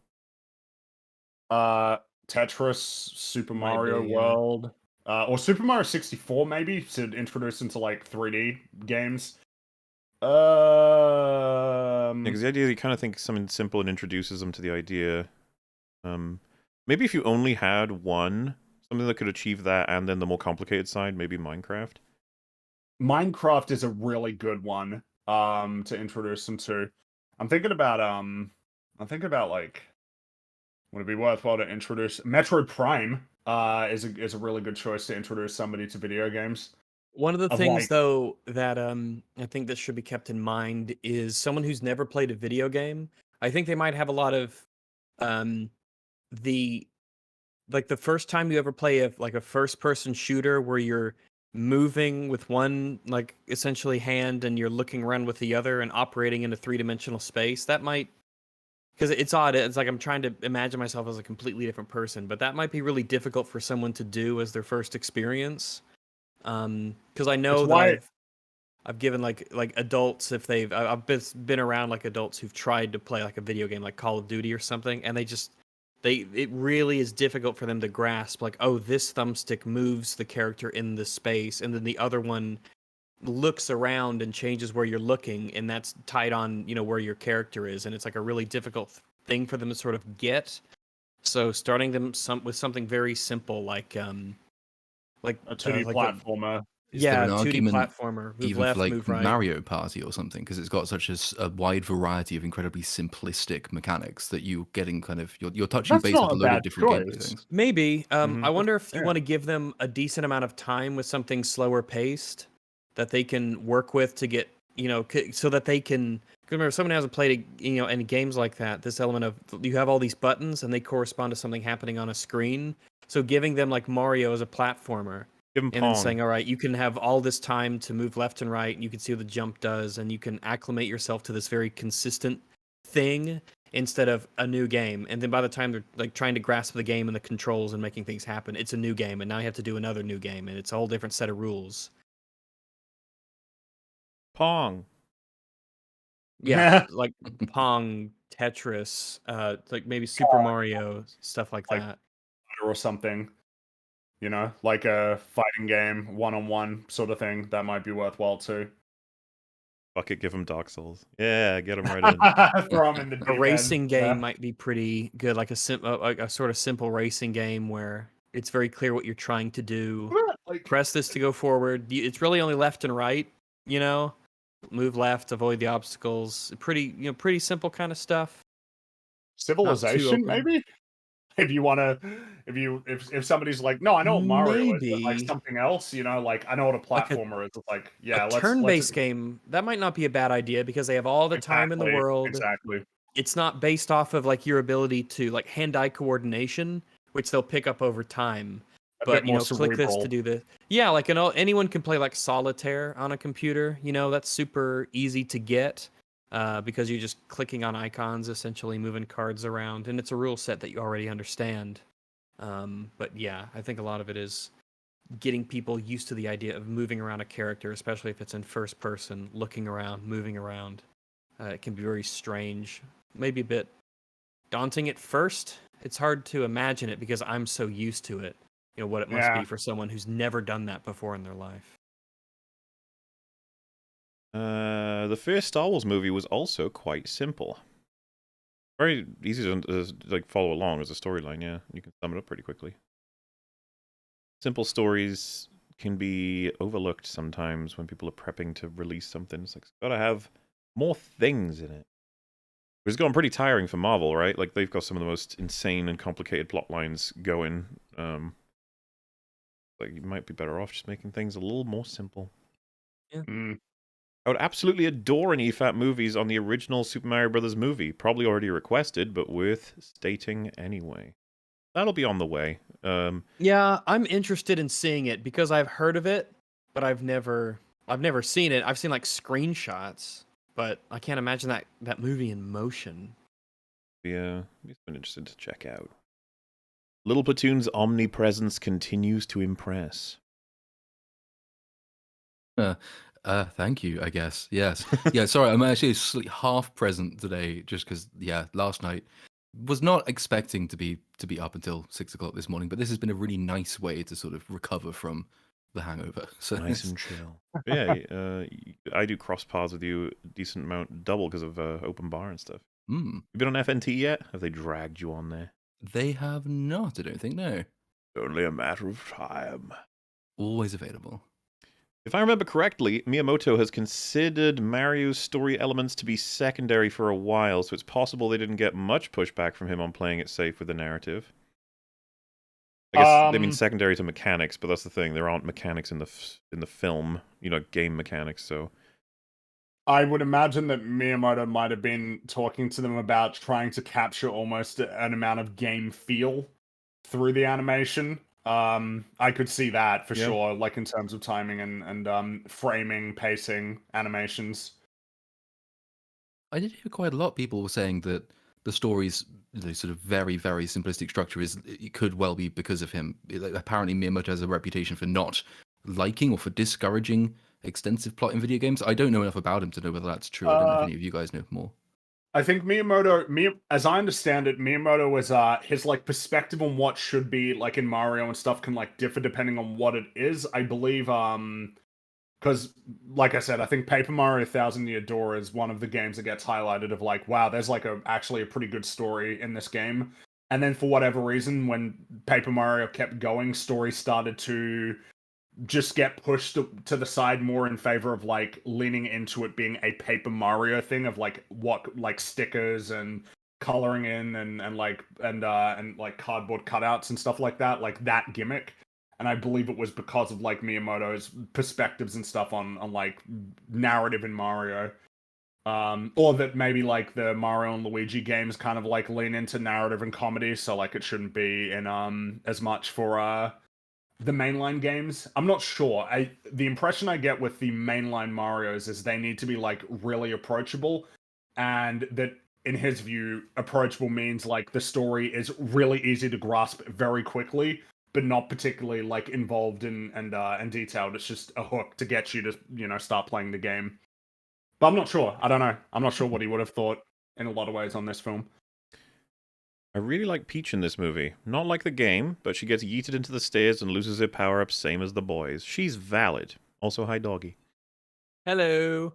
Tetris, Super Might Mario be, yeah. World, or Super Mario 64 maybe to introduce into like 3D games. Because the idea, you kind of think something simple and introduces them to the idea. Maybe if you only had one, something that could achieve that, and then the more complicated side, maybe Minecraft. Minecraft is a really good one to introduce them to. I'm thinking about like would it be worthwhile to introduce Metroid Prime is a really good choice to introduce somebody to video games. One of the Of, things, like- though, that I think that should be kept in mind is someone who's never played a video game. I think they might have a lot of the first time you ever play a first person shooter where you're moving with one like essentially hand and you're looking around with the other and operating in a 3-dimensional space. That might, because it's odd. It's like I'm trying to imagine myself as a completely different person, but that might be really difficult for someone to do as their first experience. Because I know It's that why- I've given like adults, if I've been around like adults who've tried to play like a video game like Call of Duty or something, and it really is difficult for them to grasp like, oh, this thumbstick moves the character in the space, and then the other one looks around and changes where you're looking, and that's tied on where your character is, and it's like a really difficult thing for them to sort of get. So starting them with something very simple like a 2D like platformer. Is there an 2D argument platformer. Move even left, for like move right. Mario Party or something? Because it's got such a wide variety of incredibly simplistic mechanics that you're getting kind of you're touching That's base not with a a load of bad different gameplay choice. things. Maybe. I wonder if you Yeah. want to give them a decent amount of time with something slower paced that they can work with to get, so that they can. Because remember, someone who hasn't played, any games like that. This element of you have all these buttons and they correspond to something happening on a screen. So giving them like Mario as a platformer. Give him And then Pong. saying, all right, you can have all this time to move left and right, and you can see what the jump does, and you can acclimate yourself to this very consistent thing instead of a new game. And then by the time they're like trying to grasp the game and the controls and making things happen, it's a new game, and now you have to do another new game, and it's a whole different set of rules. Pong. Yeah, like Pong, Tetris, like maybe Super Mario, stuff like that. Or something. Like a fighting game, one-on-one sort of thing. That might be worthwhile too. Fuck it, give him Dark Souls. Yeah, get him right in. Throw 'em in the A deep racing end. game Yeah. might be pretty good, like a sort of simple racing game where it's very clear what you're trying to do. Like, Press this to go forward. It's really only left and right, Move left, avoid the obstacles. Pretty simple kind of stuff. Civilization, open. maybe? If you want to, if somebody's like, no, I know what Mario is, but like Maybe. something else, like I know what a Like a- platformer is. It's like, yeah, A let's turn-based game, that might not be a bad idea because they have all the time in the world. Exactly. It's not based off of like your ability to like hand-eye coordination, which they'll pick up over time. A But bit more click this to cerebral. do this. Yeah, like anyone can play like solitaire on a computer. That's super easy to get because you're just clicking on icons, essentially moving cards around, and it's a rule set that you already understand. But yeah, I think a lot of it is getting people used to the idea of moving around a character, especially if it's in first person, looking around, moving around. It can be very strange, maybe a bit daunting at first. It's hard to imagine it because I'm so used to it. What it must be for someone who's never done that before in their life. The first Star Wars movie was also quite simple. Very easy to like follow along as a storyline. Yeah, you can sum it up pretty quickly. Simple stories can be overlooked sometimes when people are prepping to release something. It's like it's gotta have more things in it. It's gotten pretty tiring for Marvel, right? Like they've got some of the most insane and complicated plot lines going. Like you might be better off just making things a little more simple. Yeah. I would absolutely adore an EFAP movies on the original Super Mario Brothers movie. Probably already requested, but worth stating anyway. That'll be on the way. Yeah, I'm interested in seeing it because I've heard of it, but I've never seen it. I've seen like screenshots, but I can't imagine that movie in motion. Yeah, it's been interesting to check out. Little Platoon's omnipresence continues to impress. Thank you, I guess. Yes. Yeah, sorry, I'm actually half present today just because, last night was not expecting to be up until 6 o'clock this morning, but this has been a really nice way to sort of recover from the hangover. So Nice and chill. Yeah, I do cross paths with you a decent amount, double because of open bar and stuff. You been on FNT yet? Have they dragged you on there? They have not, I don't think, no. Only a matter of time. Always available. If I remember correctly, Miyamoto has considered Mario's story elements to be secondary for a while, so it's possible they didn't get much pushback from him on playing it safe with the narrative. I guess they mean secondary to mechanics, but that's the thing. There aren't mechanics in the film, game mechanics, so... I would imagine that Miyamoto might have been talking to them about trying to capture almost an amount of game feel through the animation. I could see that for sure, like in terms of timing and framing, pacing, animations. I did hear quite a lot of people were saying that the story's sort of very, very simplistic structure it could well be because of him. Apparently Miyamoto has a reputation for not liking or for discouraging extensive plot in video games. I don't know enough about him to know whether that's true. I don't know if any of you guys know more. I think Miyamoto, as I understand it, Miyamoto was his like perspective on what should be like in Mario and stuff can like differ depending on what it is. I believe because like I said, I think Paper Mario Thousand Year Door is one of the games that gets highlighted of like, wow, there's like actually a pretty good story in this game. And then for whatever reason, when Paper Mario kept going, story started to just get pushed to the side more in favor of like leaning into it being a Paper Mario thing of like what like stickers and coloring in and like cardboard cutouts and stuff like that gimmick. And I believe it was because of like Miyamoto's perspectives and stuff on like narrative in Mario. Or that maybe like the Mario and Luigi games kind of like lean into narrative and comedy, so like it shouldn't be in as much for the mainline games. I'm not sure. The impression I get with the mainline Marios is they need to be like really approachable, and that in his view, approachable means like the story is really easy to grasp very quickly, but not particularly like involved and detailed. It's just a hook to get you to start playing the game. But I'm not sure. I don't know. I'm not sure what he would have thought in a lot of ways on this film. I really like Peach in this movie. Not like the game, but she gets yeeted into the stairs and loses her power-up same as the boys. She's valid. Also, hi, doggy. Hello.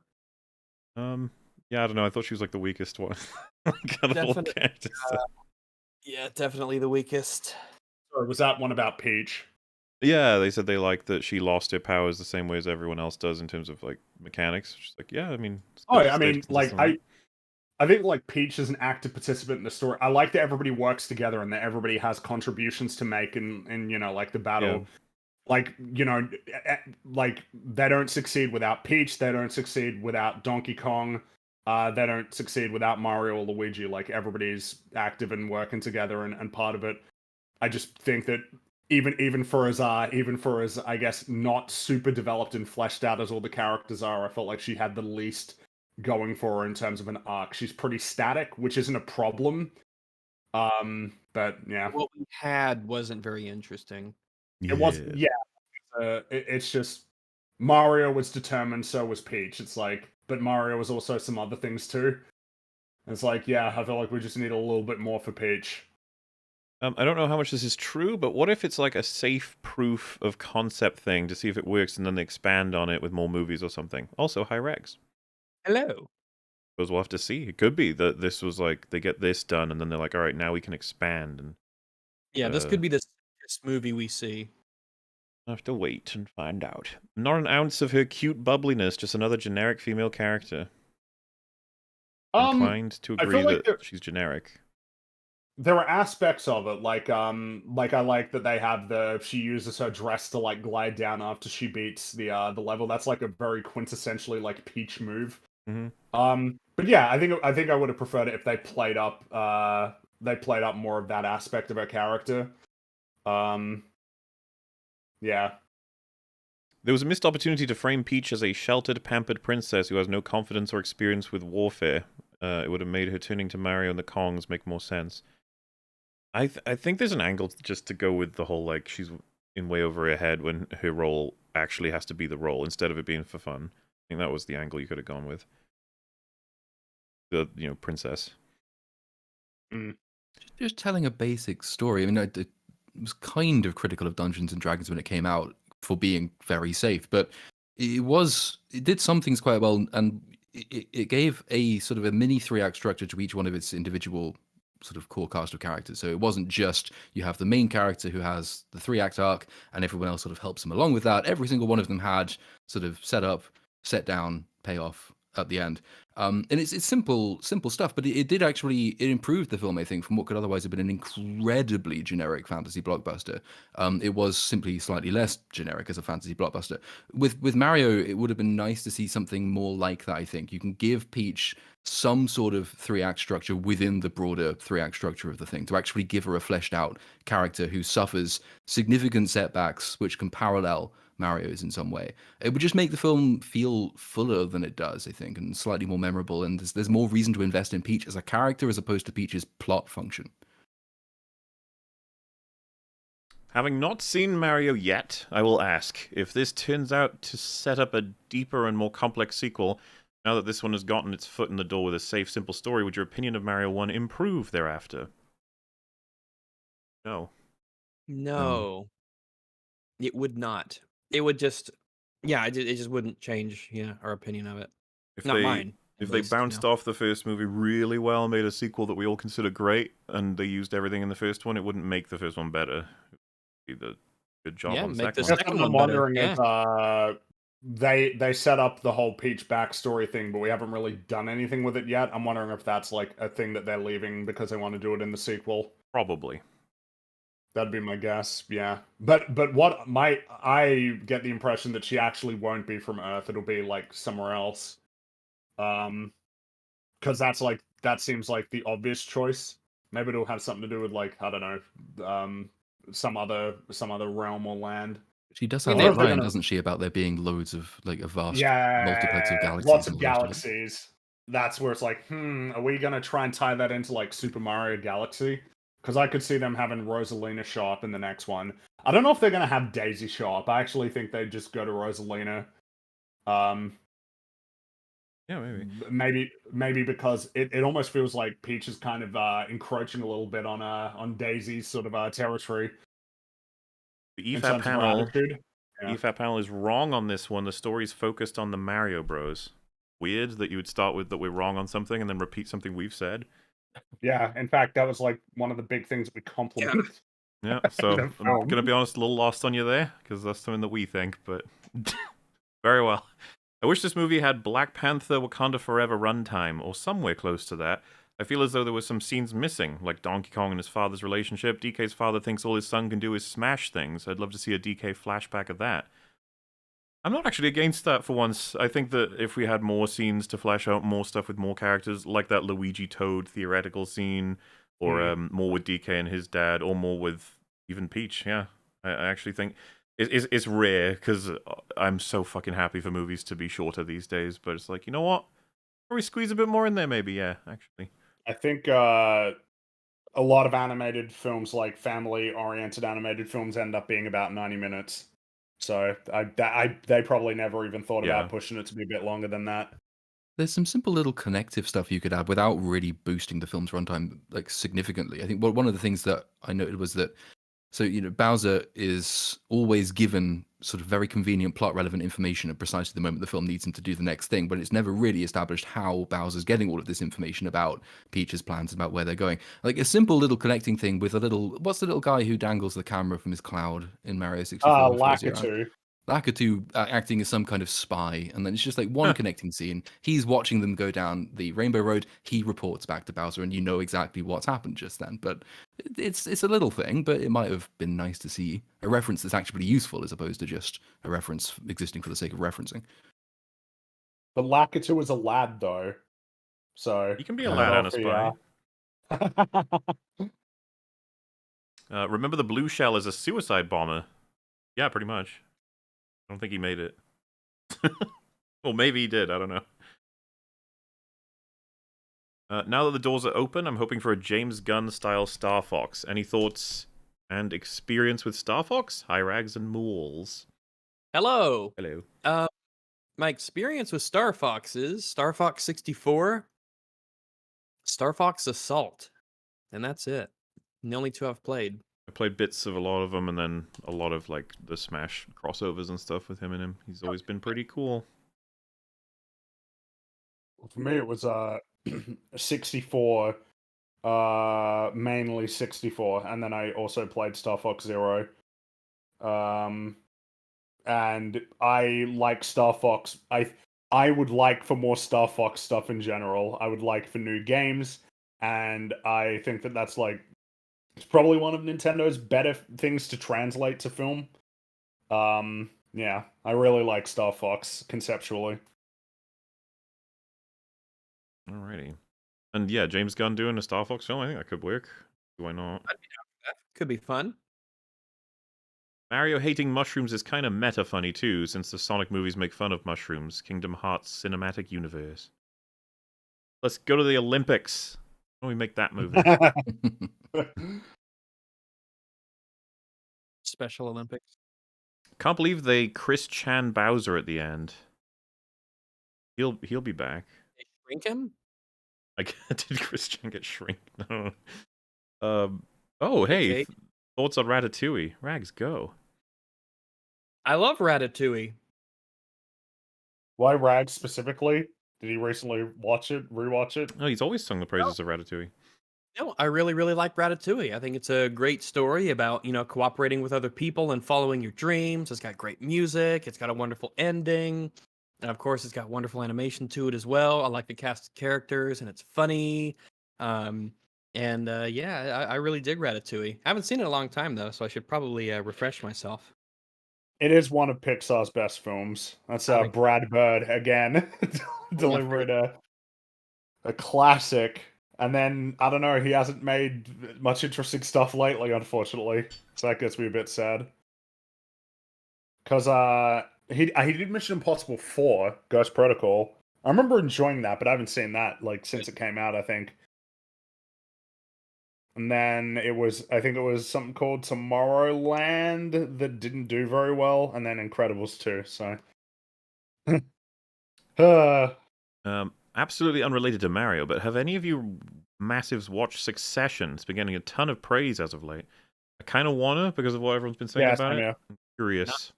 Yeah, I don't know. I thought she was like the weakest one. Out of all the characters. Yeah, definitely the weakest. Or was that one about Peach? Yeah, they said they liked that she lost her powers the same way as everyone else does in terms of like mechanics. She's like, yeah, I mean... I think like Peach is an active participant in the story. I like that everybody works together and that everybody has contributions to make in like the battle. Yeah. Like, like they don't succeed without Peach, they don't succeed without Donkey Kong, they don't succeed without Mario or Luigi. Like everybody's active and working together and part of it. I just think that even for as I guess not super developed and fleshed out as all the characters are, I felt like she had the least going for her in terms of an arc. She's pretty static, which isn't a problem. But yeah, what we had wasn't very interesting. It wasn't. Yeah, it's just Mario was determined, so was Peach. It's like, but Mario was also some other things too. It's like, yeah, I feel like we just need a little bit more for Peach. I don't know how much this is true, but what if it's like a safe proof of concept thing to see if it works and then they expand on it with more movies or something? Also, hi Rex. Hello. Suppose we'll have to see. It could be that this was like, they get this done and then they're like, all right, now we can expand. And Yeah, this could be the sickest movie we see. I'll have to wait and find out. Not an ounce of her cute bubbliness, just another generic female character. I'm inclined to agree that she's generic. There are aspects of it, like I like that they have she uses her dress to like glide down after she beats the level. That's like a very quintessentially like Peach move. Mm-hmm. But yeah, I think I would have preferred it if they played up more of that aspect of her character. Yeah. There was a missed opportunity to frame Peach as a sheltered, pampered princess who has no confidence or experience with warfare. It would have made her turning to Mario and the Kongs make more sense. I think there's an angle just to go with the whole, like, she's in way over her head when her role actually has to be the role, instead of it being for fun. I think that was the angle you could have gone with. The, princess. Just telling a basic story. I mean, I was kind of critical of Dungeons and Dragons when it came out for being very safe, but it did some things quite well, and it gave a sort of a mini 3-act structure to each one of its individual sort of core cast of characters. So it wasn't just you have the main character who has the 3-act arc and everyone else sort of helps him along with that. Every single one of them had sort of set up, set down, payoff at the end. And it's simple stuff, but it improved the film, I think, from what could otherwise have been an incredibly generic fantasy blockbuster. It was simply slightly less generic as a fantasy blockbuster. With Mario, it would have been nice to see something more like that, I think. You can give Peach some sort of 3-act structure within the broader 3-act structure of the thing, to actually give her a fleshed out character who suffers significant setbacks which can parallel Mario's in some way. It would just make the film feel fuller than it does, I think, and slightly more memorable, and there's more reason to invest in Peach as a character as opposed to Peach's plot function. Having not seen Mario yet, I will ask, if this turns out to set up a deeper and more complex sequel, now that this one has gotten its foot in the door with a safe, simple story, would your opinion of Mario 1 improve thereafter? No. No. It would not. It would just... Yeah, it just wouldn't change our opinion of it. Not mine. If they bounced off the first movie really well and made a sequel that we all consider great, and they used everything in the first one, it wouldn't make the first one better. It would be Good job Yeah, on the make the second one. Guess second I'm one better. wondering if they set up the whole Peach backstory thing, but we haven't really done anything with it yet. I'm wondering if that's like a thing that they're leaving because they want to do it in the sequel. Probably. That'd be my guess. Yeah, but I get the impression that she actually won't be from Earth. It'll be like somewhere else. Because that seems like the obvious choice. Maybe it'll have something to do with like, I don't know, some other realm or land. She does I have mean, that they're line, gonna- doesn't she, about there being loads of like a vast multiplex of Yeah, galaxies. lots and of all the rest of it. galaxies. That's where it's like, are we gonna try and tie that into like Super Mario Galaxy? Because I could see them having Rosalina show up in the next one. I don't know if they're gonna have Daisy show up. I actually think they'd just go to Rosalina. Yeah, maybe. Maybe because it almost feels like Peach is kind of encroaching a little bit on Daisy's sort of territory. The in EFAP terms of her panel. attitude. Yeah. EFAP panel is wrong on this one. The story's focused on the Mario Bros. Weird that you would start with that we're wrong on something and then repeat something we've said. Yeah, in fact, that was like one of the big things that we complimented. Yeah, so The I'm film. gonna be honest, a little lost on you there because that's something that we think, but very well. I wish this movie had Black Panther Wakanda Forever runtime or somewhere close to that. I feel as though there were some scenes missing, like Donkey Kong and his father's relationship. DK's father thinks all his son can do is smash things. I'd love to see a DK flashback of that. I'm not actually against that for once. I think that if we had more scenes to flesh out more stuff with more characters, like that Luigi Toad theoretical scene, or more with DK and his dad, or more with even Peach, yeah. I actually think it's rare, because I'm so fucking happy for movies to be shorter these days, but it's like, you know what? Probably squeeze a bit more in there, maybe, yeah, actually. I think a lot of animated films, like family-oriented animated films, end up being about 90 minutes. So they probably never even thought Yeah. about pushing it to be a bit longer than that. There's some simple little connective stuff you could add without really boosting the film's runtime like significantly. I think one of the things that I noted was that, so Bowser is always given sort of very convenient plot relevant information at precisely the moment the film needs him to do the next thing, but it's never really established how Bowser's getting all of this information about Peach's plans, about where they're going. Like a simple little connecting thing with a little, what's the little guy who dangles the camera from his cloud in Mario 64? who follows you around? Lakitu. Lakitu acting as some kind of spy, and then it's just like one connecting scene. He's watching them go down the Rainbow Road. He reports back to Bowser, and you know exactly what's happened just then. But it's a little thing, but it might have been nice to see a reference that's actually useful as opposed to just a reference existing for the sake of referencing. But Lakitu is a lad, though. So He can be a lad and a spy. Yeah. Remember the blue shell as a suicide bomber? Yeah, pretty much. I don't think he made it. Well, maybe he did, I don't know. Now that the doors are open, I'm hoping for a James Gunn-style Star Fox. Any thoughts and experience with Star Fox? Hi, Rags and Mools. Hello. Hello. My experience with Star Fox is Star Fox 64, Star Fox Assault, and that's it. And the only two I've played. I played bits of a lot of them, and then a lot of like the Smash crossovers and stuff with him in him. He's always been pretty cool. For me, it was 64, mainly 64, and then I also played Star Fox Zero. And I like Star Fox. I would like for more Star Fox stuff in general. I would like for new games, and I think that that's like it's probably one of Nintendo's better things to translate to film. Yeah, I really like Star Fox conceptually. Alrighty. And yeah, James Gunn doing a Star Fox film, I think that could work. Why not? I'd be down for that. Could be fun. Mario hating mushrooms is kind of meta funny too, since the Sonic movies make fun of mushrooms. Kingdom Hearts cinematic universe. Let's go to the Olympics. Why don't we make that movie? Special Olympics. Can't believe they Chris Chan Bowser at the end. He'll be back. They shrink him? Like, did Chris Chan get shrink? No. Oh, hey, Okay. thoughts on Ratatouille? Rags, go. I love Ratatouille. Why Rag specifically? Did he recently watch it, rewatch it? No, he's always sung the praises of Ratatouille. No, I really, really like Ratatouille. I think it's a great story about, cooperating with other people and following your dreams. It's got great music. It's got a wonderful ending. And of course, it's got wonderful animation to it as well. I like the cast of characters and it's funny. Um, yeah, I really dig Ratatouille. I haven't seen it in a long time though, so I should probably refresh myself. It is one of Pixar's best films. That's I think Brad Bird again, delivering a classic. And then I don't know, he hasn't made much interesting stuff lately, unfortunately. So that gets me a bit sad. Because he did Mission Impossible 4, Ghost Protocol. I remember enjoying that, but I haven't seen that like since it came out, I think. And then I think it was something called Tomorrowland that didn't do very well, and then Incredibles 2, so. Absolutely unrelated to Mario, but have any of you massives watched Succession? It's been getting a ton of praise as of late. I kind of wanna because of what everyone's been saying about it. I'm curious.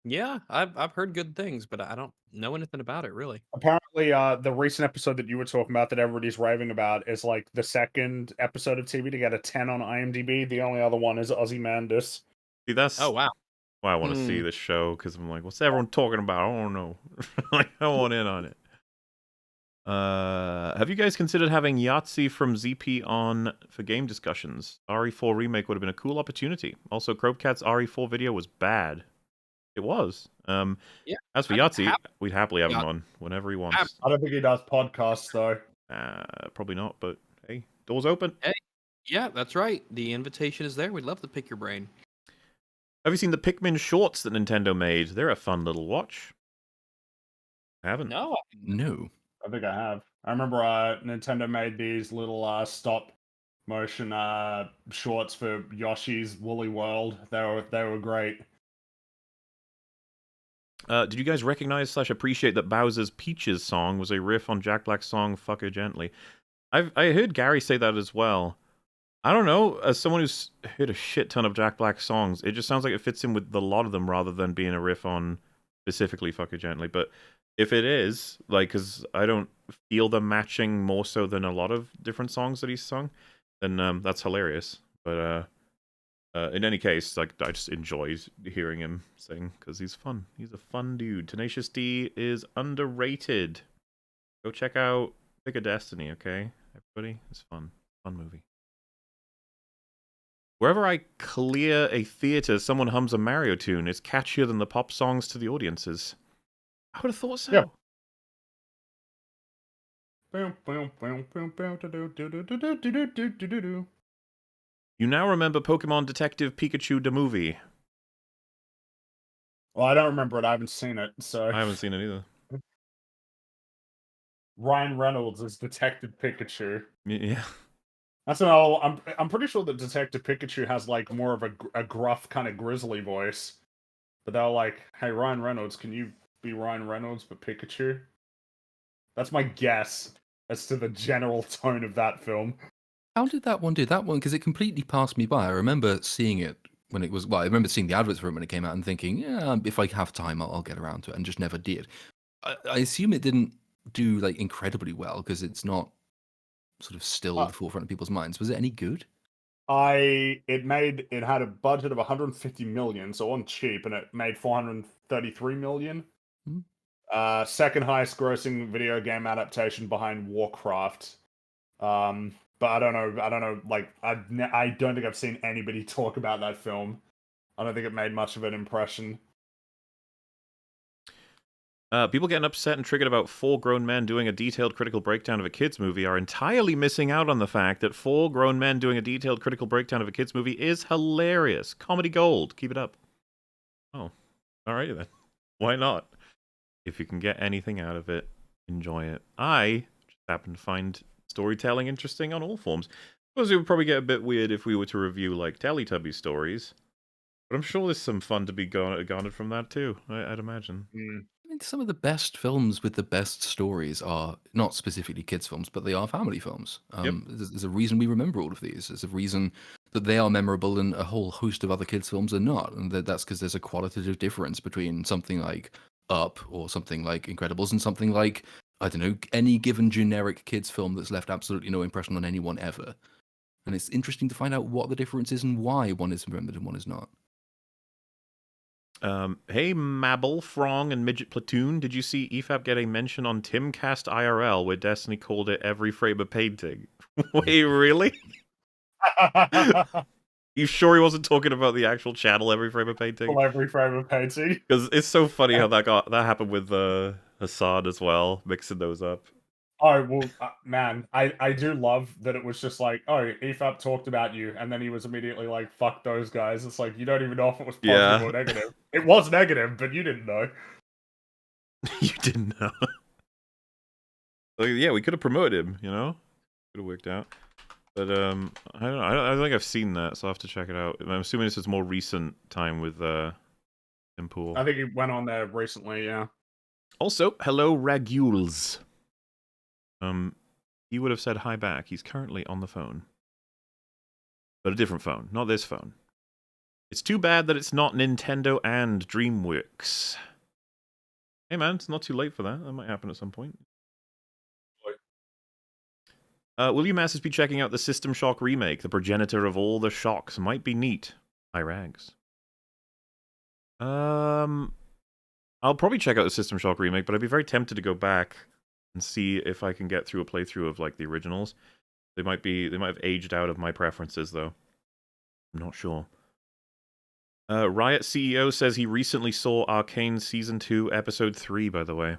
Yeah, I've heard good things, but I don't know anything about it really. Apparently, the recent episode that you were talking about that everybody's raving about is like the second episode of TV to get a 10 on IMDb. The only other one is Ozymandias. See, that's Oh wow. why I want to see this show, because I'm like, what's everyone talking about? I don't know. Like, I want in on it. Have you guys considered having Yahtzee from ZP on for game discussions? RE4 remake would have been a cool opportunity. Also, Crobcat's RE4 video was bad. It was. Yeah. As for Yahtzee, we'd happily have him on whenever he wants. I don't think he does podcasts though. Probably not, but hey, doors open. Hey, yeah, that's right. The invitation is there. We'd love to pick your brain. Have you seen the Pikmin shorts that Nintendo made? They're a fun little watch. I haven't. No. I think I have. I remember Nintendo made these little stop motion shorts for Yoshi's Woolly World. They were great. Did you guys recognize / appreciate that Bowser's Peaches song was a riff on Jack Black's song "Fuck Her Gently"? I heard Gary say that as well. I don't know. As someone who's heard a shit ton of Jack Black songs, it just sounds like it fits in with a lot of them rather than being a riff on specifically "Fuck Her Gently." But if it is, like, because I don't feel them matching more so than a lot of different songs that he's sung, then that's hilarious. But in any case, like, I just enjoyed hearing him sing because he's fun. He's a fun dude. Tenacious D is underrated. Go check out Pick a Destiny, okay, everybody? It's fun. Fun movie. Wherever I clear a theater, someone hums a Mario tune. It's catchier than the pop songs to the audiences. I would have thought so. Yeah. You now remember Pokemon Detective Pikachu the movie. Well, I don't remember it. I haven't seen it, so. I haven't seen it either. Ryan Reynolds is Detective Pikachu. Yeah. That's an all. I'm pretty sure that Detective Pikachu has like more of a gruff kind of grizzly voice, but they're like, "Hey, Ryan Reynolds, can you be Ryan Reynolds but Pikachu?" That's my guess as to the general tone of that film. How did that one do that one? Because it completely passed me by. I remember seeing it when it was. Well, I remember seeing the adverts for it when it came out and thinking, yeah, if I have time, I'll get around to it, and just never did. I assume it didn't do like incredibly well because it's not sort of still at the forefront of people's minds. Was it any good? It had a budget of 150 million, so on cheap, and it made 433 million. Second highest grossing video game adaptation behind Warcraft. But I don't know. Like, I don't think I've seen anybody talk about that film. I don't think it made much of an impression. People getting upset and triggered about 4 grown men doing a detailed critical breakdown of a kids movie are entirely missing out on the fact that 4 grown men doing a detailed critical breakdown of a kids movie is hilarious. Comedy gold. Keep it up. Oh, alrighty then. Why not? If you can get anything out of it, enjoy it. I just happen to find storytelling interesting on all forms. I suppose it would probably get a bit weird if we were to review like Teletubby stories, but I'm sure there's some fun to be garnered from that too. I'd imagine. I mean, some of the best films with the best stories are not specifically kids' films, but they are family films. There's a reason we remember all of these. There's a reason that they are memorable and a whole host of other kids' films are not. And that's because there's a qualitative difference between something like Up or something like Incredibles and something like I don't know, any given generic kids film that's left absolutely no impression on anyone ever. And it's interesting to find out what the difference is and why one is remembered and one is not. Hey, Mabel, Frong, and Midget Platoon, did you see EFAP get a mention on Timcast IRL where Destiny called it every frame of painting? Wait, really? You sure he wasn't talking about the actual channel every frame of painting? Every frame of painting. Because it's so funny how that happened with Hassan as well, mixing those up. Oh, well, man, I do love that it was just like, oh, EFAP talked about you, and then he was immediately like, fuck those guys. It's like, you don't even know if it was positive or negative. It was negative, but you didn't know. You didn't know. Like, yeah, we could have promoted him, you know? Could have worked out. But, I don't know. I don't think I've seen that, so I'll have to check it out. I'm assuming this is more recent time with, Impool. I think he went on there recently, yeah. Also, hello, Ragules. He would have said hi back. He's currently on the phone. But a different phone, not this phone. It's too bad that it's not Nintendo and DreamWorks. Hey man, it's not too late for that. That might happen at some point. Will you masses be checking out the System Shock remake? The progenitor of all the shocks might be neat. Hi, Rags. I'll probably check out the System Shock remake, but I'd be very tempted to go back and see if I can get through a playthrough of like the originals. They might have aged out of my preferences though. I'm not sure. Riot CEO says he recently saw Arcane Season 2, Episode 3, by the way.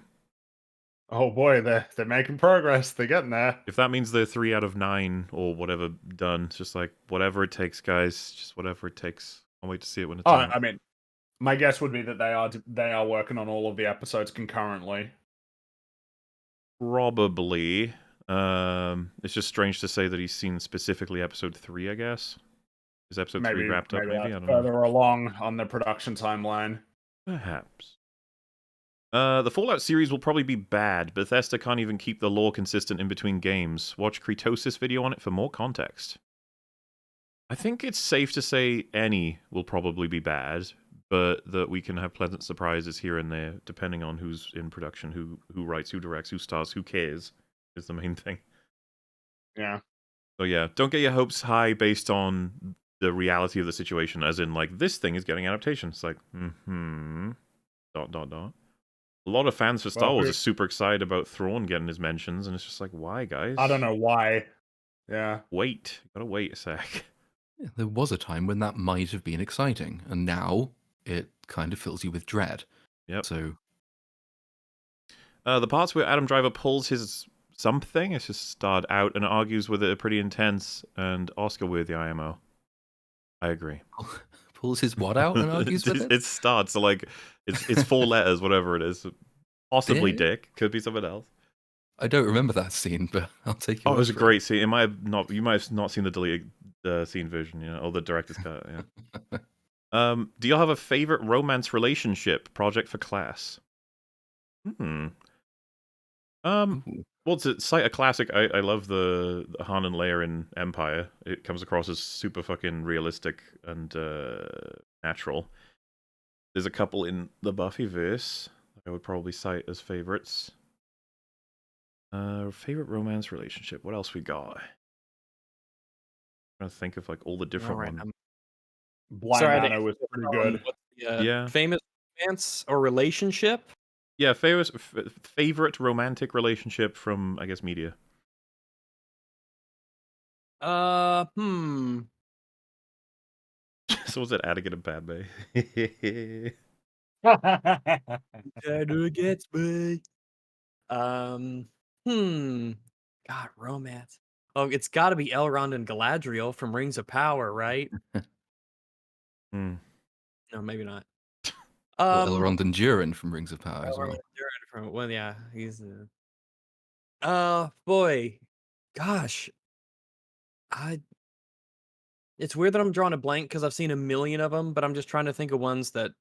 Oh boy, they're making progress. They're getting there. If that means they're 3 out of 9 or whatever done, it's just like, whatever it takes, guys. Just whatever it takes. I'll wait to see it when it's out. I mean, my guess would be that they are working on all of the episodes concurrently. Probably. It's just strange to say that he's seen specifically Episode 3, I guess. Is Episode 3 wrapped up, maybe? I don't know. Further along on the production timeline. Perhaps. The Fallout series will probably be bad. Bethesda can't even keep the lore consistent in between games. Watch Kritosis video on it for more context. I think it's safe to say any will probably be bad, but that we can have pleasant surprises here and there, depending on who's in production, who writes, who directs, who stars, who cares, is the main thing. Yeah. So yeah, don't get your hopes high based on the reality of the situation, as in, like, this thing is getting adaptations. It's like, A lot of fans for Star Wars are super excited about Thrawn getting his mentions, and it's just like, why, guys? I don't know why. Yeah. Wait. Gotta wait a sec. Yeah, there was a time when that might have been exciting, and now it kind of fills you with dread. Yep. So, the parts where Adam Driver pulls his something, it's just starred out and argues with it are pretty intense and Oscar-worthy IMO. I agree. Pulls his what out and argues with it? It's starred, so like, it's 4 letters, whatever it is. Possibly Dick. Could be someone else. I don't remember that scene, but I'll take it. Oh, it was a great scene. You might have not seen the deleted scene version, you know, or the director's cut, yeah. Do y'all have a favorite romance relationship project for class? Well, to cite a classic, I love the Han and Leia in Empire. It comes across as super fucking realistic and natural. There's a couple in the Buffyverse I would probably cite as favorites. Favorite romance relationship. What else we got? I'm trying to think of like all the different ones. Blind Manor was pretty good. Yeah. Famous romance or relationship? Yeah, favorite romantic relationship from, I guess, media. So was it Atigan and Padme? Shadow gets me. God, romance. Oh, it's got to be Elrond and Galadriel from Rings of Power, right? No, maybe not. Elrond and Durin from Rings of Power as well. Well, yeah, he's. Boy, gosh, It's weird that I'm drawing a blank because I've seen a million of them, but I'm just trying to think of ones that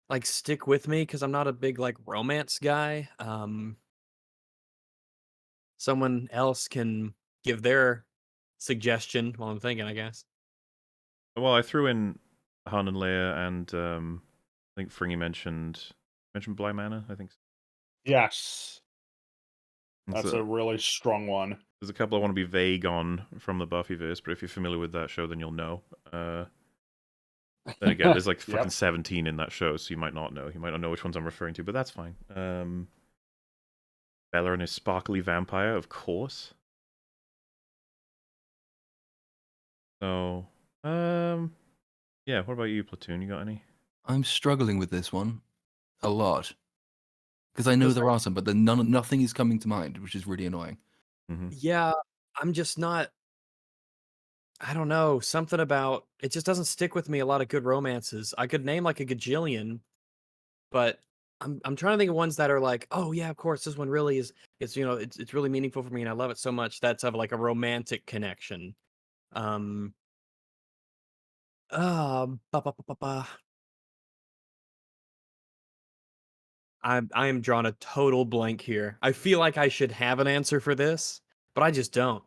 like stick with me because I'm not a big like romance guy. Someone else can give their suggestion while I'm thinking, I guess. Well, I threw in Han and Leia, and I think Fringy mentioned Bly Manor, I think. Yes. That's a really strong one. There's a couple I want to be vague on from the Buffyverse, but if you're familiar with that show, then you'll know. Then again, there's like fucking 17 in that show, so you might not know. You might not know which ones I'm referring to, but that's fine. Bella and his sparkly vampire, of course. So, yeah, what about you, Platoon? You got any? I'm struggling with this one a lot. Because I know there are some, but then nothing is coming to mind, which is really annoying. Mm-hmm. Yeah, I'm just not. I don't know. Something about it just doesn't stick with me. A lot of good romances. I could name like a gajillion, but I'm trying to think of ones that are like, oh yeah, of course, this one really is. It's it's really meaningful for me, and I love it so much. That's of like a romantic connection. Um. Ba, ba, ba, ba, ba. I am drawing a total blank here. I feel like I should have an answer for this, but I just don't.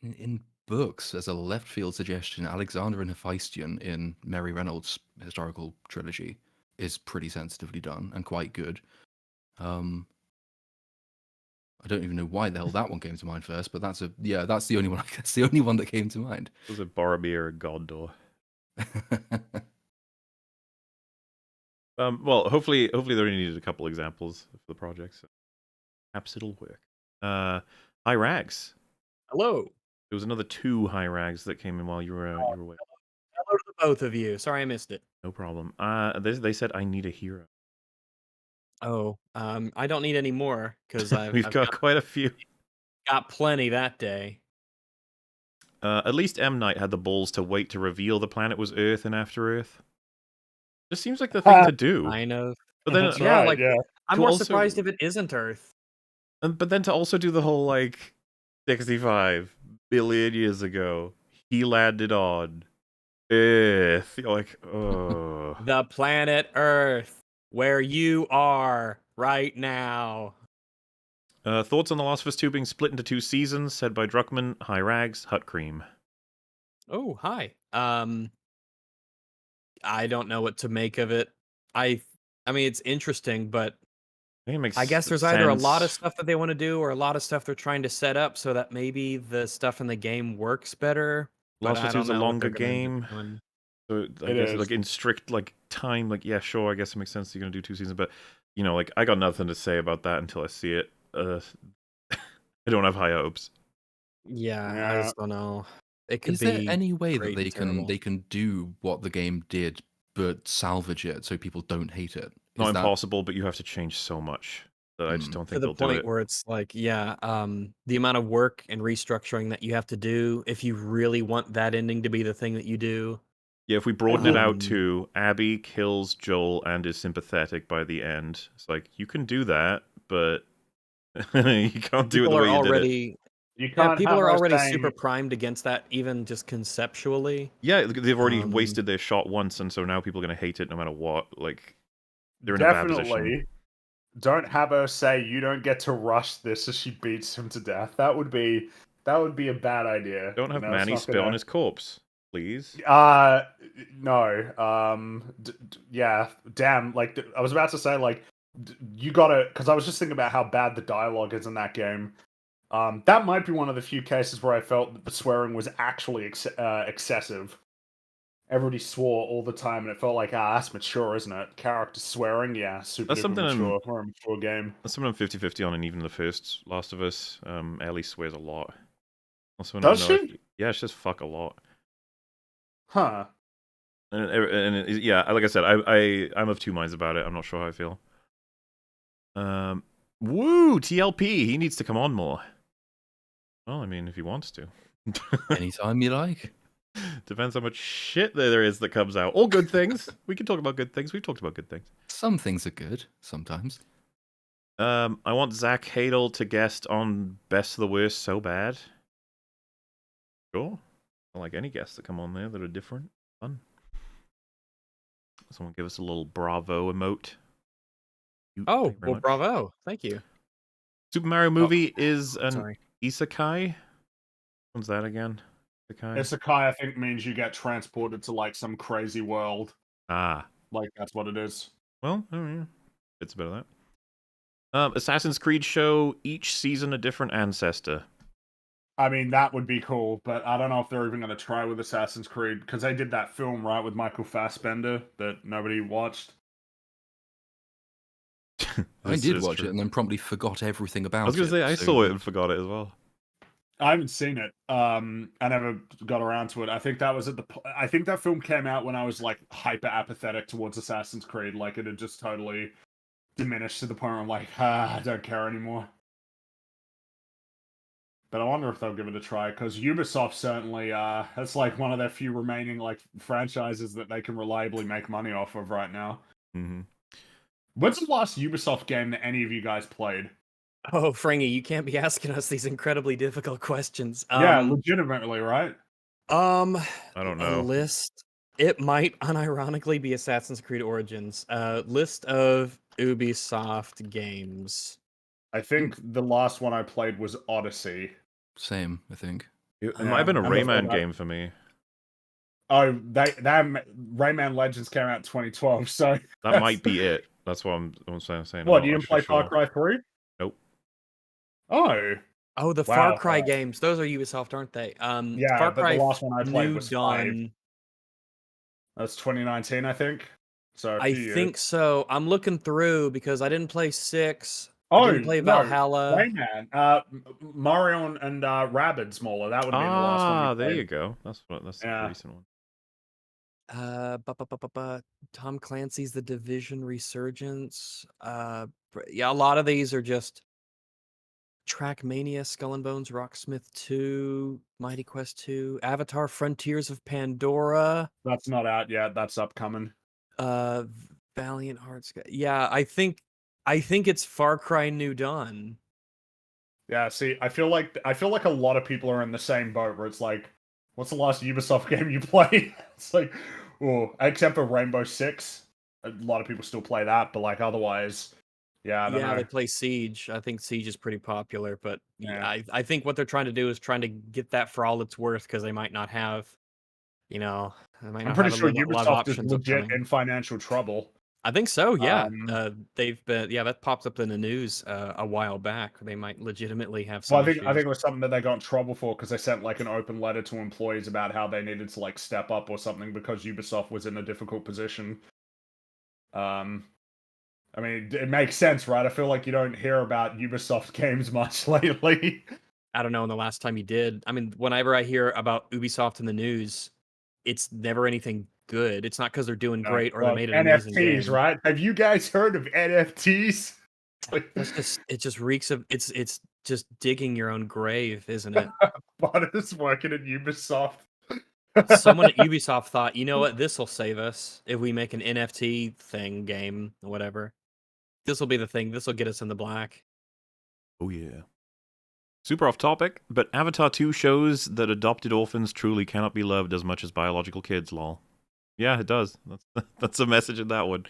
In books, as a left field suggestion, Alexander and Hephaestion in Mary Reynolds' historical trilogy is pretty sensitively done and quite good. I don't even know why the hell that one came to mind first, but that's the only one. That's the only one that came to mind. Was it Boromir or Gondor? Well, hopefully they only needed a couple examples for the project, so perhaps it'll work. High Rags. Hello. There was another 2 High Rags that came in while you were away. Hello to the both of you. Sorry I missed it. No problem. They said I need a hero. Oh, I don't need any more because We've got quite a few. Got plenty that day. At least M. Night had the balls to wait to reveal the planet was Earth and After Earth. Just seems like the thing to do. Kind of. But then, That's right, yeah. I'm To more also- surprised if it isn't Earth. but then to also do the whole like 65 billion years ago, he landed on Earth. You're like, oh. The planet Earth, where you are right now. Thoughts on The Last of Us 2 being split into 2 seasons, said by Druckmann, High Rags, Hut Cream. Oh, hi. I don't know what to make of it. I mean, it's interesting, but I think it makes I guess there's either a lot of sense. stuff that they want to do or a lot of stuff they're trying to set up so that maybe the stuff in the game works better. Last of Us 2 is a longer game. game. So I It guess is. like in strict like time, like yeah, sure, I guess it makes sense you're gonna do 2 seasons, but you know, like I got nothing to say about that until I see it. I don't have high hopes. Yeah, I Yeah. just don't know. It could Is be. there any way that great they and can terrible. do what the game did, but salvage it so people don't hate it? Not Is that impossible, but you have to change so much that I just don't To think the they'll do point it. where it's like, yeah, the amount of work and restructuring that you have to do if you really want that ending to be the thing that you do. Yeah, if we broaden it out Um, to Abby kills Joel and is sympathetic by the end, it's like you can do that, but you can't do it the People are way you did it. already You yeah, can't people have are her already saying, super primed against that, even just conceptually. Yeah, they've already Um, wasted their shot once, and so now people are going to hate it no matter what. Like, they're in a bad position. definitely don't have her say you don't get to rush this as she beats him to death. That would be a bad idea. Don't have You know, it's Manny not spit on gonna- his corpse, please. No. Yeah. Damn. Like I was about to say, like you gotta, because I was just thinking about how bad the dialogue is in that game. That might be one of the few cases where I felt that the swearing was actually excessive. Everybody swore all the time, and it felt like, that's mature, isn't it? Character swearing, yeah, super That's duper something mature for a mature game. That's something I'm 50-50 on, and even the first Last of Us, Ellie swears a lot. Also, Does no, she? Yeah, she says fuck a lot. Huh. Yeah, like I said, I'm of 2 minds about it. I'm not sure how I feel. Woo, TLP, he needs to come on more. Well, I mean, if he wants to. anytime you like? Depends how much shit there is that comes out. All good things. We can talk about good things. We've talked about good things. Some things are good sometimes. I want Zach Hadel to guest on Best of the Worst so bad. Sure. I like any guests that come on there that are different. Fun. Someone give us a little bravo emote. Oh, Thank you very well, much. bravo. Thank you. Super Mario movie is an Sorry. isekai. What's that again? Isekai? Isekai, I think, means you get transported to like some crazy world. Ah. Like that's what it is. Well, I don't know. It's a bit of that. Assassin's Creed show each season a different ancestor. I mean, that would be cool, but I don't know if they're even going to try with Assassin's Creed, because they did that film, right, with Michael Fassbender that nobody watched. I did watch it and then promptly forgot everything about it. I was going to say, I saw it and forgot it as well. I haven't seen it. I never got around to it. I think that was I think that film came out when I was like hyper apathetic towards Assassin's Creed. Like it had just totally diminished to the point where I'm like, I don't care anymore. But I wonder if they'll give it a try, because Ubisoft certainly, that's like one of their few remaining like franchises that they can reliably make money off of right now. Mm-hmm. When's the last Ubisoft game that any of you guys played? Oh, Frangy, you can't be asking us these incredibly difficult questions. Yeah, legitimately, right? I don't know. A list. It might unironically be Assassin's Creed Origins. List of Ubisoft games. I think the last one I played was Odyssey. Same, I think. It might have been a Rayman game for me. Oh, that Rayman Legends came out in 2012, so that might be it. That's what I'm saying. What, you didn't play Far Cry 3? Nope. Oh, the Far Cry games. Those are Ubisoft, aren't they? Yeah, Far but Cry the last one I played New was Dawn. 5. That's 2019, I think. So I think so. I'm looking through because I didn't play 6. Oh, I didn't play Valhalla. Rayman. Mario and Rabbids, Mola. That would have been the last one. Ah, there you go. That's the recent one. Tom Clancy's The Division Resurgence. Yeah, a lot of these are just Trackmania, Skull and Bones, Rocksmith 2, Mighty Quest 2, Avatar: Frontiers of Pandora. That's not out yet. That's upcoming. Valiant Hearts. Yeah, I think it's Far Cry New Dawn. Yeah, see, I feel like a lot of people are in the same boat where it's like, what's the last Ubisoft game you played? It's like, oh, except for Rainbow Six. A lot of people still play that, but like otherwise, yeah, I don't know. They play Siege. I think Siege is pretty popular, but yeah, I think what they're trying to do is trying to get that for all it's worth, because they might not have, I'm pretty sure Ubisoft is legit in financial trouble. I think so, yeah. They've been, that popped up in the news a while back. They might legitimately have some I think it was something that they got in trouble for, because they sent like an open letter to employees about how they needed to like step up or something because Ubisoft was in a difficult position. I mean, it makes sense, right? I feel like you don't hear about Ubisoft games much lately. I don't know when the last time you did. I mean, whenever I hear about Ubisoft in the news, it's never anything good. It's not because they're doing great or they made an amazing game. NFTs, right? Have you guys heard of NFTs? It just reeks of it's just digging your own grave, isn't it? Butters working at Ubisoft. Someone at Ubisoft thought, you know what, this will save us if we make an NFT thing game or whatever. This will be the thing. This will get us in the black. Oh yeah. Super off topic, but Avatar 2 shows that adopted orphans truly cannot be loved as much as biological kids, lol. Yeah, it does. That's a message in that one.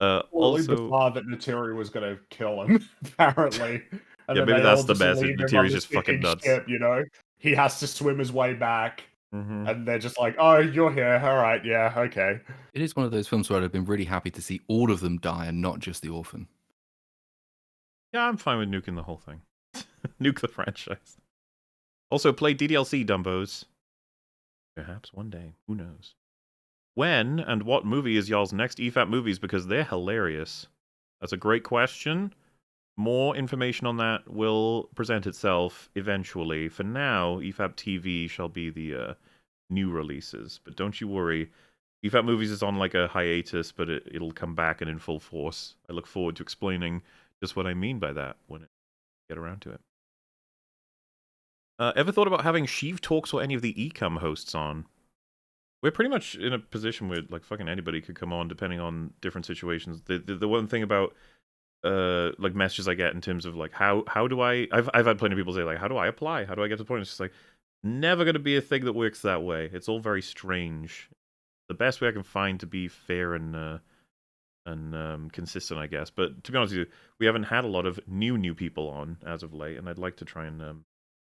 Also, bizarre that Nateri was going to kill him, apparently. And yeah, maybe that's the message. Natiri's just fucking nuts. Ship, he has to swim his way back. Mm-hmm. And they're just like, oh, you're here. All right, yeah, okay. It is one of those films where I'd have been really happy to see all of them die and not just the orphan. Yeah, I'm fine with nuking the whole thing. Nuke the franchise. Also, play DDLC, Dumbos. Perhaps one day. Who knows? When and what movie is y'all's next EFAP movies? Because they're hilarious. That's a great question. More information on that will present itself eventually. For now, EFAP TV shall be the new releases. But don't you worry. EFAP Movies is on like a hiatus, but it'll come back and in full force. I look forward to explaining just what I mean by that when I get around to it. Ever thought about having Sheev Talks or any of the Ecom hosts on? We're pretty much in a position where like fucking anybody could come on depending on different situations. The one thing about like messages I get in terms of like how do I've had plenty of people say like how do I apply? How do I get to the point? It's just like never gonna be a thing that works that way. It's all very strange. The best way I can find to be fair and consistent, I guess. But to be honest with you, we haven't had a lot of new people on as of late, and I'd like to try and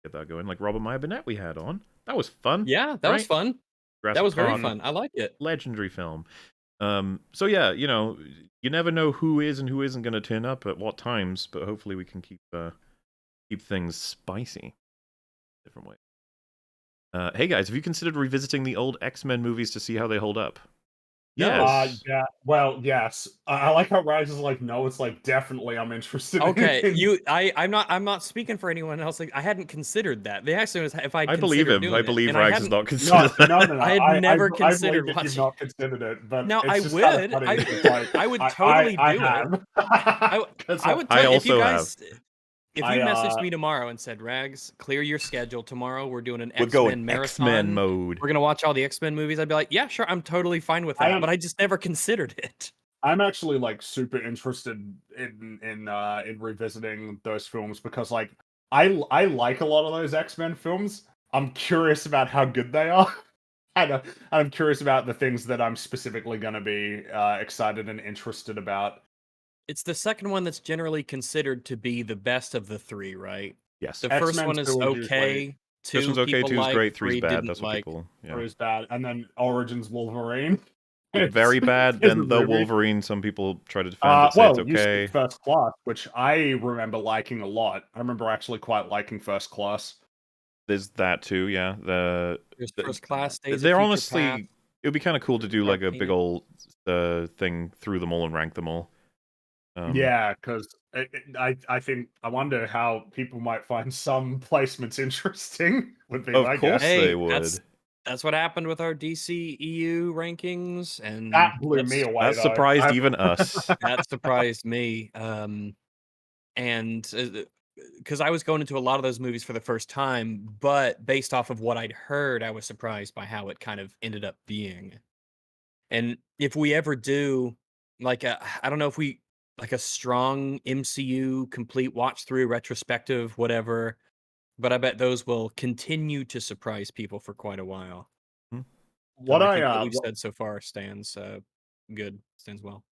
get that going. Like Robert Meyer Burnett we had on. That was fun. Yeah, that was fun. Jurassic that was very Park, fun. I like it. Legendary film. So yeah, you never know who is and who isn't going to turn up at what times, but hopefully we can keep things spicy different way. Hey guys, have you considered revisiting the old X-Men movies to see how they hold up? Yes. Yeah. Well, yes. I like how Rise is like, no, it's like definitely I'm interested. Okay, in... I'm not speaking for anyone else. Like, I hadn't considered that. The actually was if I believe him. I believe Rags has not considered that. No. I had never I considered believe that you've watching. not considered it, but No, it's I just would. kind of funny. It's like, I would totally do have. it. I would. I If you also guys, have. if you messaged me tomorrow and said, "Rags, clear your schedule tomorrow. We're doing an We're X-Men going marathon. X-Men mode. We're gonna watch all the X-Men movies." I'd be like, "Yeah, sure. I'm totally fine with that." But I just never considered it. I'm actually like super interested in revisiting those films because like I like a lot of those X-Men films. I'm curious about how good they are. And I'm curious about the things that I'm specifically going to be excited and interested about. It's the second one that's generally considered to be the best of the three, right? Yes. The first X-Men one is 2 okay. This one's okay, 2's like, great, 3's 3 bad. didn't That's what like. people... Yeah. 3 is bad. And then Origins Wolverine. Very bad. Then the Wolverine, some people try to defend it, say it's okay. First Class, which I remember liking a lot. I remember actually quite liking First Class. There's that too, yeah. There's First Class, Days they're of Future honestly... Past. It would be kind of cool to do like a big old thing through them all and rank them all. Yeah, because I wonder how people might find some placements interesting. Would be my guess. They would. That's what happened with our DC EU rankings, and that blew me away. That surprised even us. That surprised me. And because I was going into a lot of those movies for the first time, but based off of what I'd heard, I was surprised by how it kind of ended up being. And if we ever do, like, I don't know if we like a strong MCU complete watch through retrospective, whatever. But I bet those will continue to surprise people for quite a while. What we've said so far stands good, stands well.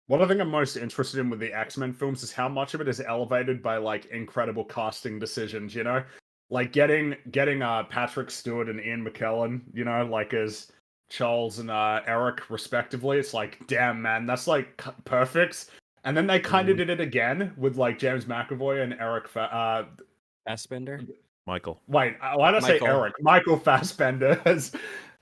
What I think I'm most interested in with the X-Men films is how much of it is elevated by like incredible casting decisions. You know, like getting Patrick Stewart and Ian McKellen, you know, like as Charles and Eric respectively. It's like, damn man, that's like perfect. And then they kind of did it again with like James McAvoy and Eric Fassbender? Michael. Wait, why did I say Eric? Michael Fassbender has...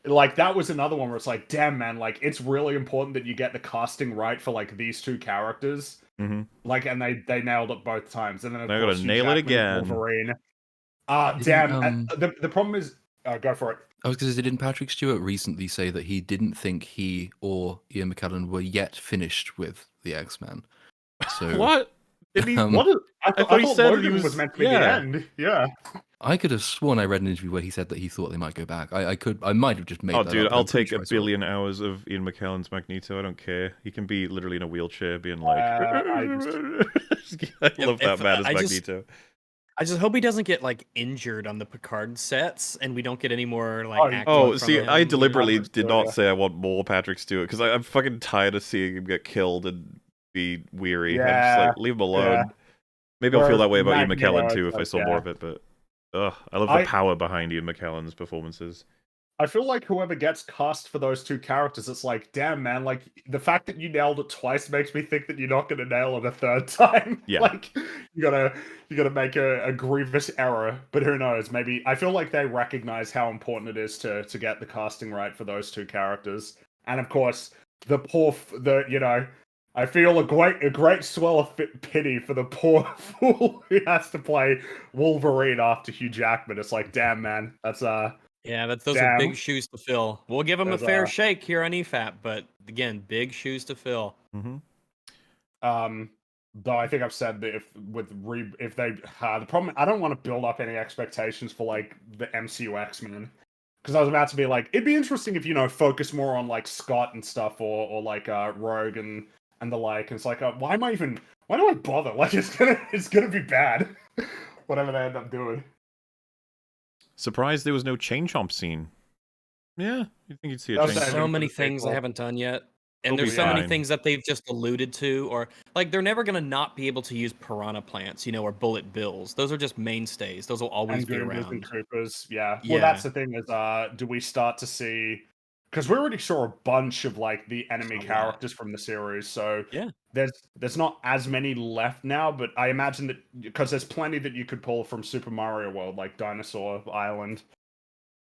Like, that was another one where it's like, damn, man, like, it's really important that you get the casting right for, like, these two characters. Mm-hmm. Like, and they nailed it both times. And then, of They're course, gonna nail it again. Wolverine. Damn. The problem is... go for it. I was going to say, didn't Patrick Stewart recently say that he didn't think he or Ian McKellen were yet finished with the X-Men? So what? Did he? I thought he said Logan was meant to be the end. Yeah. I could have sworn I read an interview where he said that he thought they might go back. I might have just made that dude, up. I'll take a billion hours of Ian McKellen's Magneto. I don't care. He can be literally in a wheelchair being like... I love that man as Magneto. I just hope he doesn't get like injured on the Picard sets, and we don't get any more like. I deliberately did not say I want more Patrick Stewart because I'm fucking tired of seeing him get killed and be weary. Yeah, I'm just like, leave him alone. Yeah. Maybe I'll feel that way about Ian McKellen too if I saw more of it. But I love the power behind Ian McKellen's performances. I feel like whoever gets cast for those two characters, it's like, damn, man, like, the fact that you nailed it twice makes me think that you're not going to nail it a third time. Yeah. Like, you gotta make a grievous error, but who knows? Maybe, I feel like they recognize how important it is to get the casting right for those two characters. And of course, I feel a great swell of pity for the poor fool who has to play Wolverine after Hugh Jackman. It's like, damn, man, that's those are big shoes to fill. We'll give them a fair shake here on EFAP, but again, big shoes to fill. Mm-hmm. Though I think I've said that the problem, I don't want to build up any expectations for like the MCU X-Men, because I was about to be like, it'd be interesting if focus more on like Scott and stuff or like Rogue and the like. And it's like, why do I bother? Like it's gonna be bad, whatever they end up doing. Surprised there was no chain chomp scene. Yeah, you think you'd see a chain chomp. There's so many things they haven't done yet. And there's so many things that they've just alluded to, or like they're never gonna not be able to use piranha plants, or bullet bills. Those are just mainstays. Those will always be around. And Troopers, yeah. Well, that's the thing is, do we start to see because we already saw a bunch of like the enemy A lot. characters from the series, so Yeah. there's not as many left now, but I imagine that because there's plenty that you could pull from Super Mario World, like Dinosaur Island.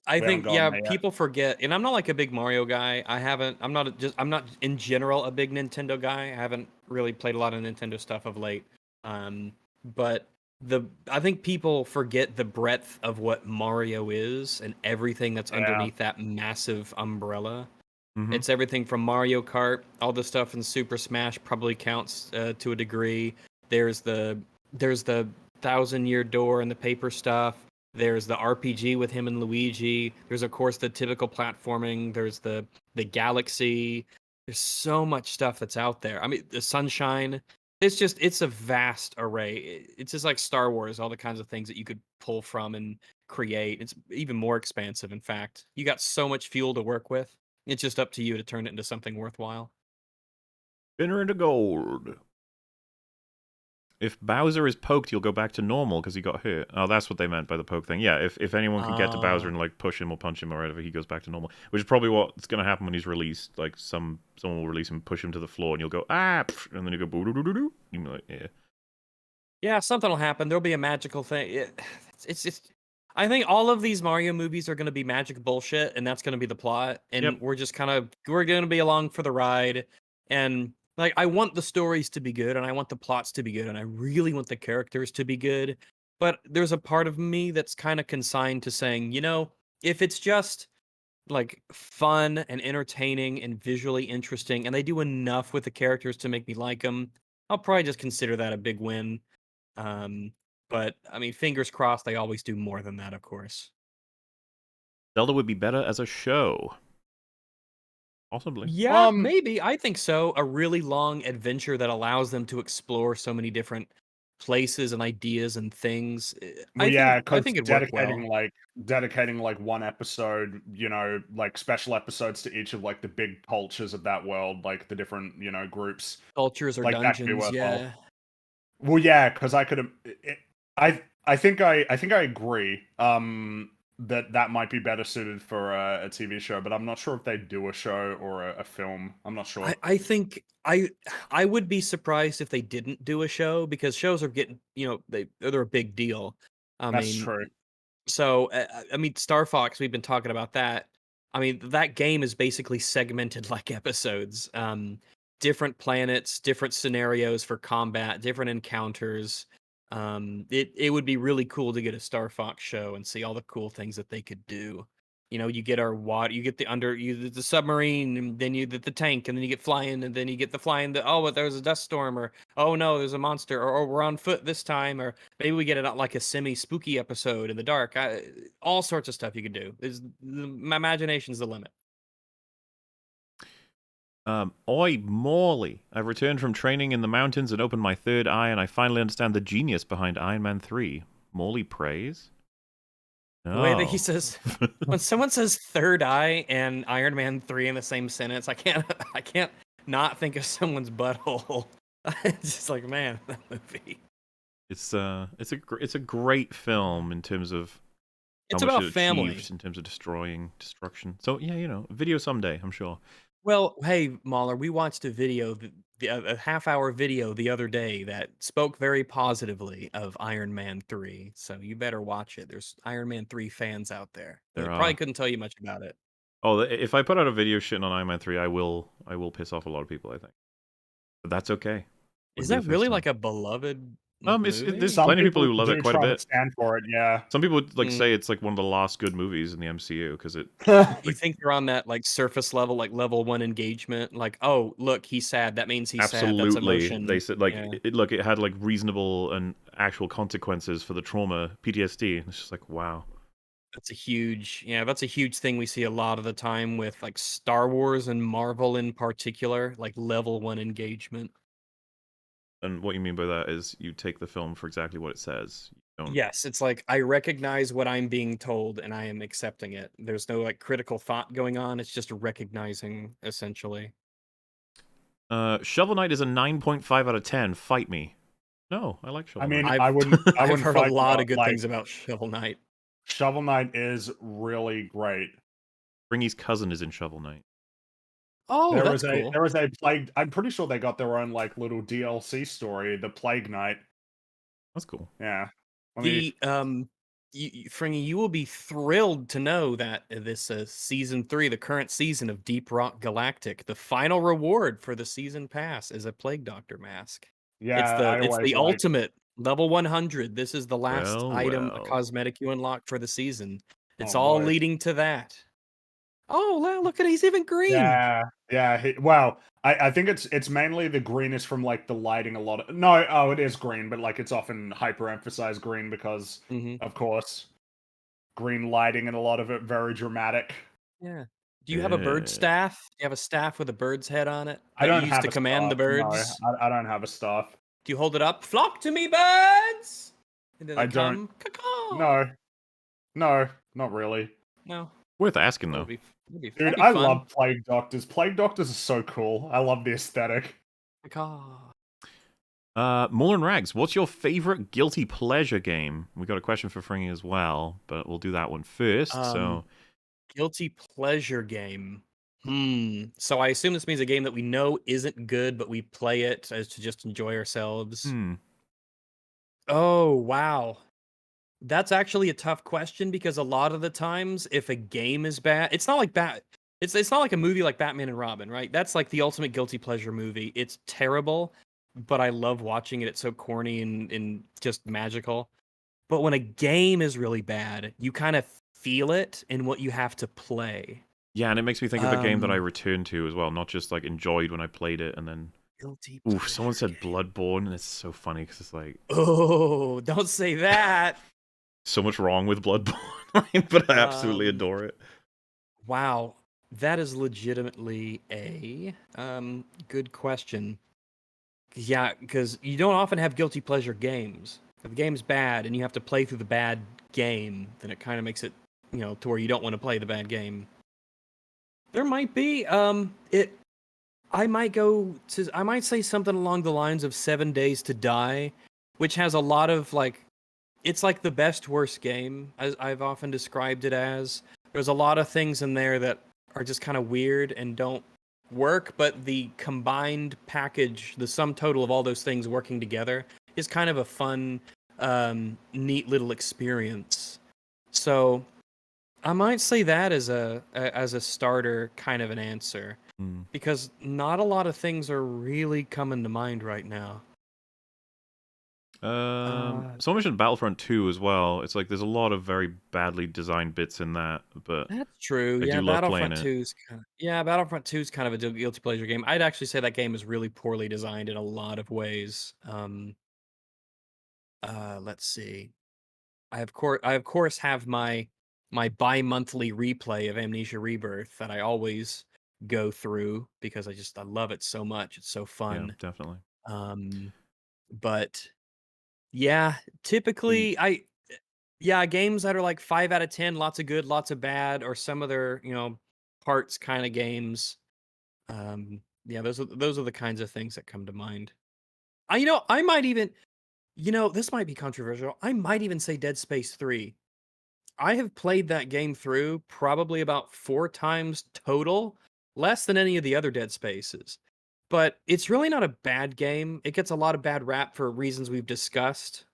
I We haven't think, gone yeah, there yet. people forget, and I'm not like a big Mario guy. I'm not in general a big Nintendo guy. I haven't really played a lot of Nintendo stuff of late. But I think people forget the breadth of what Mario is and everything that's Yeah. underneath that massive umbrella. Mhm. It's everything from Mario Kart, all the stuff in Super Smash probably counts to a degree. There's the 1,000-Year Door and the paper stuff. There's the RPG with him and Luigi. There's of course the typical platforming. There's the galaxy. There's so much stuff that's out there. I mean, the sunshine. It's a vast array. It's just like Star Wars, all the kinds of things that you could pull from and create. It's even more expansive, in fact. You got so much fuel to work with. It's just up to you to turn it into something worthwhile. Spinner into gold. If Bowser is poked, you'll go back to normal because he got hurt. Oh, that's what they meant by the poke thing. Yeah, if anyone can get to Bowser and like push him or punch him or whatever, he goes back to normal. Which is probably what's going to happen when he's released. Like someone will release him, push him to the floor, and you'll go and then you go boo doo doo doo doo. You'll be like, yeah. Yeah, something will happen. There'll be a magical thing. It's just. I think all of these Mario movies are going to be magic bullshit, and that's going to be the plot. And we're just we're going to be along for the ride. And like, I want the stories to be good, and I want the plots to be good, and I really want the characters to be good. But there's a part of me that's kind of consigned to saying, if it's just like fun and entertaining and visually interesting, and they do enough with the characters to make me like them, I'll probably just consider that a big win. But I mean, fingers crossed they always do more than that, of course. Zelda would be better as a show. Possibly. Yeah, maybe. I think so. A really long adventure that allows them to explore so many different places and ideas and things. Well, I because think it'd work well. dedicating like one episode, like special episodes to each of like the big cultures of that world, like the different Cultures or like that could be dungeons, worthwhile. yeah. Well, yeah, because I could. I think I agree. That might be better suited for a TV show, but I'm not sure if they do a show or a film. I'm not sure. I think I would be surprised if they didn't do a show, because shows are getting, they're a big deal. That's true. So, I mean, Star Fox, we've been talking about that. I mean, that game is basically segmented like episodes. Different planets, different scenarios for combat, different encounters. It would be really cool to get a Star Fox show and see all the cool things that they could do. You get our water, you get the submarine, and then you get the tank, and then you get flying, and then you get the flying. But there's a dust storm, or oh no, there's a monster, or we're on foot this time, or maybe we get it like a semi-spooky episode in the dark. All sorts of stuff you could do. My imagination's the limit. Oi, Morley. I've returned from training in the mountains and opened my third eye, and I finally understand the genius behind Iron Man 3. Morley prays? The way that he says, when someone says third eye and Iron Man 3 in the same sentence, I can't not think of someone's butthole. It's just like, man, that movie. It's a great film in terms of it's how much about it family, achieved in terms of destruction. So yeah, video someday, I'm sure. Well, hey, Mahler, we watched a video, a half-hour video the other day that spoke very positively of Iron Man 3. So you better watch it. There's Iron Man 3 fans out there. They probably couldn't tell you much about it. Oh, if I put out a video shitting on Iron Man 3, I will piss off a lot of people, I think. But that's okay. Is that really like a beloved movie? There's plenty of people who love it quite a bit. Stand for it, yeah. Some people would say it's like one of the last good movies in the MCU because it. You think they're on that like surface level, like level 1 engagement? Like, oh, look, he's sad. That means he's sad. That's emotion. They said like it had like reasonable and actual consequences for the trauma, PTSD. And it's just like, wow. That's a huge thing we see a lot of the time with like Star Wars and Marvel in particular, like level 1 engagement. And what you mean by that is you take the film for exactly what it says. Yes, it's like I recognize what I'm being told and I am accepting it. There's no like critical thought going on. It's just recognizing, essentially. Shovel Knight is a 9.5 out of 10. Fight me. No, I like Shovel Knight. I mean, I wouldn't. I've heard a lot of good things about Shovel Knight. Shovel Knight is really great. Fringy's cousin is in Shovel Knight. Oh, There that's was cool. a plague. I'm pretty sure they got their own like little DLC story, the Plague Knight. That's cool. Yeah. Let me. Fringy, you will be thrilled to know that this season 3, the current season of Deep Rock Galactic, the final reward for the season pass is a Plague Doctor mask. Yeah, I It's always the like. ultimate level 100. This is the last item, a Well. cosmetic you unlock for the season. It's Oh, all boy. leading to that. Oh, look at he's even green. Yeah. Wow. I think it's mainly the greenness from like the lighting. No, it is green, but like it's often hyper emphasized green because, of course, green lighting and a lot of it very dramatic. Yeah. Do you have a bird staff? Do you have a staff with a bird's head on it I that you don't use have to a command the staff. birds? No, I don't have a staff. Do you hold it up? Flock to me, birds! And then they I don't. come. Caw-caw! No, not really. No. Worth asking, though. That'd be Dude, fun. I love Plague Doctors. Plague Doctors are so cool. I love the aesthetic. Caw-caw. Mullen Rags, what's your favorite guilty pleasure game? We got a question for Fringy as well, but we'll do that one first. So, Guilty pleasure game. So I assume this means a game that we know isn't good, but we play it as to just enjoy ourselves. Oh, wow. That's actually a tough question because a lot of the times, if a game is bad, it's not like it's not like a movie like Batman and Robin, right? That's like the ultimate guilty pleasure movie. It's terrible, but I love watching it. It's so corny and just magical. But when a game is really bad, you kind of feel it in what you have to play. Yeah, and it makes me think of a game that I returned to as well, not just like enjoyed when I played it and then. Guilty. Oof, someone said Bloodborne, and it's so funny because it's like. Oh, don't say that. So much wrong with Bloodborne, but I absolutely adore it. Wow, that is legitimately a good question. Yeah, because you don't often have guilty pleasure games. If the game's bad and you have to play through the bad game, then it kind of makes it, to where you don't want to play the bad game. There might be I might say something along the lines of 7 Days to Die, which has a lot of it's like the best worst game, as I've often described it as. There's a lot of things in there that are just kind of weird and don't work, but the combined package, the sum total of all those things working together, is kind of a fun, neat little experience. So I might say that as a starter kind of an answer, because not a lot of things are really coming to mind right now. Someone mentioned Battlefront 2 as well. It's like there's a lot of very badly designed bits in that, but that's true. I Yeah, do love playing Battlefront 2 is kind of a guilty pleasure game. I'd actually say that game is really poorly designed in a lot of ways. Let's see. I of course have my bi-monthly replay of Amnesia Rebirth that I always go through because I love it so much. It's so fun. Yeah, definitely. But yeah, typically games that are like 5 out of 10, lots of good, lots of bad, or some other, parts kind of games. Those are the kinds of things that come to mind. I might even, this might be controversial. I might even say Dead Space 3. I have played that game through probably about 4 times total, less than any of the other Dead Spaces. But it's really not a bad game. It gets a lot of bad rap for reasons we've discussed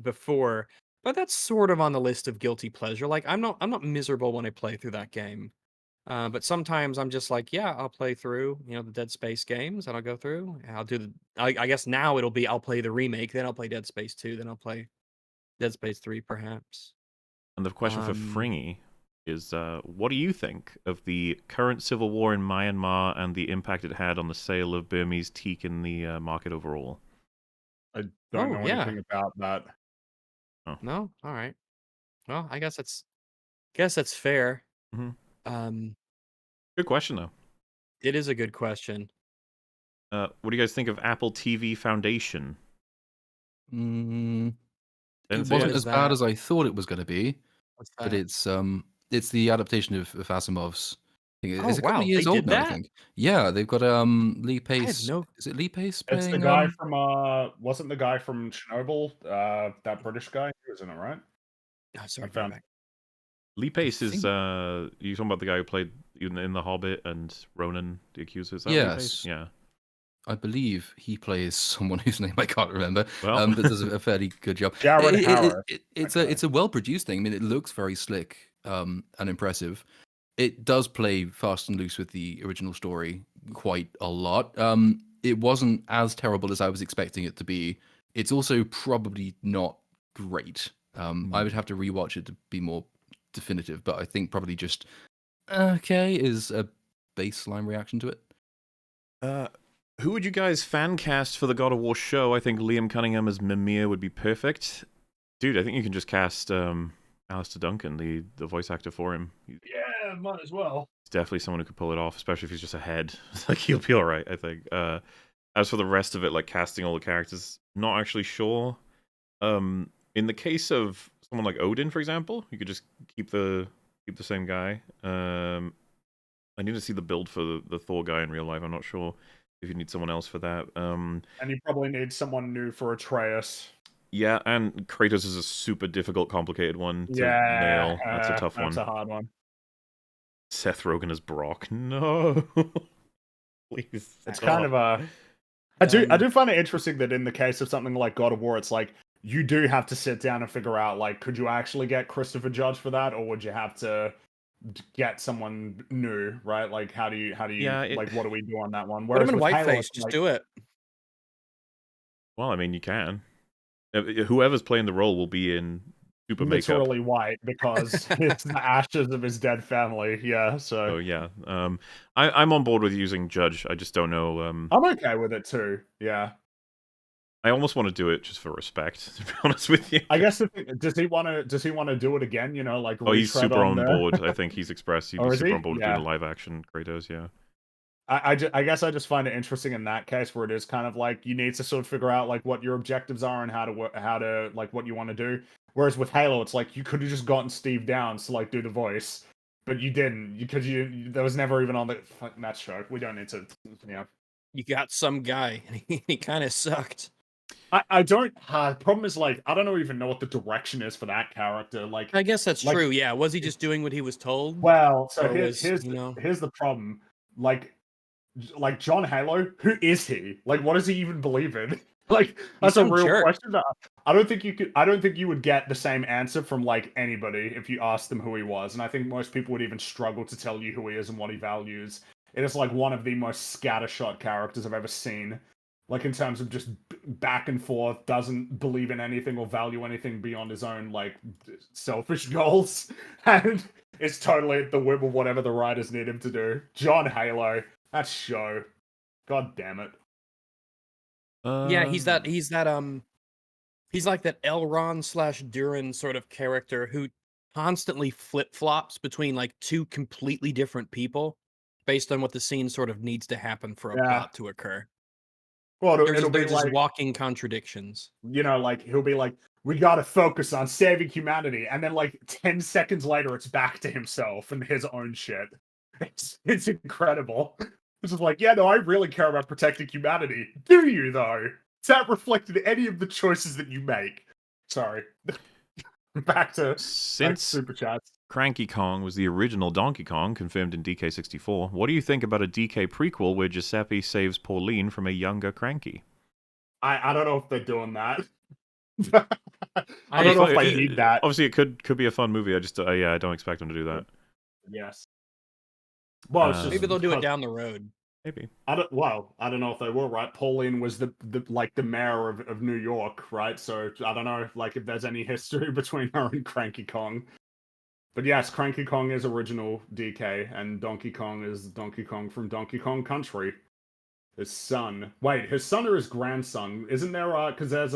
before, but that's sort of on the list of guilty pleasure. Like I'm not miserable when I play through that game. But sometimes I'm just like, yeah, I'll play through, the Dead Space games, and I'll go through. I'll do I guess now it'll be I'll play the remake, then I'll play Dead Space 2, then I'll play Dead Space 3, perhaps. And the question for Fringy is, what do you think of the current civil war in Myanmar and the impact it had on the sale of Burmese teak in the market overall? I don't know anything about that. Oh. No? All right. Well, I guess that's fair. Good question, though. It is a good question. What do you guys think of Apple TV Foundation? It wasn't as bad as I thought it was going to be, but it's the adaptation of Asimov's. It's a couple of years old now, I think. Yeah, they've got Lee Pace. Is it Lee Pace playing? It's the guy from wasn't the guy from Chernobyl, that British guy? He was in it, right? Oh, sorry, Lee Pace is you talking about the guy who played in The Hobbit and Ronan the Accuser? Is that Lee Pace? Yes. Yeah. I believe he plays someone whose name I can't remember, Well. but does a fairly good job. Jared Harris. It's a well-produced thing. I mean, it looks very slick and impressive. It does play fast and loose with the original story quite a lot. It wasn't as terrible as I was expecting it to be. It's also probably not great. I would have to rewatch it to be more definitive, but I think probably just okay is a baseline reaction to it. Who would you guys fan cast for the God of War show? I think Liam Cunningham as Mimir would be perfect. Dude, I think you can just cast Alistair Duncan, the voice actor for him. Yeah, might as well. He's definitely someone who could pull it off, especially if he's just a head. Like, he'll be alright, I think. As for the rest of it, like casting all the characters, not actually sure. In the case of someone like Odin, for example, you could just keep the same guy. I need to see the build for the Thor guy in real life. I'm not sure if you need someone else for that. And you probably need someone new for Atreus. Yeah, and Kratos is a super difficult, complicated one to nail. That's a tough one. That's a hard one. Seth Rogen as Brock. No. Please. It's kind of a... I do find it interesting that in the case of something like God of War, it's like, you do have to sit down and figure out, like, could you actually get Christopher Judge for that, or would you have to get someone new, right? Like, how do you like, what do we do on that one? Put him in with Halo, whiteface, it's just like, do it. Well, I mean, you can. Whoever's playing the role will be in super makeup. Literally white, because it's the ashes of his dead family. Yeah, so. Oh yeah. I'm on board with using Judge. I just don't know. I'm okay with it too. Yeah. I almost want to do it just for respect, to be honest with you. I guess does he want to do it again? You know, like, oh, he's super on there? board. I think he's expressed he'd be super on board yeah. doing live action Kratos. Yeah. I guess I just find it interesting in that case where it is kind of like you need to sort of figure out like what your objectives are and how to like what you want to do. Whereas with Halo, it's like you could have just gotten Steve Downes to like do the voice, but you didn't because there was never even on that show. We don't need to, you know. You got some guy, and he kind of sucked. I don't. Problem is, like, I don't even know what the direction is for that character. Like, I guess that's true. Yeah, was he just doing what he was told? Well, so Or here's the problem. Like John Halo, who is he? Like, what does he even believe in? Like, that's a real question. I don't think you would get the same answer from like anybody if you asked them who he was. And I think most people would even struggle to tell you who he is and what he values. It is like one of the most scattershot characters I've ever seen. Like, in terms of just back and forth, doesn't believe in anything or value anything beyond his own, like, selfish goals. And it's totally at the whim of whatever the writers need him to do. John Halo, that show. God damn it. Yeah, he's like that Elrond / Durin sort of character who constantly flip-flops between, like, two completely different people based on what the scene sort of needs to happen for a plot to occur. Well, it'll be just like walking contradictions. You know, like, he'll be like, we gotta focus on saving humanity. And then, like, 10 seconds later, it's back to himself and his own shit. It's incredible. It's just like, yeah, no, I really care about protecting humanity. Do you, though? Is that reflected in any of the choices that you make? Sorry. Back to Super Chats. Cranky Kong was the original Donkey Kong, confirmed in DK64. What do you think about a DK prequel where Giuseppe saves Pauline from a younger Cranky? I don't know if they're doing that. I don't know if I need that. Obviously, it could be a fun movie. I just I don't expect them to do that. Yes. Well, it's just maybe they'll do it down the road. Maybe. I don't know if they will, right? Pauline was the mayor of New York, right? So I don't know if there's any history between her and Cranky Kong. But yes, Cranky Kong is original DK, and Donkey Kong is Donkey Kong from Donkey Kong Country. His son. Wait, his son or his grandson? Isn't there because there's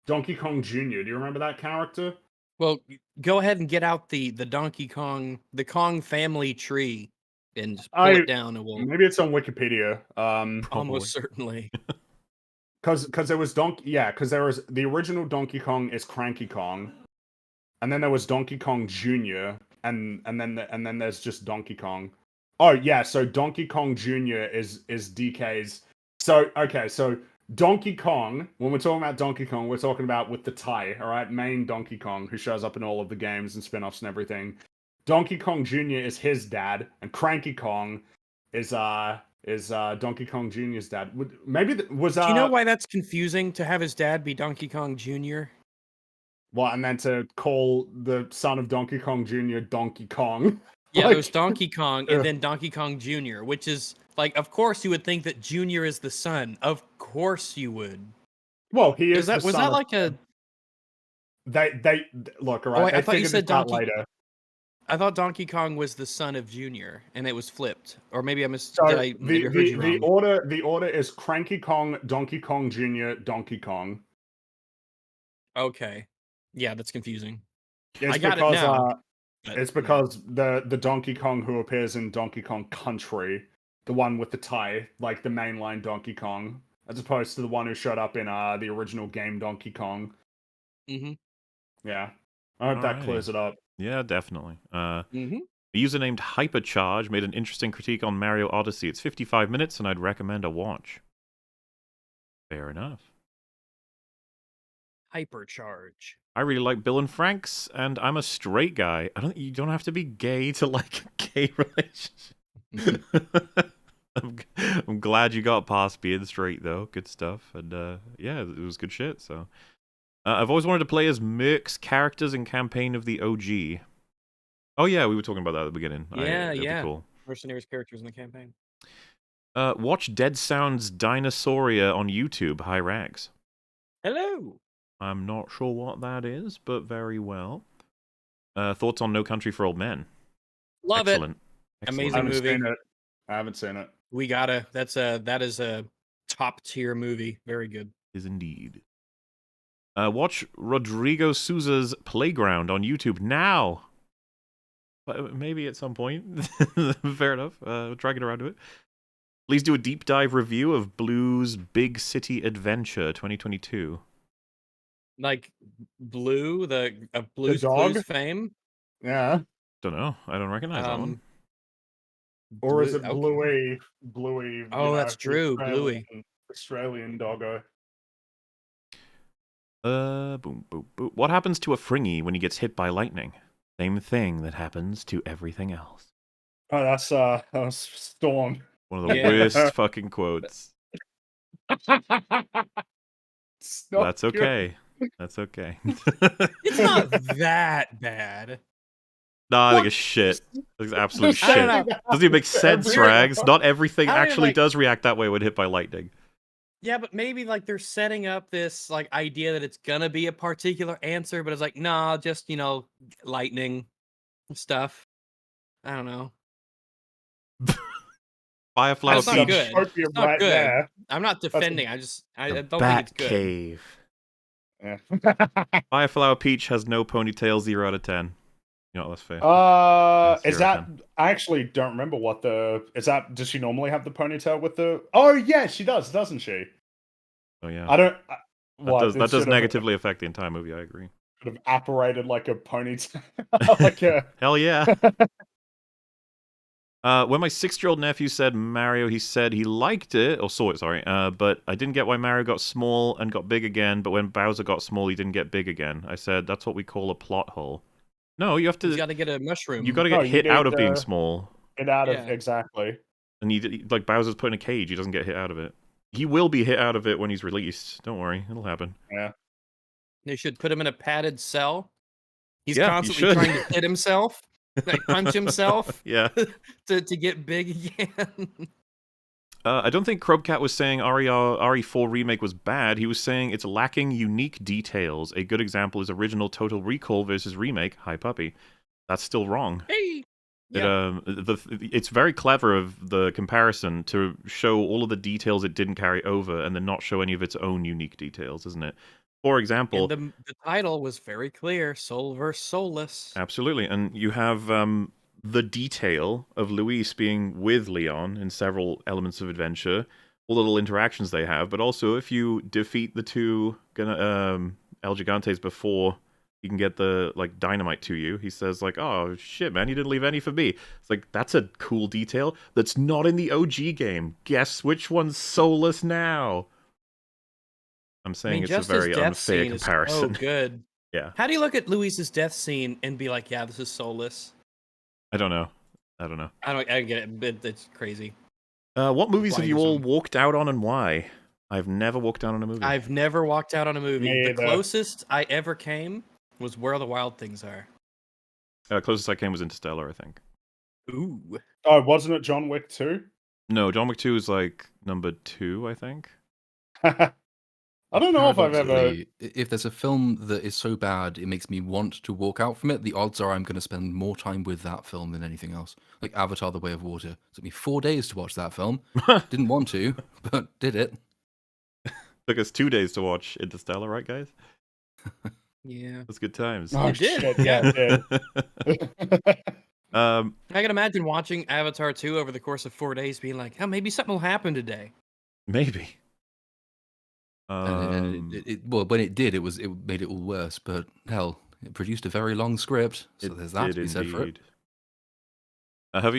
Donkey Kong Jr. Do you remember that character? Well, go ahead and get out the Donkey Kong, the Kong family tree, and just pull it down, and we'll... Maybe it's on Wikipedia. Almost certainly. Because there was because there was the original Donkey Kong is Cranky Kong, and then there was Donkey Kong Jr. and then there's just Donkey Kong. Oh yeah, so Donkey Kong Jr. is DK's. So okay, so Donkey Kong, when we're talking about Donkey Kong, we're talking about with the tie, all right? Main Donkey Kong, who shows up in all of the games and spin-offs and everything. Donkey Kong Jr. is his dad, and Cranky Kong is Donkey Kong Jr.'s dad. Maybe was Do you know why that's confusing to have his dad be Donkey Kong Jr.? Well, and then to call the son of Donkey Kong Jr. Donkey Kong. Yeah, Like, there's Donkey Kong and then Donkey Kong Jr., which is like, of course you would think that Jr. is the son. Of course you would. Well, he is. Was that like a? They look, all right. I thought you said Donkey. Later. I thought Donkey Kong was the son of Junior, and it was flipped. Or maybe I missed. So Maybe I heard you wrong. the order is Cranky Kong, Donkey Kong Jr., Donkey Kong. Okay, yeah, that's confusing. It's I got because, it now. It's because the Donkey Kong who appears in Donkey Kong Country, the one with the tie, like the mainline Donkey Kong, as opposed to the one who showed up in the original game Donkey Kong. Mm-hmm. Yeah, I hope that clears it up. Yeah, definitely. Mm-hmm. A user named Hypercharge made an interesting critique on Mario Odyssey. It's 55 minutes, and I'd recommend a watch. Fair enough. Hypercharge. I really like Bill and Frank's, and I'm a straight guy. You don't have to be gay to like a gay relationship. I'm glad you got past being straight, though. Good stuff. And yeah, it was good shit, so... I've always wanted to play as Merc's characters in Campaign of the OG. Oh yeah, we were talking about that at the beginning. Yeah, that'd be cool. Mercenaries characters in the campaign. Watch Dead Sound's Dinosauria on YouTube. Hi, Rags. Hello. I'm not sure what that is, but very well. Thoughts on No Country for Old Men? Love Excellent. it. Amazing movie. I haven't seen it. We gotta. That is a top tier movie. Very good. Is indeed. Watch Rodrigo Souza's Playground on YouTube now. Maybe at some point. Fair enough. Try to get around to it. Please do a deep dive review of Blue's Big City Adventure 2022. Like Blue, of Blue's dog? Clues fame. Yeah. Don't know. I don't recognize that one. Or is it okay. Bluey? Bluey. Oh, that's true. Bluey. Australian doggo. Boom, boom, boom. What happens to a fringy when he gets hit by lightning? Same thing that happens to everything else. Oh, that's Storm. One of the worst fucking quotes. That's okay. That's okay. It's not that bad. Nah, I think it's shit. It's absolute shit. I don't know. Doesn't even make sense, Rags. Not everything I don't actually like- does react that way when hit by lightning. Yeah, but maybe like they're setting up this like idea that it's gonna be a particular answer, but it's like, nah, just lightning stuff. I don't know. Fireflower That's not Peach. good. It's not good. I'm not defending. I don't think it's good. Cave. Yeah. Fireflower Peach has no ponytail. 0 out of 10. You know, that's fair. Is that? I actually don't remember what is that. Does she normally have the ponytail with the? Oh yeah, she does, doesn't she? Oh yeah. I don't. That does negatively affect the entire movie. I agree. Sort of apparated like a ponytail, like a. Hell yeah. When my 6-year-old nephew said Mario, he said he liked it, or saw it, sorry, but I didn't get why Mario got small and got big again, but when Bowser got small, he didn't get big again. I said, that's what we call a plot hole. No, you have to... You gotta get a mushroom. You gotta get hit out of being small. Get out of, exactly. And like, Bowser's put in a cage, he doesn't get hit out of it. He will be hit out of it when he's released. Don't worry, it'll happen. Yeah. They should put him in a padded cell. He's Yeah, constantly trying to hit himself. Like punch himself Yeah. to get big again. I don't think Krobcat was saying RE4 Remake was bad. He was saying it's lacking unique details. A good example is original Total Recall versus Remake. Hi, puppy. That's still wrong. Hey. Yeah. It's very clever of the comparison to show all of the details it didn't carry over and then not show any of its own unique details, isn't it? For example... And the title was very clear, Soul versus Soulless. Absolutely, and you have the detail of Luis being with Leon in several elements of adventure, all the little interactions they have, but also if you defeat the two El Gigantes before you can get the dynamite to you, he says oh shit man, you didn't leave any for me. It's like, that's a cool detail that's not in the OG game. Guess which one's soulless now? I'm I saying mean, it's a just his very death unfair scene is so comparison. good. Yeah, How do you look at Luis's death scene and be like, "Yeah, this is soulless"? I don't know. I don't know. I don't get it, but it's crazy. What movies have you Blinders all on. walked out on and why? I've never walked out on a movie. I've never walked out on a movie. Me The either. closest I ever came was Where the Wild Things Are. Closest I came was Interstellar, I think. Ooh. Oh, wasn't it John Wick 2? No, John Wick 2 is like number 2, I think. I don't know if I've ever. Paradoxically, if there's a film that is so bad it makes me want to walk out from it, the odds are I'm going to spend more time with that film than anything else. Like Avatar: The Way of Water. It took me 4 days to watch that film. Didn't want to, but did it. Took us 2 days to watch Interstellar, right, guys? Yeah. That's good times. Oh, It did. shit, yeah, it did. I can imagine watching Avatar 2 over the course of 4 days being like, oh, maybe something will happen today. Maybe. And well, when it did, it made it all worse. But hell, it produced a very long script, so it there's that did to be said for it. indeed. Have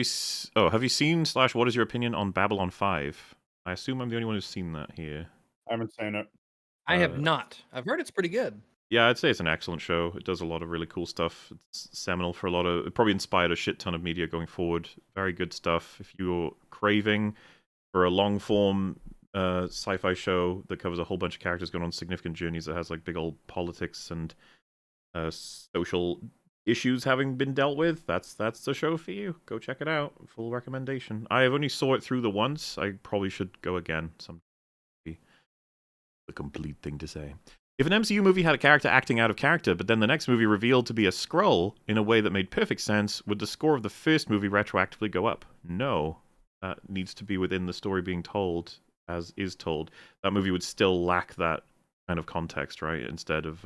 you seen / what is your opinion on Babylon 5? I assume I'm the only one who's seen that here. I haven't seen it. I have Uh, not. I've heard it's pretty good. Yeah, I'd say it's an excellent show. It does a lot of really cool stuff. It's seminal for a lot of... It probably inspired a shit ton of media going forward. Very good stuff. If you're craving for a long-form sci-fi show that covers a whole bunch of characters going on significant journeys, that has like big old politics and social issues having been dealt with, that's the show for you. Go check it out. Full recommendation. I have only saw it through the once. I probably should go again. The complete thing to say. If an MCU movie had a character acting out of character, but then the next movie revealed to be a Skrull in a way that made perfect sense, would the score of the first movie retroactively go up? No. That needs to be within the story being told as is told. That movie would still lack that kind of context, right? Instead of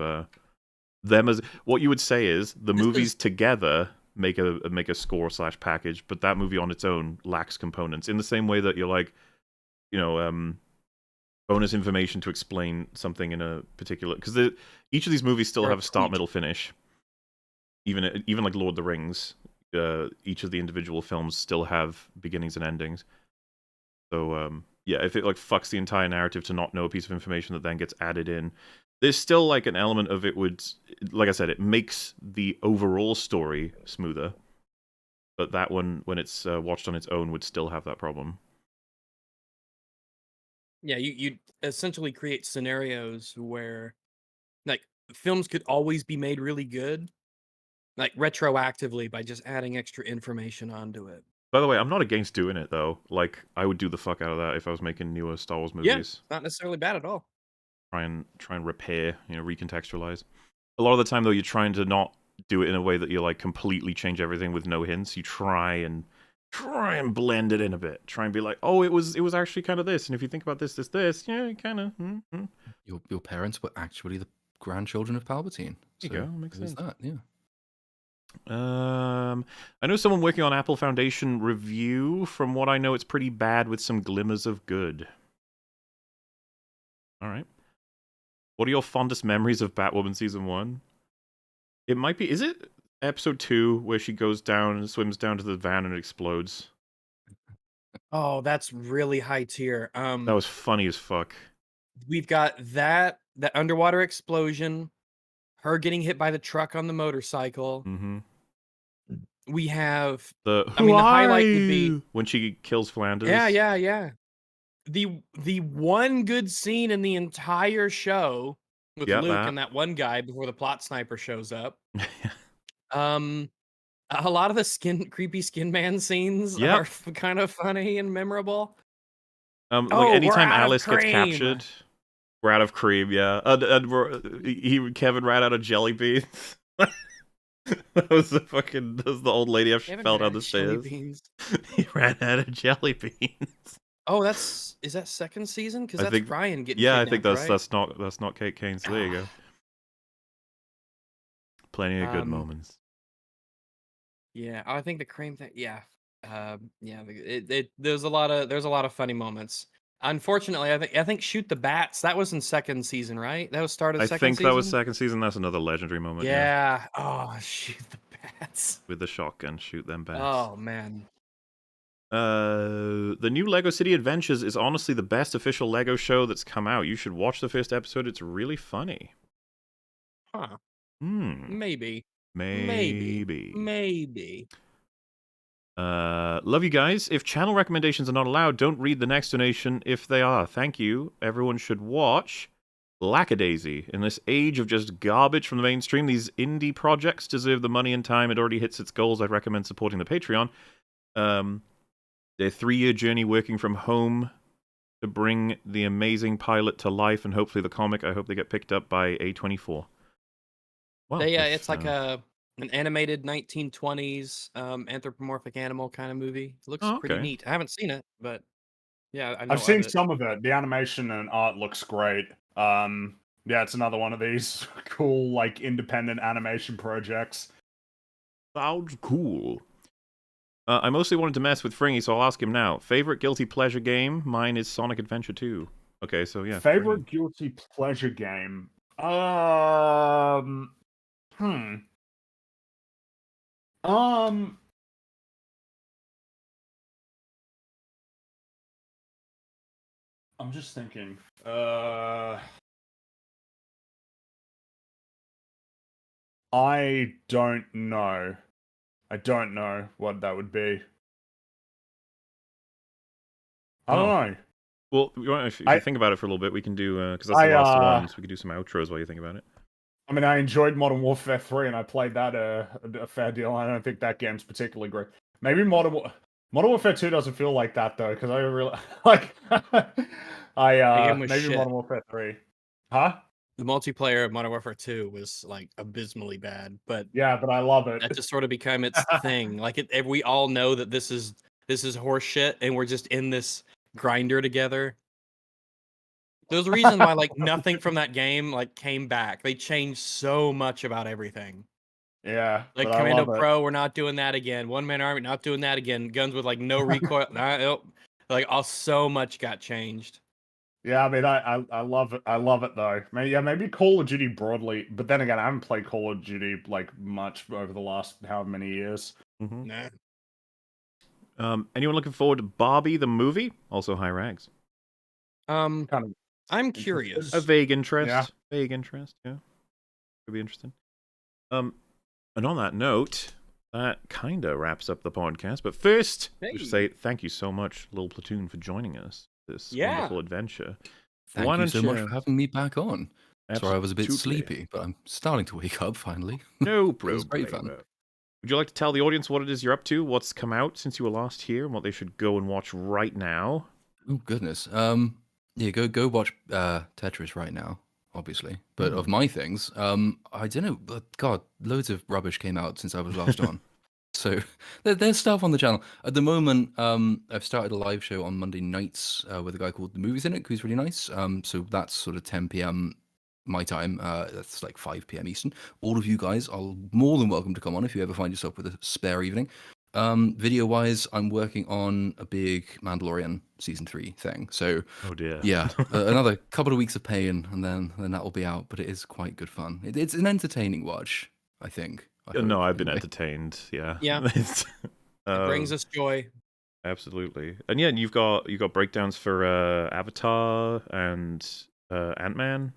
them as... What you would say is the movies together make a score / package, but that movie on its own lacks components. In the same way that you're like, bonus information to explain something in a particular... Because each of these movies still have a start, middle, finish. Even like Lord of the Rings, each of the individual films still have beginnings and endings. So, yeah, if it like fucks the entire narrative to not know a piece of information that then gets added in, there's still like an element of it would... Like I said, it makes the overall story smoother. But that one, when it's watched on its own, would still have that problem. Yeah, you essentially create scenarios where like films could always be made really good, like retroactively by just adding extra information onto it. By the way, I'm not against doing it, though. Like, I would do the fuck out of that if I was making newer Star Wars movies. Yeah, not necessarily bad at all. Try and repair, recontextualize. A lot of the time, though, you're trying to not do it in a way that you like completely change everything with no hints. You try and blend it in a bit. Try and be like, oh, it was actually kind of this, and if you think about this, yeah, kind of. Your parents were actually the grandchildren of Palpatine. There you go, makes sense. That, yeah. I know someone working on Apple Foundation review. From what I know, it's pretty bad with some glimmers of good. All right. What are your fondest memories of Batwoman Season 1? It might be... Is it Episode 2 where she goes down and swims down to the van and it explodes? Oh, that's really high tier. That was funny as fuck. We've got that underwater explosion, her getting hit by the truck on the motorcycle. Mm-hmm. We have The highlight would be when she kills Flanders. Yeah. The one good scene in the entire show with Luke and that one guy before the plot sniper shows up. A lot of the creepy skin man scenes are kind of funny and memorable. Like anytime Alice gets captured, we're out of cream. Yeah, Kevin ran out of jelly beans. That was the old lady after she fell down the stairs. He ran out of jelly beans. Oh, is that second season? Because that's Brian getting. Yeah, I think right? that's not Kate Kane. So there you go. Plenty of good moments. Yeah, I think the cream thing. Yeah, there's a lot of funny moments. Unfortunately, I think Shoot the Bats, that was in second season, right? That was started second season? I think that was second season. That's another legendary moment. Yeah. Oh, Shoot the Bats. With the shotgun, shoot them bats. Oh, man. The new Lego City Adventures is honestly the best official Lego show that's come out. You should watch the first episode. It's really funny. Huh. Hmm. Maybe. Maybe. Love you guys. If channel recommendations are not allowed, don't read the next donation if they are. Thank you. Everyone should watch Lackadaisy. In this age of just garbage from the mainstream, these indie projects deserve the money and time. It already hits its goals. I'd recommend supporting the Patreon. Their 3-year journey working from home to bring the amazing pilot to life, and hopefully the comic. I hope they get picked up by A24. Well, It's like an animated 1920s anthropomorphic animal kind of movie. It looks pretty neat. I haven't seen it, but yeah, I know I've seen of it. some of it. The animation and art looks great. Yeah, it's another one of these cool, like, independent animation projects. Sounds cool. I mostly wanted to mess with Fringy, so I'll ask him now. Favorite guilty pleasure game? Mine is Sonic Adventure 2. Okay, so yeah. Favorite guilty pleasure game? I'm just thinking. I don't know. I don't know what that would be. I don't know. Well, if you think about it for a little bit, we can do, because that's the last one, so we can do some outros while you think about it. I mean, I enjoyed Modern Warfare 3, and I played that a fair deal. I don't think that game's particularly great. Maybe Modern Warfare 2 doesn't feel like that, though, because I really, like, maybe Modern Warfare 3. Huh? The multiplayer of Modern Warfare 2 was, like, abysmally bad, but... Yeah, but I love it. That just sort of became its thing. Like, we all know that this is horse shit, and we're just in this grinder together. There's a reason why, like, nothing from that game, like, came back. They changed so much about everything. Yeah. Like, Commando Pro, we're not doing that again. One-man army, not doing that again. Guns with, like, no recoil. Like, so much got changed. Yeah, I mean, I love it. I love it, though. Maybe Call of Duty broadly, but then again, I haven't played Call of Duty, like, much over the last however many years. Mm-hmm. Nah. Anyone looking forward to Barbie the movie? Also, high rags. Kind of. I'm curious. A vague interest. Yeah. Vague interest, yeah. Could be interesting. And on that note, that kind of wraps up the podcast. But first, we should say thank you so much, Little Platoon, for joining us this wonderful adventure. Thank you so much for having me back on. Sorry, I was a bit Absolutely. sleepy, but I'm starting to wake up finally. No It was great fun. Would you like to tell the audience what it is you're up to, what's come out since you were last here, and what they should go and watch right now? Oh goodness. Yeah, go watch Tetris right now, obviously. But of my things, I don't know. But God, loads of rubbish came out since I was last on. So there's stuff on the channel at the moment. I've started a live show on Monday nights with a guy called The Movie Cynic, who's really nice. So that's sort of 10 p.m. my time. That's like 5 p.m. Eastern. All of you guys are more than welcome to come on if you ever find yourself with a spare evening. Video wise, I'm working on a big Mandalorian season 3 thing. So, oh dear, yeah, another couple of weeks of pain, and then that will be out. But it is quite good fun. It's an entertaining watch, I think. No, I've been entertained. Yeah, it brings us joy. Absolutely, and yeah, you've got breakdowns for Avatar and Ant-Man.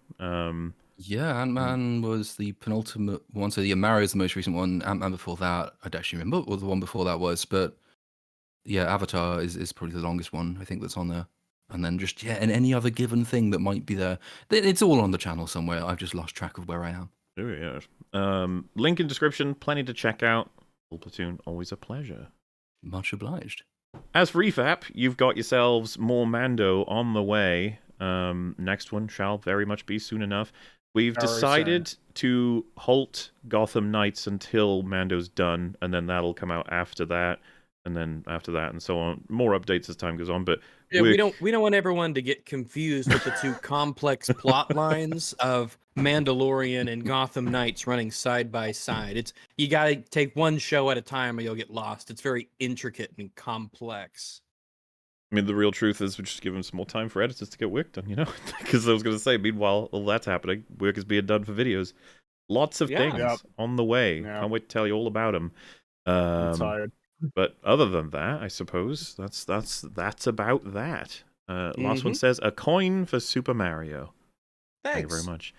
Yeah, Ant-Man was the penultimate one. So yeah, Mario is the most recent one. Ant-Man before that, I don't actually remember what the one before that was. But yeah, Avatar is probably the longest one, I think, that's on there. And then just, and any other given thing that might be there. It's all on the channel somewhere. I've just lost track of where I am. Oh, yeah. Link in description, plenty to check out. Full Platoon, always a pleasure. Much obliged. As for EFAP, you've got yourselves more Mando on the way. Next one shall very much be soon enough. We've decided to halt Gotham Knights until Mando's done, and then that'll come out after that, and then after that, and so on. More updates as time goes on, but yeah, we don't want everyone to get confused with the two complex plot lines of Mandalorian and Gotham Knights running side by side. You gotta take one show at a time, or you'll get lost. It's very intricate and complex. I mean, the real truth is we just give them some more time for editors to get work done, you know? Because I was going to say, meanwhile, all that's happening, work is being done for videos. Lots of things on the way. Can't wait to tell you all about them. I'm tired. But other than that, I suppose that's about that. Last one says a coin for Super Mario. Thank you very much.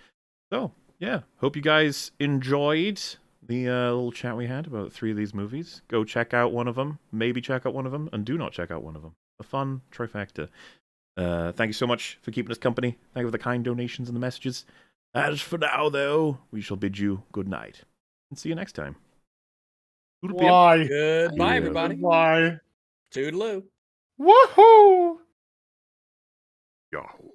So yeah, hope you guys enjoyed the little chat we had about 3 of these movies. Go check out one of them. Maybe check out one of them, and do not check out one of them. A fun trifecta. Thank you so much for keeping us company. Thank you for the kind donations and the messages. As for now, though, we shall bid you good night and see you next time. Why? Goodbye, everybody. Why? Toodaloo. Woohoo! Yahoo.